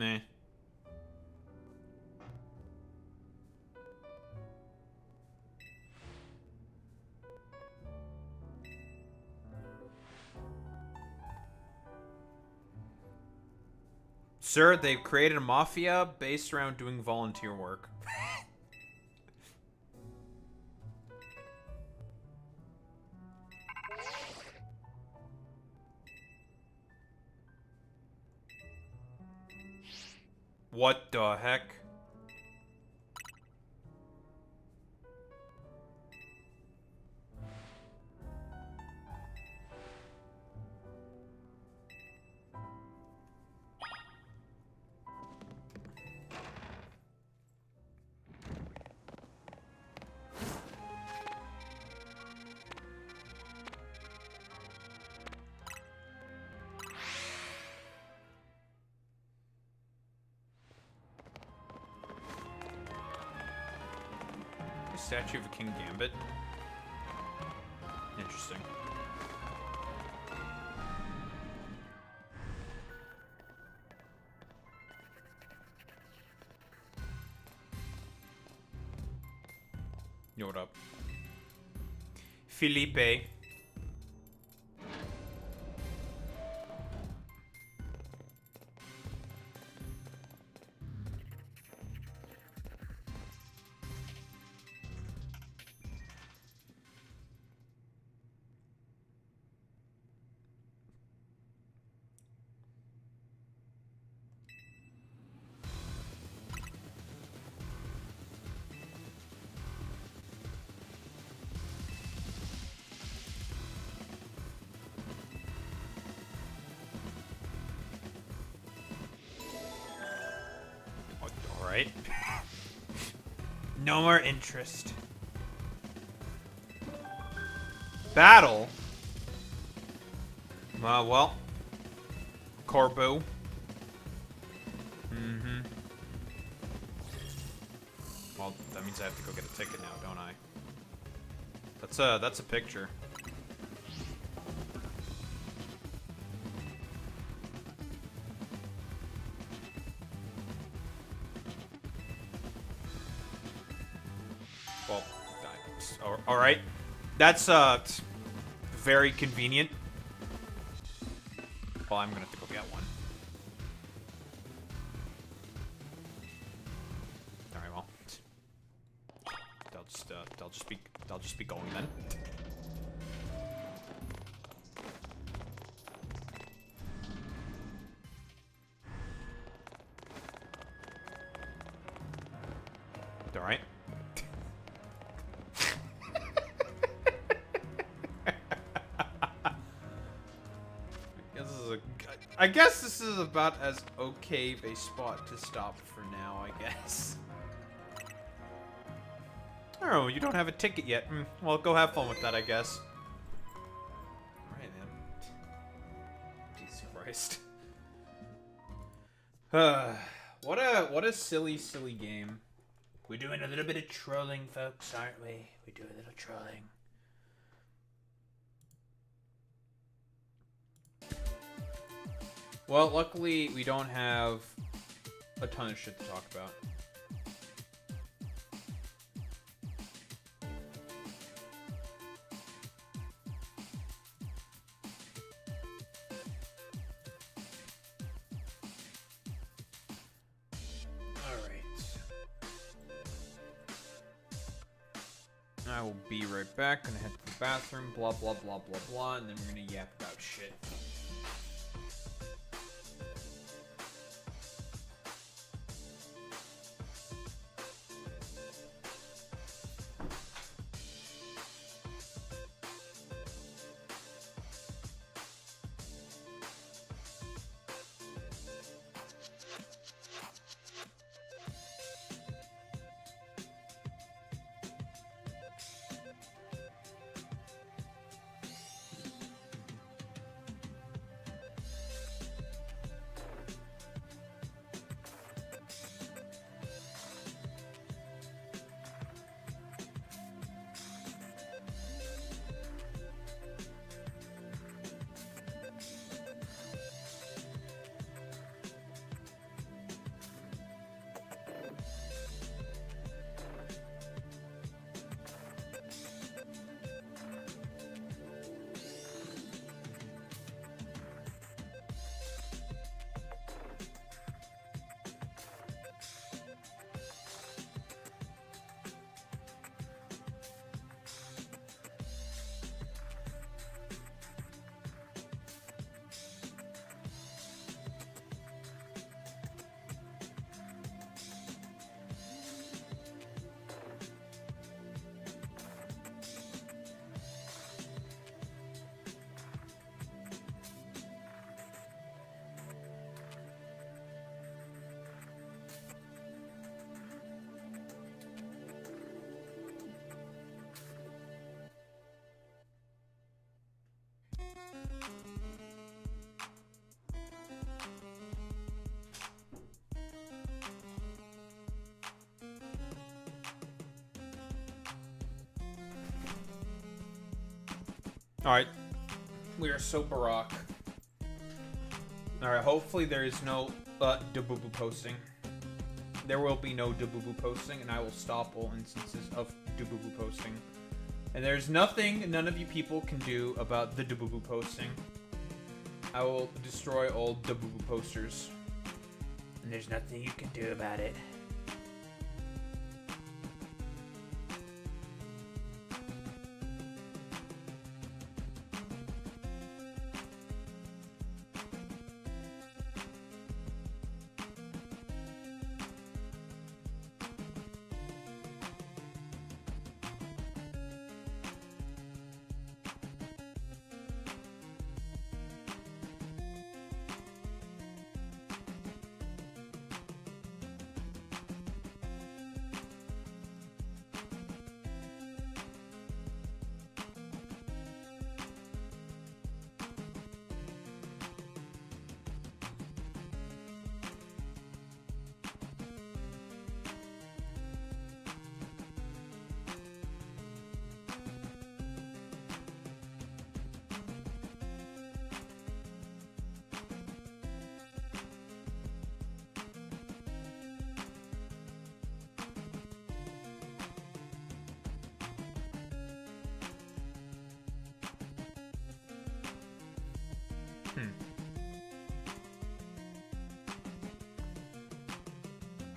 Speaker 1: Meh. Sir, they've created a mafia based around doing volunteer work. What the heck? Statue of King Gambit. Interesting. Yo, what up? Felipe. Alright. No more interest. Battle? Well. Corbu. Mm-hmm. Well, that means I have to go get a ticket now, don't I? That's a picture. Well, alright. That's, very convenient. Well, I'm gonna have to go get one. Alright, well. They'll just be going then. Alright. I guess this is about as okay of a spot to stop for now, I guess. Oh, you don't have a ticket yet. Well, go have fun with that, I guess. Alright, man. Jesus Christ. What a silly, silly game.
Speaker 10: We're doing a little bit of trolling, folks, aren't we? We do a little trolling.
Speaker 1: Well, luckily, we don't have a ton of shit to talk about. I will be right back. Gonna head to the bathroom, blah, blah, blah, blah, blah, and then we're gonna yap about shit. Alright. We are so Barack. Alright, hopefully there is no Dabubu posting. There will be no Dabubu posting, and I will stop all instances of Dabubu posting. And there's nothing none of you people can do about the Dabubu posting. I will destroy all Dabubu posters.
Speaker 10: And there's nothing you can do about it.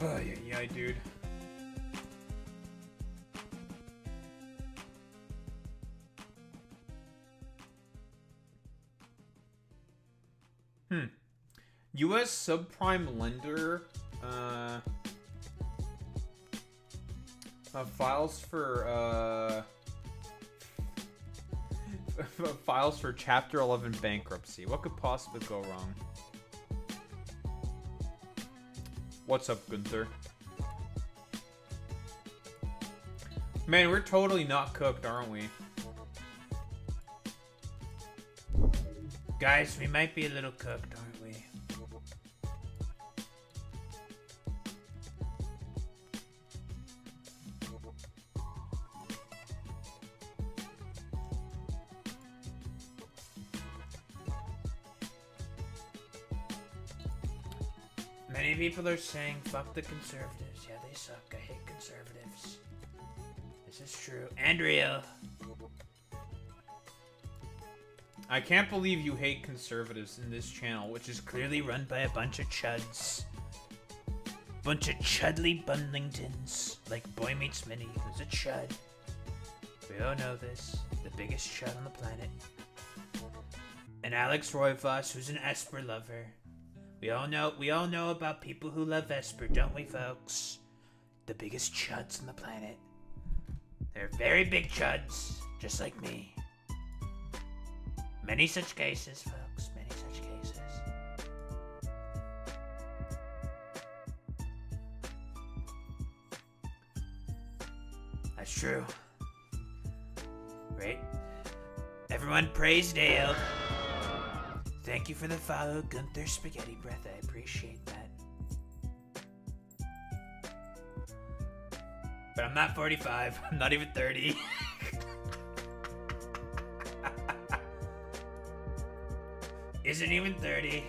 Speaker 1: Oh, yeah, dude. U.S. subprime lender, files for, files for Chapter 11 bankruptcy. What could possibly go wrong? What's up, Gunther? Man, we're totally not cooked, aren't we?
Speaker 10: Guys, we might be a little cooked, aren't we? Many people are saying, fuck the conservatives. Yeah, they suck. I hate conservatives. This is true. And real.
Speaker 1: I can't believe you hate conservatives in this channel, which is
Speaker 10: Clearly run by a bunch of chuds. Bunch of chudly bunlingtons. Like Boy Meets Minnie, who's a chud. We all know this. The biggest chud on the planet. And Alex Royvoss, who's an Esper lover. We all know about people who love Esper, don't we, folks? The biggest chuds on the planet. They're very big chuds, just like me. Many such cases, folks. Many such cases. That's true. Right? Everyone praise Dale. Thank you for the follow, Gunther Spaghetti Breath. I appreciate that. But I'm not 45. I'm not even 30. Isn't even 30.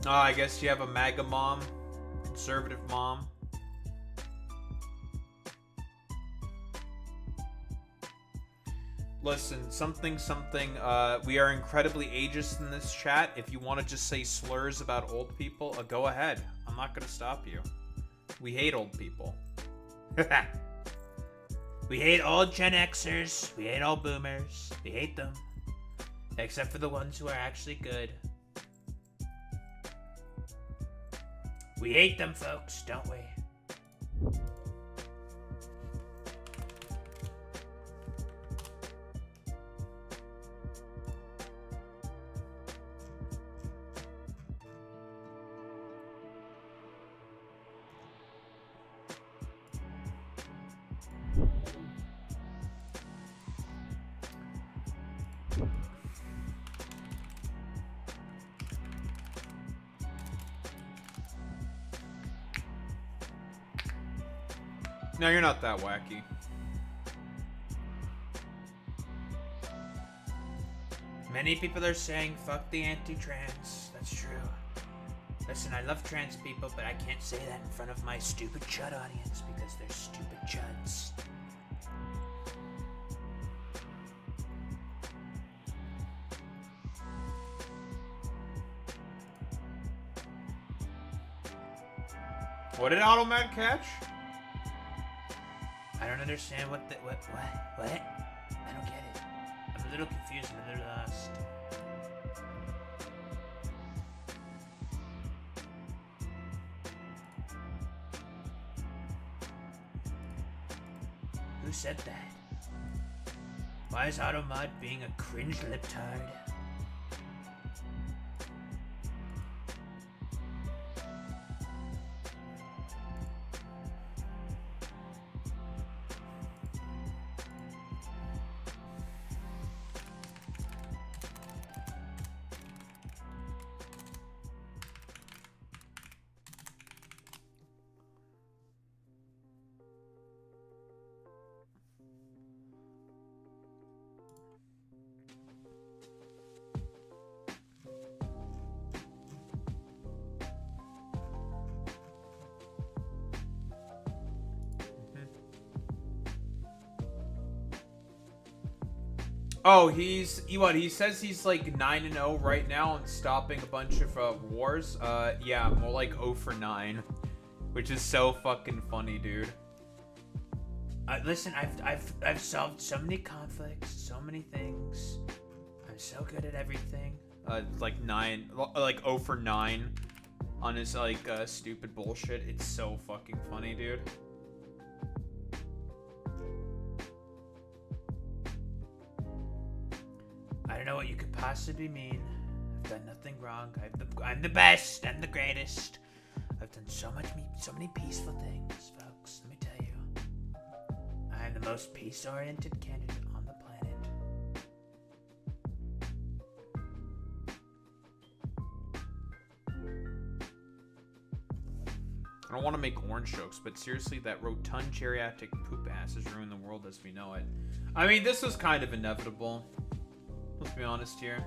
Speaker 1: Oh, I guess you have a MAGA mom. Conservative mom. Listen, something, we are incredibly ageist in this chat. If you want to just say slurs about old people, go ahead. I'm not going to stop you. We hate old people.
Speaker 10: We hate all Gen Xers. We hate all boomers. We hate them. Except for the ones who are actually good. We hate them, folks, don't we?
Speaker 1: No, you're not that wacky.
Speaker 10: Many people are saying fuck the anti-trans. That's true. Listen, I love trans people, but I can't say that in front of my stupid chud audience because they're stupid chuds.
Speaker 1: What did Automat catch?
Speaker 10: I don't understand what? I don't get it. I'm a little confused. I'm a little lost. Who said that? Why is Automod being a cringe liptard?
Speaker 1: Oh, he says he's like 9-0 right now and stopping a bunch of wars. Yeah, more like 0 for 9, which is so fucking funny, dude.
Speaker 10: Listen, I've solved so many conflicts, so many things. I'm so good at everything.
Speaker 1: Like 0 for 9 on his like stupid bullshit. It's so fucking funny, dude.
Speaker 10: I don't know what you could possibly mean. I've done nothing wrong. I'm the best. I'm the greatest. I've done so many peaceful things, folks. Let me tell you. I am the most peace-oriented candidate on the planet.
Speaker 1: I don't want to make orange jokes, but seriously, that rotund geriatric poop ass has ruined the world as we know it. I mean, this was kind of inevitable. Let's be honest here.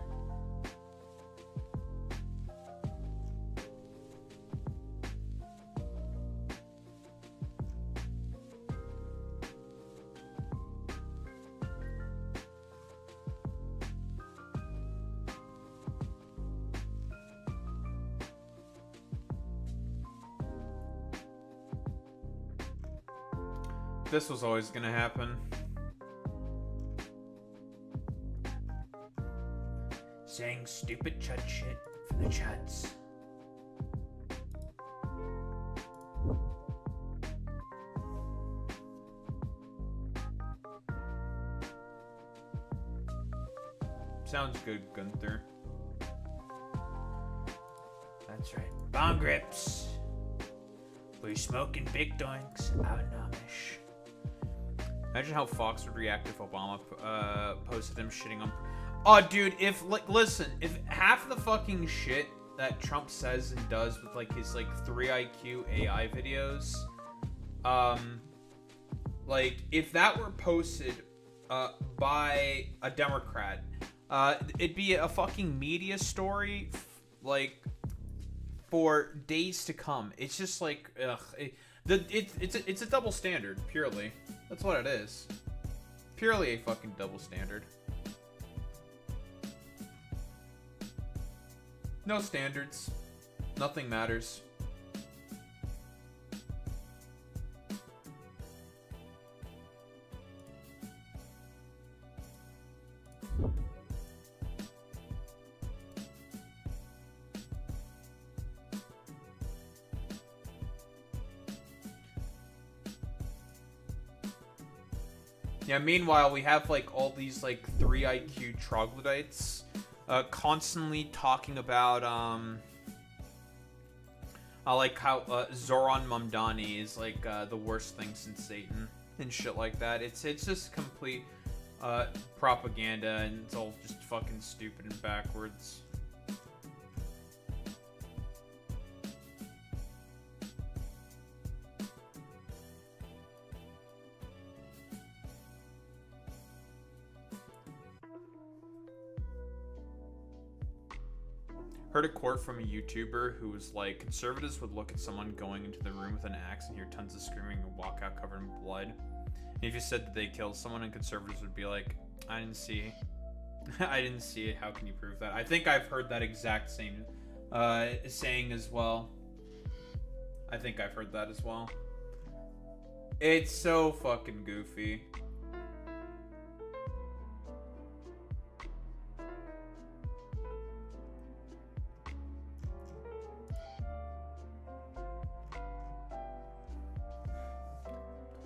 Speaker 1: This was always gonna happen.
Speaker 10: Saying stupid chud shit for the chuds.
Speaker 1: Sounds good, Gunther.
Speaker 10: That's right. Bong grips. We're smoking big doinks out in Amish.
Speaker 1: Imagine how Fox would react if Obama posted him shitting on... Oh, dude, if, like, listen, if half the fucking shit that Trump says and does with, like, his, like, 3 IQ AI videos, like, if that were posted, by a Democrat, it'd be a fucking media story, like, for days to come. It's just, like, ugh. It's a double standard, purely. That's what it is. Purely a fucking double standard. No standards. Nothing matters. Yeah, meanwhile, we have, like, all these, like, 3 IQ troglodytes constantly talking about, like how Zohran Mamdani is, like, the worst thing since Satan and shit like that. It's just complete propaganda, and it's all just fucking stupid and backwards. Heard a quote from a YouTuber who was like, conservatives would look at someone going into the room with an axe and hear tons of screaming and walk out covered in blood. And if you said that they killed someone, and conservatives would be like, I didn't see. I didn't see it. How can you prove that? I think I've heard that exact same saying as well. I think I've heard that as well. It's so fucking goofy.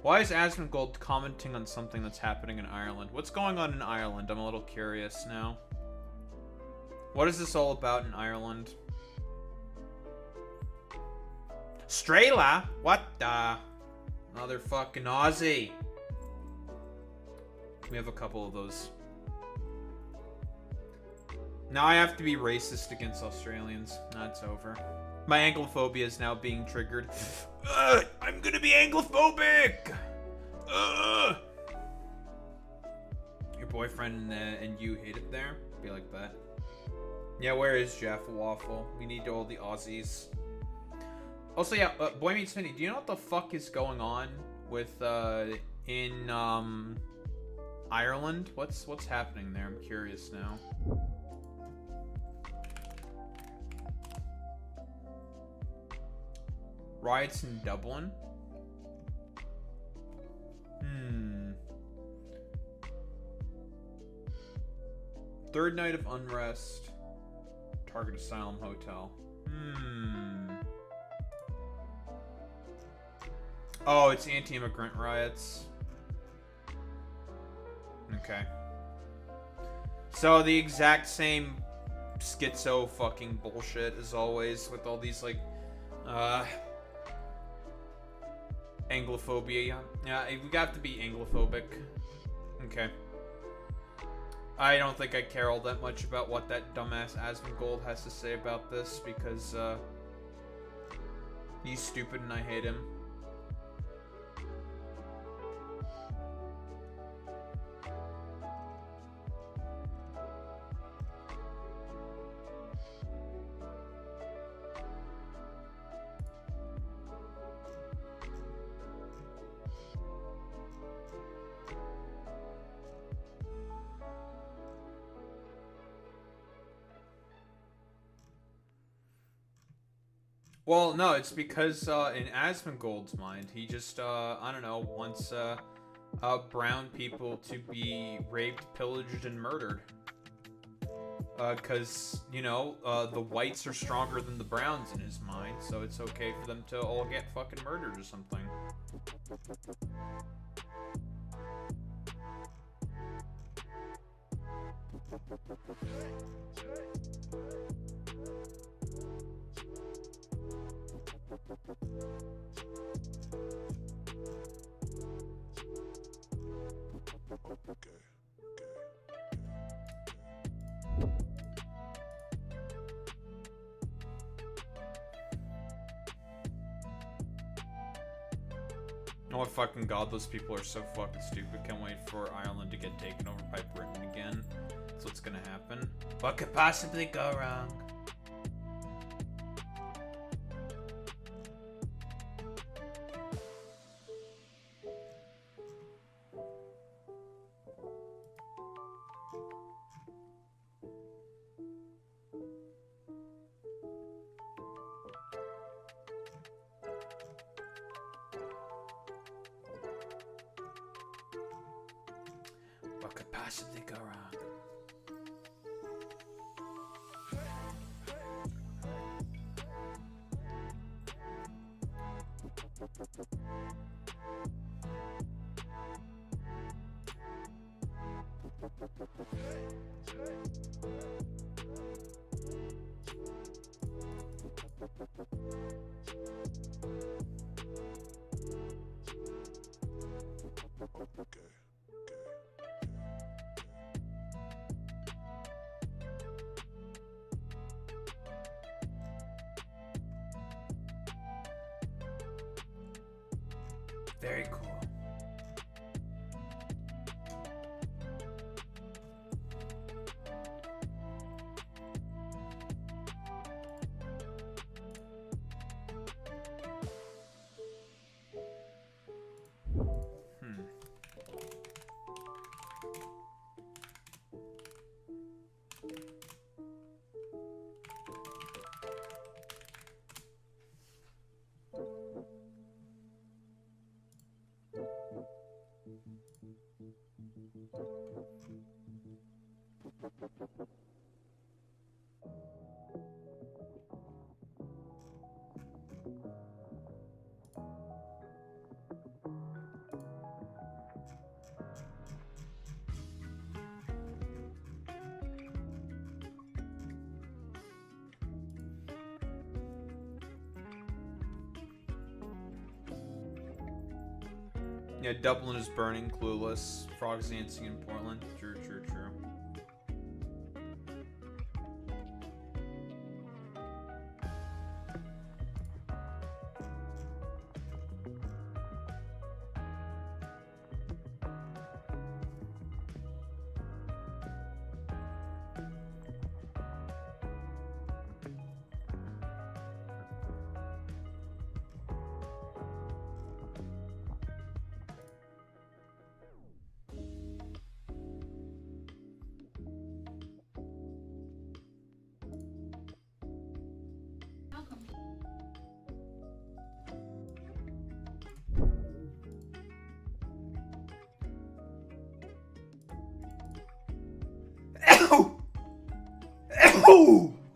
Speaker 1: Why is Asmongold commenting on something that's happening in Ireland? What's going on in Ireland? I'm a little curious now. What is this all about in Ireland? Sliwa? What the? Motherfucking Aussie. We have a couple of those. Now I have to be racist against Australians. That's over. My Anglophobia is now being triggered. I'm gonna be Anglophobic! Your boyfriend and you hate it there? Be like that. Yeah, where is Jaffa Waffle? We need all the Aussies. Also, yeah, Boy Meets Minnie, do you know what the fuck is going on with, in, Ireland? What's happening there? I'm curious now. Riots in Dublin? Third night of unrest. Target Asylum Hotel. Oh, it's anti-immigrant riots. Okay. So the exact same schizo fucking bullshit as always with all these like Anglophobia. Yeah, we got to be Anglophobic. Okay. I don't think I care all that much about what that dumbass Asmongold has to say about this because he's stupid and I hate him. Well, no, it's because in Asmongold's mind, he just, I don't know, wants brown people to be raped, pillaged, and murdered. Because, you know, the whites are stronger than the browns in his mind, so it's okay for them to all get fucking murdered or something. Oh my fucking god, those people are so fucking stupid. Can't wait for Ireland to get taken over by Britain again. That's what's gonna happen. What could possibly go wrong? What could possibly go wrong? Very cool. Yeah, Dublin is burning, clueless. Frogs dancing in Portland. True, true, true.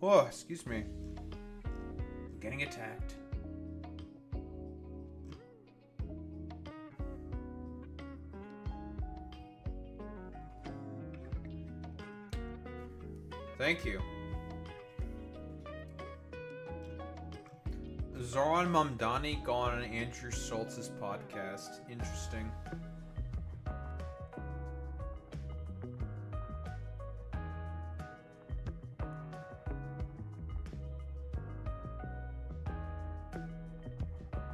Speaker 1: Oh, excuse me. I'm getting attacked. Thank you. Zohran Mamdani gone on Andrew Schultz's podcast. Interesting.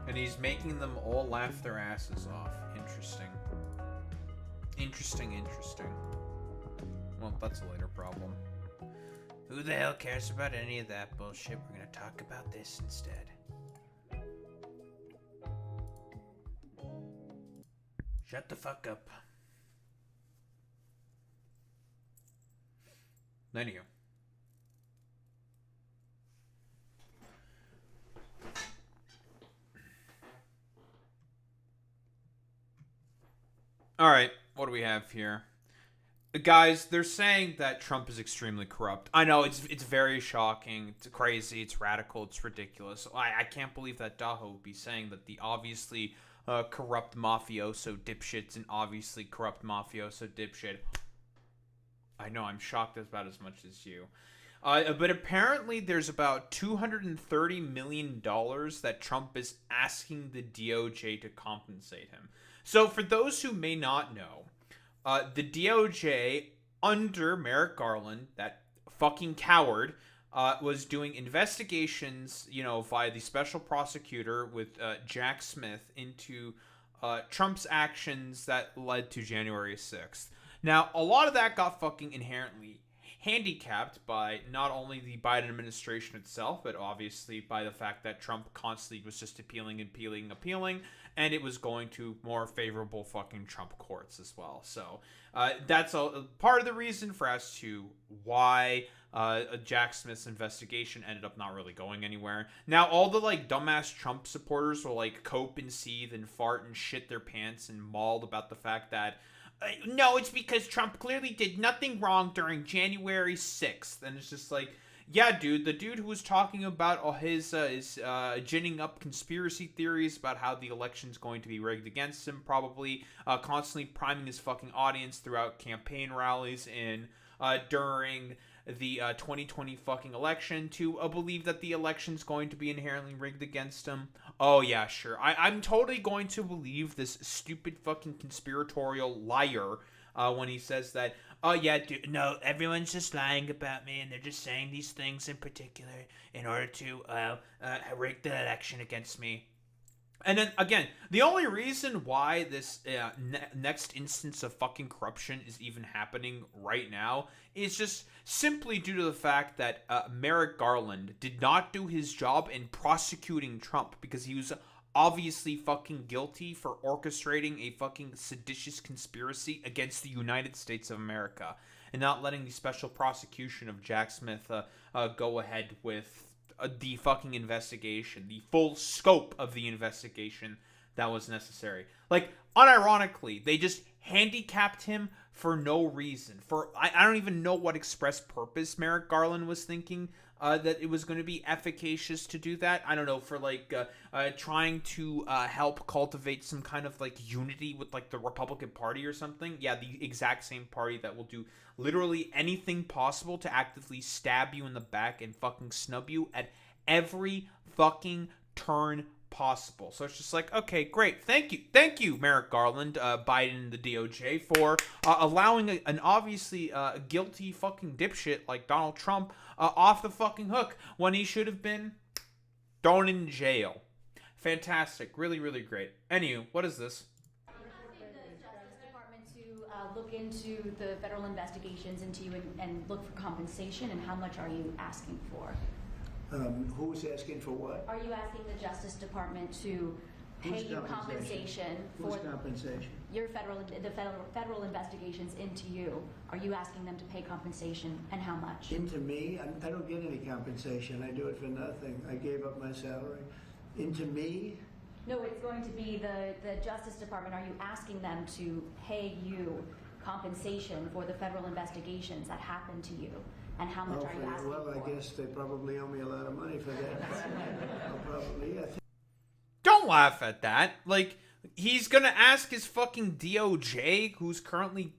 Speaker 1: And he's making them all laugh their asses off. Interesting. Interesting, interesting. Well, that's a later problem.
Speaker 10: Who the hell cares about any of that bullshit? We're gonna talk about this instead. Shut the fuck up.
Speaker 1: None of you. Alright, what do we have here? Guys, they're saying that Trump is extremely corrupt. I know, it's very shocking, it's crazy, it's radical, it's ridiculous. I can't believe that Daho would be saying that the obviously corrupt mafioso dipshit's an obviously corrupt mafioso dipshit. I know, I'm shocked about as much as you. But apparently there's about $230 million that Trump is asking the DOJ to compensate him. So for those who may not know, the DOJ under Merrick Garland, that fucking coward, was doing investigations, via the special prosecutor with Jack Smith into Trump's actions that led to January 6th. Now, a lot of that got fucking inherently handicapped by not only the Biden administration itself, but obviously by the fact that Trump constantly was just appealing, and it was going to more favorable fucking Trump courts as well. So that's a part of the reason for as to why Jack Smith's investigation ended up not really going anywhere. Now, all the dumbass Trump supporters will cope and seethe and fart and shit their pants and mauled about the fact that no, it's because Trump clearly did nothing wrong during January 6th. And it's just yeah, dude, the dude who was talking about all his ginning up conspiracy theories about how the election's going to be rigged against him, probably constantly priming his fucking audience throughout campaign rallies and during the 2020 fucking election to believe that the election's going to be inherently rigged against him. Oh yeah, sure. I'm totally going to believe this stupid fucking conspiratorial liar when he says that, oh yeah, dude, no, everyone's just lying about me and they're just saying these things in particular in order to rig the election against me. And then, again, the only reason why this next instance of fucking corruption is even happening right now is just simply due to the fact that Merrick Garland did not do his job in prosecuting Trump because he was obviously fucking guilty for orchestrating a fucking seditious conspiracy against the United States of America and not letting the special prosecution of Jack Smith go ahead with the fucking investigation, the full scope of the investigation that was necessary. Unironically, they just handicapped him for no reason. I don't even know what express purpose Merrick Garland was thinking that it was going to be efficacious to do that. I don't know, for like trying to help cultivate some kind of like unity with like the Republican Party or something. Yeah, the exact same party that will do literally anything possible to actively stab you in the back and fucking snub you at every fucking turn possible. So it's just like, okay, great. Thank you, Merrick Garland, Biden and the DOJ, for allowing an obviously guilty fucking dipshit like Donald Trump off the fucking hook when he should have been thrown in jail. Fantastic. Really, really great. Anywho, what is this?
Speaker 11: Look into the federal investigations into you and look for compensation, and how much are you asking for?
Speaker 12: Who's asking for what?
Speaker 11: Are you asking the Justice Department to pay you compensation for
Speaker 12: compensation?
Speaker 11: Your federal investigations into you? Are you asking them to pay compensation, and how much?
Speaker 12: Into me? I don't get any compensation. I do it for nothing. I gave up my salary. Into me?
Speaker 11: No, it's going to be the Justice Department. Are you asking them to pay you compensation for the federal investigations that happened to you? And how much are you asking for?
Speaker 12: Well, I guess they probably owe me a lot of money for that.
Speaker 1: Don't laugh at that. Like, he's gonna ask his fucking DOJ, who's currently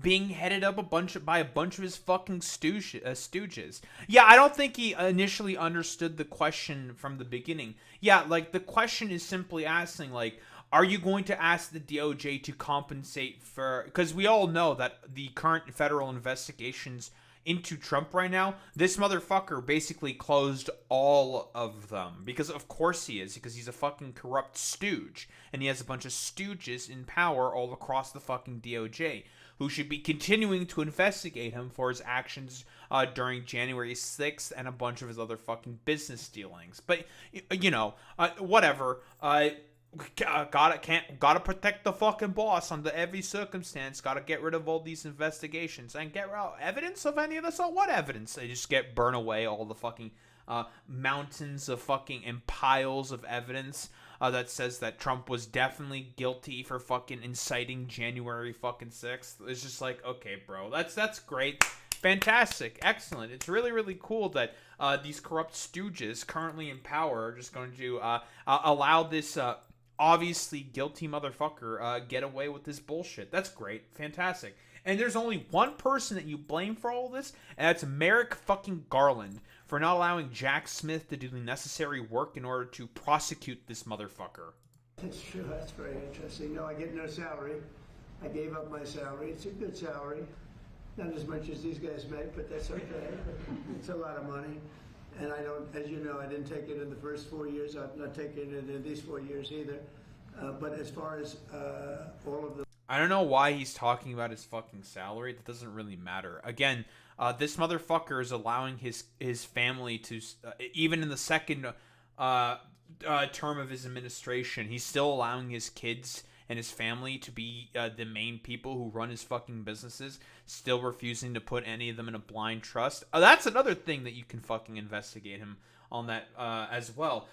Speaker 1: being headed up by a bunch of his fucking stooges. Yeah, I don't think he initially understood the question from the beginning. Yeah, like, the question is simply asking, like, are you going to ask the DOJ to compensate for... Because we all know that the current federal investigations into Trump right now, this motherfucker basically closed all of them. Because of course he is, because he's a fucking corrupt stooge. And he has a bunch of stooges in power all across the fucking DOJ, who should be continuing to investigate him for his actions during January 6th and a bunch of his other fucking business dealings. But, you know, whatever. Gotta protect the fucking boss under every circumstance. Gotta get rid of all these investigations and get rid of evidence of any of this. Or what evidence? They just burn away all the fucking mountains of fucking and piles of evidence that says that Trump was definitely guilty for fucking inciting January fucking 6th. It's just like, okay, bro, that's great. Fantastic. Excellent. It's really, really cool that these corrupt stooges currently in power are just going to allow this obviously guilty motherfucker get away with this bullshit. That's great. Fantastic. And there's only one person that you blame for all this, and that's Merrick fucking Garland, for not allowing Jack Smith to do the necessary work in order to prosecute this motherfucker.
Speaker 12: That's true. That's very interesting. No, I get no salary. I gave up my salary. It's a good salary. Not as much as these guys make, but that's okay. It's a lot of money. And I don't, as you know, I didn't take it in the first 4 years. I'm not taking it in these 4 years either. But as far as all of the...
Speaker 1: I don't know why he's talking about his fucking salary. That doesn't really matter. Again, this motherfucker is allowing his family to, even in the second term of his administration, he's still allowing his kids and his family to be the main people who run his fucking businesses, still refusing to put any of them in a blind trust. That's another thing that you can fucking investigate him on that as well.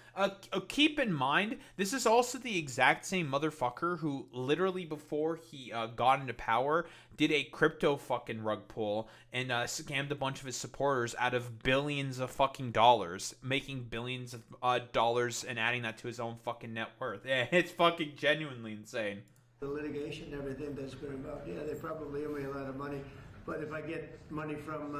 Speaker 1: Keep in mind, this is also the exact same motherfucker who literally before he got into power did a crypto fucking rug pull and scammed a bunch of his supporters out of billions of fucking dollars, making billions of dollars and adding that to his own fucking net worth. Yeah, it's fucking genuinely insane.
Speaker 12: The litigation and everything that's been about, yeah, they probably owe me a lot of money. But if I get money from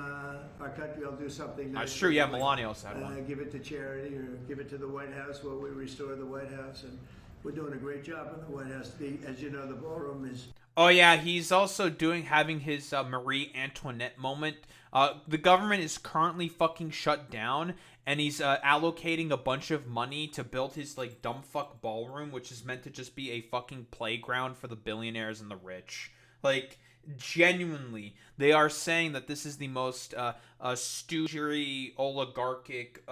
Speaker 12: our country, I'll do something nice.
Speaker 1: That's true, yeah, Melania also had one.
Speaker 12: Give it to charity or give it to the White House where we restore the White House. And we're doing a great job in the White House. As you know, the ballroom is...
Speaker 1: Oh, yeah, he's also having his Marie Antoinette moment. The government is currently fucking shut down, and he's allocating a bunch of money to build his, like, dumb fuck ballroom, which is meant to just be a fucking playground for the billionaires and the rich. Like... Genuinely, they are saying that this is the most stoogery, oligarchic,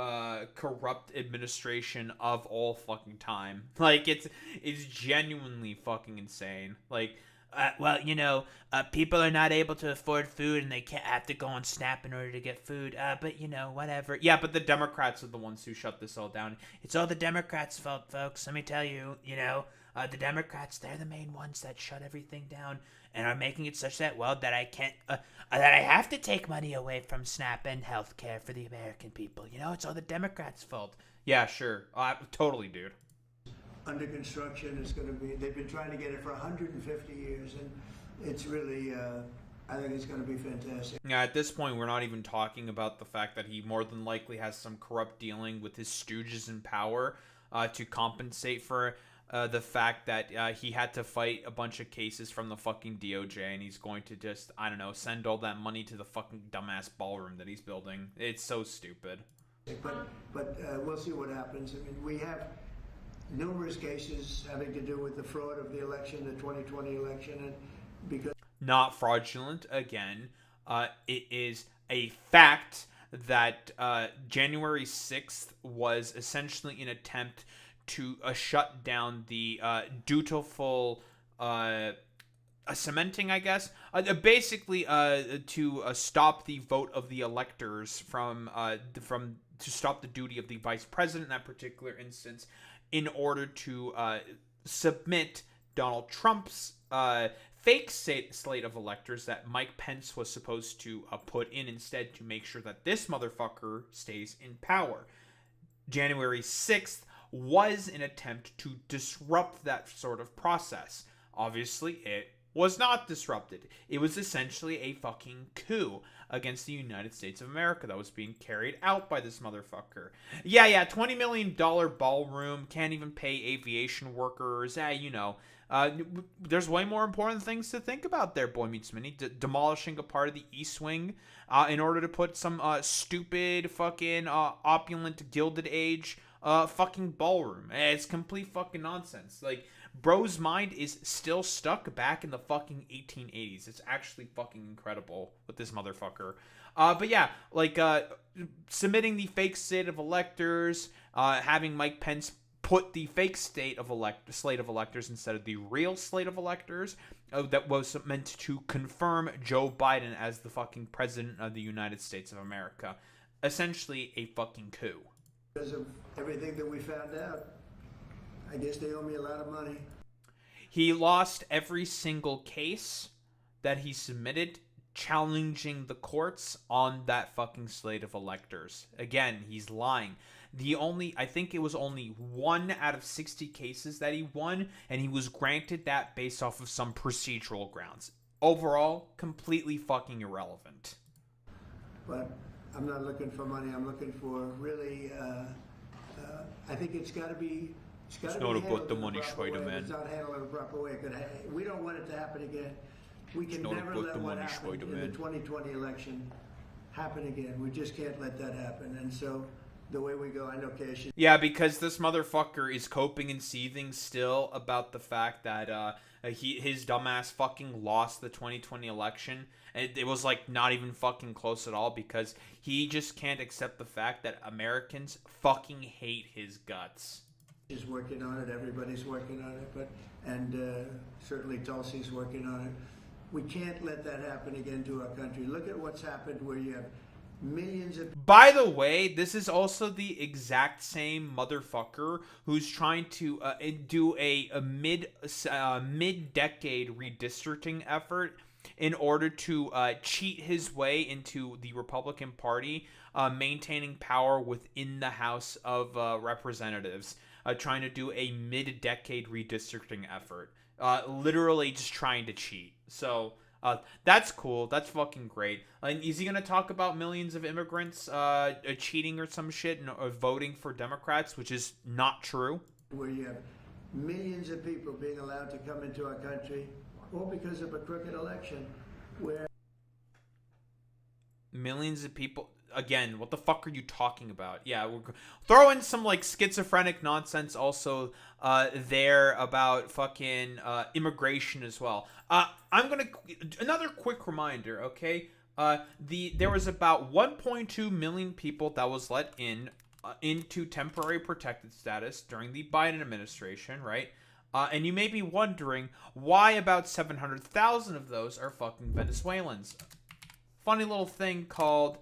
Speaker 1: corrupt administration of all fucking time. Like, it's genuinely fucking insane. Like, well, you know, people are not able to afford food and they can't have to go on Snap in order to get food. But, you know, whatever. Yeah, but the Democrats are the ones who shut this all down. It's all the Democrats' fault, folks. Let me tell you, you know.
Speaker 10: the Democrats, they're the main ones that shut everything down and are making it such that, well, that I can't, that I have to take money away from SNAP and healthcare for the American people. You know, it's all the Democrats' fault.
Speaker 1: Yeah, sure. Totally, dude.
Speaker 12: Under construction is going to be, they've been trying to get it for 150 years, and it's really, I think it's going to be fantastic.
Speaker 1: Yeah, at this point, we're not even talking about the fact that he more than likely has some corrupt dealing with his stooges in power to compensate for the fact that he had to fight a bunch of cases from the fucking DOJ, and he's going to just, I don't know, send all that money to the fucking dumbass ballroom that he's building. It's so stupid.
Speaker 12: But we'll see what happens. I mean, we have numerous cases having to do with the fraud of the election, the 2020 election, and because...
Speaker 1: Not fraudulent, again. It is a fact that January 6th was essentially an attempt to shut down the dutiful cementing, I guess. Basically, to stop the vote of the electors from to stop the duty of the vice president in that particular instance, in order to submit Donald Trump's fake slate of electors that Mike Pence was supposed to put in instead to make sure that this motherfucker stays in power. January 6th was an attempt to disrupt that sort of process. Obviously, it was not disrupted. It was essentially a fucking coup against the United States of America that was being carried out by this motherfucker. Yeah, $20 million ballroom, can't even pay aviation workers, you know. There's way more important things to think about there, Boy Meets Mini. Demolishing a part of the East Wing in order to put some stupid fucking opulent Gilded Age fucking ballroom. It's complete fucking nonsense. Like, bro's mind is still stuck back in the fucking 1880s. It's actually fucking incredible with this motherfucker. But yeah, like, submitting the fake slate of electors, having Mike Pence put the fake slate of electors instead of the real slate of electors that was meant to confirm Joe Biden as the fucking president of the United States of America. Essentially a fucking coup.
Speaker 12: Because of everything that we found out, I guess they owe me a lot of money.
Speaker 1: He lost every single case that he submitted challenging the courts on that fucking slate of electors. Again, he's lying. I think it was only 1 out of 60 cases that he won, and he was granted that based off of some procedural grounds. Overall, completely fucking irrelevant.
Speaker 12: But I'm not looking for money. I'm looking for really, I think it's got to be... It's not about the money, Spider-Man. It's not handled in a proper way. We don't want it to happen again. We can never let what happened in the 2020 election happen again. We just can't let that happen. And so the way we go, I know Cash.
Speaker 1: Yeah, because this motherfucker is coping and seething still about the fact that his dumbass fucking lost the 2020 election. It was like not even fucking close at all because he just can't accept the fact that Americans fucking hate his guts.
Speaker 12: Is working on it. Everybody's working on it, and certainly Tulsi's working on it. We can't let that happen again to our country. Look at what's happened where you have millions of...
Speaker 1: By the way, this is also the exact same motherfucker who's trying to do a mid-decade redistricting effort in order to cheat his way into the Republican Party, maintaining power within the House of Representatives. Trying to do a mid-decade redistricting effort. Literally just trying to cheat. So, that's cool. That's fucking great. Is he going to talk about millions of immigrants cheating or some shit or voting for Democrats, which is not true?
Speaker 12: Where you have millions of people being allowed to come into our country, all because of a crooked election, where...
Speaker 1: Millions of people... Again, what the fuck are you talking about? Yeah, we're throw in some like schizophrenic nonsense also there about fucking immigration as well. I'm gonna another quick reminder, okay? There was about 1.2 million people that was let in into temporary protected status during the Biden administration, right? And you may be wondering why about 700,000 of those are fucking Venezuelans. Funny little thing called...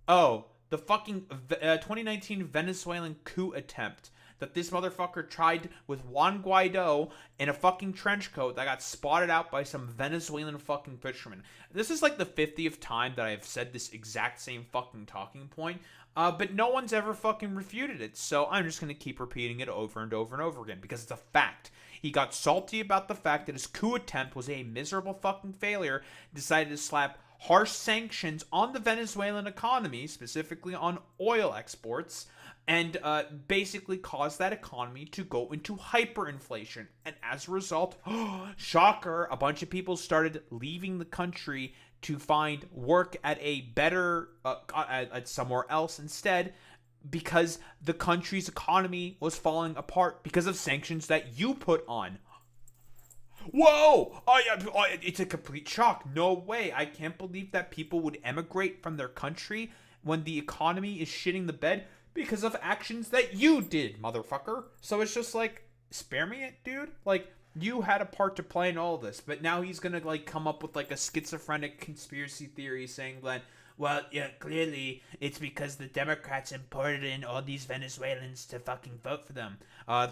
Speaker 1: Oh, the fucking 2019 Venezuelan coup attempt that this motherfucker tried with Juan Guaido in a fucking trench coat that got spotted out by some Venezuelan fucking fishermen. This is like the 50th time that I've said this exact same fucking talking point, but no one's ever fucking refuted it, so I'm just going to keep repeating it over and over and over again, because it's a fact. He got salty about the fact that his coup attempt was a miserable fucking failure, decided to slap harsh sanctions on the Venezuelan economy, specifically on oil exports, and basically caused that economy to go into hyperinflation. And as a result, shocker, a bunch of people started leaving the country to find work at a better, at somewhere else instead, because the country's economy was falling apart because of sanctions that you put on. Whoa! It's a complete shock. No way. I can't believe that people would emigrate from their country when the economy is shitting the bed because of actions that you did, motherfucker. So it's just like, spare me it, dude. Like, you had a part to play in all this, but now he's gonna, like, come up with, like, a schizophrenic conspiracy theory saying that, well, yeah, clearly it's because the Democrats imported in all these Venezuelans to fucking vote for them.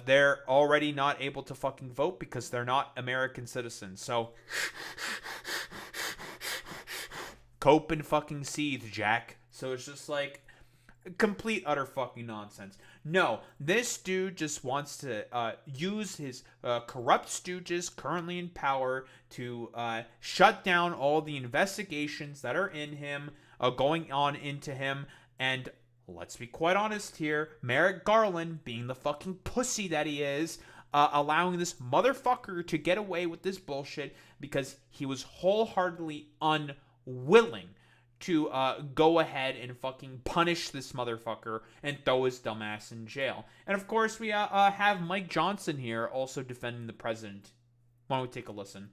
Speaker 1: They're already not able to fucking vote because they're not American citizens. So, cope and fucking seethe, Jack. So it's just like complete utter fucking nonsense. No, this dude just wants to use his corrupt stooges currently in power to shut down all the investigations that are in him, going on into him, and let's be quite honest here, Merrick Garland, being the fucking pussy that he is, allowing this motherfucker to get away with this bullshit because he was wholeheartedly unwilling to go ahead and fucking punish this motherfucker and throw his dumbass in jail. And of course, we have Mike Johnson here also defending the president. Why don't we take a listen?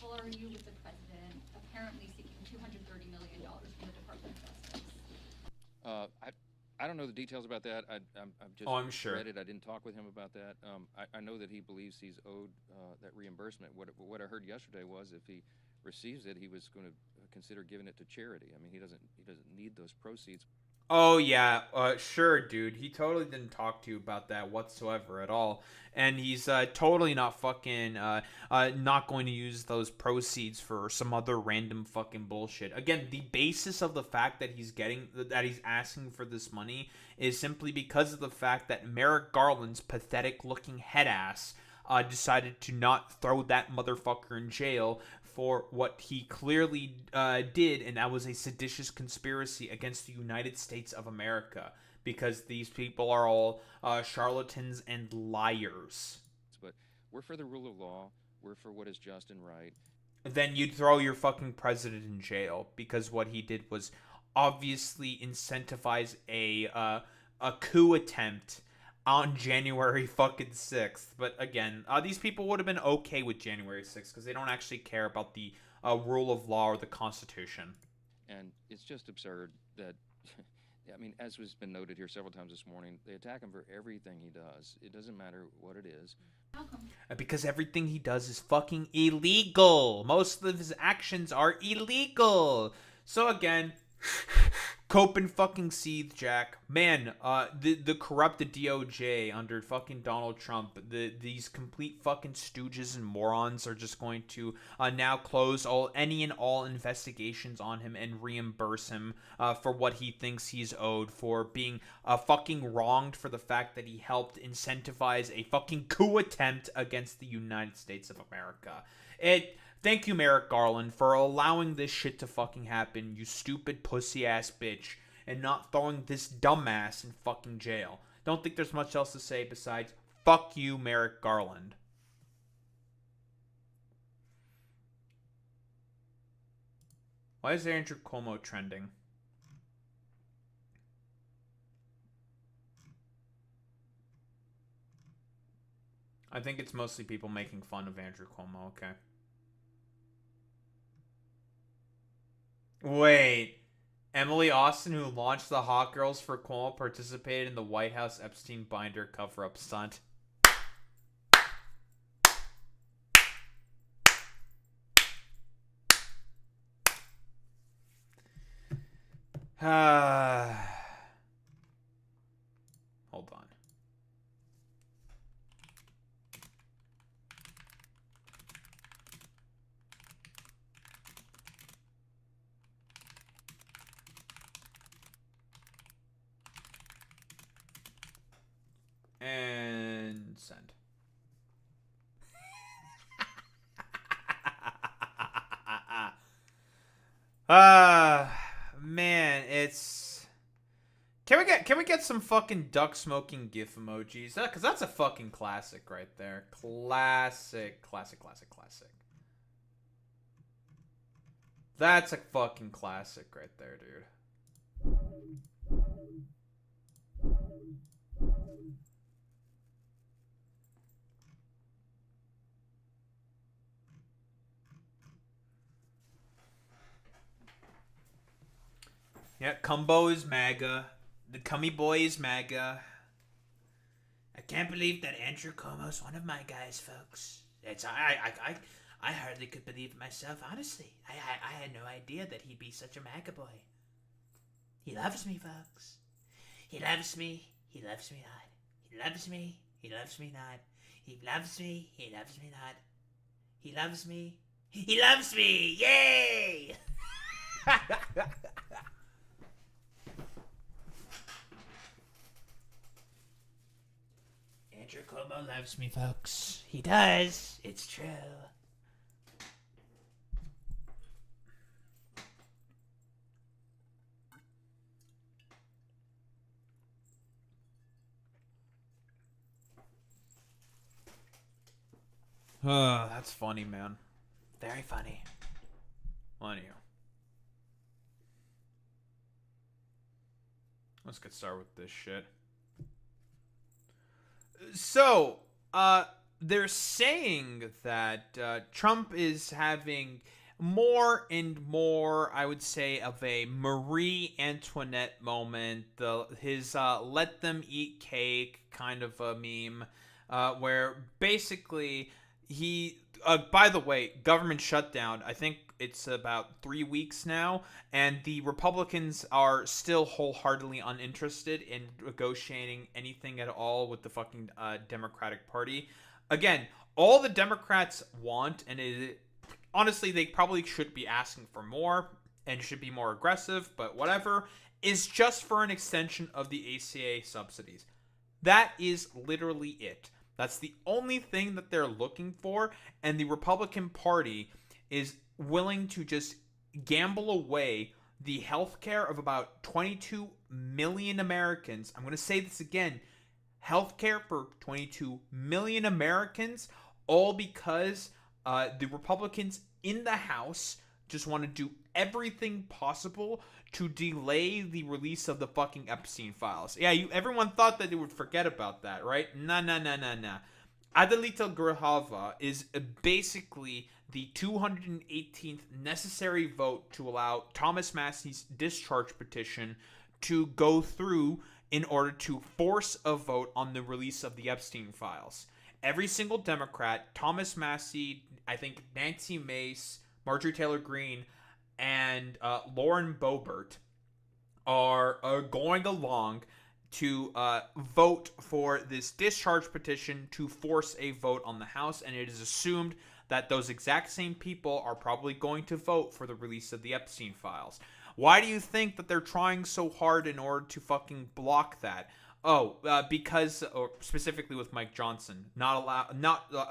Speaker 13: Are you with the president apparently seeking $230 million from the Department of Justice?
Speaker 14: I don't know the details about that. I've just
Speaker 1: I'm sure.
Speaker 14: read it. I didn't talk with him about that. I know that he believes he's owed that reimbursement. What I heard yesterday was if he receives it, he was going to consider giving it to charity. I mean, he doesn't need those proceeds.
Speaker 1: Oh yeah, sure, dude. He totally didn't talk to you about that whatsoever at all, and he's totally not fucking not going to use those proceeds for some other random fucking bullshit. Again, the basis of the fact that he's asking for this money is simply because of the fact that Merrick Garland's pathetic-looking head ass decided to not throw that motherfucker in jail for what he clearly did, and that was a seditious conspiracy against the United States of America, because these people are all charlatans and liars.
Speaker 14: But we're for the rule of law. We're for what is just and right.
Speaker 1: Then you'd throw your fucking president in jail, because what he did was obviously incentivize a coup attempt on January fucking 6th. But again, these people would have been okay with January 6th because they don't actually care about the rule of law or the Constitution.
Speaker 14: And it's just absurd that, I mean, as has been noted here several times this morning, they attack him for everything he does. It doesn't matter what it is.
Speaker 13: How come?
Speaker 1: Because everything he does is fucking illegal. Most of his actions are illegal. So again, cope and fucking seethe, Jack. Man, the corrupted DOJ under fucking Donald Trump, these complete fucking stooges and morons are just going to now close any and all investigations on him and reimburse him for what he thinks he's owed for being fucking wronged for the fact that he helped incentivize a fucking coup attempt against the United States of America. Thank you, Merrick Garland, for allowing this shit to fucking happen, you stupid pussy-ass bitch, and not throwing this dumbass in fucking jail. Don't think there's much else to say besides, fuck you, Merrick Garland. Why is Andrew Cuomo trending? I think it's mostly people making fun of Andrew Cuomo, okay. Wait, Emily Austin, who launched the Hot Girls for Cuomo, participated in the White House Epstein binder cover-up stunt. Hold on. And send. Man, it's... Can we get some fucking duck smoking gif emojis? Cause that's a fucking classic right there. Classic. That's a fucking classic right there, dude. Yeah, Cumbo is MAGA. The Cummy Boy is MAGA.
Speaker 10: I can't believe that Andrew Cuomo's one of my guys, folks. I hardly could believe it myself, honestly. I had no idea that he'd be such a MAGA boy. He loves me, folks. He loves me. He loves me not. He loves me. He loves me not. He loves me. He loves me not. He loves me. He loves me. Yay! Andrew Cuomo loves me, folks. He does. It's true.
Speaker 1: That's funny, man.
Speaker 10: Very funny.
Speaker 1: Funny. Let's get started with this shit. So, they're saying that Trump is having more and more, I would say, of a Marie Antoinette moment. His let them eat cake kind of a meme, where basically he, by the way, government shutdown, I think it's about 3 weeks now, and the Republicans are still wholeheartedly uninterested in negotiating anything at all with the fucking Democratic Party. Again, all the Democrats want, and honestly, they probably should be asking for more and should be more aggressive, but whatever, is just for an extension of the ACA subsidies. That is literally it. That's the only thing that they're looking for, and the Republican Party is willing to just gamble away the healthcare of about 22 million Americans. I'm going to say this again. Healthcare for 22 million Americans, all because the Republicans in the House just want to do everything possible to delay the release of the fucking Epstein files. Yeah, everyone thought that they would forget about that, right? Nah. Adelita Grahava is basically the 218th necessary vote to allow Thomas Massey's discharge petition to go through in order to force a vote on the release of the Epstein files. Every single Democrat, Thomas Massey, I think Nancy Mace, Marjorie Taylor Greene, and Lauren Boebert are going along to vote for this discharge petition to force a vote on the House, and it is assumed that those exact same people are probably going to vote for the release of the Epstein files. Why do you think that they're trying so hard in order to fucking block that? Because, or specifically with Mike Johnson, not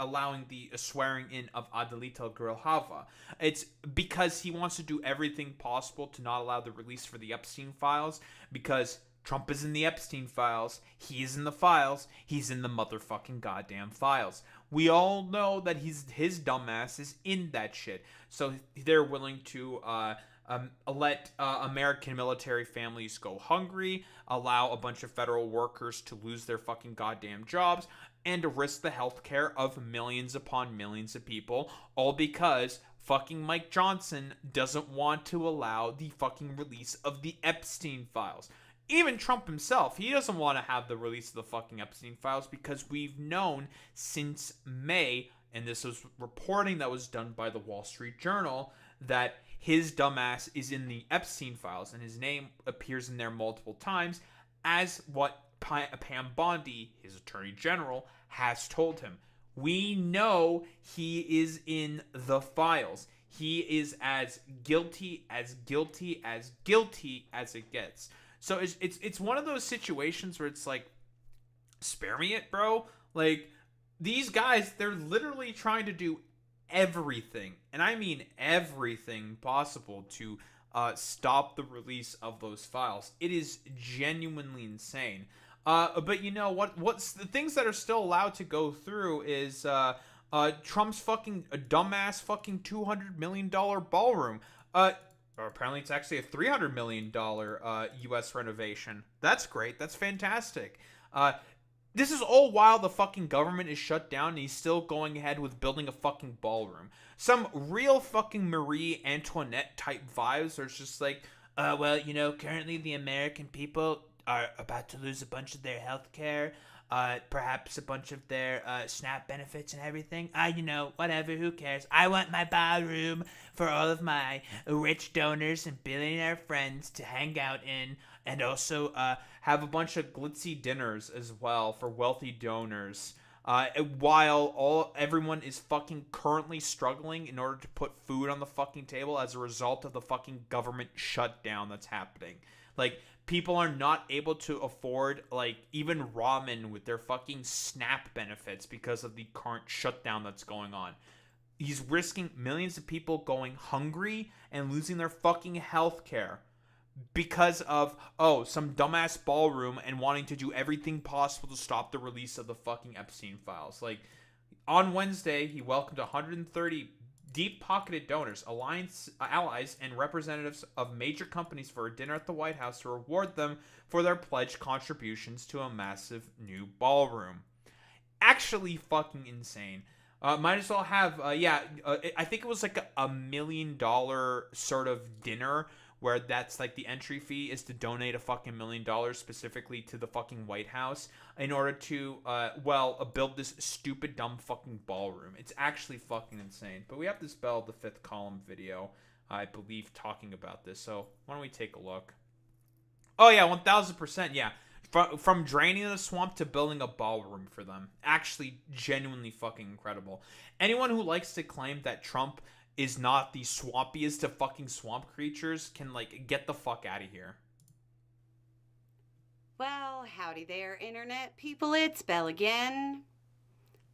Speaker 1: allowing the swearing in of Adelita Grahava. It's because he wants to do everything possible to not allow the release for the Epstein files, because Trump is in the Epstein files, he's in the files, he's in the motherfucking goddamn files. We all know that his dumbass is in that shit, so they're willing to let American military families go hungry, allow a bunch of federal workers to lose their fucking goddamn jobs, and to risk the healthcare of millions upon millions of people, all because fucking Mike Johnson doesn't want to allow the fucking release of the Epstein files. Even Trump himself, he doesn't want to have the release of the fucking Epstein files because we've known since May, and this was reporting that was done by the Wall Street Journal, that his dumbass is in the Epstein files, and his name appears in there multiple times, as what Pam Bondi, his attorney general, has told him. We know he is in the files. He is as guilty as it gets. So it's one of those situations where it's like, spare me it, bro. Like, these guys, they're literally trying to do everything, and I mean everything possible to stop the release of those files. It is genuinely insane. But you know what's the things that are still allowed to go through is Trump's fucking dumbass fucking $200 million ballroom. Or apparently it's actually a $300 million U.S. renovation. That's great. That's fantastic. This is all while the fucking government is shut down and he's still going ahead with building a fucking ballroom. Some real fucking Marie Antoinette type vibes are just like, well, you know, currently the American people are about to lose a bunch of their health care, perhaps a bunch of their SNAP benefits and everything. You know, whatever, who cares? I want my ballroom for all of my rich donors and billionaire friends to hang out in, and also have a bunch of glitzy dinners as well for wealthy donors. While everyone is fucking currently struggling in order to put food on the fucking table as a result of the fucking government shutdown that's happening. Like, people are not able to afford, like, even ramen with their fucking SNAP benefits because of the current shutdown that's going on. He's risking millions of people going hungry and losing their fucking health care because of, some dumbass ballroom and wanting to do everything possible to stop the release of the fucking Epstein files. Like, on Wednesday, he welcomed 130 deep-pocketed donors, allies, and representatives of major companies for a dinner at the White House to reward them for their pledged contributions to a massive new ballroom. Actually fucking insane. Might as well have, I think it was like a $1 million sort of dinner where that's like the entry fee is to donate a fucking $1 million specifically to the fucking White House in order to, build this stupid, dumb fucking ballroom. It's actually fucking insane. But we have this Bell the Fifth Column video, I believe, talking about this. So why don't we take a look? Oh yeah, 1000%, yeah. From draining the swamp to building a ballroom for them. Actually, genuinely fucking incredible. Anyone who likes to claim that Trump is not the swampiest of fucking swamp creatures can, like, get the fuck out of here.
Speaker 15: Well, howdy there, Internet people. It's Belle again.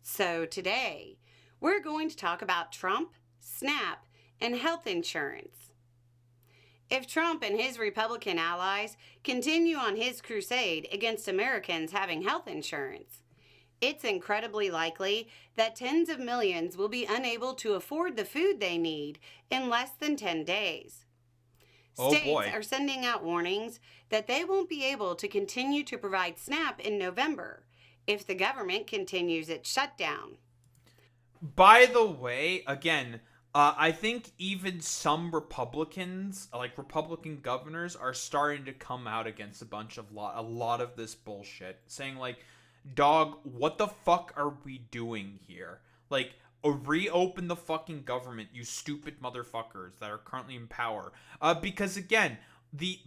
Speaker 15: So today, we're going to talk about Trump, SNAP, and health insurance. If Trump and his Republican allies continue on his crusade against Americans having health insurance, it's incredibly likely that tens of millions will be unable to afford the food they need in less than 10 days. States are sending out warnings that they won't be able to continue to provide SNAP in November if the government continues its shutdown.
Speaker 1: By the way, again, I think even some Republicans, like Republican governors, are starting to come out against a lot of this bullshit, saying like, dog, what the fuck are we doing here? Like, reopen the fucking government, you stupid motherfuckers that are currently in power. Because again, the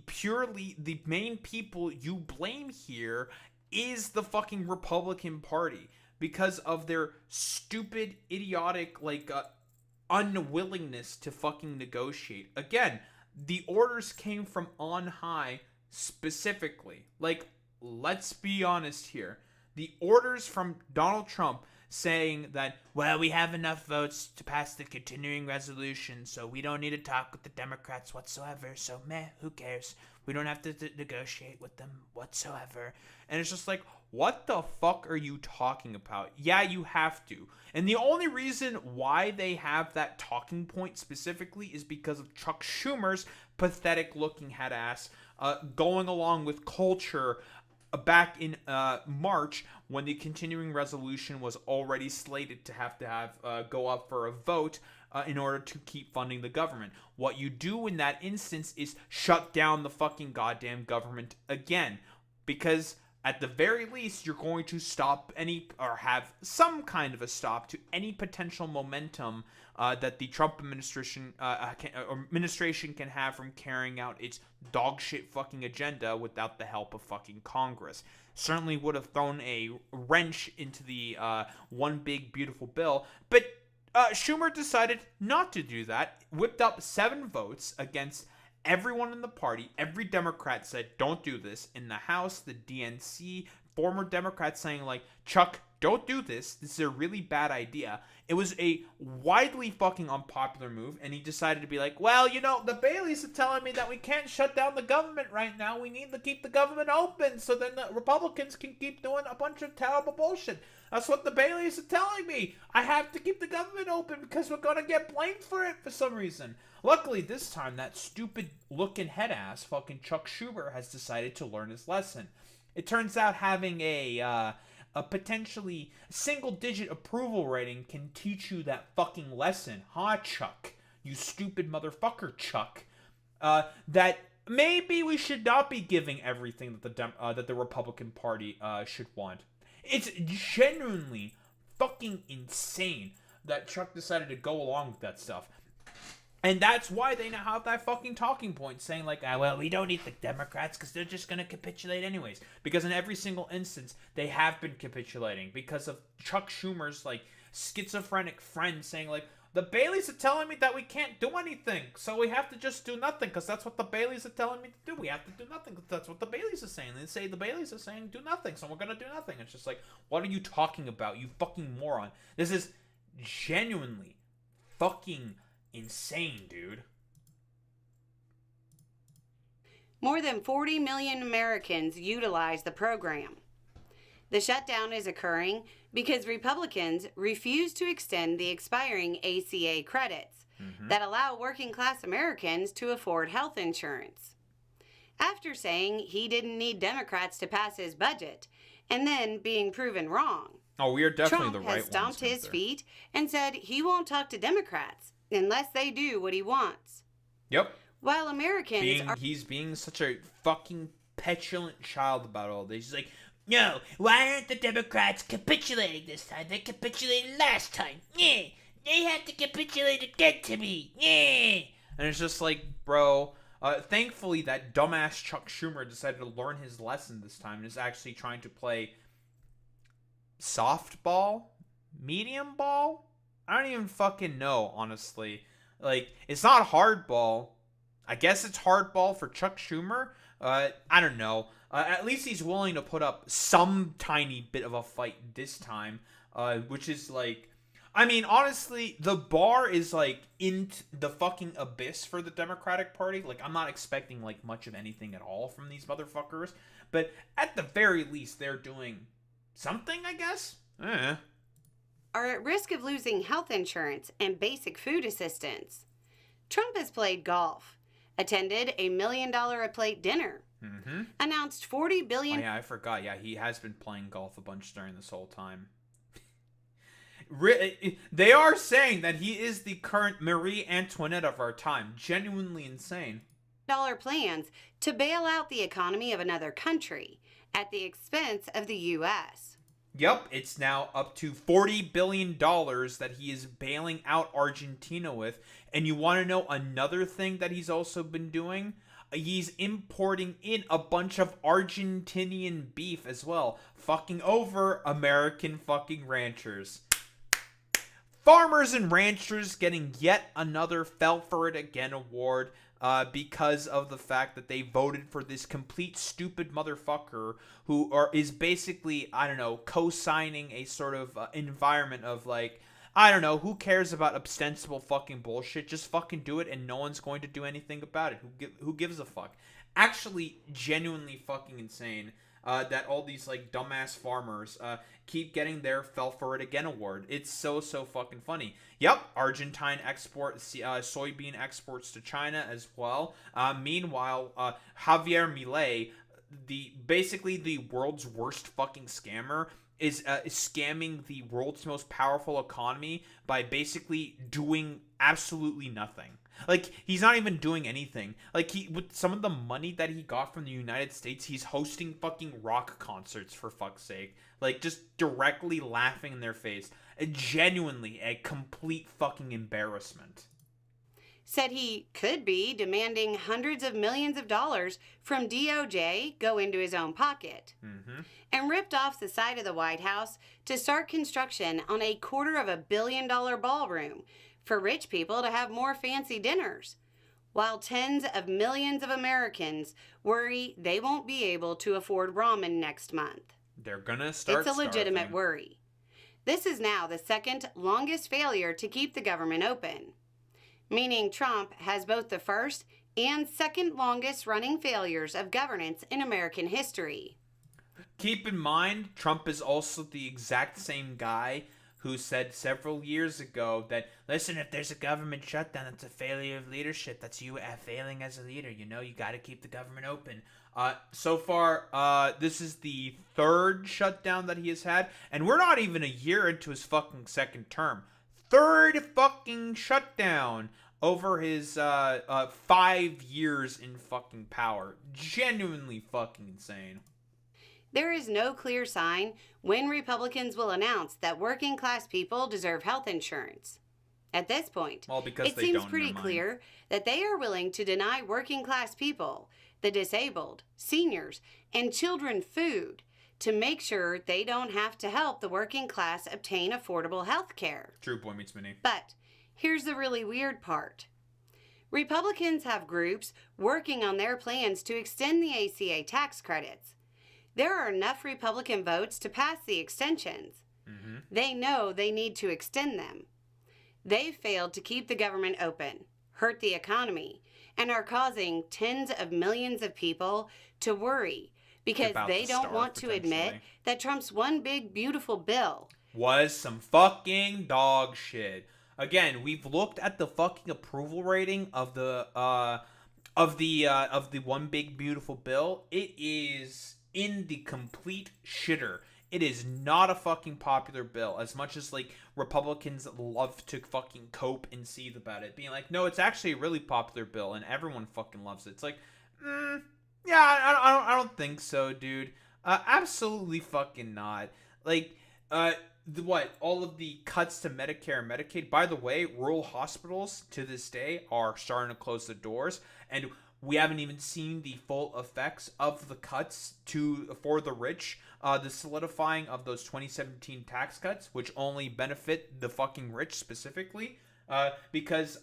Speaker 1: main people you blame here is the fucking Republican Party because of their stupid, idiotic, like, unwillingness to fucking negotiate. Again, the orders came from on high specifically. Like, let's be honest here. The orders from Donald Trump saying that, well, we have enough votes to pass the continuing resolution, so we don't need to talk with the Democrats whatsoever, so who cares? We don't have to negotiate with them whatsoever. And it's just like, what the fuck are you talking about? Yeah, you have to. And the only reason why they have that talking point specifically is because of Chuck Schumer's pathetic-looking head ass going along with culture back in March, when the continuing resolution was already slated to have go up for a vote in order to keep funding the government. What you do in that instance is shut down the fucking goddamn government again, because at the very least you're going to stop any, or have some kind of a stop to any potential momentum that the Trump administration can have from carrying out its dogshit fucking agenda without the help of fucking Congress. Certainly would have thrown a wrench into the one big beautiful bill, but Schumer decided not to do that, whipped up 7 votes against everyone in the party. Every Democrat said, don't do this. In the House, the DNC former Democrats saying like, Chuck, don't do this. This is a really bad idea. It was a widely fucking unpopular move, and he decided to be like, well, you know, the Baileys are telling me that we can't shut down the government right now. We need to keep the government open so then the Republicans can keep doing a bunch of terrible bullshit. That's what the Baileys are telling me. I have to keep the government open because we're going to get blamed for it for some reason. Luckily, this time, that stupid-looking head-ass fucking Chuck Schumer has decided to learn his lesson. It turns out having a potentially single-digit approval rating can teach you that fucking lesson. Huh, Chuck? You stupid motherfucker, Chuck. That maybe we should not be giving everything that the Republican Party should want. It's genuinely fucking insane that Chuck decided to go along with that stuff. And that's why they now have that fucking talking point saying like, well, we don't need the Democrats because they're just going to capitulate anyways. Because in every single instance, they have been capitulating because of Chuck Schumer's like schizophrenic friend saying like, the Baileys are telling me that we can't do anything, so we have to just do nothing because that's what the Baileys are telling me to do. We have to do nothing because that's what the Baileys are saying. They say the Baileys are saying do nothing, so we're going to do nothing. It's just like, what are you talking about, you fucking moron? This is genuinely fucking insane, dude.
Speaker 15: More than 40 million Americans utilize the program. The shutdown is occurring because Republicans refuse to extend the expiring ACA credits that allow working class Americans to afford health insurance. After saying he didn't need Democrats to pass his budget and then being proven wrong,
Speaker 1: oh, we are definitely
Speaker 15: Trump
Speaker 1: the right
Speaker 15: has stomped
Speaker 1: ones,
Speaker 15: his
Speaker 1: Gunther.
Speaker 15: feet and said he won't talk to Democrats unless they do what he wants.
Speaker 1: Yep.
Speaker 15: While Americans
Speaker 1: He's being such a fucking petulant child about all this. He's like, no, why aren't the Democrats capitulating this time? They capitulated last time. Yeah, they have to capitulate again to me. Yeah. And it's just like, bro, thankfully that dumbass Chuck Schumer decided to learn his lesson this time and is actually trying to play softball? Medium ball? I don't even fucking know, honestly. Like, it's not hardball. I guess it's hardball for Chuck Schumer. I don't know. At least he's willing to put up some tiny bit of a fight this time, which is like, I mean, honestly, the bar is like in the fucking abyss for the Democratic Party. Like, I'm not expecting like much of anything at all from these motherfuckers, but at the very least, they're doing something, I guess.
Speaker 15: are at risk of losing health insurance and basic food assistance. Trump has played golf, attended a $1 million a plate dinner, announced $40 billion.
Speaker 1: Oh, yeah, I forgot. Yeah, he has been playing golf a bunch during this whole time. They are saying that he is the current Marie Antoinette of our time. Genuinely insane.
Speaker 15: Plans to bail out the economy of another country at the expense of the U.S.
Speaker 1: Yep, it's now up to $40 billion that he is bailing out Argentina with. And you want to know another thing that he's also been doing? He's importing in a bunch of Argentinian beef as well. Fucking over American fucking ranchers. Farmers and ranchers getting yet another Fell For It Again award because of the fact that they voted for this complete stupid motherfucker who is basically, I don't know, co-signing a sort of environment of like, I don't know, who cares about ostensible fucking bullshit? Just fucking do it and no one's going to do anything about it. Who gives a fuck? Actually, genuinely fucking insane that all these like dumbass farmers keep getting their Fell For It Again award. It's so fucking funny. Yep, Argentine export soybean exports to China as well. Meanwhile, Javier Milei, basically the world's worst fucking scammer, is scamming the world's most powerful economy by basically doing absolutely nothing. Like, he's not even doing anything. Like, with some of the money that he got from the United States, he's hosting fucking rock concerts, for fuck's sake. Like, just directly laughing in their face. Genuinely a complete fucking embarrassment.
Speaker 15: Said he could be demanding hundreds of millions of dollars from DOJ go into his own pocket. And ripped off the side of the White House to start construction on a $250 million ballroom for rich people to have more fancy dinners, while tens of millions of Americans worry they won't be able to afford ramen next month.
Speaker 1: They're gonna start
Speaker 15: It's a legitimate
Speaker 1: starving.
Speaker 15: worry. This is now the second longest failure to keep the government open, meaning Trump has both the first and second longest running failures of governance in American history.
Speaker 1: Keep in mind, Trump is also the exact same guy who said several years ago that, listen, if there's a government shutdown, that's a failure of leadership. That's you failing as a leader. You know, you got to keep the government open. So far, this is the third shutdown that he has had, and we're not even a year into his fucking second term. Third fucking shutdown over his 5 years in fucking power. Genuinely fucking insane.
Speaker 15: There is no clear sign when Republicans will announce that working class people deserve health insurance. At this point,
Speaker 1: because
Speaker 15: it seems pretty clear that they are willing to deny working class people, the disabled, seniors, and children food to make sure they don't have to help the working class obtain affordable health care.
Speaker 1: True, boy meets mini.
Speaker 15: But here's the really weird part. Republicans have groups working on their plans to extend the ACA tax credits. There are enough Republican votes to pass the extensions. They know they need to extend them. They've failed to keep the government open, hurt the economy, and are causing tens of millions of people to worry because they don't want to admit that Trump's one big beautiful bill
Speaker 1: was some fucking dog shit. Again, we've looked at the fucking approval rating of the one big beautiful bill. It is in the complete shitter. It is not a fucking popular bill, as much as like Republicans love to fucking cope and seethe about it, being like, no, it's actually a really popular bill and everyone fucking loves it. It's like, yeah, I don't think so, dude. Absolutely fucking not. Like, all of the cuts to Medicare and Medicaid. By the way, rural hospitals to this day are starting to close the doors, and we haven't even seen the full effects of the cuts for the rich. The solidifying of those 2017 tax cuts, which only benefit the fucking rich specifically, because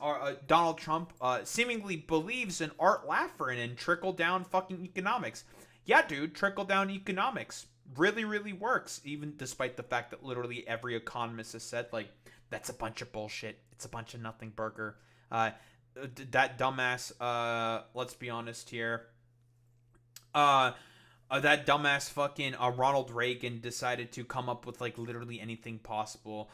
Speaker 1: Donald Trump seemingly believes in Art Laffer and trickle-down fucking economics. Yeah, dude, trickle-down economics really, really works, even despite the fact that literally every economist has said, like, that's a bunch of bullshit. It's a bunch of nothing burger. That dumbass, let's be honest here, that dumbass fucking Ronald Reagan decided to come up with like literally anything possible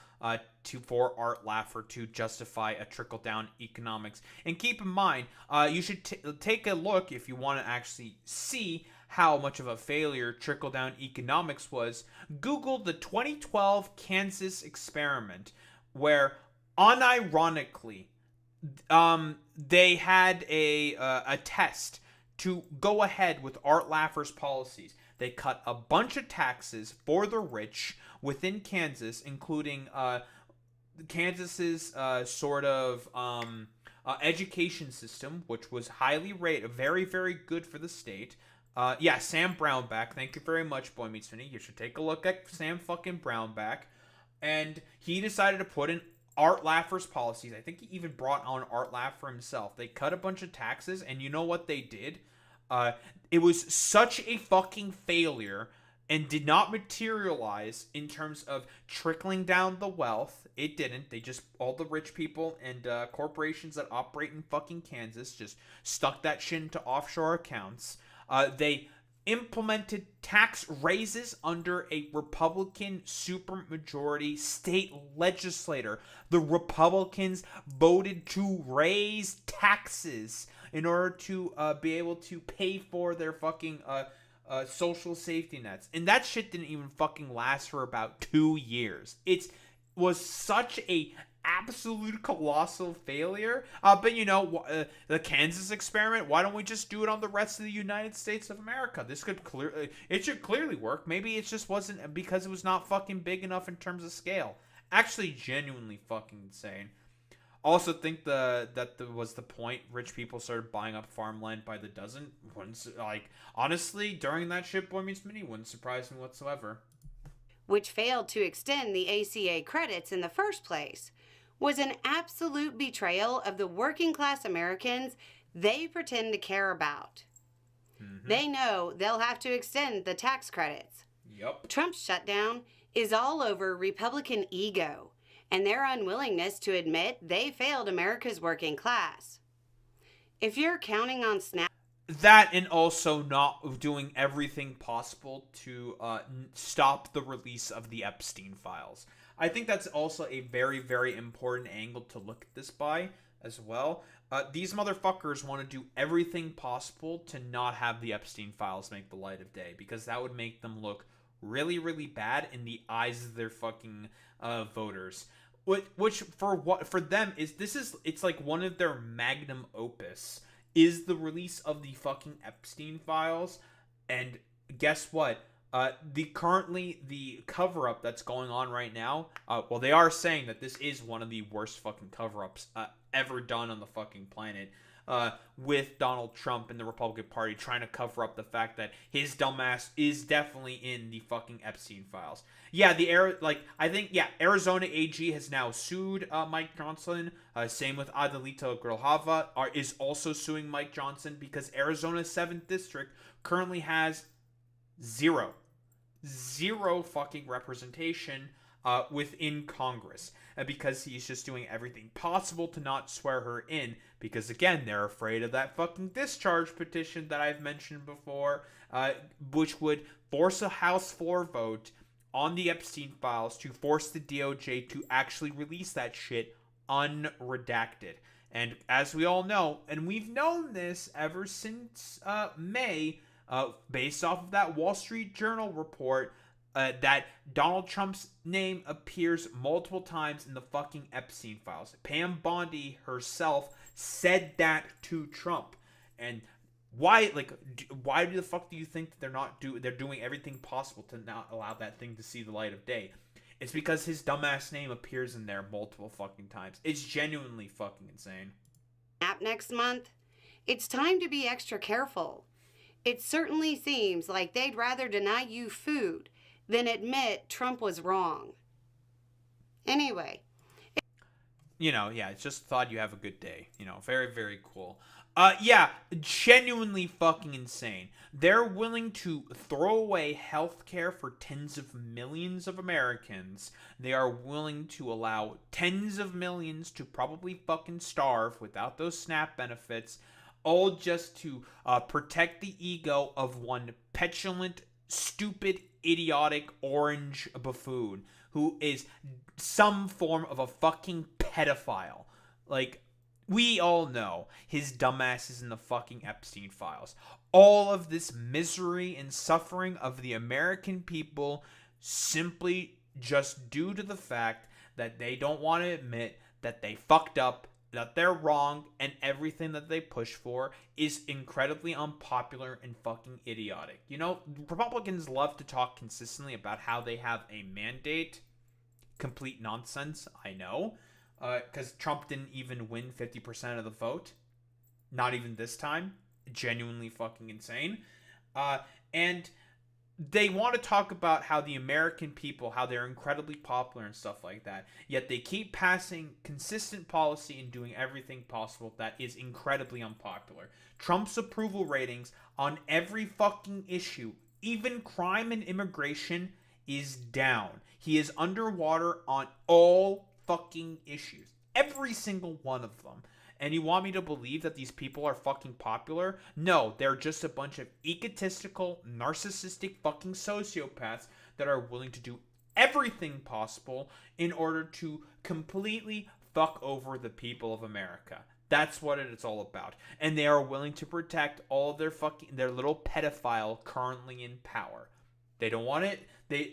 Speaker 1: for Art Laffer to justify a trickle-down economics. And keep in mind, you should take a look if you want to actually see how much of a failure trickle-down economics was. Google the 2012 Kansas experiment, where unironically, they had a test to go ahead with Art Laffer's policies. They cut a bunch of taxes for the rich within Kansas, including Kansas's sort of education system, which was highly rated, very, very good for the state. Yeah, Sam Brownback. Thank you very much, Boy Meets Finny. You should take a look at Sam fucking Brownback. And he decided to put in Art Laffer's policies. I think he even brought on Art Laffer himself. They cut a bunch of taxes, and you know what they did? It was such a fucking failure and did not materialize in terms of trickling down the wealth. It didn't. They just, all the rich people and corporations that operate in fucking Kansas just stuck that shit into offshore accounts. They implemented tax raises under a Republican supermajority state legislator. The Republicans voted to raise taxes in order to be able to pay for their fucking social safety nets. And that shit didn't even fucking last for about 2 years. It was such a absolute colossal failure. But you know, the Kansas experiment, why don't we just do it on the rest of the United States of America? This could it should clearly work. Maybe it just wasn't because it was not fucking big enough in terms of scale. Actually, genuinely fucking insane. Also think that was the point. Rich people started buying up farmland by the dozen. Honestly, during that shit, Boy Meets Mini, wouldn't surprise me whatsoever.
Speaker 15: Which failed to extend the ACA credits in the first place, was an absolute betrayal of the working class Americans they pretend to care about. They know they'll have to extend the tax credits.
Speaker 1: Yep.
Speaker 15: Trump's shutdown is all over Republican ego and their unwillingness to admit they failed America's working class. If you're counting on Snap...
Speaker 1: That, and also not doing everything possible to stop the release of the Epstein files. I think that's also a very, very important angle to look at this by as well. These motherfuckers want to do everything possible to not have the Epstein files make the light of day, because that would make them look really, really bad in the eyes of their fucking voters. Which for them it's like one of their magnum opus is the release of the fucking Epstein files. And guess what? The cover-up that's going on right now, well, they are saying that this is one of the worst fucking cover-ups ever done on the fucking planet, with Donald Trump and the Republican Party trying to cover up the fact that his dumbass is definitely in the fucking Epstein files. Yeah, Arizona AG has now sued Mike Johnson. Same with Adelita Grajava is also suing Mike Johnson, because Arizona's 7th district currently has zero fucking representation within Congress, because he's just doing everything possible to not swear her in, because again, they're afraid of that fucking discharge petition that I've mentioned before, which would force a House floor vote on the Epstein files to force the DOJ to actually release that shit unredacted. And as we all know, and we've known this ever since May, based off of that Wall Street Journal report, that Donald Trump's name appears multiple times in the fucking Epstein files. Pam Bondi herself said that to Trump. And why the fuck do you think that they're doing everything possible to not allow that thing to see the light of day? It's because his dumbass name appears in there multiple fucking times. It's genuinely fucking insane.
Speaker 15: Next month, it's time to be extra careful. It certainly seems like they'd rather deny you food than admit Trump was wrong. Anyway.
Speaker 1: Just thought you have a good day. Very, very cool. Genuinely fucking insane. They're willing to throw away healthcare for tens of millions of Americans. They are willing to allow tens of millions to probably fucking starve without those SNAP benefits, all just to protect the ego of one petulant, stupid, idiotic orange buffoon who is some form of a fucking pedophile. We all know his dumbass is in the fucking Epstein files. All of this misery and suffering of the American people simply just due to the fact that they don't want to admit that they fucked up, that they're wrong, and everything that they push for is incredibly unpopular and fucking idiotic. Republicans love to talk consistently about how they have a mandate. Complete nonsense, I know. Because Trump didn't even win 50% of the vote. Not even this time. Genuinely fucking insane. And they want to talk about how the American people, how they're incredibly popular and stuff like that. Yet they keep passing consistent policy and doing everything possible that is incredibly unpopular. Trump's approval ratings on every fucking issue, even crime and immigration, is down. He is underwater on all fucking issues. Every single one of them. And you want me to believe that these people are fucking popular? No, they're just a bunch of egotistical, narcissistic fucking sociopaths that are willing to do everything possible in order to completely fuck over the people of America. That's what it's all about. And they are willing to protect all of their little pedophile currently in power. They don't want it.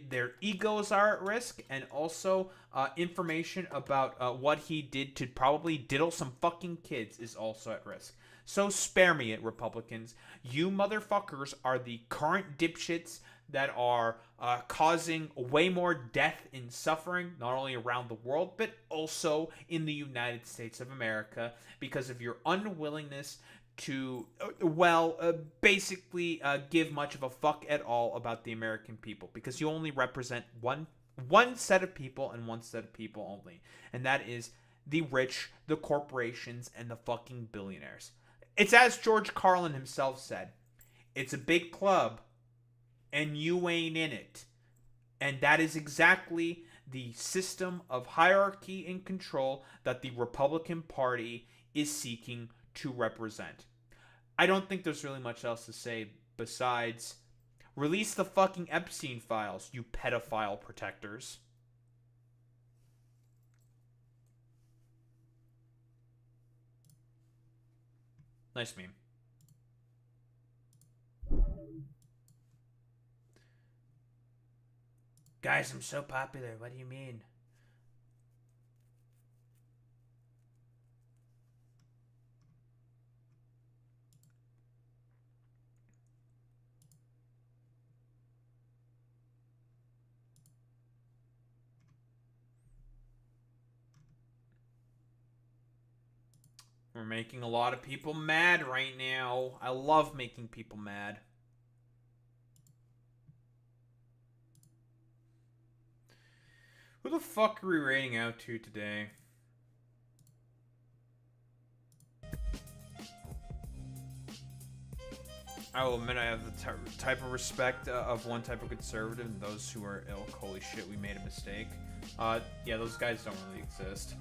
Speaker 1: Their egos are at risk, and also information about what he did to probably diddle some fucking kids is also at risk. So spare me it, Republicans. You motherfuckers are the current dipshits that are causing way more death and suffering, not only around the world, but also in the United States of America, because of your unwillingness to, basically give much of a fuck at all about the American people, because you only represent one set of people and one set of people only, and that is the rich, the corporations, and the fucking billionaires. It's as George Carlin himself said, it's a big club, and you ain't in it. And that is exactly the system of hierarchy and control that the Republican Party is seeking to represent. I don't think there's really much else to say besides release the fucking Epstein files, you pedophile protectors. Nice meme.
Speaker 10: Guys, I'm so popular. What do you mean?
Speaker 1: We're making a lot of people mad right now. I love making people mad. Who the fuck are we rating out to today? I will admit I have the type of respect of one type of conservative and those who are ilk. Holy shit, we made a mistake. Yeah, those guys don't really exist.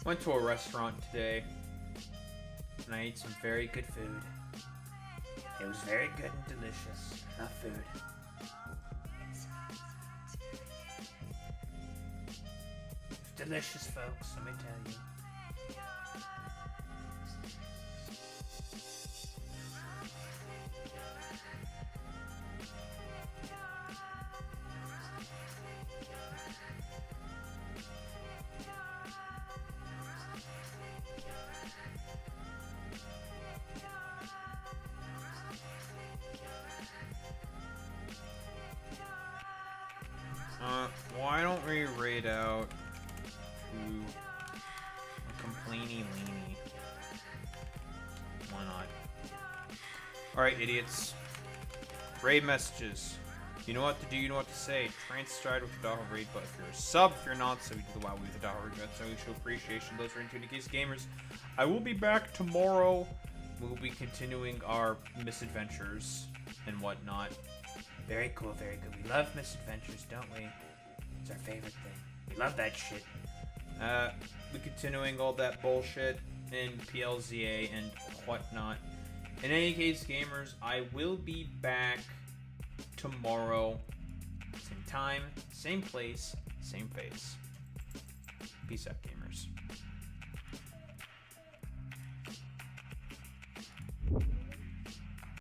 Speaker 1: Went to a restaurant today, and I ate some very good food.
Speaker 10: It was very good and delicious. Enough food. It's delicious, folks, let me tell you.
Speaker 1: Why don't we raid out to a complainy leanie? Why not? Alright, idiots. Raid messages. You know what to do, you know what to say. Transstride with the Daho raid, but if you're a sub, if you're not, so we do the WoW with the Daho raid, so we show appreciation to those who are into case gamers. I will be back tomorrow. We'll be continuing our misadventures and whatnot.
Speaker 10: Very cool, very good. We love misadventures, don't we? It's our favorite thing. We love that shit.
Speaker 1: We're continuing all that bullshit in PLZA and whatnot. In any case, gamers, I will be back tomorrow. Same time, same place, same face. Peace out, gamers.